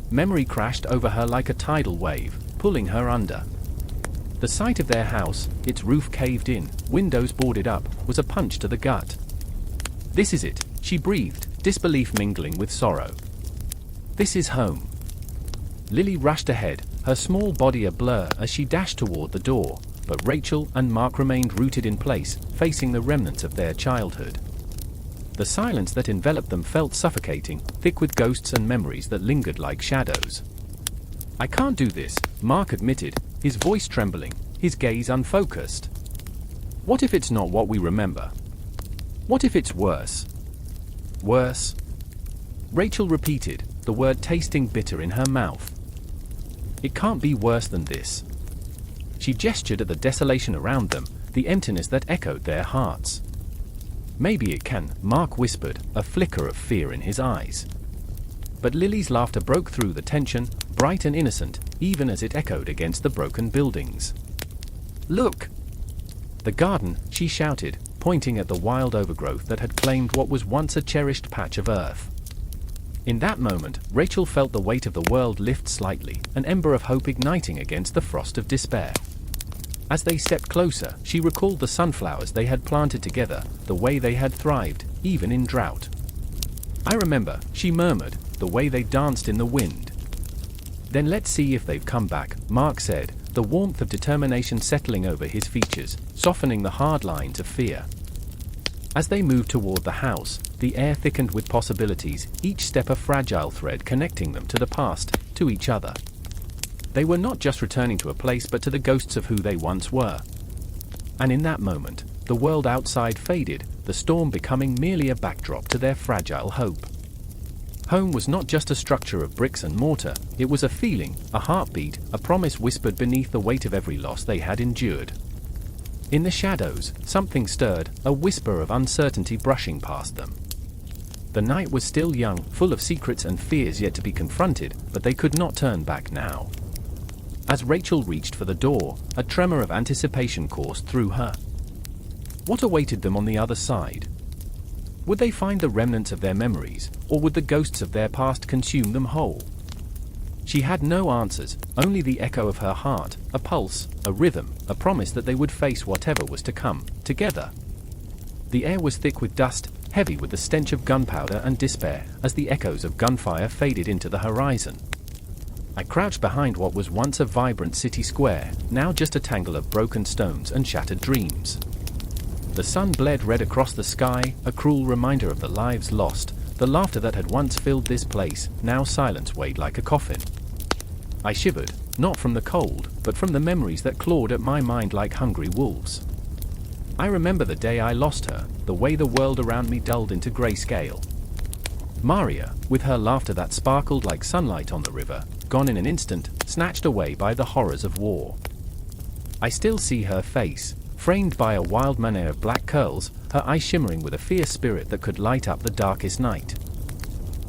Memory crashed over her like a tidal wave, pulling her under. The sight of their house, its roof caved in, windows boarded up, was a punch to the gut. This is it, she breathed, disbelief mingling with sorrow. This is home. Lily rushed ahead, her small body a blur as she dashed toward the door, but Rachel and Mark remained rooted in place, facing the remnants of their childhood. The silence that enveloped them felt suffocating, thick with ghosts and memories that lingered like shadows. I can't do this, Mark admitted, his voice trembling, his gaze unfocused. What if it's not what we remember? What if it's worse? Worse? Rachel repeated, the word tasting bitter in her mouth. It can't be worse than this. She gestured at the desolation around them, the emptiness that echoed their hearts. Maybe it can, Mark whispered, a flicker of fear in his eyes. But Lily's laughter broke through the tension, bright and innocent, even as it echoed against the broken buildings. Look! The garden, she shouted, pointing at the wild overgrowth that had claimed what was once a cherished patch of earth. In that moment, Rachel felt the weight of the world lift slightly, an ember of hope igniting against the frost of despair. As they stepped closer, she recalled the sunflowers they had planted together, the way they had thrived, even in drought. I remember, she murmured, the way they danced in the wind. Then let's see if they've come back, Mark said, the warmth of determination settling over his features, softening the hard lines of fear. As they moved toward the house, the air thickened with possibilities, each step a fragile thread connecting them to the past, to each other. They were not just returning to a place but to the ghosts of who they once were. And in that moment, the world outside faded, the storm becoming merely a backdrop to their fragile hope. Home was not just a structure of bricks and mortar, it was a feeling, a heartbeat, a promise whispered beneath the weight of every loss they had endured. In the shadows, something stirred, a whisper of uncertainty brushing past them. The night was still young, full of secrets and fears yet to be confronted, but they could not turn back now. As Rachel reached for the door, a tremor of anticipation coursed through her. What awaited them on the other side? Would they find the remnants of their memories, or would the ghosts of their past consume them whole? She had no answers, only the echo of her heart, a pulse, a rhythm, a promise that they would face whatever was to come, together. The air was thick with dust, heavy with the stench of gunpowder and despair, as the echoes of gunfire faded into the horizon. I crouched behind what was once a vibrant city square, now just a tangle of broken stones and shattered dreams. The sun bled red across the sky, a cruel reminder of the lives lost, the laughter that had once filled this place, now silence weighed like a coffin. I shivered, not from the cold, but from the memories that clawed at my mind like hungry wolves. I remember the day I lost her, the way the world around me dulled into grayscale. Maria, with her laughter that sparkled like sunlight on the river, gone in an instant, snatched away by the horrors of war. I still see her face, framed by a wild mane of black curls, her eyes shimmering with a fierce spirit that could light up the darkest night.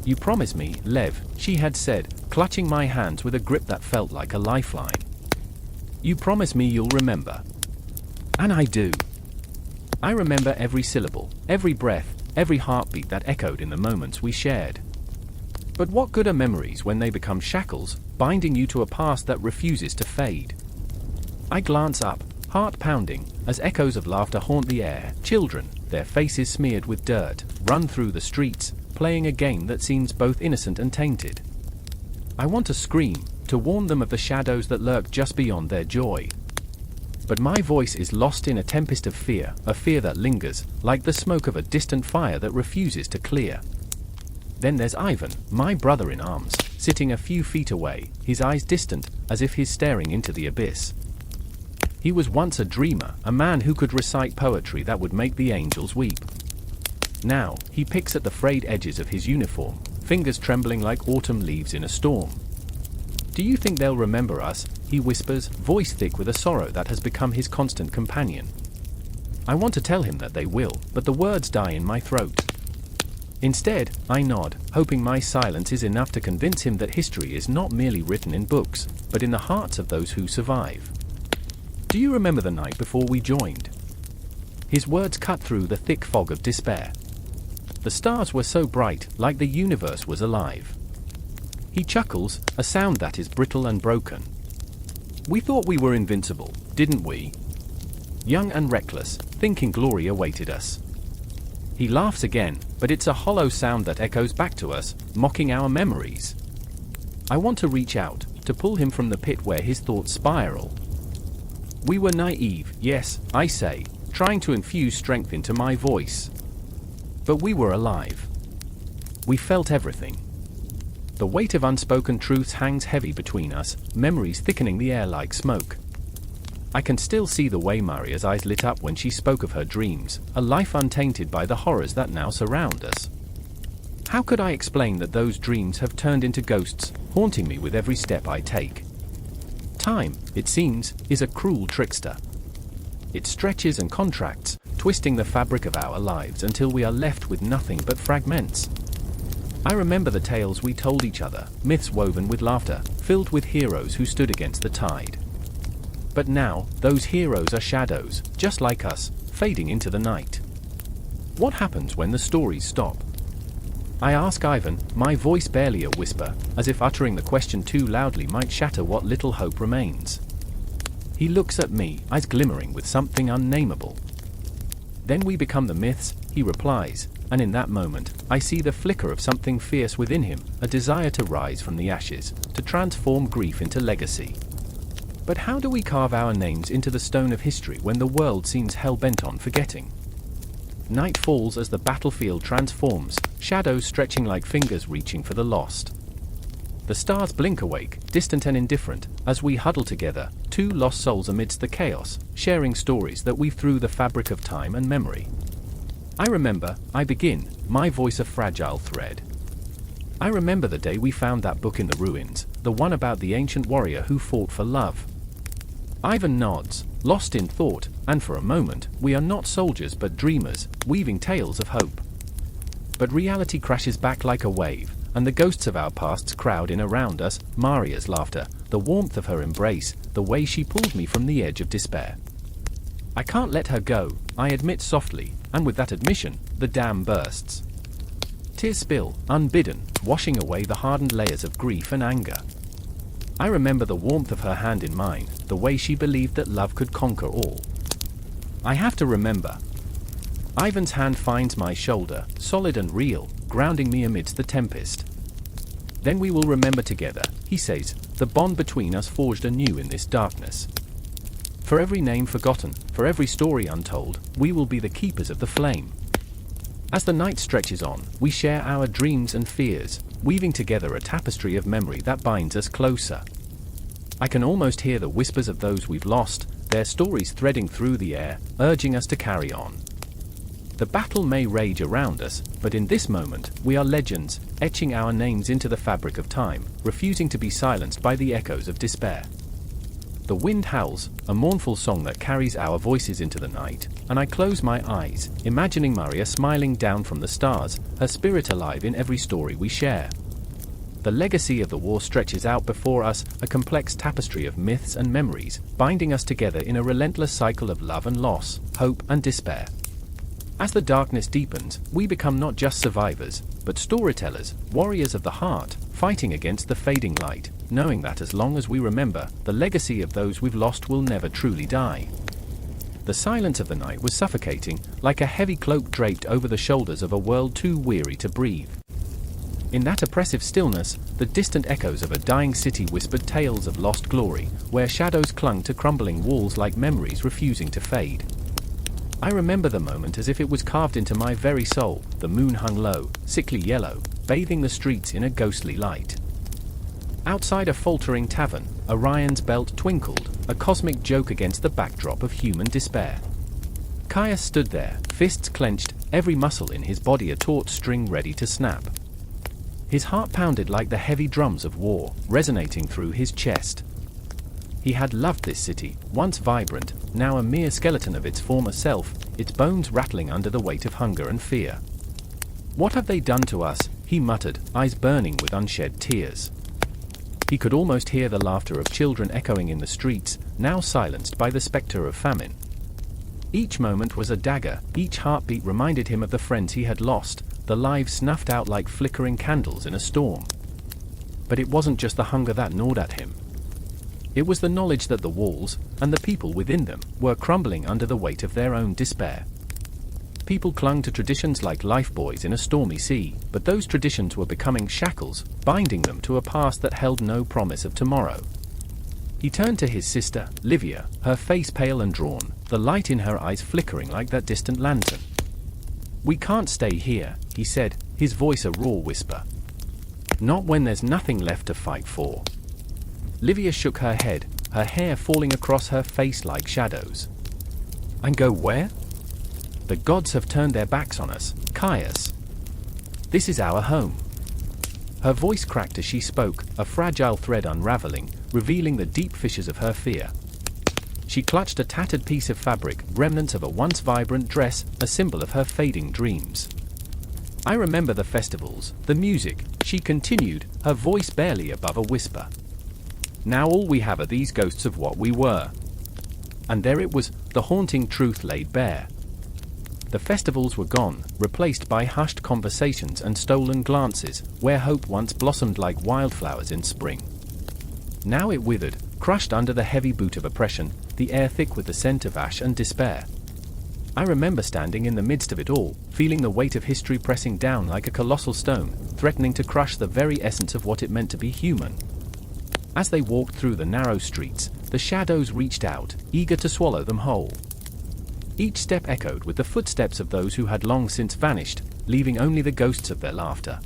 "You promise me, Lev," she had said, clutching my hands with a grip that felt like a lifeline. "You promise me you'll remember." And I do. I remember every syllable, every breath, every heartbeat that echoed in the moments we shared. But what good are memories when they become shackles, binding you to a past that refuses to fade? I glance up, heart pounding, as echoes of laughter haunt the air. Children, their faces smeared with dirt, run through the streets, playing a game that seems both innocent and tainted. I want to scream, to warn them of the shadows that lurk just beyond their joy. But my voice is lost in a tempest of fear, a fear that lingers, like the smoke of a distant fire that refuses to clear. Then there's Ivan, my brother in arms, sitting a few feet away, his eyes distant, as if he's staring into the abyss. He was once a dreamer, a man who could recite poetry that would make the angels weep. Now, he picks at the frayed edges of his uniform, fingers trembling like autumn leaves in a storm. "Do you think they'll remember us?" he whispers, voice thick with a sorrow that has become his constant companion. I want to tell him that they will, but the words die in my throat. Instead, I nod, hoping my silence is enough to convince him that history is not merely written in books, but in the hearts of those who survive. "Do you remember the night before we joined?" His words cut through the thick fog of despair. The stars were so bright, like the universe was alive. He chuckles, a sound that is brittle and broken. "We thought we were invincible, didn't we? Young and reckless, thinking glory awaited us." He laughs again, but it's a hollow sound that echoes back to us, mocking our memories. I want to reach out, to pull him from the pit where his thoughts spiral. "We were naive, yes, I say, trying to infuse strength into my voice. But we were alive. We felt everything. The weight of unspoken truths hangs heavy between us, memories thickening the air like smoke. I can still see the way Maria's eyes lit up when she spoke of her dreams, a life untainted by the horrors that now surround us. How could I explain that those dreams have turned into ghosts, haunting me with every step I take? Time, it seems, is a cruel trickster. It stretches and contracts, twisting the fabric of our lives until we are left with nothing but fragments. I remember the tales we told each other, myths woven with laughter, filled with heroes who stood against the tide. But now, those heroes are shadows, just like us, fading into the night. What happens when the stories stop? I ask Ivan, my voice barely a whisper, as if uttering the question too loudly might shatter what little hope remains. He looks at me, eyes glimmering with something unnameable. "Then we become the myths," he replies, and in that moment, I see the flicker of something fierce within him, a desire to rise from the ashes, to transform grief into legacy. But how do we carve our names into the stone of history when the world seems hell-bent on forgetting? Night falls as the battlefield transforms, shadows stretching like fingers reaching for the lost. The stars blink awake, distant and indifferent, as we huddle together, two lost souls amidst the chaos, sharing stories that weave through the fabric of time and memory. I remember, I begin, my voice a fragile thread. I remember the day we found that book in the ruins, the one about the ancient warrior who fought for love. Ivan nods, lost in thought, and for a moment, we are not soldiers but dreamers, weaving tales of hope. But reality crashes back like a wave, and the ghosts of our pasts crowd in around us, Maria's laughter, the warmth of her embrace, the way she pulled me from the edge of despair. I can't let her go, I admit softly, and with that admission, the dam bursts. Tears spill, unbidden, washing away the hardened layers of grief and anger. I remember the warmth of her hand in mine, the way she believed that love could conquer all. I have to remember. Ivan's hand finds my shoulder, solid and real, grounding me amidst the tempest. "Then we will remember together," he says, "the bond between us forged anew in this darkness." For every name forgotten, for every story untold, we will be the keepers of the flame. As the night stretches on, we share our dreams and fears, weaving together a tapestry of memory that binds us closer. I can almost hear the whispers of those we've lost, their stories threading through the air, urging us to carry on. The battle may rage around us, but in this moment, we are legends, etching our names into the fabric of time, refusing to be silenced by the echoes of despair. The wind howls, a mournful song that carries our voices into the night, and I close my eyes, imagining Maria smiling down from the stars, her spirit alive in every story we share. The legacy of the war stretches out before us, a complex tapestry of myths and memories, binding us together in a relentless cycle of love and loss, hope and despair. As the darkness deepens, we become not just survivors, but storytellers, warriors of the heart, fighting against the fading light, knowing that as long as we remember, the legacy of those we've lost will never truly die. The silence of the night was suffocating, like a heavy cloak draped over the shoulders of a world too weary to breathe. In that oppressive stillness, the distant echoes of a dying city whispered tales of lost glory, where shadows clung to crumbling walls like memories refusing to fade. I remember the moment as if it was carved into my very soul. The moon hung low, sickly yellow, bathing the streets in a ghostly light. Outside a faltering tavern, Orion's belt twinkled, a cosmic joke against the backdrop of human despair. Caius stood there, fists clenched, every muscle in his body a taut string ready to snap. His heart pounded like the heavy drums of war, resonating through his chest. He had loved this city, once vibrant, now a mere skeleton of its former self, its bones rattling under the weight of hunger and fear. "What have they done to us?" he muttered, eyes burning with unshed tears. He could almost hear the laughter of children echoing in the streets, now silenced by the spectre of famine. Each moment was a dagger, each heartbeat reminded him of the friends he had lost, the lives snuffed out like flickering candles in a storm. But it wasn't just the hunger that gnawed at him. It was the knowledge that the walls, and the people within them, were crumbling under the weight of their own despair. People clung to traditions like lifebuoys in a stormy sea, but those traditions were becoming shackles, binding them to a past that held no promise of tomorrow. He turned to his sister, Livia, her face pale and drawn, the light in her eyes flickering like that distant lantern. "We can't stay here," he said, his voice a raw whisper. "Not when there's nothing left to fight for." Livia shook her head, her hair falling across her face like shadows. "And go where?" "The gods have turned their backs on us, Caius. This is our home." Her voice cracked as she spoke, a fragile thread unraveling, revealing the deep fissures of her fear. She clutched a tattered piece of fabric, remnants of a once vibrant dress, a symbol of her fading dreams. "I remember the festivals, the music," she continued, her voice barely above a whisper. "Now all we have are these ghosts of what we were." And there it was, the haunting truth laid bare. The festivals were gone, replaced by hushed conversations and stolen glances, where hope once blossomed like wildflowers in spring. Now it withered, crushed under the heavy boot of oppression, the air thick with the scent of ash and despair. I remember standing in the midst of it all, feeling the weight of history pressing down like a colossal stone, threatening to crush the very essence of what it meant to be human. As they walked through the narrow streets, the shadows reached out, eager to swallow them whole. Each step echoed with the footsteps of those who had long since vanished, leaving only the ghosts of their laughter.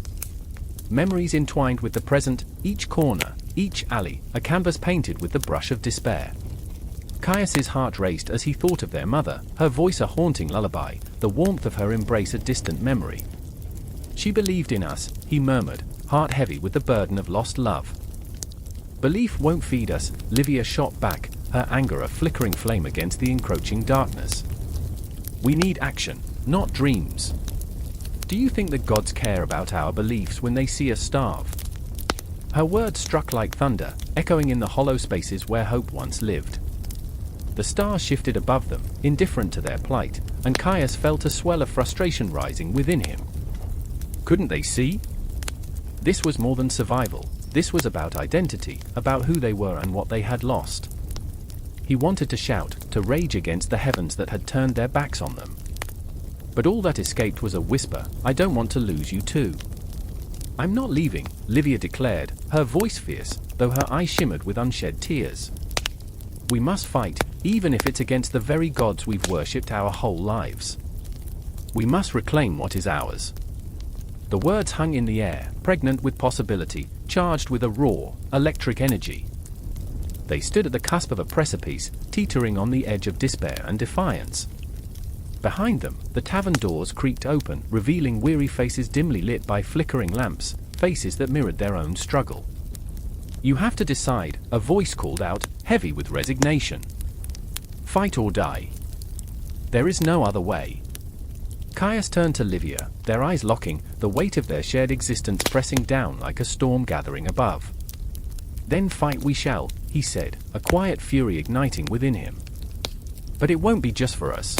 Memories entwined with the present, each corner, each alley, a canvas painted with the brush of despair. Caius's heart raced as he thought of their mother, her voice a haunting lullaby, the warmth of her embrace a distant memory. "She believed in us," he murmured, heart heavy with the burden of lost love. "Belief won't feed us," Livia shot back, her anger a flickering flame against the encroaching darkness. "We need action, not dreams. Do you think the gods care about our beliefs when they see us starve?" Her words struck like thunder, echoing in the hollow spaces where hope once lived. The stars shifted above them, indifferent to their plight, and Caius felt a swell of frustration rising within him. Couldn't they see? This was more than survival. This was about identity, about who they were and what they had lost. He wanted to shout, to rage against the heavens that had turned their backs on them. But all that escaped was a whisper, "I don't want to lose you too." "I'm not leaving," Livia declared, her voice fierce, though her eyes shimmered with unshed tears. "We must fight, even if it's against the very gods we've worshipped our whole lives. We must reclaim what is ours. The words hung in the air, pregnant with possibility, charged with a raw, electric energy. They stood at the cusp of a precipice, teetering on the edge of despair and defiance. Behind them, the tavern doors creaked open, revealing weary faces dimly lit by flickering lamps, faces that mirrored their own struggle. "You have to decide," a voice called out, heavy with resignation. "Fight or die. There is no other way." Caius turned to Livia, their eyes locking, the weight of their shared existence pressing down like a storm gathering above. "Then fight we shall," he said, a quiet fury igniting within him. "But it won't be just for us.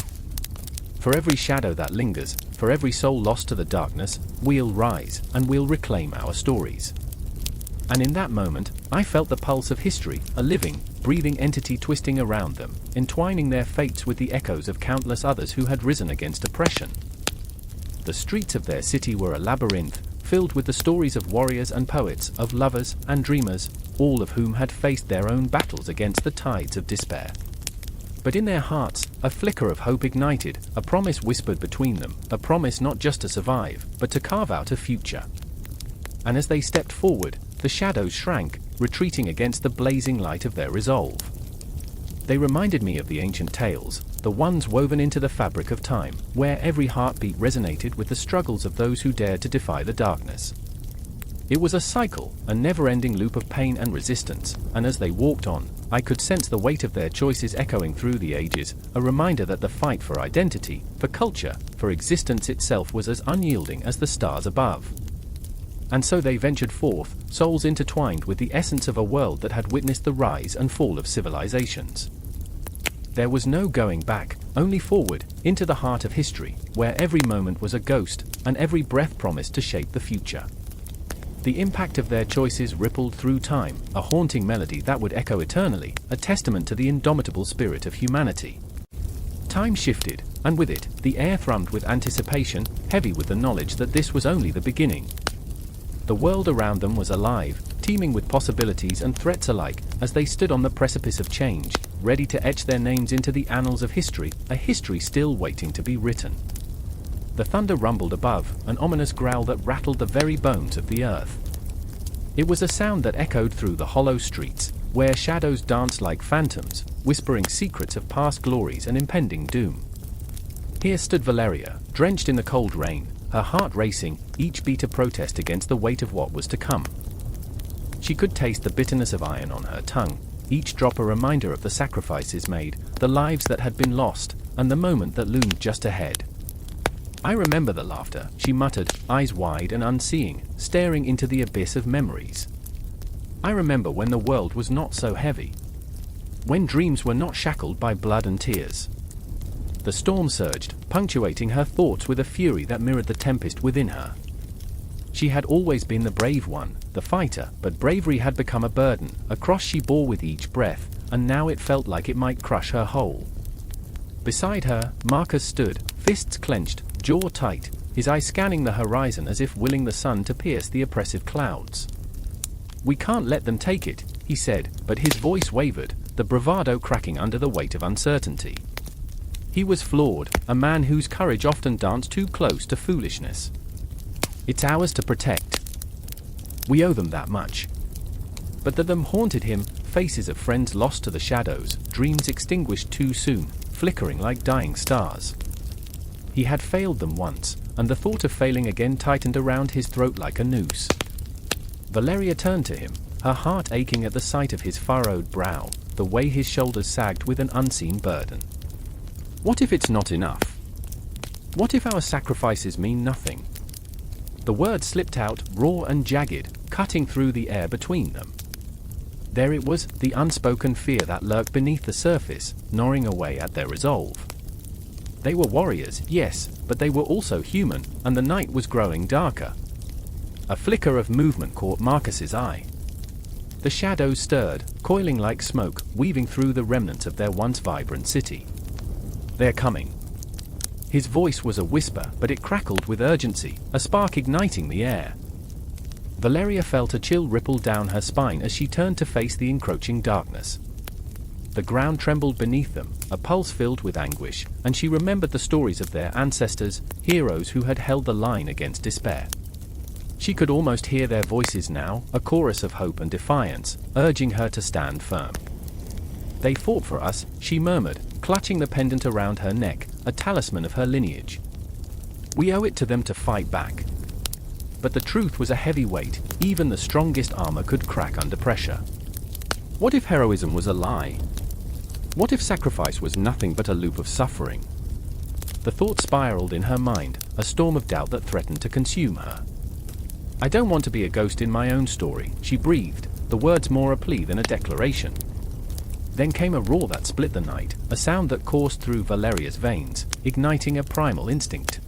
For every shadow that lingers, for every soul lost to the darkness, we'll rise, and we'll reclaim our stories." And in that moment, I felt the pulse of history, a living, breathing entity twisting around them, entwining their fates with the echoes of countless others who had risen against oppression. The streets of their city were a labyrinth, filled with the stories of warriors and poets, of lovers and dreamers, all of whom had faced their own battles against the tides of despair. But in their hearts, a flicker of hope ignited, a promise whispered between them, a promise not just to survive, but to carve out a future. And as they stepped forward, the shadows shrank, retreating against the blazing light of their resolve. They reminded me of the ancient tales, the ones woven into the fabric of time, where every heartbeat resonated with the struggles of those who dared to defy the darkness. It was a cycle, a never-ending loop of pain and resistance, and as they walked on, I could sense the weight of their choices echoing through the ages, a reminder that the fight for identity, for culture, for existence itself was as unyielding as the stars above. And so they ventured forth, souls intertwined with the essence of a world that had witnessed the rise and fall of civilizations. There was no going back, only forward, into the heart of history, where every moment was a ghost, and every breath promised to shape the future. The impact of their choices rippled through time, a haunting melody that would echo eternally, a testament to the indomitable spirit of humanity. Time shifted, and with it, the air thrummed with anticipation, heavy with the knowledge that this was only the beginning. The world around them was alive, teeming with possibilities and threats alike, as they stood on the precipice of change, ready to etch their names into the annals of history, a history still waiting to be written. The thunder rumbled above, an ominous growl that rattled the very bones of the earth. It was a sound that echoed through the hollow streets, where shadows danced like phantoms, whispering secrets of past glories and impending doom. Here stood Valeria, drenched in the cold rain, her heart racing, each beat a protest against the weight of what was to come. She could taste the bitterness of iron on her tongue, each drop a reminder of the sacrifices made, the lives that had been lost, and the moment that loomed just ahead. "I remember the laughter," she muttered, eyes wide and unseeing, staring into the abyss of memories. "I remember when the world was not so heavy. When dreams were not shackled by blood and tears." The storm surged, punctuating her thoughts with a fury that mirrored the tempest within her. She had always been the brave one, the fighter, but bravery had become a burden, a cross she bore with each breath, and now it felt like it might crush her whole. Beside her, Marcus stood, fists clenched, jaw tight, his eyes scanning the horizon as if willing the sun to pierce the oppressive clouds. "We can't let them take it," he said, but his voice wavered, the bravado cracking under the weight of uncertainty. He was flawed, a man whose courage often danced too close to foolishness. "It's ours to protect. We owe them that much." But the them haunted him, faces of friends lost to the shadows, dreams extinguished too soon, flickering like dying stars. He had failed them once, and the thought of failing again tightened around his throat like a noose. Valeria turned to him, her heart aching at the sight of his furrowed brow, the way his shoulders sagged with an unseen burden. "What if it's not enough? What if our sacrifices mean nothing?" The words slipped out, raw and jagged, cutting through the air between them. There it was, the unspoken fear that lurked beneath the surface, gnawing away at their resolve. They were warriors, yes, but they were also human, and the night was growing darker. A flicker of movement caught Marcus's eye. The shadows stirred, coiling like smoke, weaving through the remnants of their once vibrant city. "They're coming." His voice was a whisper, but it crackled with urgency, a spark igniting the air. Valeria felt a chill ripple down her spine as she turned to face the encroaching darkness. The ground trembled beneath them, a pulse filled with anguish, and she remembered the stories of their ancestors, heroes who had held the line against despair. She could almost hear their voices now, a chorus of hope and defiance, urging her to stand firm. "They fought for us," she murmured, clutching the pendant around her neck, a talisman of her lineage. "We owe it to them to fight back." But the truth was a heavy weight, even the strongest armor could crack under pressure. What if heroism was a lie? What if sacrifice was nothing but a loop of suffering? The thought spiraled in her mind, a storm of doubt that threatened to consume her. "I don't want to be a ghost in my own story," she breathed, the words more a plea than a declaration. Then came a roar that split the night, a sound that coursed through Valeria's veins, igniting a primal instinct.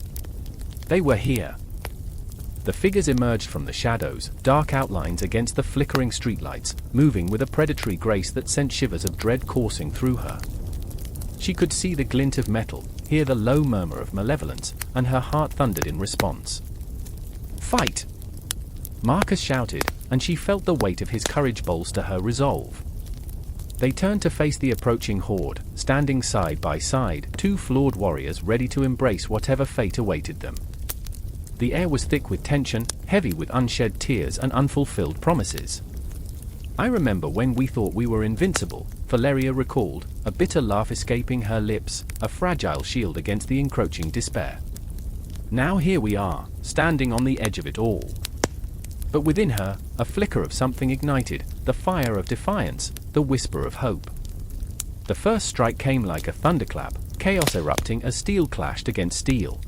They were here. The figures emerged from the shadows, dark outlines against the flickering streetlights, moving with a predatory grace that sent shivers of dread coursing through her. She could see the glint of metal, hear the low murmur of malevolence, and her heart thundered in response. "Fight!" Marcus shouted, and she felt the weight of his courage bolster her resolve. They turned to face the approaching horde, standing side by side, two flawed warriors ready to embrace whatever fate awaited them. The air was thick with tension, heavy with unshed tears and unfulfilled promises. "I remember when we thought we were invincible," Valeria recalled, a bitter laugh escaping her lips, a fragile shield against the encroaching despair. "Now here we are, standing on the edge of it all." But within her, a flicker of something ignited, the fire of defiance, the whisper of hope. The first strike came like a thunderclap, chaos erupting as steel clashed against steel.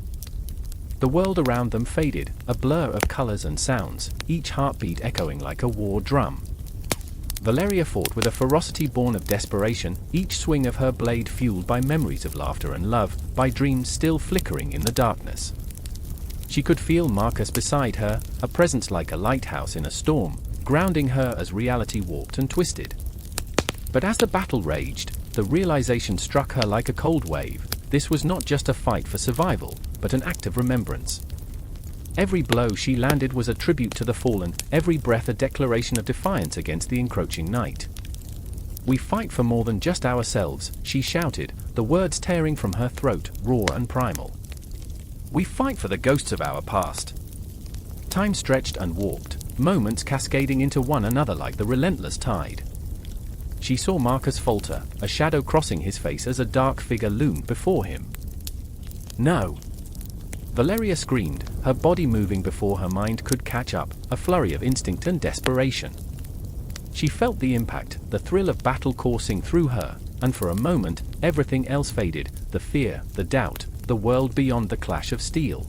The world around them faded, a blur of colors and sounds, each heartbeat echoing like a war drum. Valeria fought with a ferocity born of desperation, each swing of her blade fueled by memories of laughter and love, by dreams still flickering in the darkness. She could feel Marcus beside her, a presence like a lighthouse in a storm, grounding her as reality warped and twisted. But as the battle raged, the realization struck her like a cold wave. This was not just a fight for survival, but an act of remembrance. Every blow she landed was a tribute to the fallen, every breath a declaration of defiance against the encroaching night. "We fight for more than just ourselves," she shouted, the words tearing from her throat, raw and primal. "We fight for the ghosts of our past." Time stretched and warped, moments cascading into one another like the relentless tide. She saw Marcus falter, a shadow crossing his face as a dark figure loomed before him. "No!" Valeria screamed, her body moving before her mind could catch up, a flurry of instinct and desperation. She felt the impact, the thrill of battle coursing through her, and for a moment, everything else faded, the fear, the doubt, the world beyond the clash of steel.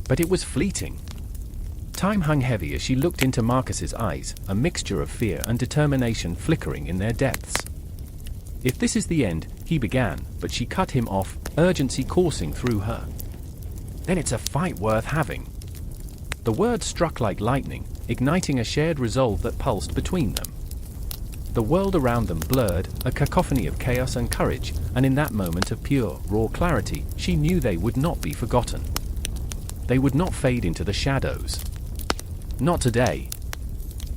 But it was fleeting. Time hung heavy as she looked into Marcus's eyes, a mixture of fear and determination flickering in their depths. "If this is the end," he began, but she cut him off, urgency coursing through her. "Then it's a fight worth having." The words struck like lightning, igniting a shared resolve that pulsed between them. The world around them blurred, a cacophony of chaos and courage, and in that moment of pure, raw clarity, she knew they would not be forgotten. They would not fade into the shadows. Not today.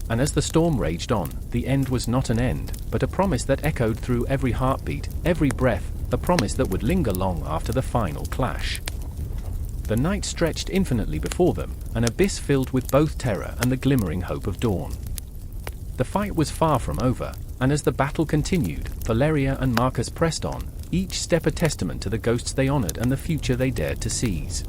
And as the storm raged on, the end was not an end, but a promise that echoed through every heartbeat, every breath, a promise that would linger long after the final clash. The night stretched infinitely before them, an abyss filled with both terror and the glimmering hope of dawn. The fight was far from over, and as the battle continued, Valeria and Marcus pressed on, each step a testament to the ghosts they honored and the future they dared to seize.